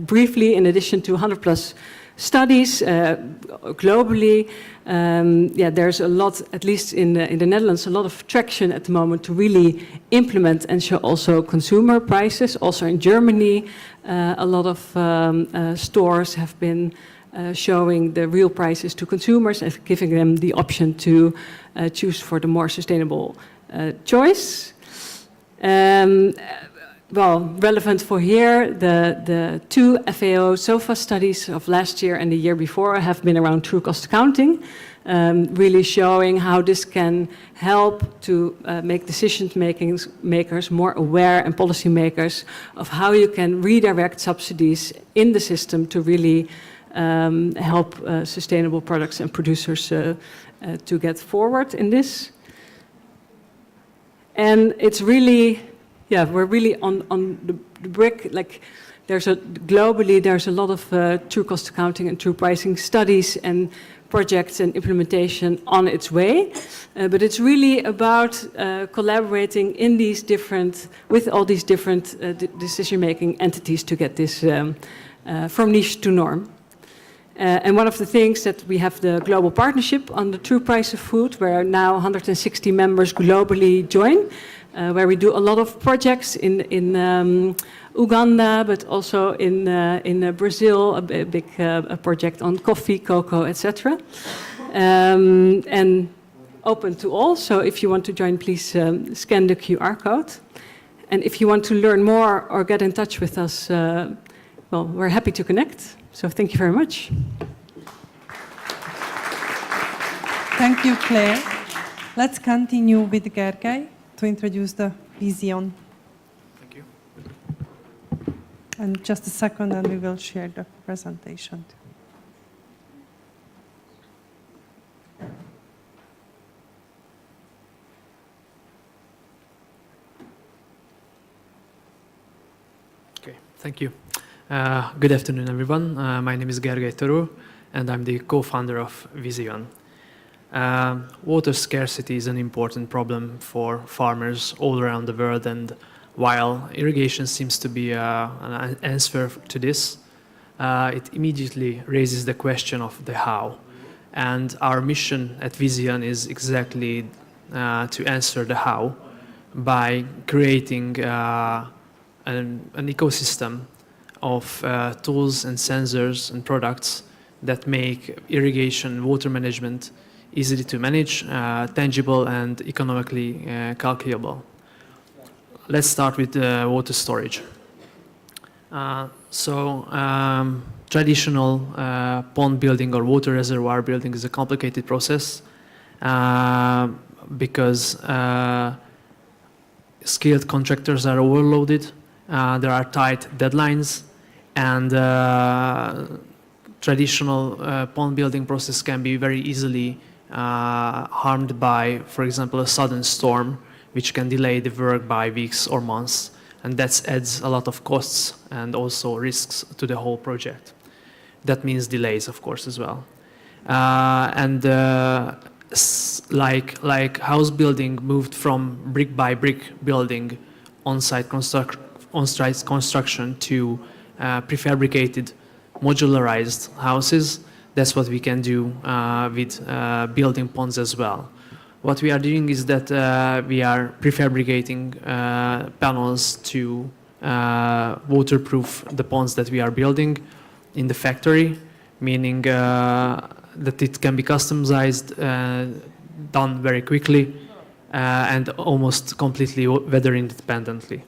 Briefly, in addition to 100+ studies globally, there's a lot, at least in the Netherlands, a lot of traction at the moment to really implement and show also consumer prices. Also in Germany, a lot of stores have been showing the real prices to consumers and giving them the option to choose for the more sustainable choice. Relevant for here, the two FAO SOFA studies of last year and the year before have been around true cost accounting, really showing how this can help to make decision makers more aware and policymakers of how you can redirect subsidies in the system to really help sustainable products and producers to get forward in this. And it's really, we're really on the brick. Like, globally, there's a lot of true cost accounting and true pricing studies and projects and implementation on its way. But it's really about collaborating in these with all these different decision-making entities to get this from niche to norm. And one of the things that we have the global partnership on the true price of food, where now 160 members globally join, where we do a lot of projects in Uganda, but also in Brazil, a big project on coffee, cocoa, etc. And open to all. So if you want to join, please scan the QR code. And if you want to learn more or get in touch with us, we're happy to connect. So thank you very much. Thank you, Claire. Let's continue with Gergely to introduce the vision. Thank you. And just a second, and we will share the presentation. Okay, thank you. Good afternoon, everyone. My name is Gergely, and I'm the co-founder of Vision. Water scarcity is an important problem for farmers all around the world, and while irrigation seems to be an answer to this, it immediately raises the question of the how. And our mission at Vision is exactly to answer the how by creating an ecosystem of tools and sensors and products that make irrigation and water management easy to manage, tangible and economically calculable. Let's start with water storage. Traditional pond building or water reservoir building is a complicated process because skilled contractors are overloaded, there are tight deadlines, and traditional pond building process can be very easily harmed by, for example, a sudden storm, which can delay the work by weeks or months. And that adds a lot of costs and also risks to the whole project. That means delays, of course, as well. Like house building moved from brick by brick building on-site construction to prefabricated modularized houses. That's what we can do with building ponds as well. What we are doing is that we are prefabricating panels to waterproof the ponds that we are building in the factory, meaning that it can be customized, done very quickly, and almost completely weather independently.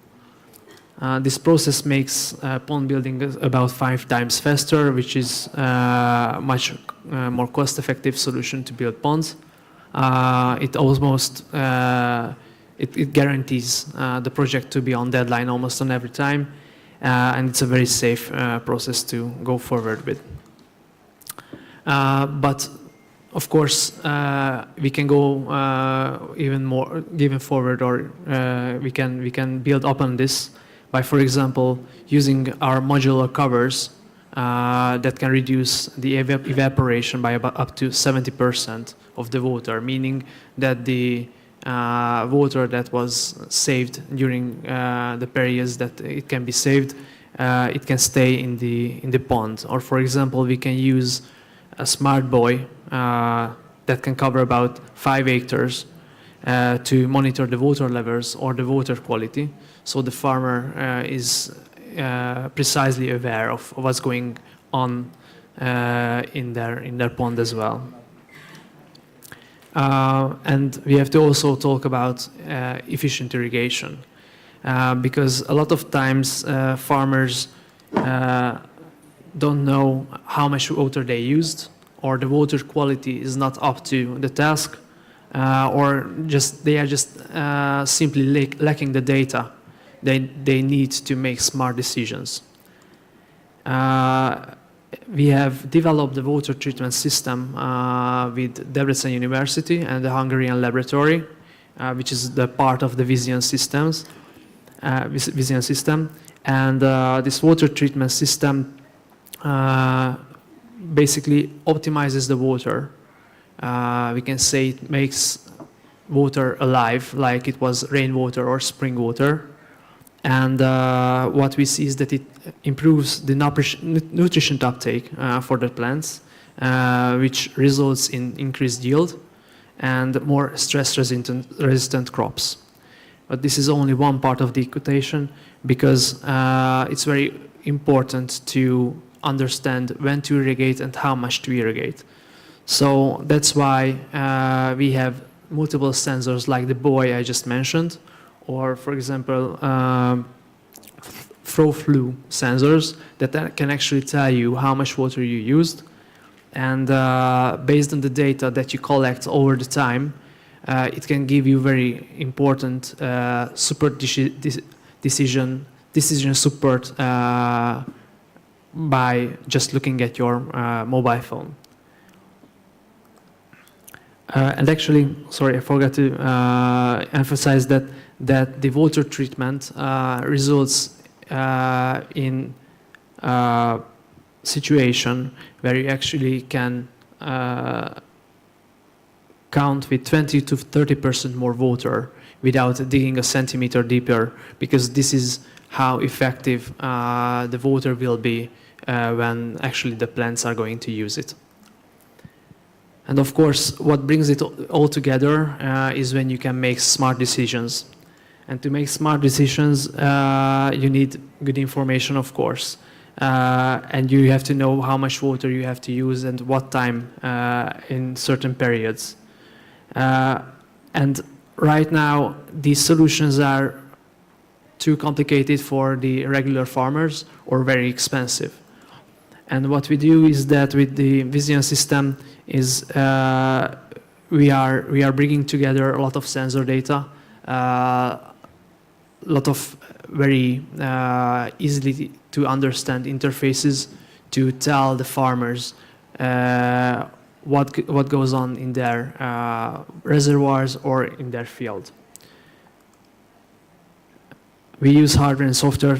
This process makes pond building about 5 times faster, which is a much more cost-effective solution to build ponds. It guarantees the project to be on deadline almost on every time, and it's a very safe process to go forward with. But of course, we can go even forward, or we can build upon this by, for example, using our modular covers that can reduce the evaporation by about up to 70% of the water, meaning that the water that was saved during the periods that it can be saved, it can stay in the pond. Or, for example, we can use a smart buoy that can cover about 5 hectares to monitor the water levels or the water quality, so the farmer is precisely aware of what's going on in their pond as well. And we have to also talk about efficient irrigation, because a lot of times farmers don't know how much water they used, or the water quality is not up to the task, or they are just simply lacking the data they need to make smart decisions. We have developed the water treatment system with Debrecen University and the Hungarian laboratory, which is the part of the Vision system. And this water treatment system basically optimizes the water. We can say it makes water alive, like it was rainwater or spring water. And what we see is that it improves the nutrition uptake for the plants, which results in increased yield and more stress-resistant crops. But this is only one part of the equation, because it's very important to understand when to irrigate and how much to irrigate. So that's why we have multiple sensors like the buoy I just mentioned, or, for example, flow sensors that can actually tell you how much water you used. And based on the data that you collect over the time, it can give you very important support decision support by just looking at your mobile phone. And actually, sorry, I forgot to emphasize that the water treatment results in a situation where you actually can count with 20 to 30% more water without digging a centimeter deeper, because this is how effective the water will be when actually the plants are going to use it. And of course, what brings it all together is when you can make smart decisions. And to make smart decisions, you need good information, of course. And you have to know how much water you have to use and what time in certain periods. And right now, these solutions are too complicated for the regular farmers or very expensive. And what we do is that with the Vision system is we are bringing together a lot of sensor data, a lot of very easily to understand interfaces to tell the farmers what goes on in their reservoirs or in their field. We use hardware and software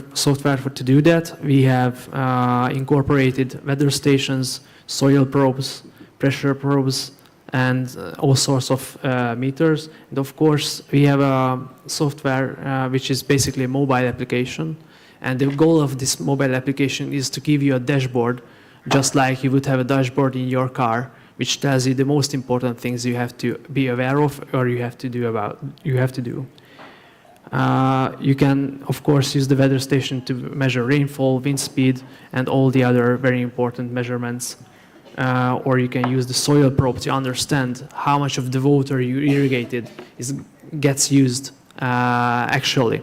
to do that. We have incorporated weather stations, soil probes, pressure probes, and all sorts of meters. And of course, we have a software which is basically a mobile application. And the goal of this mobile application is to give you a dashboard, just like you would have a dashboard in your car, which tells you the most important things you have to be aware of or you have to do. You can, of course, use the weather station to measure rainfall, wind speed, and all the other very important measurements. Or you can use the soil probe to understand how much of the water you irrigated gets used actually.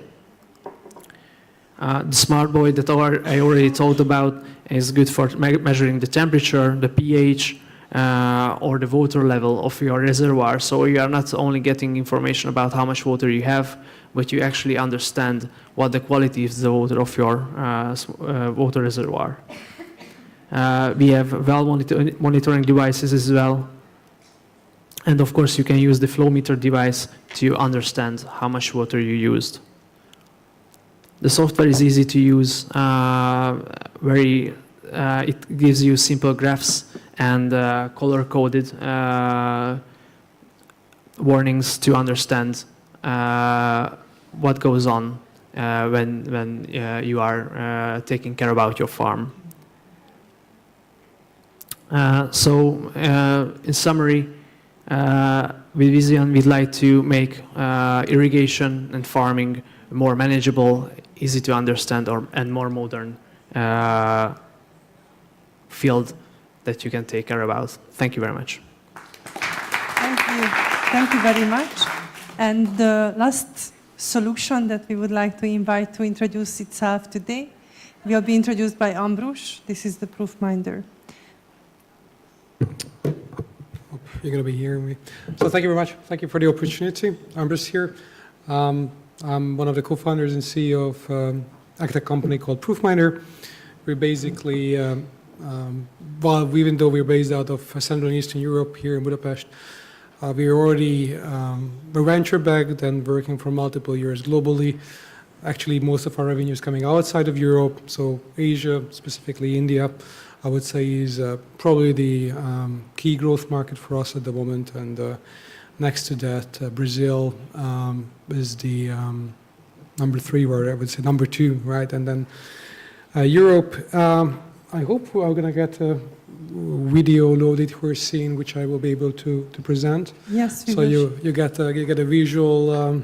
The smart buoy that I already talked about is good for measuring the temperature, the pH, or the water level of your reservoir. So you are not only getting information about how much water you have, but you actually understand what the quality is the water of your water reservoir. We have well monitoring devices as well, And of course, you can use the flow meter device to understand how much water you used. The software is easy to use, it gives you simple graphs and color-coded warnings to understand what goes on when you are taking care about your farm. In summary, with Vision, we'd like to make irrigation and farming more manageable, easy to understand, and more modern field that you can take care about. Thank you very much. Thank you. Thank you very much. And the last solution that we would like to invite to introduce itself today will be introduced by Ambrus. This is the Proofminder. You're going to be hearing me. So thank you very much. Thank you for the opportunity. Ambrus here. I'm one of the co-founders and CEO of an agtech company called Proofminder. We're basically, even though we're based out of Central and Eastern Europe here in Budapest, we're already we're venture-backed and working for multiple years globally. Actually, most of our revenue is coming outside of Europe, so Asia, specifically India, I would say is probably the key growth market for us at the moment. And next to that, Brazil is the number 3, or I would say number 2, right? And then Europe, I hope we're going to get a video loaded for a scene which I will be able to present. Yes, we so will. you get a visual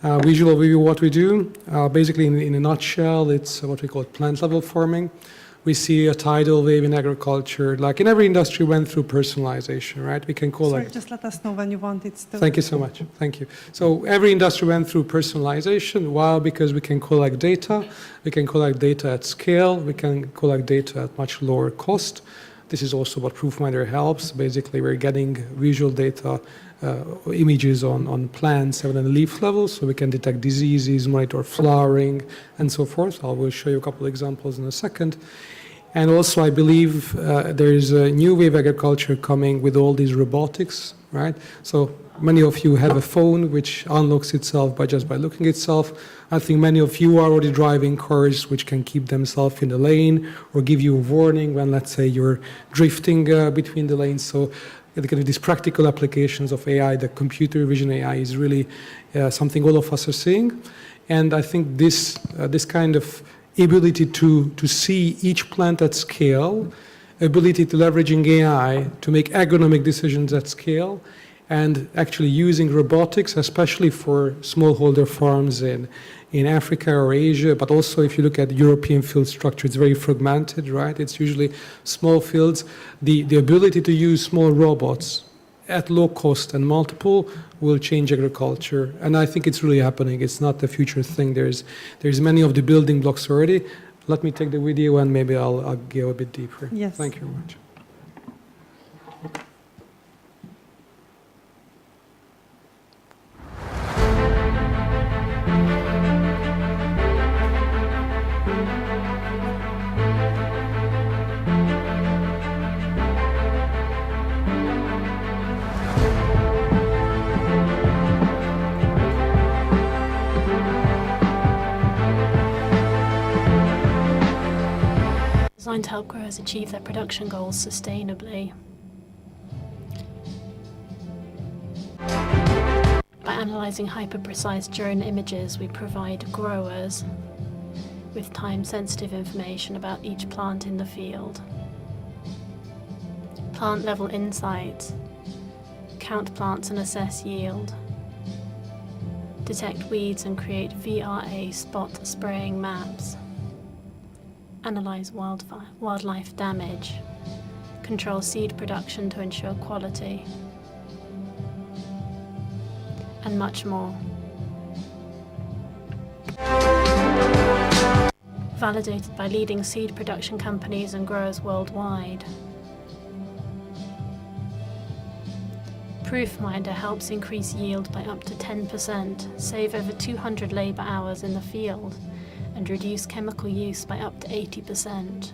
visual overview of what we do. Basically, in a nutshell, it's what we call plant-level farming. We see a tidal wave in agriculture, like in every industry, went through personalization, right? We can call Sorry, it. just let us know when you want it still. Thank you so much. Thank you. So every industry went through personalization. Why? Because we can collect data. We can collect data at scale. We can collect data at much lower cost. This is also what Proofminder helps. Basically, we're getting visual data, images on plants at a leaf level, so we can detect diseases, monitor flowering, and so forth. I will show you a couple of examples in a second. And also, I believe there is a new wave of agriculture coming with all these robotics, right? So many of you have a phone which unlocks itself just by looking itself. I think many of you are already driving cars which can keep themselves in the lane or give you a warning when, let's say, you're drifting between the lanes. So these practical applications of AI, the computer vision AI, is really something all of us are seeing. And I think this kind of ability to see each plant at scale, ability to leveraging AI to make agronomic decisions at scale, and actually using robotics, especially for smallholder farms in Africa or Asia, but also if you look at European field structure, it's very fragmented, right? It's usually small fields. The ability to use small robots at low cost and multiple will change agriculture. And I think it's really happening. It's not a future thing. There's many of the building blocks already. Let me take the video and maybe I'll go a bit deeper. Yes. Thank you very much. Designed to help growers achieve their production goals sustainably. By analysing hyper-precise drone images, we provide growers with time-sensitive information about each plant in the field. Plant-level insights, count plants and assess yield, detect weeds and create VRA spot spraying maps, analyse wildlife damage, control seed production to ensure quality, and much more. Validated by leading seed production companies and growers worldwide. Proofminder helps increase yield by up to 10%, save over 200 labour hours in the field, and reduce chemical use by up to 80%.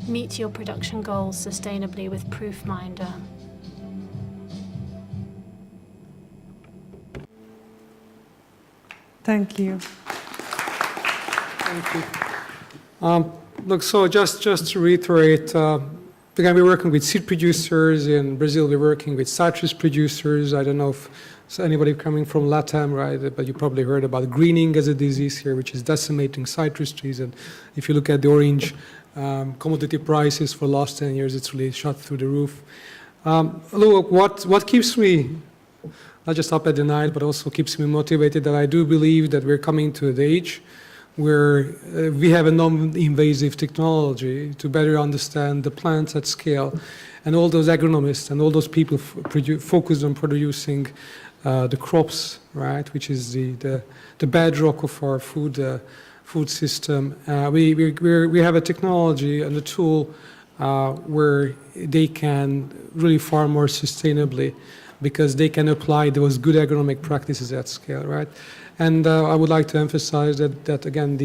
Meet your production goals sustainably with Proofminder. Thank you. Thank you. Look, so just to reiterate, again, we're working with seed producers. In Brazil, we're working with citrus producers. I don't know if anybody coming from LATAM, right? But you probably heard about greening as a disease here, which is decimating citrus trees. And if you look at the orange commodity prices for the last 10 years, it's really shot through the roof. Look, what keeps me not just up at the night, but also keeps me motivated, that I do believe that we're coming to an age where we have a non-invasive technology to better understand the plants at scale, and all those agronomists and all those people focused on producing the crops, right, which is the bedrock of our food system. We have a technology and a tool where they can really farm more sustainably, because they can apply those good agronomic practices at scale, right? And I would like to emphasize that again,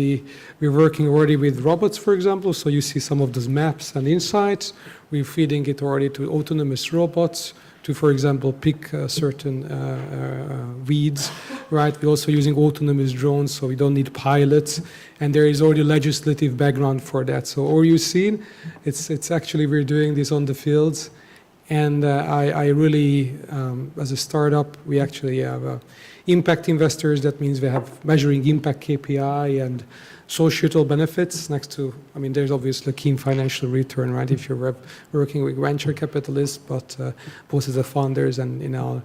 we're working already with robots, for example. So you see some of those maps and insights. We're feeding it already to autonomous robots to, for example, pick certain weeds, right? We're also using autonomous drones, so we don't need pilots. And there is already legislative background for that. So all you've seen, it's actually we're doing this on the fields. And I really, as a startup, we actually have impact investors. That means we have measuring impact KPI and societal benefits next to, I mean, there's obviously a keen financial return, right, if you're working with venture capitalists, but both as the founders and in our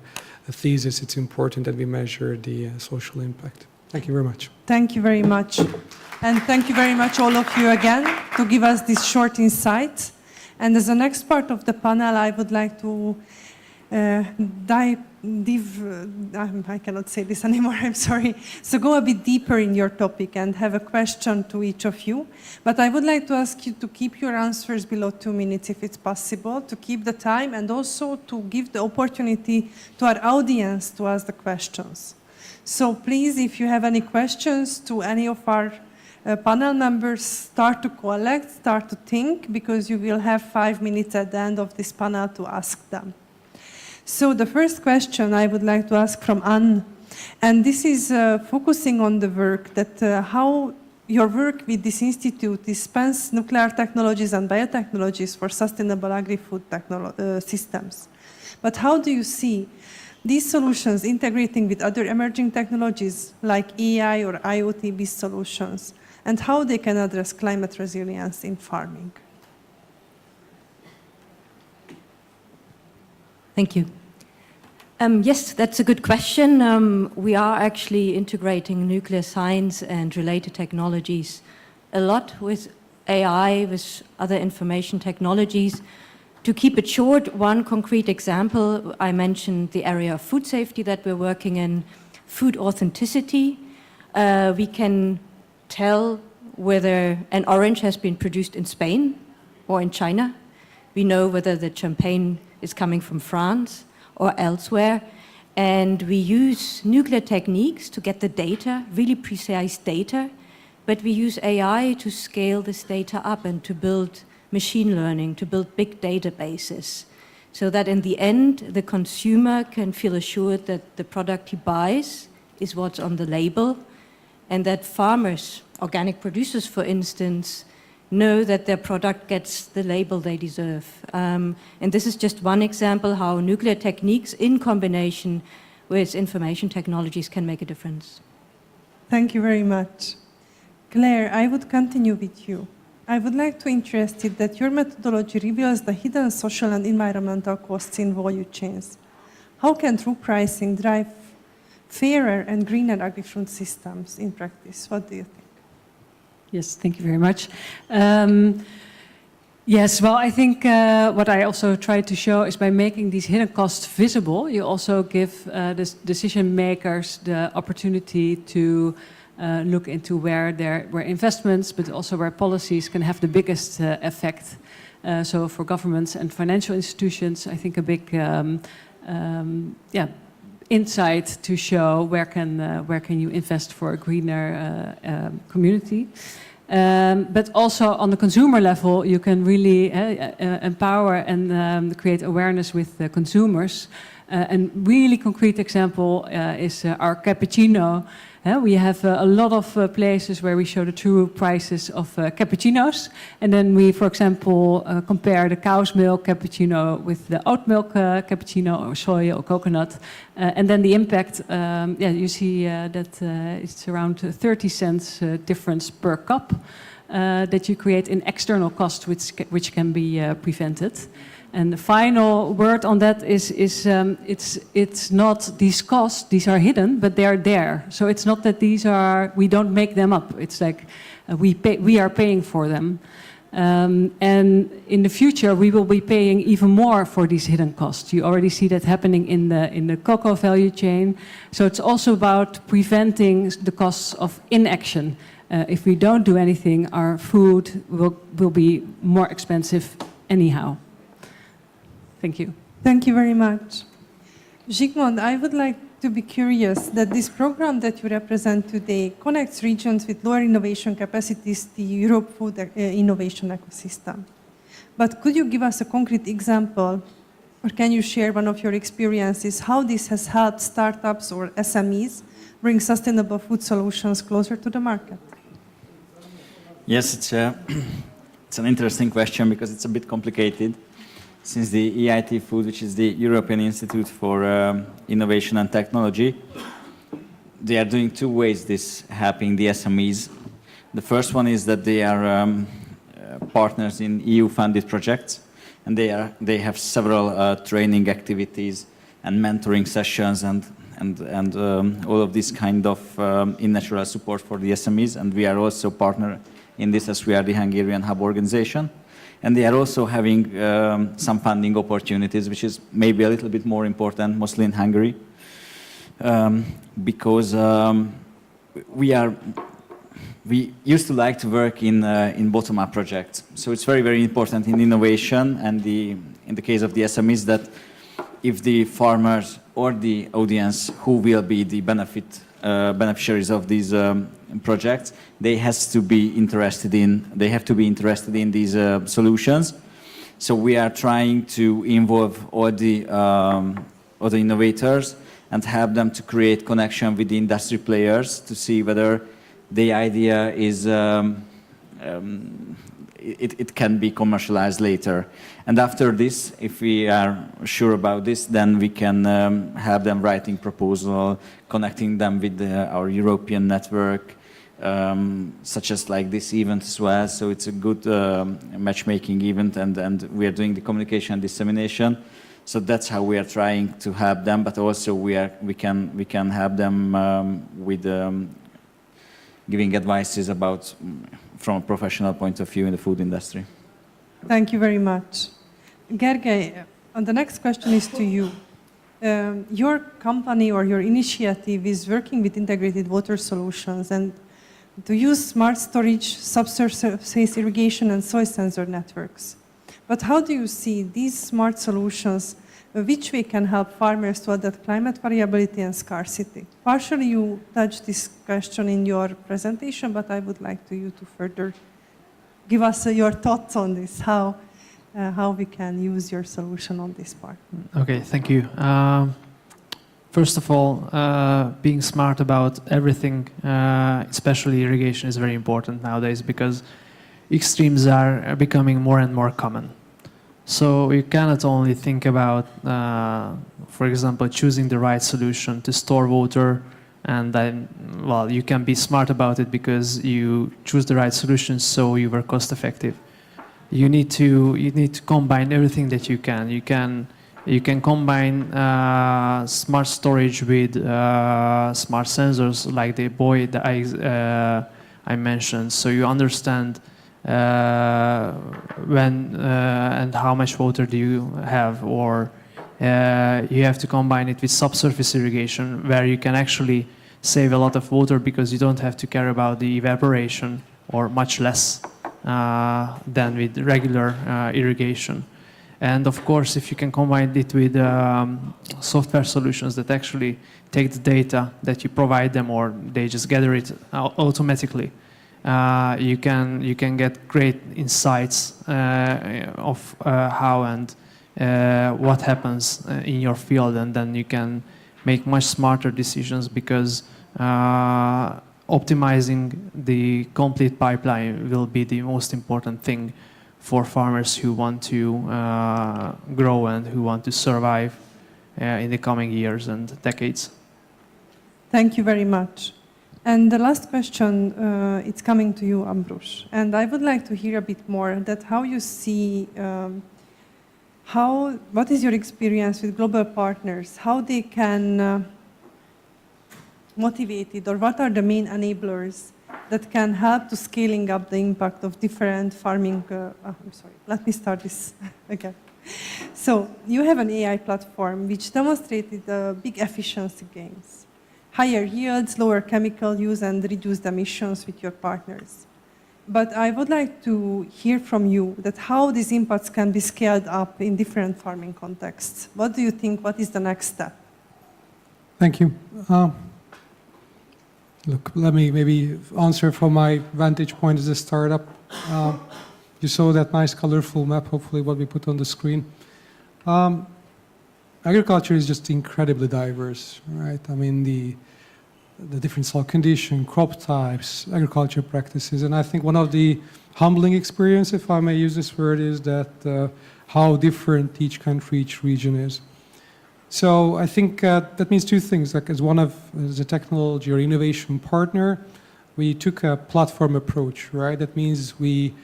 thesis, it's important that we measure the social impact. Thank you very much. Thank you very much. And thank you very much, all of you, again, to give us this short insight. And as the next part of the panel, I would like to I cannot say this anymore, I'm sorry. So go a bit deeper in your topic and have a question to each of you. But I would like to ask you to keep your answers below 2 minutes if it's possible, to keep the time, and also to give the opportunity to our audience to ask the questions. So please, if you have any questions to any of our panel members, start to collect, start to think, because you will have 5 minutes at the end of this panel to ask them. So the first question I would like to ask from Anne, and this is focusing on the work that how your work with this institute spans nuclear technologies and biotechnologies for sustainable agri-food systems. But how do you see these solutions integrating with other emerging technologies like AI or IoT-based solutions, and how they can address climate resilience in farming? Thank you. Yes, that's a good question. We are actually integrating nuclear science and related technologies a lot with AI, with other information technologies. To keep it short, one concrete example, I mentioned the area of food safety that we're working in, food authenticity. We can tell whether an orange has been produced in Spain or in China. We know whether the champagne is coming from France or elsewhere. And we use nuclear techniques to get the data, really precise data, but we use AI to scale this data up and to build machine learning, to build big databases, so that in the end, the consumer can feel assured that the product he buys is what's on the label, and that farmers, organic producers, for instance, know that their product gets the label they deserve. And this is just one example how nuclear techniques in combination with information technologies can make a difference. Thank you very much. Claire, I would continue with you. I would like to interest it that your methodology reveals the hidden social and environmental costs in value chains. How can true pricing drive fairer and greener agri-food systems in practice? What do you think? Yes, thank you very much. Yes, well, I think what I also try to show is by making these hidden costs visible, you also give the decision makers the opportunity to look into where investments, but also where policies can have the biggest effect. So for governments and financial institutions, I think a big insight to show where can you invest for a greener community. But also on the consumer level, you can really empower and create awareness with the consumers. And really concrete example is our cappuccino We have a lot of places where we show the true prices of cappuccinos. And then we, for example, compare the cow's milk cappuccino with the oat milk cappuccino or soy or coconut. And then the impact, you see that it's around 30 cents difference per cup that you create in external cost, which can be prevented. And the final word on that is it's not these costs, these are hidden, but they are there. So it's not that we don't make them up. It's like we are paying for them. And in the future, we will be paying even more for these hidden costs. You already see that happening in the cocoa value chain. So it's also about preventing the costs of inaction. If we don't do anything, our food will be more expensive anyhow. Thank you. Thank you very much. Zsigmond, I would like to be curious that this program that you represent today connects regions with lower innovation capacities to the Europe food innovation ecosystem. But could you give us a concrete example, or can you share one of your experiences, how this has helped startups or SMEs bring sustainable food solutions closer to the market? Yes, it's an interesting question because it's a bit complicated. Since the EIT Food, which is the European Institute for Innovation and Technology, they are doing two ways this helping the SMEs. The first one is that they are partners in EU-funded projects, and they have several training activities and mentoring sessions and all of this kind of in-natural support for the SMEs. And we are also partner in this as we are the Hungarian Hub organization. And they are also having some funding opportunities, which is maybe a little bit more important, mostly in Hungary, because we used to like to work in bottom-up projects. So it's very, very important in innovation and in the case of the SMEs that if the farmers or the audience who will be the beneficiaries of these projects, they have to be interested in these solutions. So we are trying to involve all the innovators and help them to create connection with the industry players to see whether the idea is it can be commercialized later. And after this, if we are sure about this, then we can have them writing proposal, connecting them with our European network, such as like this event as well. So it's a good matchmaking event, and we are doing the communication and dissemination. So that's how we are trying to help them, but also we can help them with giving advices about from a professional point of view in the food industry. Thank you very much. Gergely, the next question is to you. Your company or your initiative is working with integrated water solutions and to use smart storage, subsurface irrigation and soil sensor networks. But how do you see these smart solutions, which way can help farmers to adapt climate variability and scarcity? Partially you touched this question in your presentation, but I would like you to further give us your thoughts on this, how we can use your solution on this part. Okay, thank you. First of all, being smart about everything, especially irrigation, is very important nowadays because extremes are becoming more and more common. So you cannot only think about, for example, choosing the right solution to store water, and then, well, you can be smart about it because you choose the right solution, so you were cost effective. You need to combine everything that you can. You can combine smart storage with smart sensors like the buoy that I mentioned, so you understand when and how much water do you have, or you have to combine it with subsurface irrigation where you can actually save a lot of water because you don't have to care about the evaporation, or much less than with regular irrigation. And of course, if you can combine it with software solutions that actually take the data that you provide them, or they just gather it automatically, you can get great insights of how and what happens in your field, and then you can make much smarter decisions because optimizing the complete pipeline will be the most important thing for farmers who want to grow and who want to survive in the coming years and decades. Thank you very much. And the last question, it's coming to you, Ambrosch. And I would like to hear a bit more that how you see, what is your experience with global partners, how they can motivate it, or what are the main enablers that can help to scaling up the impact of different farming, I'm sorry, let me start this again. So you have an AI platform which demonstrated big efficiency gains, higher yields, lower chemical use, and reduced emissions with your partners. But I would like to hear from you that how these impacts can be scaled up in different farming contexts. What do you think? What is the next step? Thank you. Look, let me maybe answer from my vantage point as a startup. You saw that nice colorful map, hopefully what we put on the screen. Agriculture is just incredibly diverse, right? I mean, the different soil condition, crop types, agriculture practices, and I think one of the humbling experience, if I may use this word, is that how different each country, each region is. So I think that means two things. Like as a technology or innovation partner, we took a platform approach, right? That means we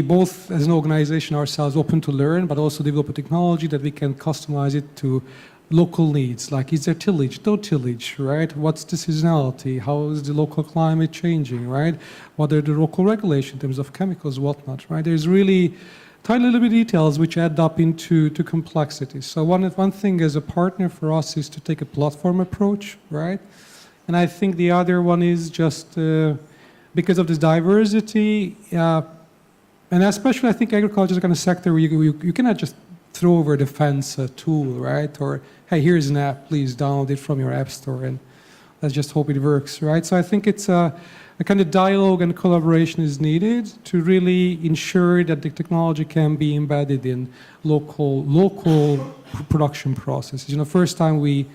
both, as an organization ourselves, open to learn, but also develop a technology that we can customize it to local needs. Like, is there tillage, no tillage, right? What's the seasonality? How is the local climate changing, right? What are the local regulations in terms of chemicals, whatnot, right? There's really tiny little bit details which add up into complexity. So one thing as a partner for us is to take a platform approach, right? And I think the other one is just because of this diversity, and especially I think agriculture is the kind of sector where you cannot just throw over the fence a tool, right? Or, hey, here's an app, please download it from your app store and let's just hope it works, right? So I think it's a kind of dialogue and collaboration is needed to really ensure that the technology can be embedded in local production processes. You know, first time we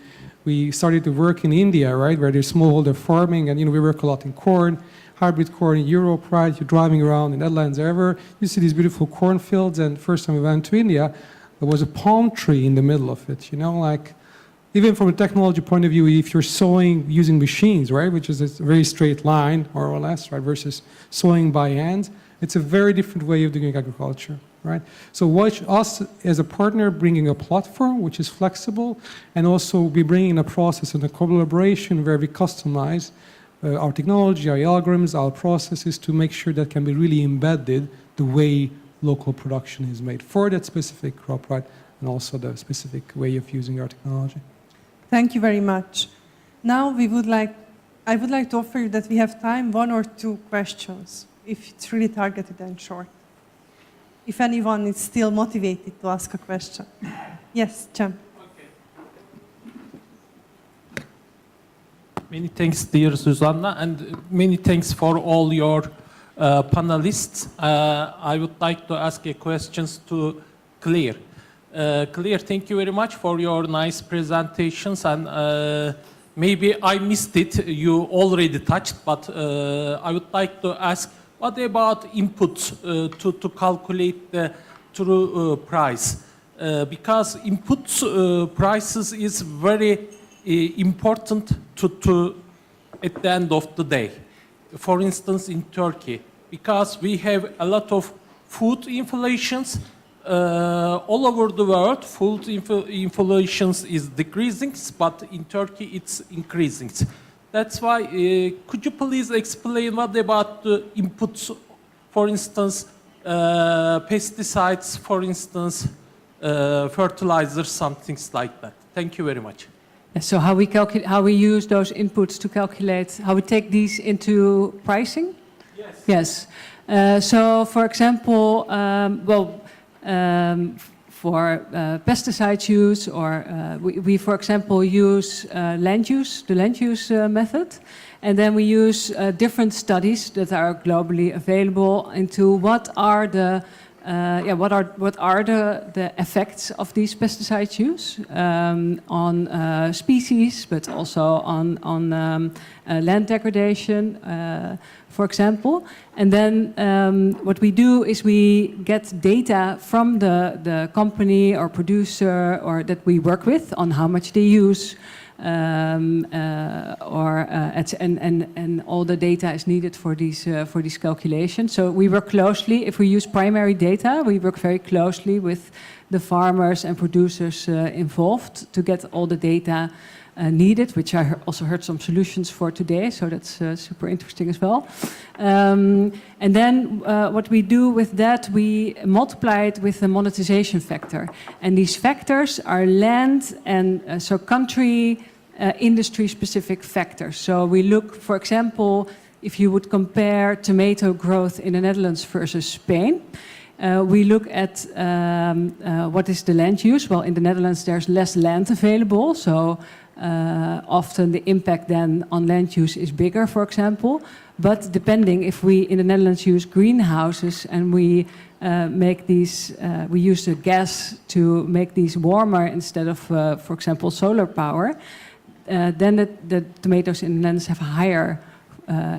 started to work in India, right, where there's smallholder farming, and we work a lot in corn, hybrid corn in Europe, right? You're driving around in Netherlands, ever, you see these beautiful cornfields, and first time we went to India, there was a palm tree in the middle of it, like, even from a technology point of view, if you're sowing using machines, right, which is a very straight line, more or less, right, versus sowing by hand, it's a very different way of doing agriculture, right? So watch us as a partner bringing a platform which is flexible, and also we bring in a process and a collaboration where we customize our technology, our algorithms, our processes to make sure that can be really embedded the way local production is made for that specific crop, right, and also the specific way of using our technology. Thank you very much. Now I would like to offer you that we have time, 1 or 2 questions, if it's really targeted and short. If anyone is still motivated to ask a question. Yes, Cem. Many thanks, dear Susanna, and many thanks for all your panelists. I would like to ask a questions to Claire. Claire, thank you very much for your nice presentations, and maybe I missed it, you already touched, but I would like to ask, what about inputs to calculate the true price? Because inputs prices is very important to at the end of the day. For instance, in Turkey, because we have a lot of food inflations, all over the world, food inflations is decreasing, but in Turkey it's increasing. That's why, could you please explain what about the inputs, for instance, pesticides, for instance, fertilizers, some things like that. Thank you very much. So how we use those inputs to calculate, how we take these into pricing? Yes. So, for example, for pesticide use, or we, for example, use the land use method, and then we use different studies that are globally available into what are the what are the effects of these pesticide use on species, but also on land degradation, for example. And then what we do is we get data from the company or producer or that we work with on how much they use, and all the data is needed for these calculations. So we work closely. If we use primary data, we work very closely with the farmers and producers involved to get all the data needed, which I also heard some solutions for today, so that's super interesting as well. And then what we do with that, we multiply it with the monetization factor. And these factors are land and so country, industry-specific factors. So we look, for example, if you would compare tomato growth in the Netherlands versus Spain, we look at what is the land use. Well, in the Netherlands, there's less land available, so often the impact then on land use is bigger, for example. But depending if we in the Netherlands use greenhouses and we make these, we use the gas to make these warmer instead of, for example, solar power, then the tomatoes in the Netherlands have a higher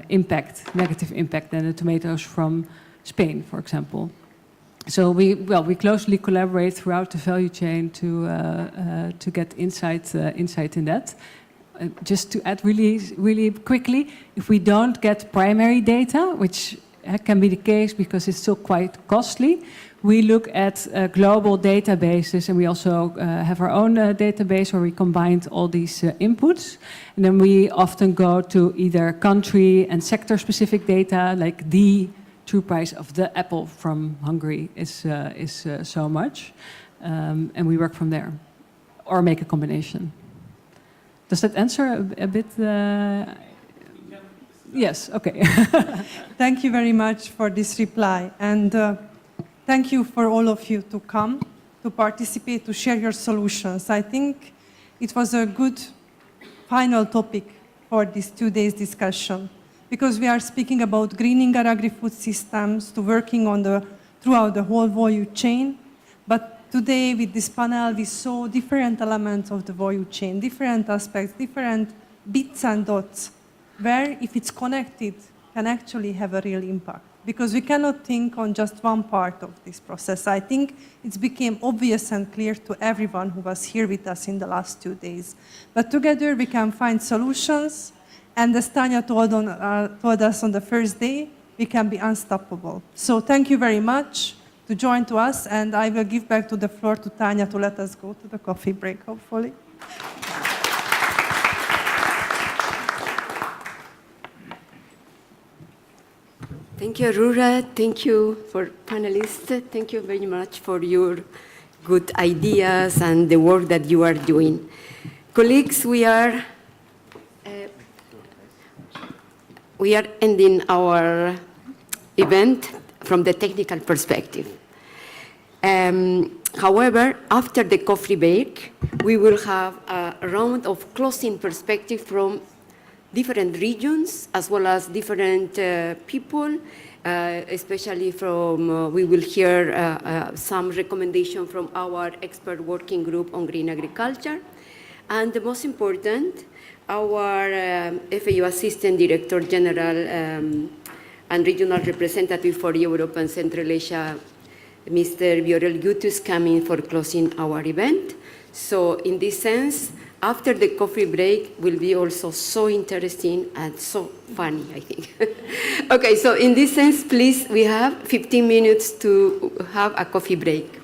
impact, negative impact than the tomatoes from Spain, for example. So we closely collaborate throughout the value chain to get insight in that. Just to add really quickly, if we don't get primary data, which can be the case because it's still quite costly, we look at global databases, and we also have our own database where we combined all these inputs. And then we often go to either country and sector-specific data, like the true price of the apple from Hungary is so much, and we work from there, or make a combination. Does that answer a bit? Yes, okay. Thank you very much for this reply, and thank you for all of you to come, to participate, to share your solutions. I think it was a good final topic for this 2 days discussion, because we are speaking about greening our agri-food systems, to working on throughout the whole value chain. But today with this panel, we saw different elements of the value chain, different aspects, different bits and dots, where if it's connected, can actually have a real impact. Because we cannot think on just one part of this process. I think it's became obvious and clear to everyone who was here with us in the last 2 days. But together we can find solutions. And as Tanya told us on the first day, we can be unstoppable. So thank you very much to join to us, and I will give back to the floor to Tanya to let us go to the coffee break, hopefully. Thank you, Aurora. Thank you for panelists. Thank you very much for your good ideas and the work that you are doing. Colleagues, we are ending our event from the technical perspective. However, after the coffee break, we will have a round of closing perspective from different regions as well as different people, especially from, we will hear some recommendation from our expert working group on green agriculture. And the most important, our FAO Assistant Director General and Regional Representative for Europe and Central Asia, Mr. Viorel Gutus, coming for closing our event. So in this sense, after the coffee break will be also so interesting and so funny, I think. Okay, so in this sense, please, we have 15 minutes to have a coffee break.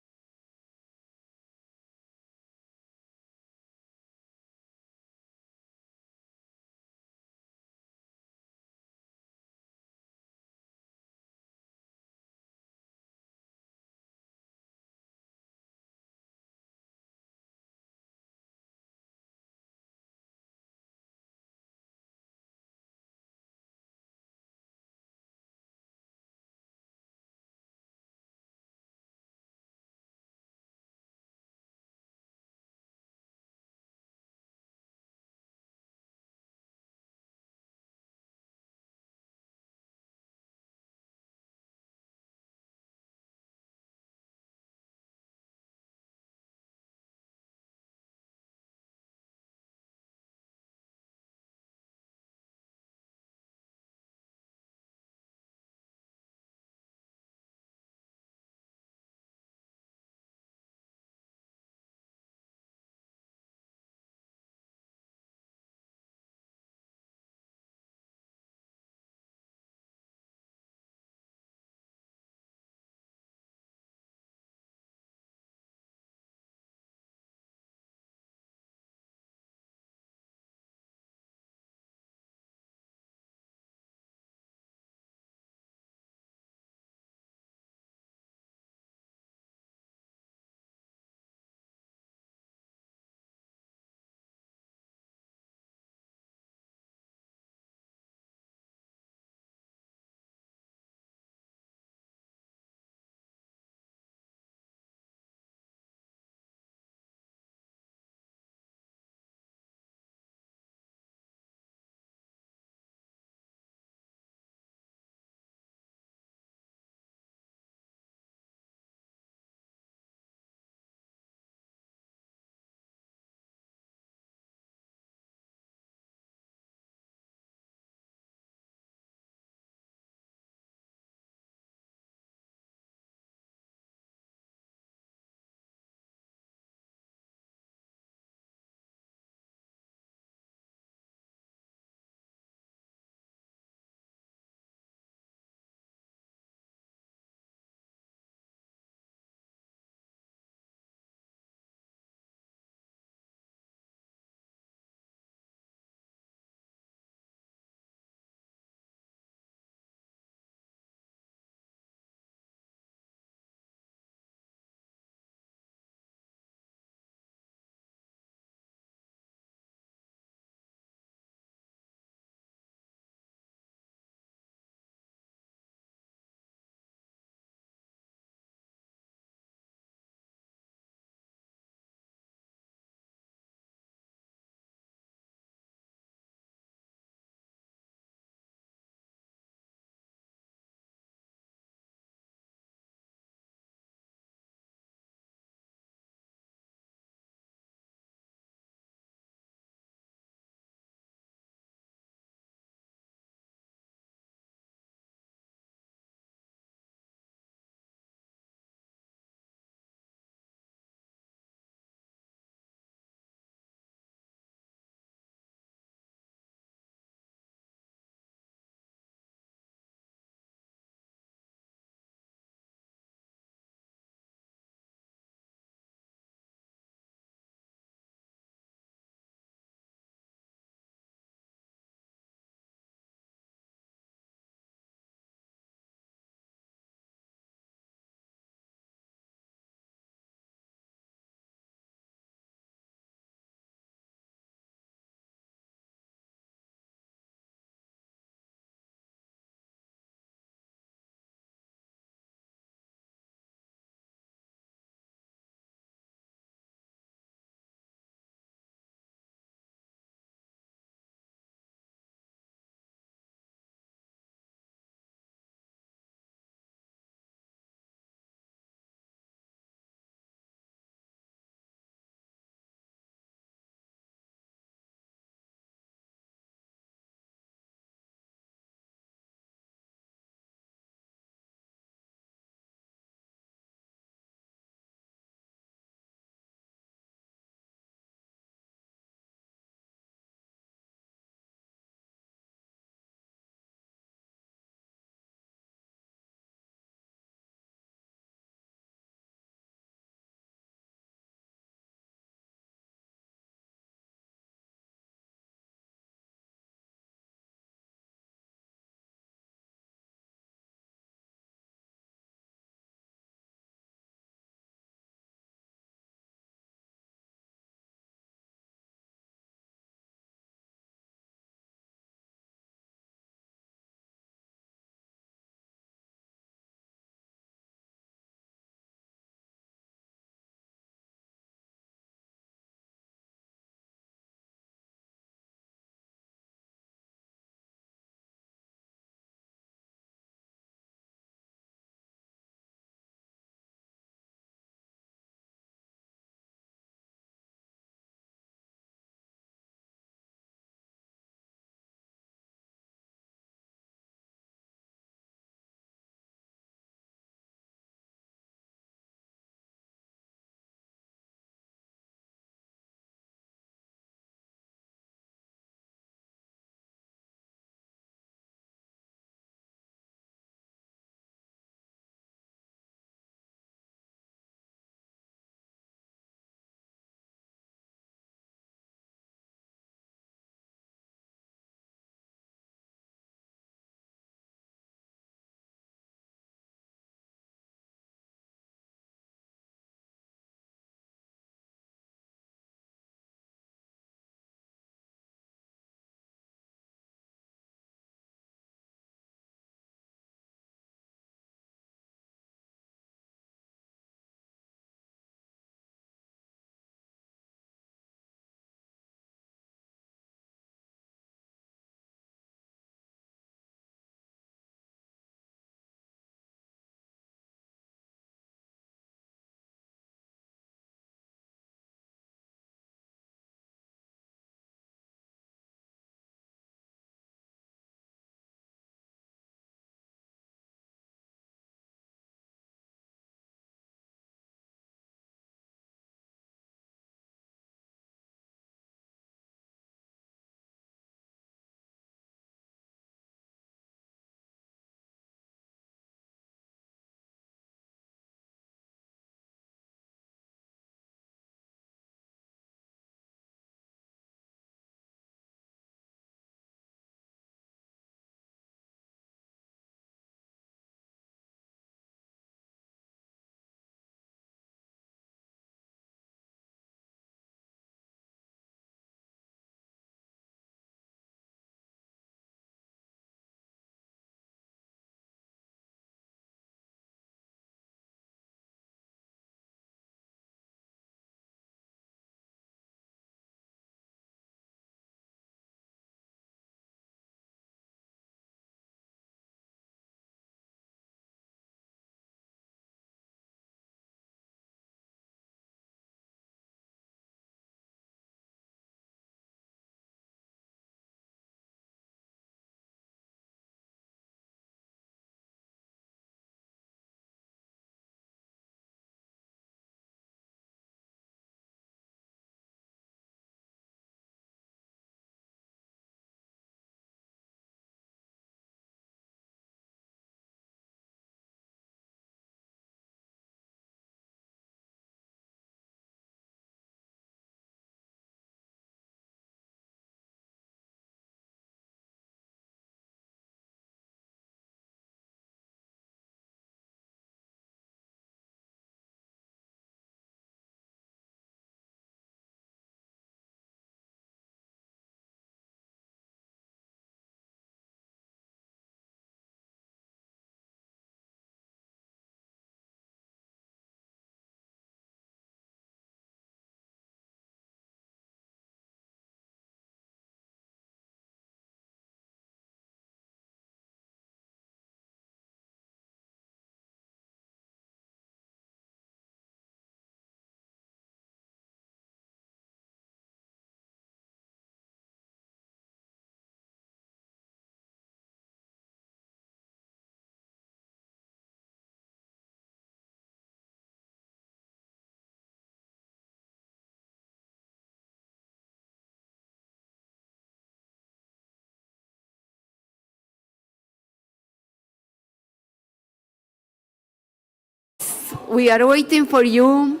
we are waiting for you.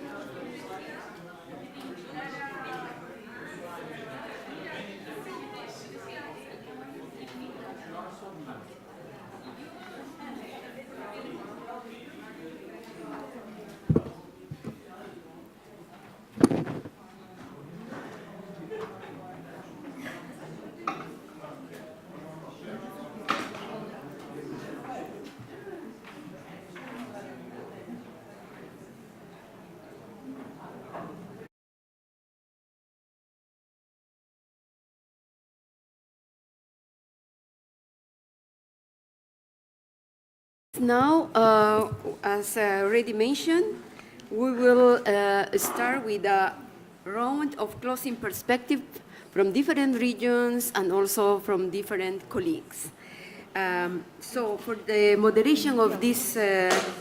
Now, as already mentioned, we will start with a round of closing perspective from different regions and also from different colleagues. So for the moderation of this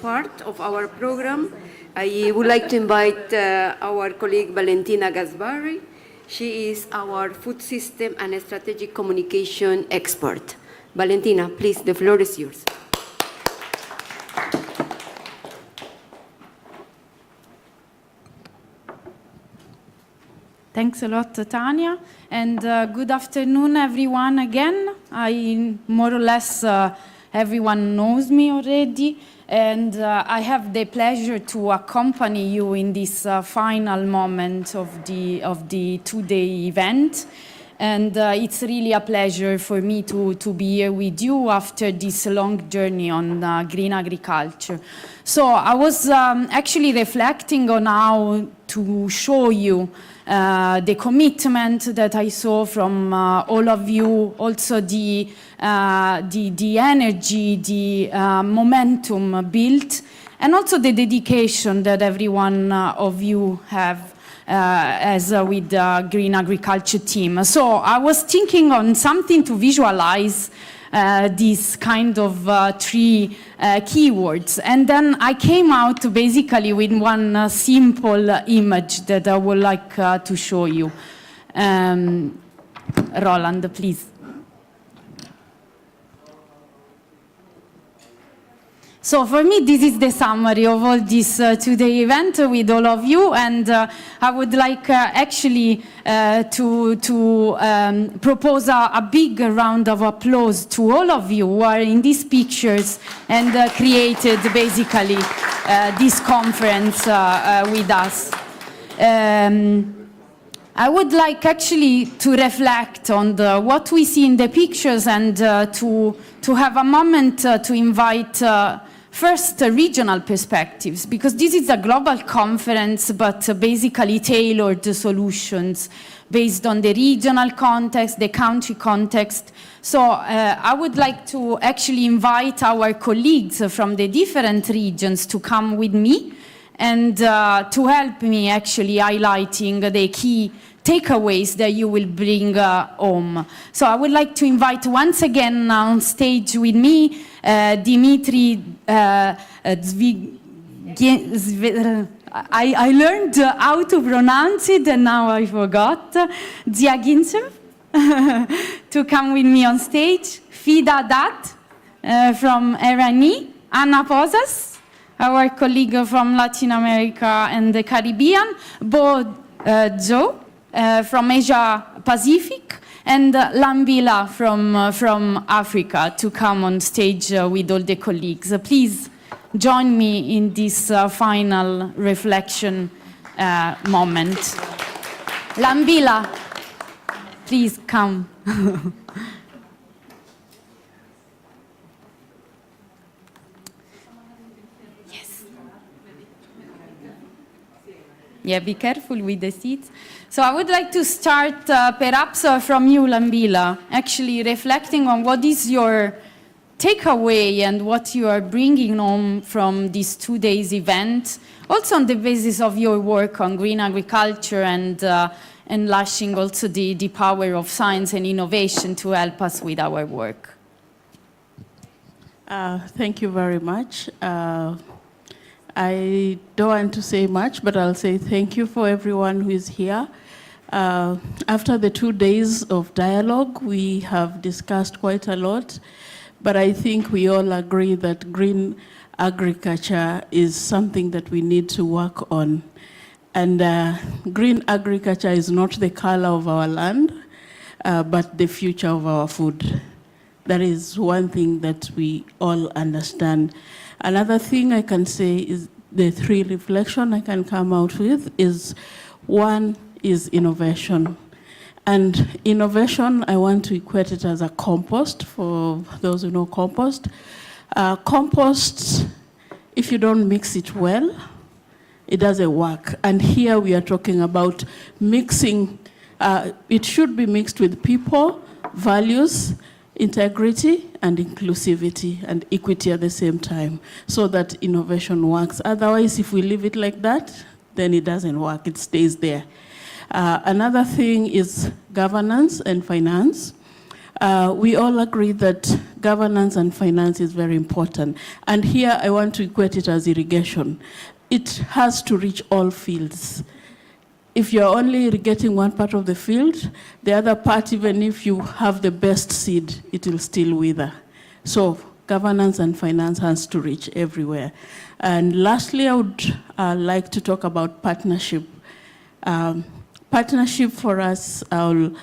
part of our program, I would like to invite our colleague Valentina Gasbarri. She is our food system and strategic communication expert. Valentina, please, the floor is yours. Thanks a lot, Tanya, and good afternoon, everyone, again. More or less, everyone knows me already, and I have the pleasure to accompany you in this final moment of the two-day event. And it's really a pleasure for me to be here with you after this long journey on green agriculture. So I was actually reflecting on how to show you the commitment that I saw from all of you, also the energy, the momentum built, and also the dedication that every one of you have as with the green agriculture team. So I was thinking on something to visualize these kind of three keywords. And then I came out basically with one simple image that I would like to show you. Roland, please. So for me, this is the summary of all this two-day event with all of you, and I would like actually to propose a big round of applause to all of you who are in these pictures and created basically this conference with us. I would like actually to reflect on what we see in the pictures and to have a moment to invite first, regional perspectives, because this is a global conference, but basically tailored solutions based on the regional context, the country context. So I would like to actually invite our colleagues from the different regions to come with me and to help me actually highlighting the key takeaways that you will bring home. So I would like to invite once again on stage with me Dimitri I learned how to pronounce it and now I forgot. Dziagintsev to come with me on stage. Fida Dat from RNE. Anna Posas, our colleague from Latin America and the Caribbean. Bo Zhou from Asia Pacific, and Lambila from Africa to come on stage with all the colleagues. Please join me in this final reflection moment. Lambila, please come. Yes. Yeah, be careful with the seats. So I would like to start perhaps from you, Lambila, actually reflecting on what is your takeaway and what you are bringing home from this 2 days event, also on the basis of your work on green agriculture and unleashing also the power of science and innovation to help us with our work. Thank you very much. I don't want to say much, but I'll say thank you for everyone who is here. After the 2 days of dialogue, we have discussed quite a lot, but I think we all agree that green agriculture is something that we need to work on. And green agriculture is not the color of our land, but the future of our food. That is one thing that we all understand. Another thing I can say is the 3 reflection I can come out with is, one is innovation. And innovation, I want to equate it as a compost, for those who know compost. Compost, if you don't mix it well, it doesn't work. And here we are talking about mixing. It should be mixed with people, values, integrity, and inclusivity, and equity at the same time, so that innovation works. Otherwise, if we leave it like that, then it doesn't work, it stays there. Another thing is governance and finance. We all agree that governance and finance is very important. And here I want to equate it as irrigation. It has to reach all fields. If you're only irrigating one part of the field, the other part, even if you have the best seed, it will still wither. So governance and finance has to reach everywhere. And lastly, I would like to talk about partnership. Partnership for us, I'll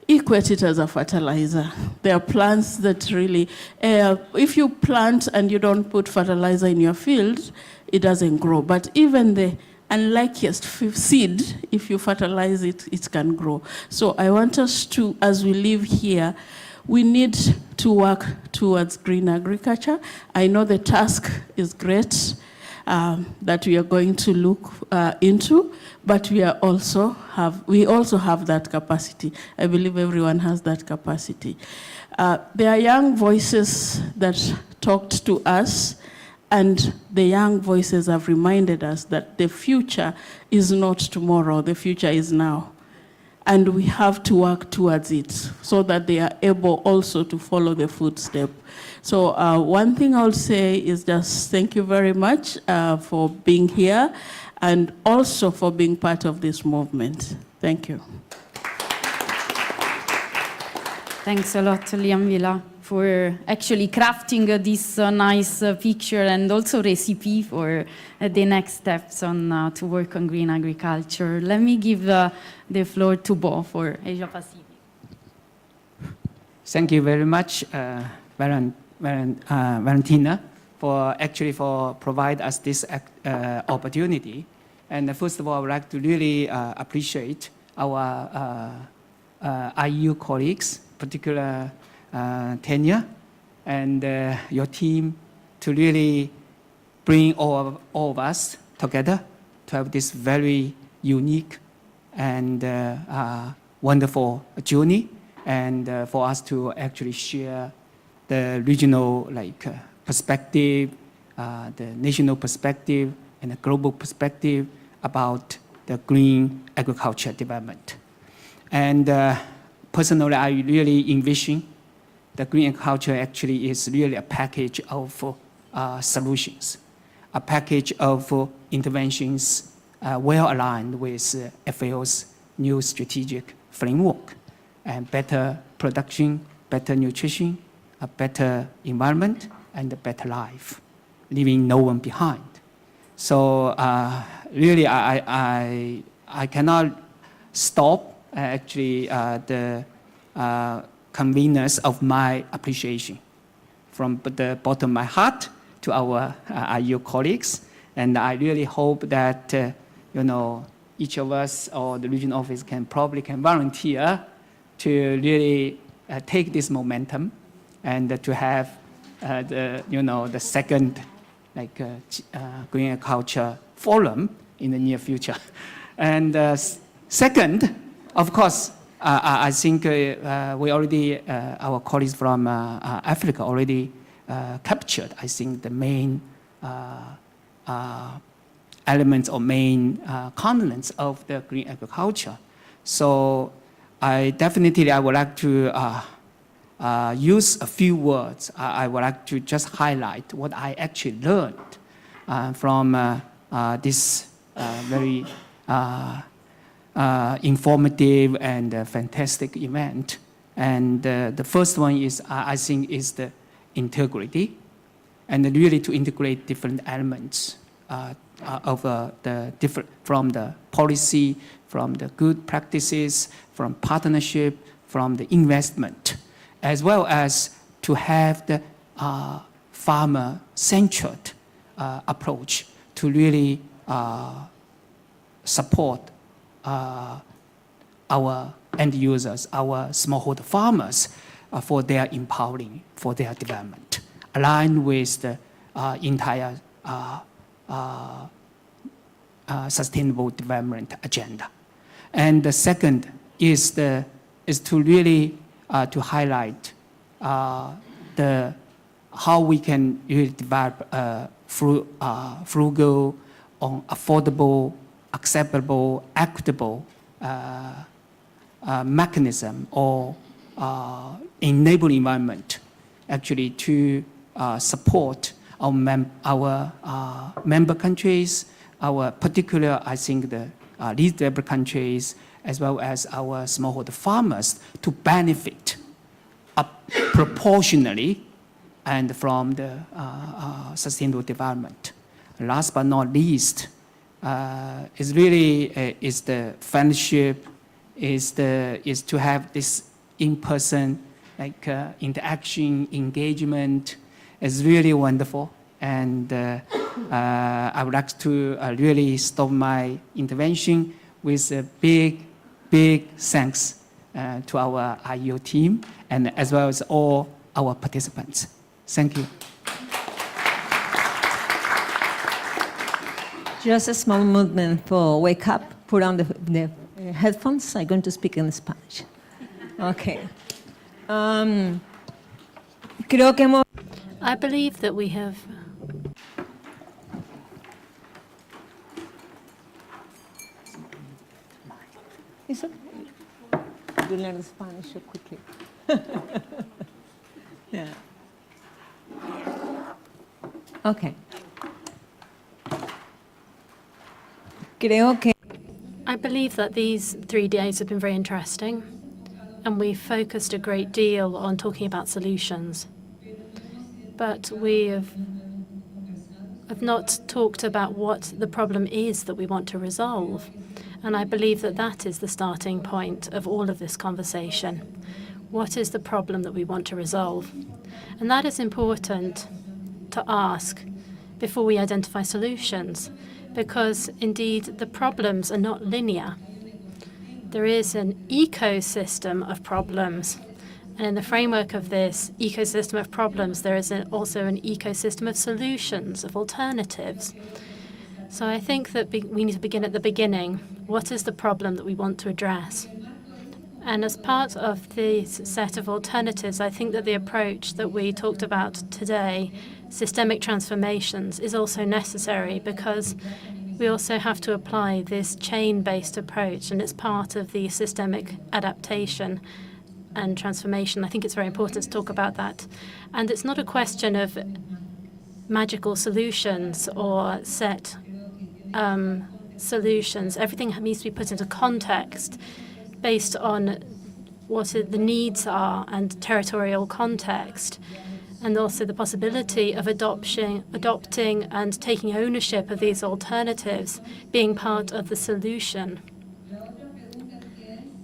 equate it as a fertilizer. There are plants that really, if you plant and you don't put fertilizer in your field, it doesn't grow. But even the unlikeliest seed, if you fertilize it, it can grow. So I want us to, as we live here, we need to work towards green agriculture. I know the task is great that we are going to look into, but we also have that capacity. I believe everyone has that capacity. There are young voices that talked to us, and the young voices have reminded us that the future is not tomorrow, the future is now. And we have to work towards it so that they are able also to follow the footstep. So one thing I'll say is just thank you very much for being here and also for being part of this movement. Thank you. Thanks a lot, Liam Villa, for actually crafting this nice picture and also recipe for the next steps on to work on green agriculture. Let me give the floor to Bo for Asia Pacific. Thank you very much, Valentina, for provide us this opportunity. And first of all, I would like to really appreciate our IU colleagues, particular Tanya and your team, to really bring all of us together to have this very unique and wonderful journey, and for us to actually share the regional perspective, the national perspective, and the global perspective about the green agriculture development. And personally, I really envision the green agriculture actually is really a package of solutions, a package of interventions well aligned with FAO's new strategic framework, and better production, better nutrition, a better environment, and a better life, leaving no one behind. So really, I cannot stop actually the conveners of my appreciation from the bottom of my heart to our IU colleagues. And I really hope that each of us or the region office can volunteer to really take this momentum and to have the second green agriculture forum in the near future. And second, of course, I think we already, our colleagues from Africa already captured, I think, the main elements or main components of the green agriculture. So I would like to use a few words. I would like to just highlight what I actually learned from this very informative and fantastic event. And the first one is, I think, is the integrity. and really to integrate different elements of the different, from the policy, from the good practices, from partnership, from the investment, as well as to have the farmer-centered approach to really support our end users, our smallholder farmers, for their empowering, for their development, aligned with the entire sustainable development agenda. And the second is to really to highlight how we can really develop frugal, affordable, acceptable, equitable mechanism or enable environment actually to support our member countries, our particular, I think, the least developed countries, as well as our smallholder farmers to benefit proportionally and from the sustainable development. Last but not least, is really is the friendship, is to have this in-person like interaction, engagement is really wonderful. And I would like to really stop my intervention with a big thanks to our IEO team and as well as all our participants. Thank you. Just a small movement for wake up, put on the headphones. I'm going to speak in Spanish. Okay. I believe that we have It's okay. You learn Spanish so quickly. Yeah. Okay. I believe that these 3 days have been very interesting, and we focused a great deal on talking about solutions. But we have not talked about what the problem is that we want to resolve. And I believe that that is the starting point of all of this conversation. What is the problem that we want to resolve? And that is important to ask before we identify solutions, because indeed the problems are not linear. There is an ecosystem of problems. And in the framework of this ecosystem of problems, there is also an ecosystem of solutions, of alternatives. So I think that we need to begin at the beginning. What is the problem that we want to address? And as part of this set of alternatives, I think that the approach that we talked about today, systemic transformations, is also necessary because we also have to apply this chain-based approach, and it's part of the systemic adaptation and transformation. I think it's very important to talk about that. And it's not a question of magical solutions or set solutions. Everything needs to be put into context based on what the needs are and territorial context, and also the possibility of adopting and taking ownership of these alternatives, being part of the solution.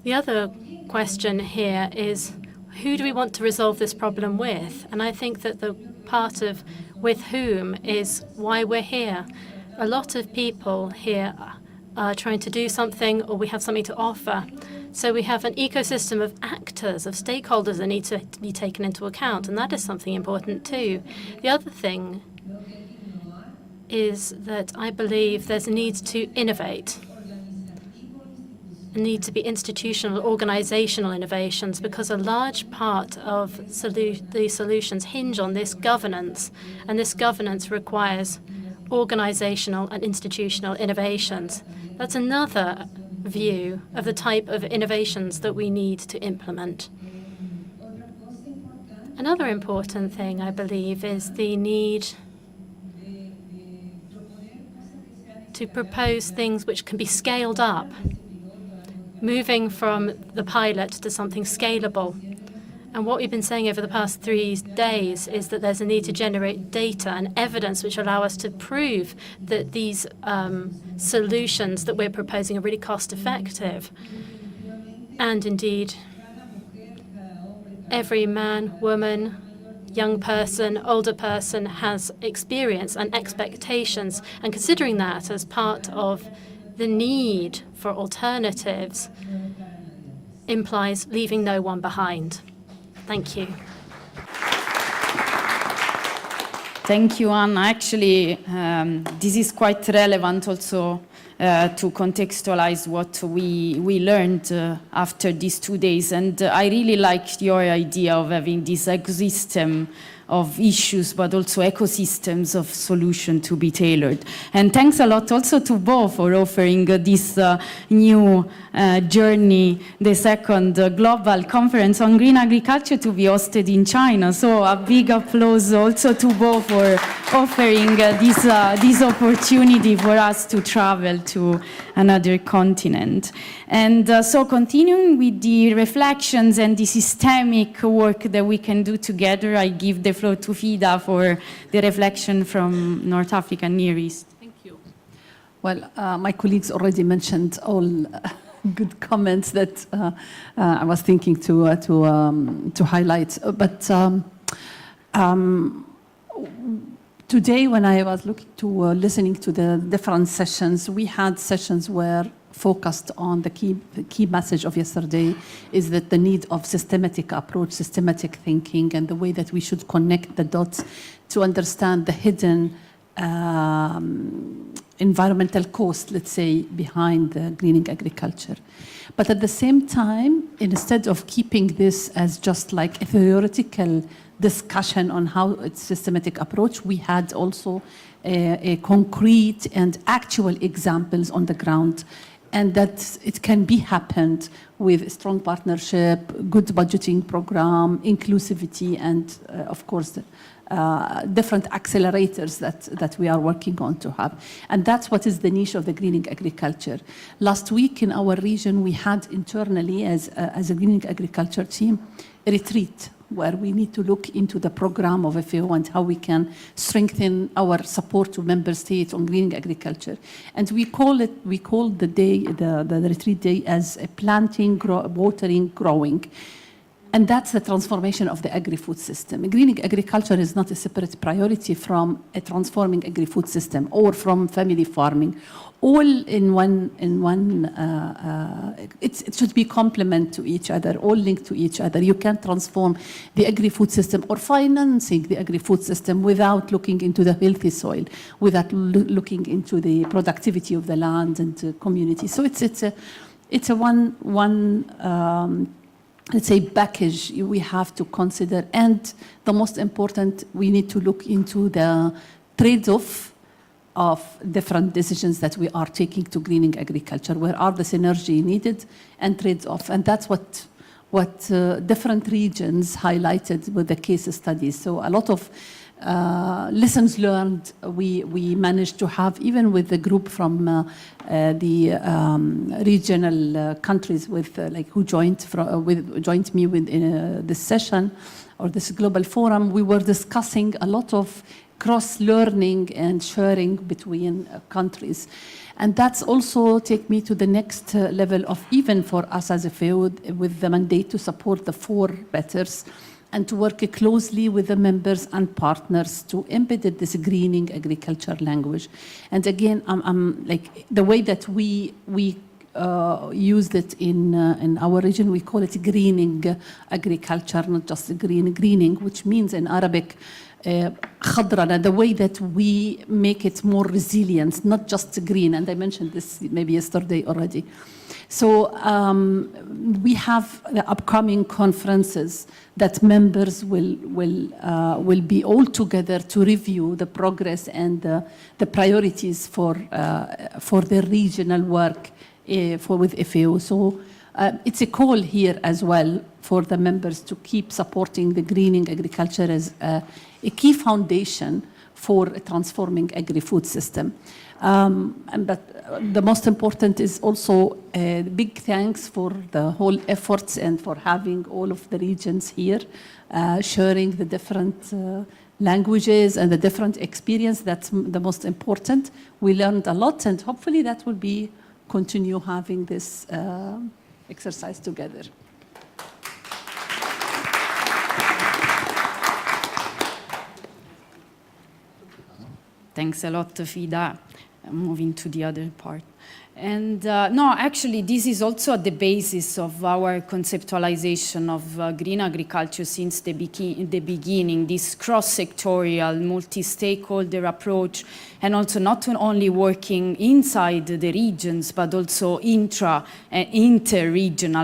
The other question here is, who do we want to resolve this problem with? And I think that the part of with whom is why we're here. A lot of people here are trying to do something, or we have something to offer. So we have an ecosystem of actors, of stakeholders that need to be taken into account, and that is something important too. The other thing is that I believe there's a need to innovate. Need to be institutional, organizational innovations, because a large part of the solutions hinge on this governance, and this governance requires organizational and institutional innovations. That's another view of the type of innovations that we need to implement. Another important thing, I believe, is the need to propose things which can be scaled up, moving from the pilot to something scalable. And what we've been saying over the past 3 days is that there's a need to generate data and evidence which allow us to prove that these solutions that we're proposing are really cost effective. And indeed, every man, woman, young person, older person has experience and expectations. And considering that as part of the need for alternatives implies leaving no one behind. Thank you. Thank you, Anna. Actually, this is quite relevant also to contextualize what we learned after these 2 days. And I really liked your idea of having this ecosystem of issues, but also ecosystems of solution to be tailored. And thanks a lot also to Bo for offering this new journey, the second global conference on green agriculture to be hosted in China. So a big applause also to Bo for offering this opportunity for us to travel to another continent. And so continuing with the reflections and the systemic work that we can do together, I give the floor to Fida for the reflection from North Africa and Near East. Thank you. Well, my colleagues already mentioned all good comments that I was thinking to highlight. But today, when I was listening to the different sessions, we had sessions where focused on the key message of yesterday is that the need of systematic approach, systematic thinking, and the way that we should connect the dots to understand the hidden environmental cost, let's say, behind the greening agriculture. But at the same time, instead of keeping this as just like a theoretical discussion on how it's systematic approach, we had also a concrete and actual examples on the ground, and that it can be happened with strong partnership, good budgeting program, inclusivity, and of course, different accelerators that we are working on to have. And that's what is the niche of the greening agriculture. Last week in our region, we had internally, as a greening agriculture team, a retreat where we need to look into the program of FAO and how we can strengthen our support to member states on greening agriculture. And we call the day, the retreat day, as a planting, watering, growing. And that's the transformation of the agri-food system. Greening agriculture is not a separate priority from a transforming agri-food system or from family farming. All in one, it should be complement to each other, all linked to each other. You can't transform the agri-food system or financing the agri-food system without looking into the healthy soil, without looking into the productivity of the land and the community. So it's a one let's say package we have to consider. And the most important, we need to look into the trade-off of different decisions that we are taking to greening agriculture. Where are the synergy needed and trade-off? And that's what different regions highlighted with the case studies. So a lot of lessons learned we managed to have, even with the group from the regional countries with who joined me in this session or this global forum. We were discussing a lot of cross-learning and sharing between countries. And that's also take me to the next level of, even for us as a FAO, with the mandate to support the 4 betters and to work closely with the members and partners to embed this greening agriculture language. And again, like the way that we used it in our region, we call it greening agriculture, not just greening, which means in Arabic, خضرنا, the way that we make it more resilient, not just green. And I mentioned this maybe yesterday already. So we have the upcoming conferences that members will be all together to review the progress and the priorities for the regional work with FAO. So it's a call here as well for the members to keep supporting the greening agriculture as a key foundation for transforming agri-food system. But the most important is also big thanks for the whole efforts and for having all of the regions here, sharing the different languages and the different experience. That's the most important. We learned a lot, and hopefully that will be continue having this exercise together. Thanks a lot, Fida. Moving to the other part. And no, actually, this is also at the basis of our conceptualization of green agriculture since the beginning, this cross-sectorial, multi-stakeholder approach, and also not only working inside the regions, but also inter-regional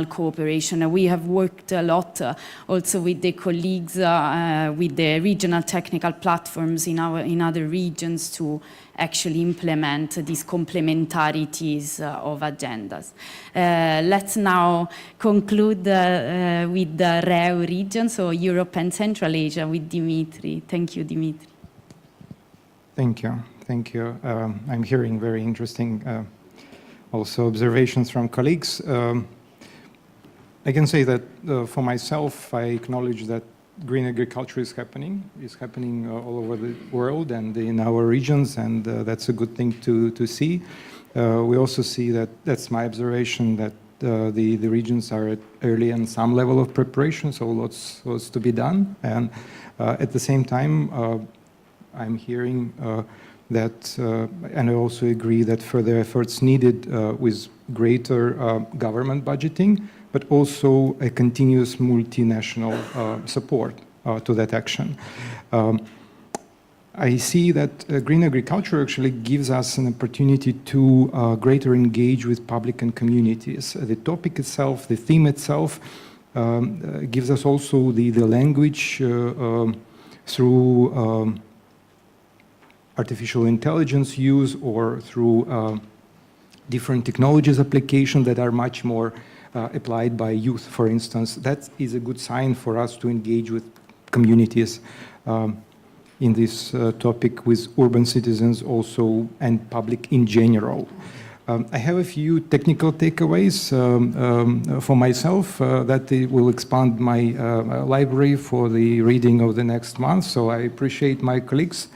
cooperation. And we have worked a lot also with the colleagues, with the regional technical platforms in other regions to actually implement these complementarities of agendas. Let's now conclude with the REU region, so Europe and Central Asia, with Dimitri. Thank you, Dimitri. Thank you. Thank you. I'm hearing very interesting also observations from colleagues. I can say that for myself, I acknowledge that green agriculture is happening all over the world and in our regions, and that's a good thing to see. We also see that, that's my observation, that the regions are early in some level of preparation, so lots to be done. And at the same time, I'm hearing that, and I also agree that further efforts needed with greater government budgeting, but also a continuous multinational support to that action. I see that green agriculture actually gives us an opportunity to greater engage with public and communities. The topic itself, the theme itself, gives us also the language through artificial intelligence use or through different technologies application that are much more applied by youth, for instance. That is a good sign for us to engage with communities in this topic, with urban citizens also and public in general. I have a few technical takeaways for myself that will expand my library for the reading of the next month. So I appreciate my colleagues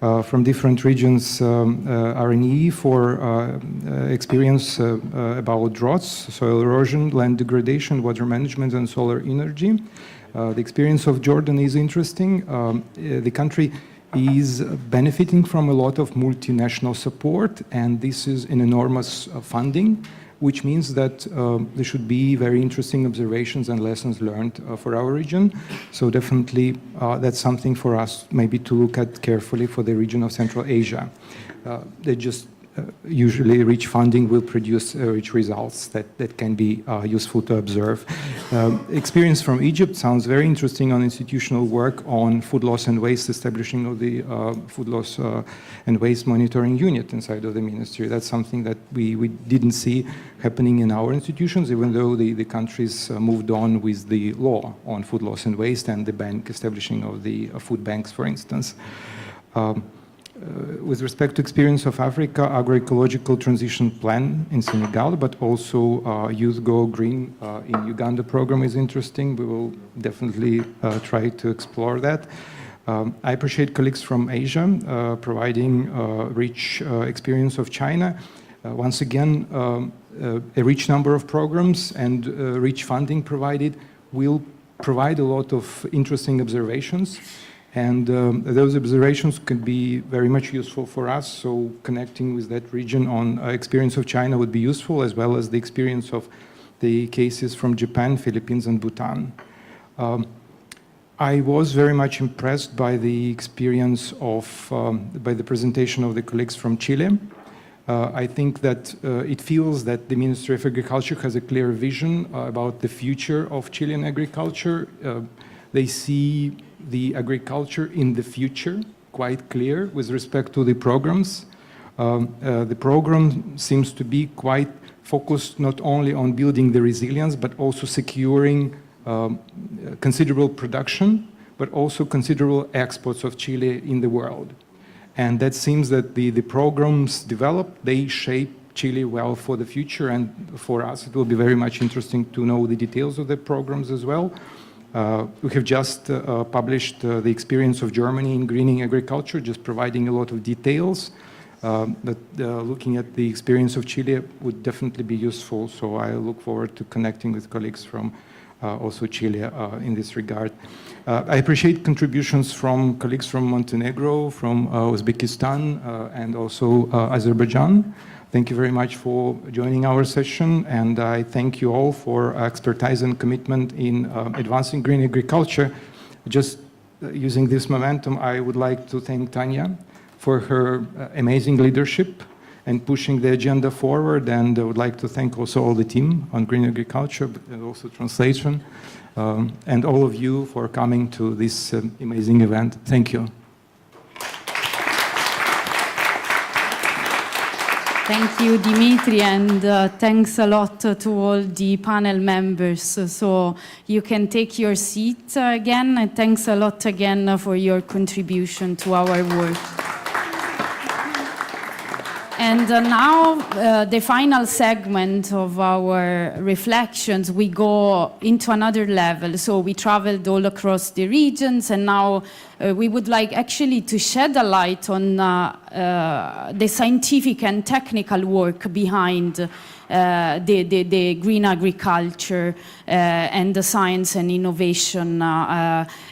from different regions, RNE, for experience about droughts, soil erosion, land degradation, water management, and solar energy. The experience of Jordan is interesting. The country is benefiting from a lot of multinational support, and this is an enormous funding, which means that there should be very interesting observations and lessons learned for our region. So definitely that's something for us maybe to look at carefully for the region of Central Asia. They just usually rich funding will produce rich results that can be useful to observe. Experience from Egypt sounds very interesting on institutional work on food loss and waste, establishing of the food loss and waste monitoring unit inside of the ministry. That's something that we didn't see happening in our institutions, even though the countries moved on with the law on food loss and waste and the bank establishing of the food banks, for instance. With respect to experience of Africa, agroecological transition plan in Senegal, but also Youth Go Green in Uganda program is interesting. We will definitely try to explore that. I appreciate colleagues from Asia providing rich experience of China. Once again, a rich number of programs and rich funding provided will provide a lot of interesting observations. And those observations could be very much useful for us. So connecting with that region on experience of China would be useful, as well as the experience of the cases from Japan, Philippines, and Bhutan. I was very much impressed by the experience of, by the presentation of the colleagues from Chile. I think that it feels that the Ministry of Agriculture has a clear vision about the future of Chilean agriculture. They see the agriculture in the future quite clear with respect to the programs. The program seems to be quite focused not only on building the resilience, but also securing considerable production, but also considerable exports of Chile in the world. And that seems that the programs developed, they shape Chile well for the future, and for us it will be very much interesting to know the details of the programs as well. We have just published the experience of Germany in greening agriculture, just providing a lot of details. But looking at the experience of Chile would definitely be useful, so I look forward to connecting with colleagues from also Chile in this regard. I appreciate contributions from colleagues from Montenegro, from Uzbekistan, and also Azerbaijan. Thank you very much for joining our session, and I thank you all for expertise and commitment in advancing green agriculture. Just using this momentum, I would like to thank Tanya for her amazing leadership and pushing the agenda forward, and I would like to thank also all the team on green agriculture, and also translation, and all of you for coming to this amazing event. Thank you. Thank you, Dimitri, and thanks a lot to all the panel members. So you can take your seat again, and thanks a lot again for your contribution to our work. And now, the final segment of our reflections, we go into another level. So we traveled all across the regions, and now we would like actually to shed a light on the scientific and technical work behind the green agriculture and the science and innovation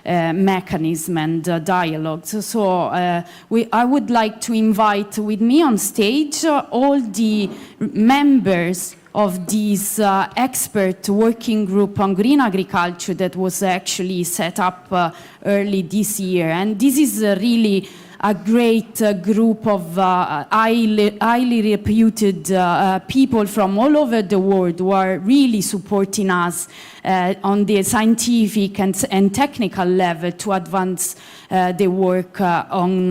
mechanism and dialogues. So I would like to invite with me on stage all the members of this expert working group on green agriculture that was actually set up early this year. And this is really a great group of highly reputed people from all over the world who are really supporting us on the scientific and technical level to advance the work on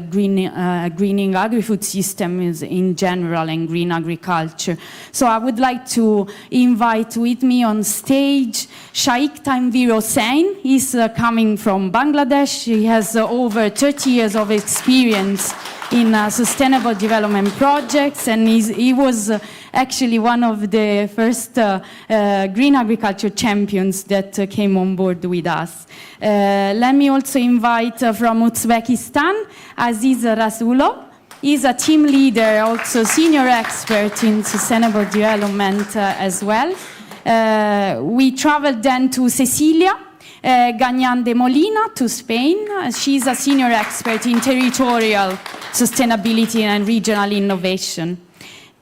greening agri-food systems in general and green agriculture. So I would like to invite with me on stage Shaikh Tanvir Hossain. He's coming from Bangladesh. He has over 30 years of experience in sustainable development projects, and he was actually one of the first green agriculture champions that came on board with us. Let me also invite from Uzbekistan, Aziz Rasulov. He's a team leader, also senior expert in sustainable development as well. We traveled then to Cecilia Gagnan de Molina to Spain. She's a senior expert in territorial sustainability and regional innovation.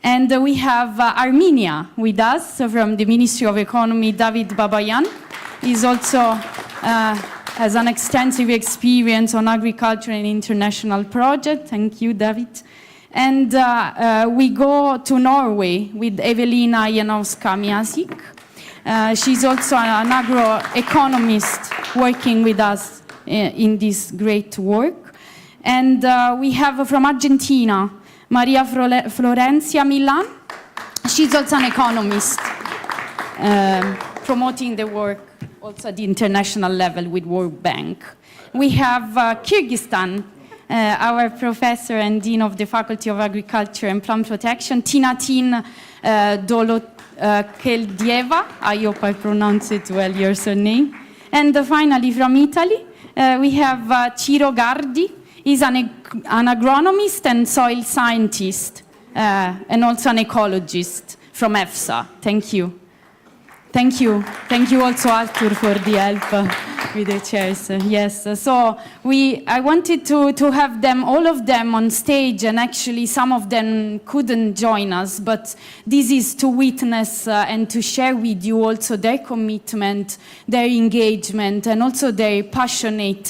And we have Armenia with us from the Ministry of Economy, David Babayan. He's also has an extensive experience on agriculture and international projects. Thank you, David. And we go to Norway with Evelina Janowska-Miasik. She's also an agroeconomist working with us in this great work. And we have from Argentina, Maria Florencia Milan. She's also an economist, promoting the work also at the international level with World Bank. We have Kyrgyzstan, our professor and dean of the Faculty of Agriculture and Plant Protection, Tinatin Dolokeldieva. I hope I pronounce it well, your surname. And finally, from Italy, we have Ciro Gardi. He's an agronomist and soil scientist, and also an ecologist from EFSA. Thank you. Thank you. Thank you also, Arthur, for the help with the chairs. Yes, so I wanted to have them, all of them on stage, and actually some of them couldn't join us, but this is to witness and to share with you also their commitment, their engagement, and also their passionate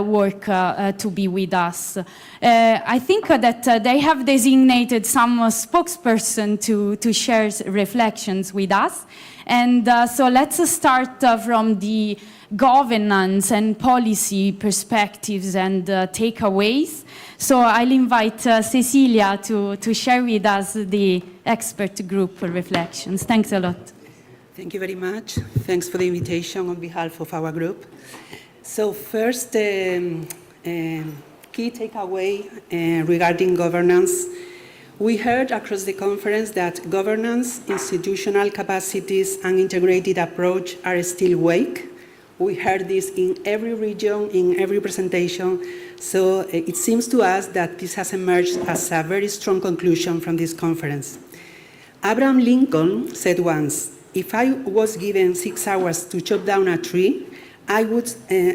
work to be with us. I think that they have designated some spokesperson to share reflections with us. And so let's start from the governance and policy perspectives and takeaways. So I'll invite Cecilia to share with us the expert group reflections. Thanks a lot. Thank you very much. Thanks for the invitation on behalf of our group. So first, key key takeaway regarding governance. We heard across the conference that governance, institutional capacities, and integrated approach are still weak. We heard this in every region, in every presentation. So it seems to us that this has emerged as a very strong conclusion from this conference. Abraham Lincoln said once, "If I was given 6 hours to chop down a tree, I would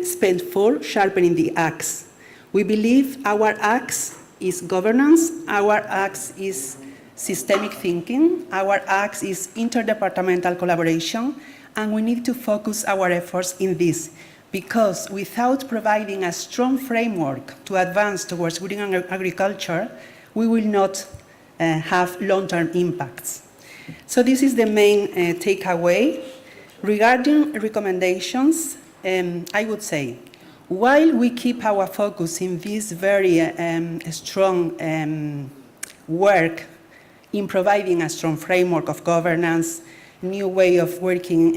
spend 4 sharpening the axe." We believe our axe is governance, our axe is systemic thinking, our axe is interdepartmental collaboration, and we need to focus our efforts in this, because without providing a strong framework to advance towards green agriculture, we will not have long-term impacts. So this is the main takeaway. Regarding recommendations, I would say, while we keep our focus in this very strong work in providing a strong framework of governance, new way of working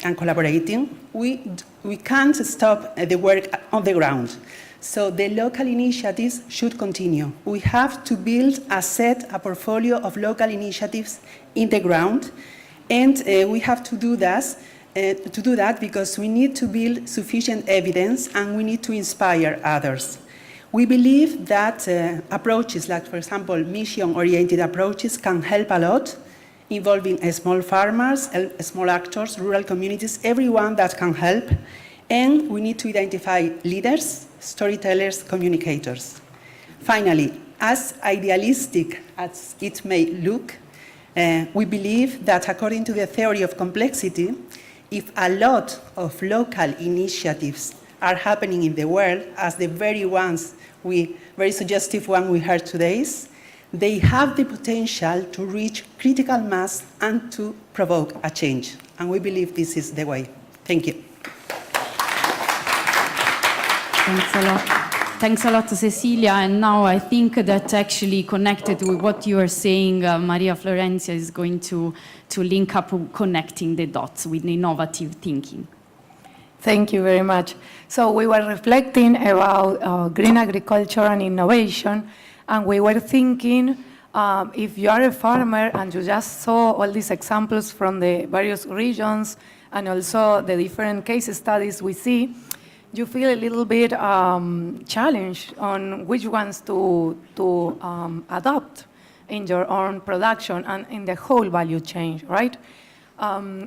and collaborating, we can't stop the work on the ground. So the local initiatives should continue. We have to build a portfolio of local initiatives in the ground, and we have to do that because we need to build sufficient evidence and we need to inspire others. We believe that approaches like, for example, mission-oriented approaches can help a lot, involving small farmers, small actors, rural communities, everyone that can help. And we need to identify leaders, storytellers, communicators. Finally, as idealistic as it may look, we believe that according to the theory of complexity, if a lot of local initiatives are happening in the world, as the very suggestive one we heard today, they have the potential to reach critical mass and to provoke a change. And we believe this is the way. Thank you. Thanks a lot. Thanks a lot, Cecilia. And now I think that actually connected with what you are saying, Maria Florencia is going to link up connecting the dots with innovative thinking. Thank you very much. So we were reflecting about green agriculture and innovation, and we were thinking, if you are a farmer and you just saw all these examples from the various regions and also the different case studies we see, you feel a little bit challenged on which ones to adopt in your own production and in the whole value chain, right?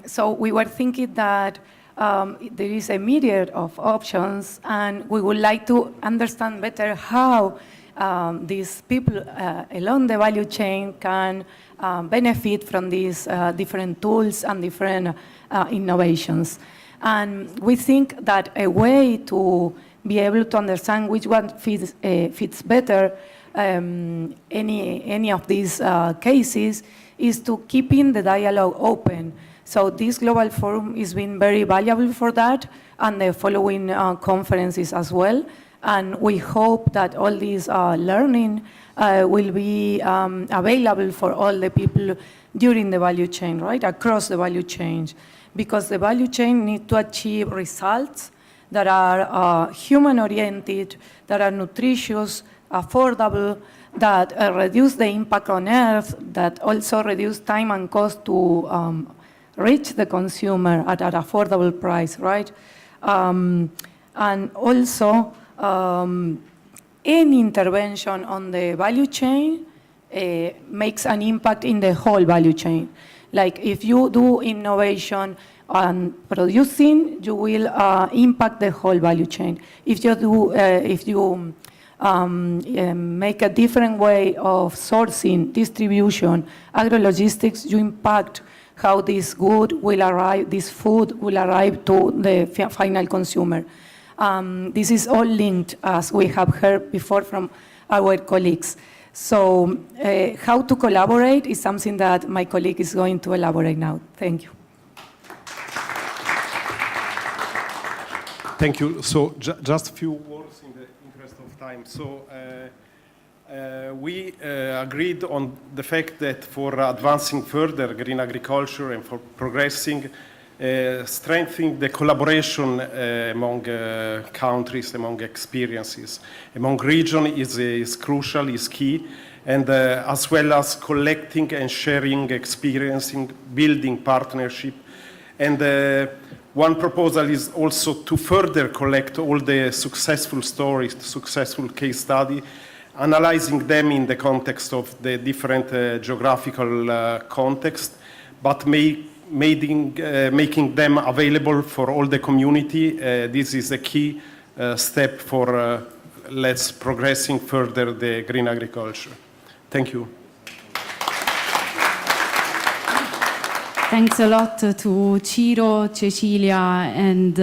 So we were thinking that there is a myriad of options, and we would like to understand better how these people along the value chain can benefit from these different tools and different innovations. And we think that a way to be able to understand which one fits better any of these cases is to keeping the dialogue open. So this global forum has been very valuable for that, and the following conferences as well. And we hope that all this learning will be available for all the people during the value chain, right, across the value chain. Because the value chain needs to achieve results that are human-oriented, that are nutritious, affordable, that reduce the impact on Earth, that also reduce time and cost to reach the consumer at an affordable price, right? And also, any intervention on the value chain makes an impact in the whole value chain. Like if you do innovation on producing, you will impact the whole value chain. If you make a different way of sourcing, distribution, agrologistics, you impact how this good will arrive, this food will arrive to the final consumer. This is all linked, as we have heard before from our colleagues. So how to collaborate is something that my colleague is going to elaborate now. Thank you. Thank you. So just a few words in the interest of time. So we agreed on the fact that for advancing further green agriculture and for progressing, strengthening the collaboration among countries, among experiences, among regions is crucial, is key, and as well as collecting and sharing, experiencing, building partnership. And one proposal is also to further collect all the successful stories, successful case study, analyzing them in the context of the different geographical context, but making them available for all the community. This is a key step for let's progressing further the green agriculture. Thank you. Thanks a lot to Ciro, Cecilia, and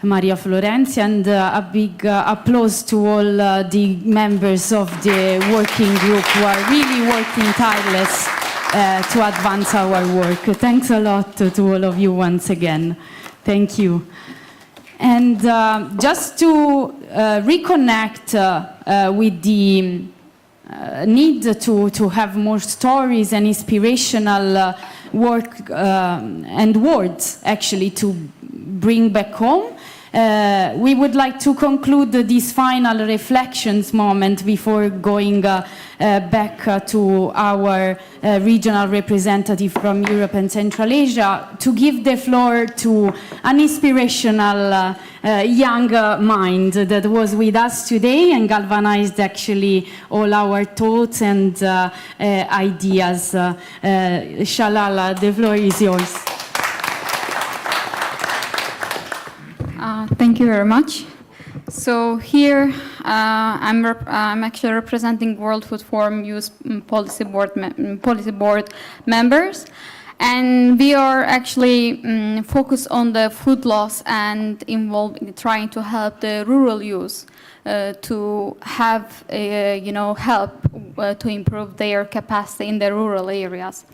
Maria Florenzi, and a big applause to all the members of the working group who are really working tireless to advance our work. Thanks a lot to all of you once again. Thank you. And just to reconnect with the need to have more stories and inspirational work and words actually to bring back home. We would like to conclude this final reflections moment before going back to our regional representative from Europe and Central Asia to give the floor to an inspirational young mind that was with us today and galvanized actually all our thoughts and ideas. Shalala, the floor is yours. Thank you very much. So here I'm actually representing World Food Forum Youth Policy Board members, and we are actually focused on the food loss and involved in trying to help the rural youth to have help to improve their capacity in the rural areas.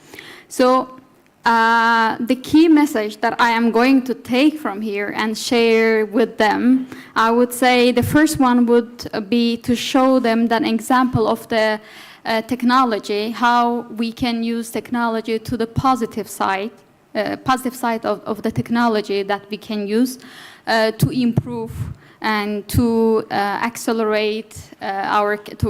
So the key message that I am going to take from here and share with them, I would say the first one would be to show them that example of the technology, how we can use technology to the positive side of the technology that we can use to improve and to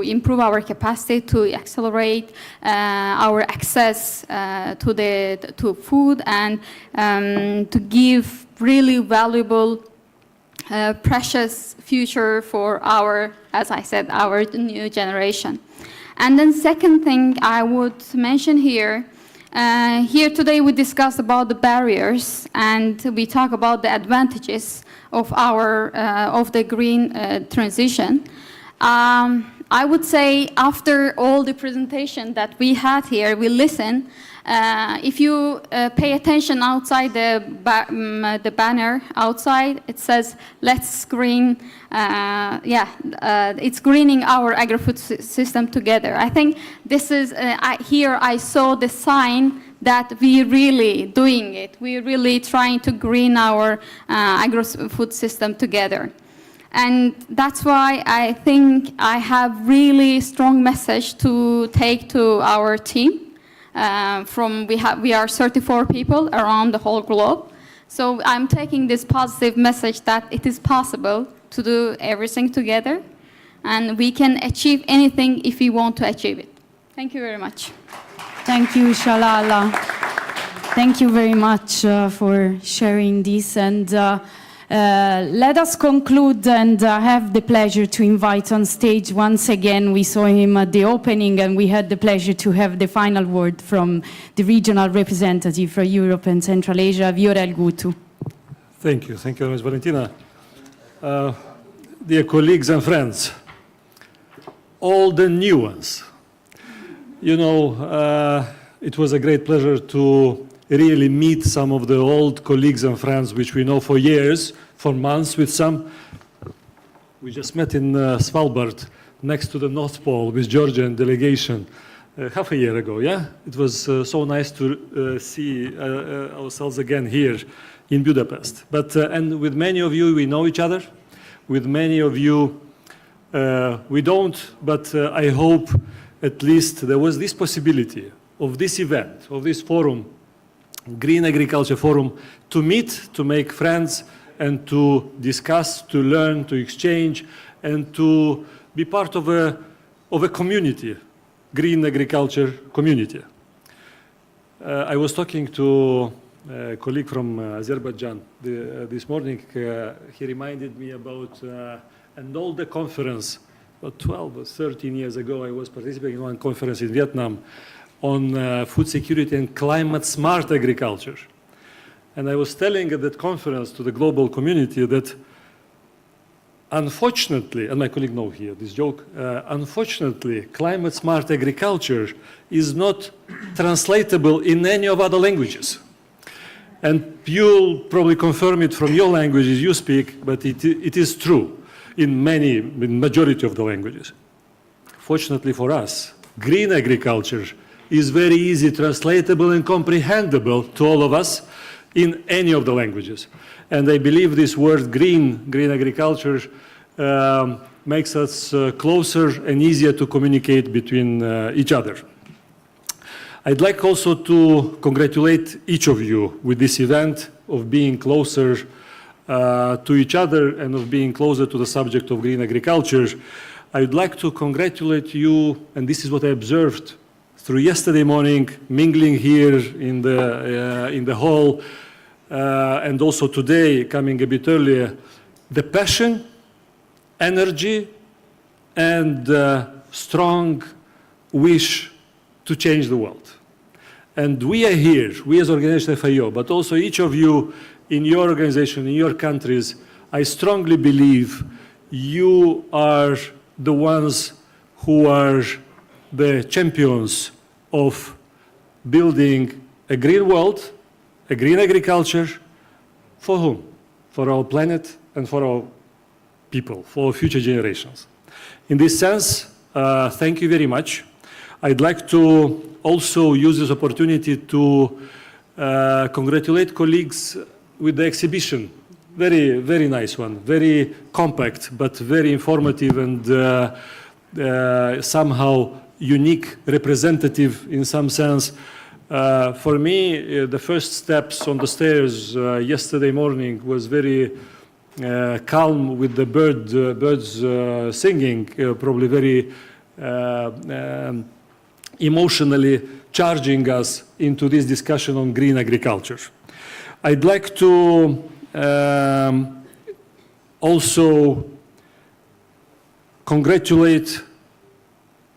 improve our capacity, to accelerate our access to food, and to give really valuable, precious future for our, as I said, our new generation. And then second thing I would mention here, here today we discussed about the barriers and we talk about the advantages of our of the green transition. I would say after all the presentation that we had here, we listen. If you pay attention outside the banner outside, it says "Let's green." It's greening our agri-food system together. I think this is here. I saw the sign that we're really doing it. We're really trying to green our agri-food system together. And that's why I think I have really strong message to take to our team. We are 34 people around the whole globe. So I'm taking this positive message that it is possible to do everything together, and we can achieve anything if we want to achieve it. Thank you very much. Thank you, Shalala. Thank you very much for sharing this. And let us conclude and have the pleasure to invite on stage once again. We saw him at the opening, and we had the pleasure to have the final word from the regional representative for Europe and Central Asia, Viorel Gutu. Thank you. Thank you very much, Valentina. Dear colleagues and friends, all the new ones. You know, it was a great pleasure to really meet some of the old colleagues and friends which we know for years, for months with some. We just met in Svalbard, next to the North Pole, with Georgian delegation half a year ago, yeah? It was so nice to see ourselves again here in Budapest. But, and with many of you, we know each other. With many of you, we don't, but I hope at least there was this possibility of this event, of this forum, Green Agriculture Forum to meet, to make friends, and to discuss, to learn, to exchange, and to be part of a community, green agriculture community. I was talking to a colleague from Azerbaijan this morning. He reminded me about an older conference, about 12 or 13 years ago. I was participating in one conference in Vietnam on food security and climate-smart agriculture. And I was telling at that conference to the global community that unfortunately, and my colleague knows here this joke, unfortunately, climate-smart agriculture is not translatable in any of other languages. And you'll probably confirm it from your languages you speak, but it is true in majority of the languages. Fortunately for us, green agriculture is very easy translatable and comprehensible to all of us in any of the languages. And I believe this word green agriculture, makes us closer and easier to communicate between each other. I'd like also to congratulate each of you with this event of being closer to each other and of being closer to the subject of green agriculture. I'd like to congratulate you, and this is what I observed through yesterday morning, mingling here in the hall, and also today, coming a bit earlier, the passion, energy, and strong wish to change the world. And we are here, we as Organization FAO, but also each of you in your organization, in your countries, I strongly believe you are the ones who are the champions of building a green world, a green agriculture, for whom? For our planet and for our people, for future generations. In this sense, thank you very much. I'd like to also use this opportunity to congratulate colleagues with the exhibition. Very, very nice one, very compact, but very informative and somehow unique, representative in some sense. For me, the first steps on the stairs yesterday morning was very calm with the birds singing, probably very emotionally charging us into this discussion on green agriculture. I'd like to also congratulate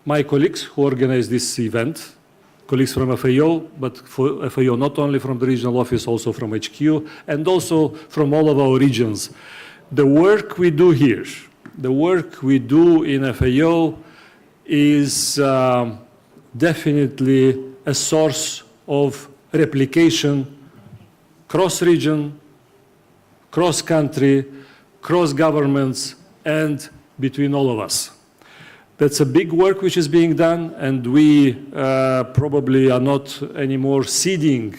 my colleagues who organized this event, colleagues from FAO, but for FAO not only from the regional office, also from HQ, and also from all of our regions. The work we do here, the work we do in FAO is definitely a source of replication cross-region, cross-country, cross-governments, and between all of us. That's a big work which is being done, and we probably are not anymore seeding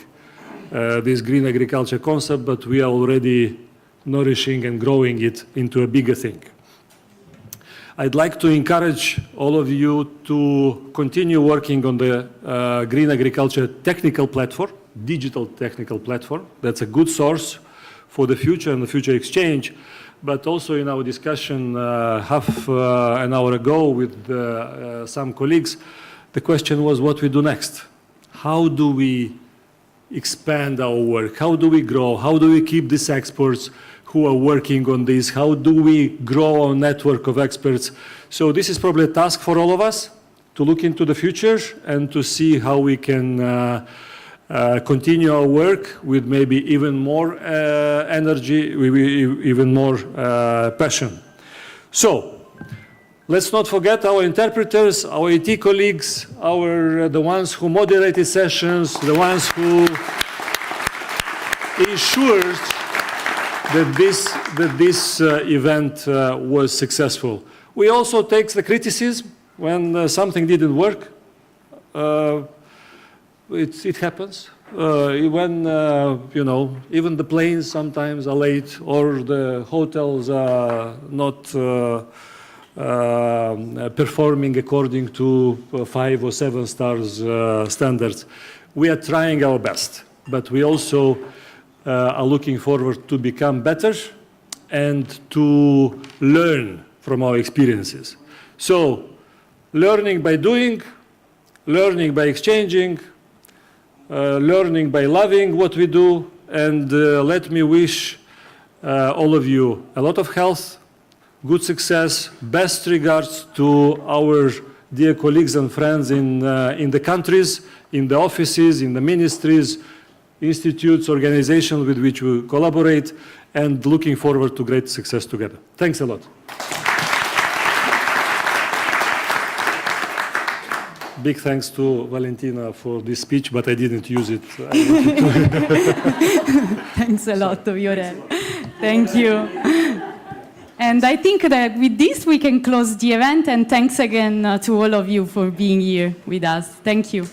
this green agriculture concept, but we are already nourishing and growing it into a bigger thing. I'd like to encourage all of you to continue working on the green agriculture technical platform, digital technical platform. That's a good source for the future and the future exchange. But also in our discussion half an hour ago with some colleagues, the question was what we do next. How do we expand our work? How do we grow? How do we keep these experts who are working on this? How do we grow our network of experts? So this is probably a task for all of us to look into the future and to see how we can continue our work with maybe even more energy, even more passion. So let's not forget our interpreters, our IT colleagues, the ones who moderated sessions, the ones who ensured that this event was successful. We also take the criticism when something didn't work. It happens. When, you know, even the planes sometimes are late or the hotels are not performing according to 5 or 7 stars standards. We are trying our best. but we also are looking forward to become better and to learn from our experiences. So, learning by doing, learning by exchanging, learning by loving what we do, and let me wish all of you a lot of health, good success, best regards to our dear colleagues and friends in the countries, in the offices, in the ministries, institutes, organizations with which we collaborate, and looking forward to great success together. Thanks a lot. Big thanks to Valentina for this speech, but I didn't use it. Thanks a lot, Viorel. Thank you. And I think that with this we can close the event, and thanks again to all of you for being here with us. Thank you.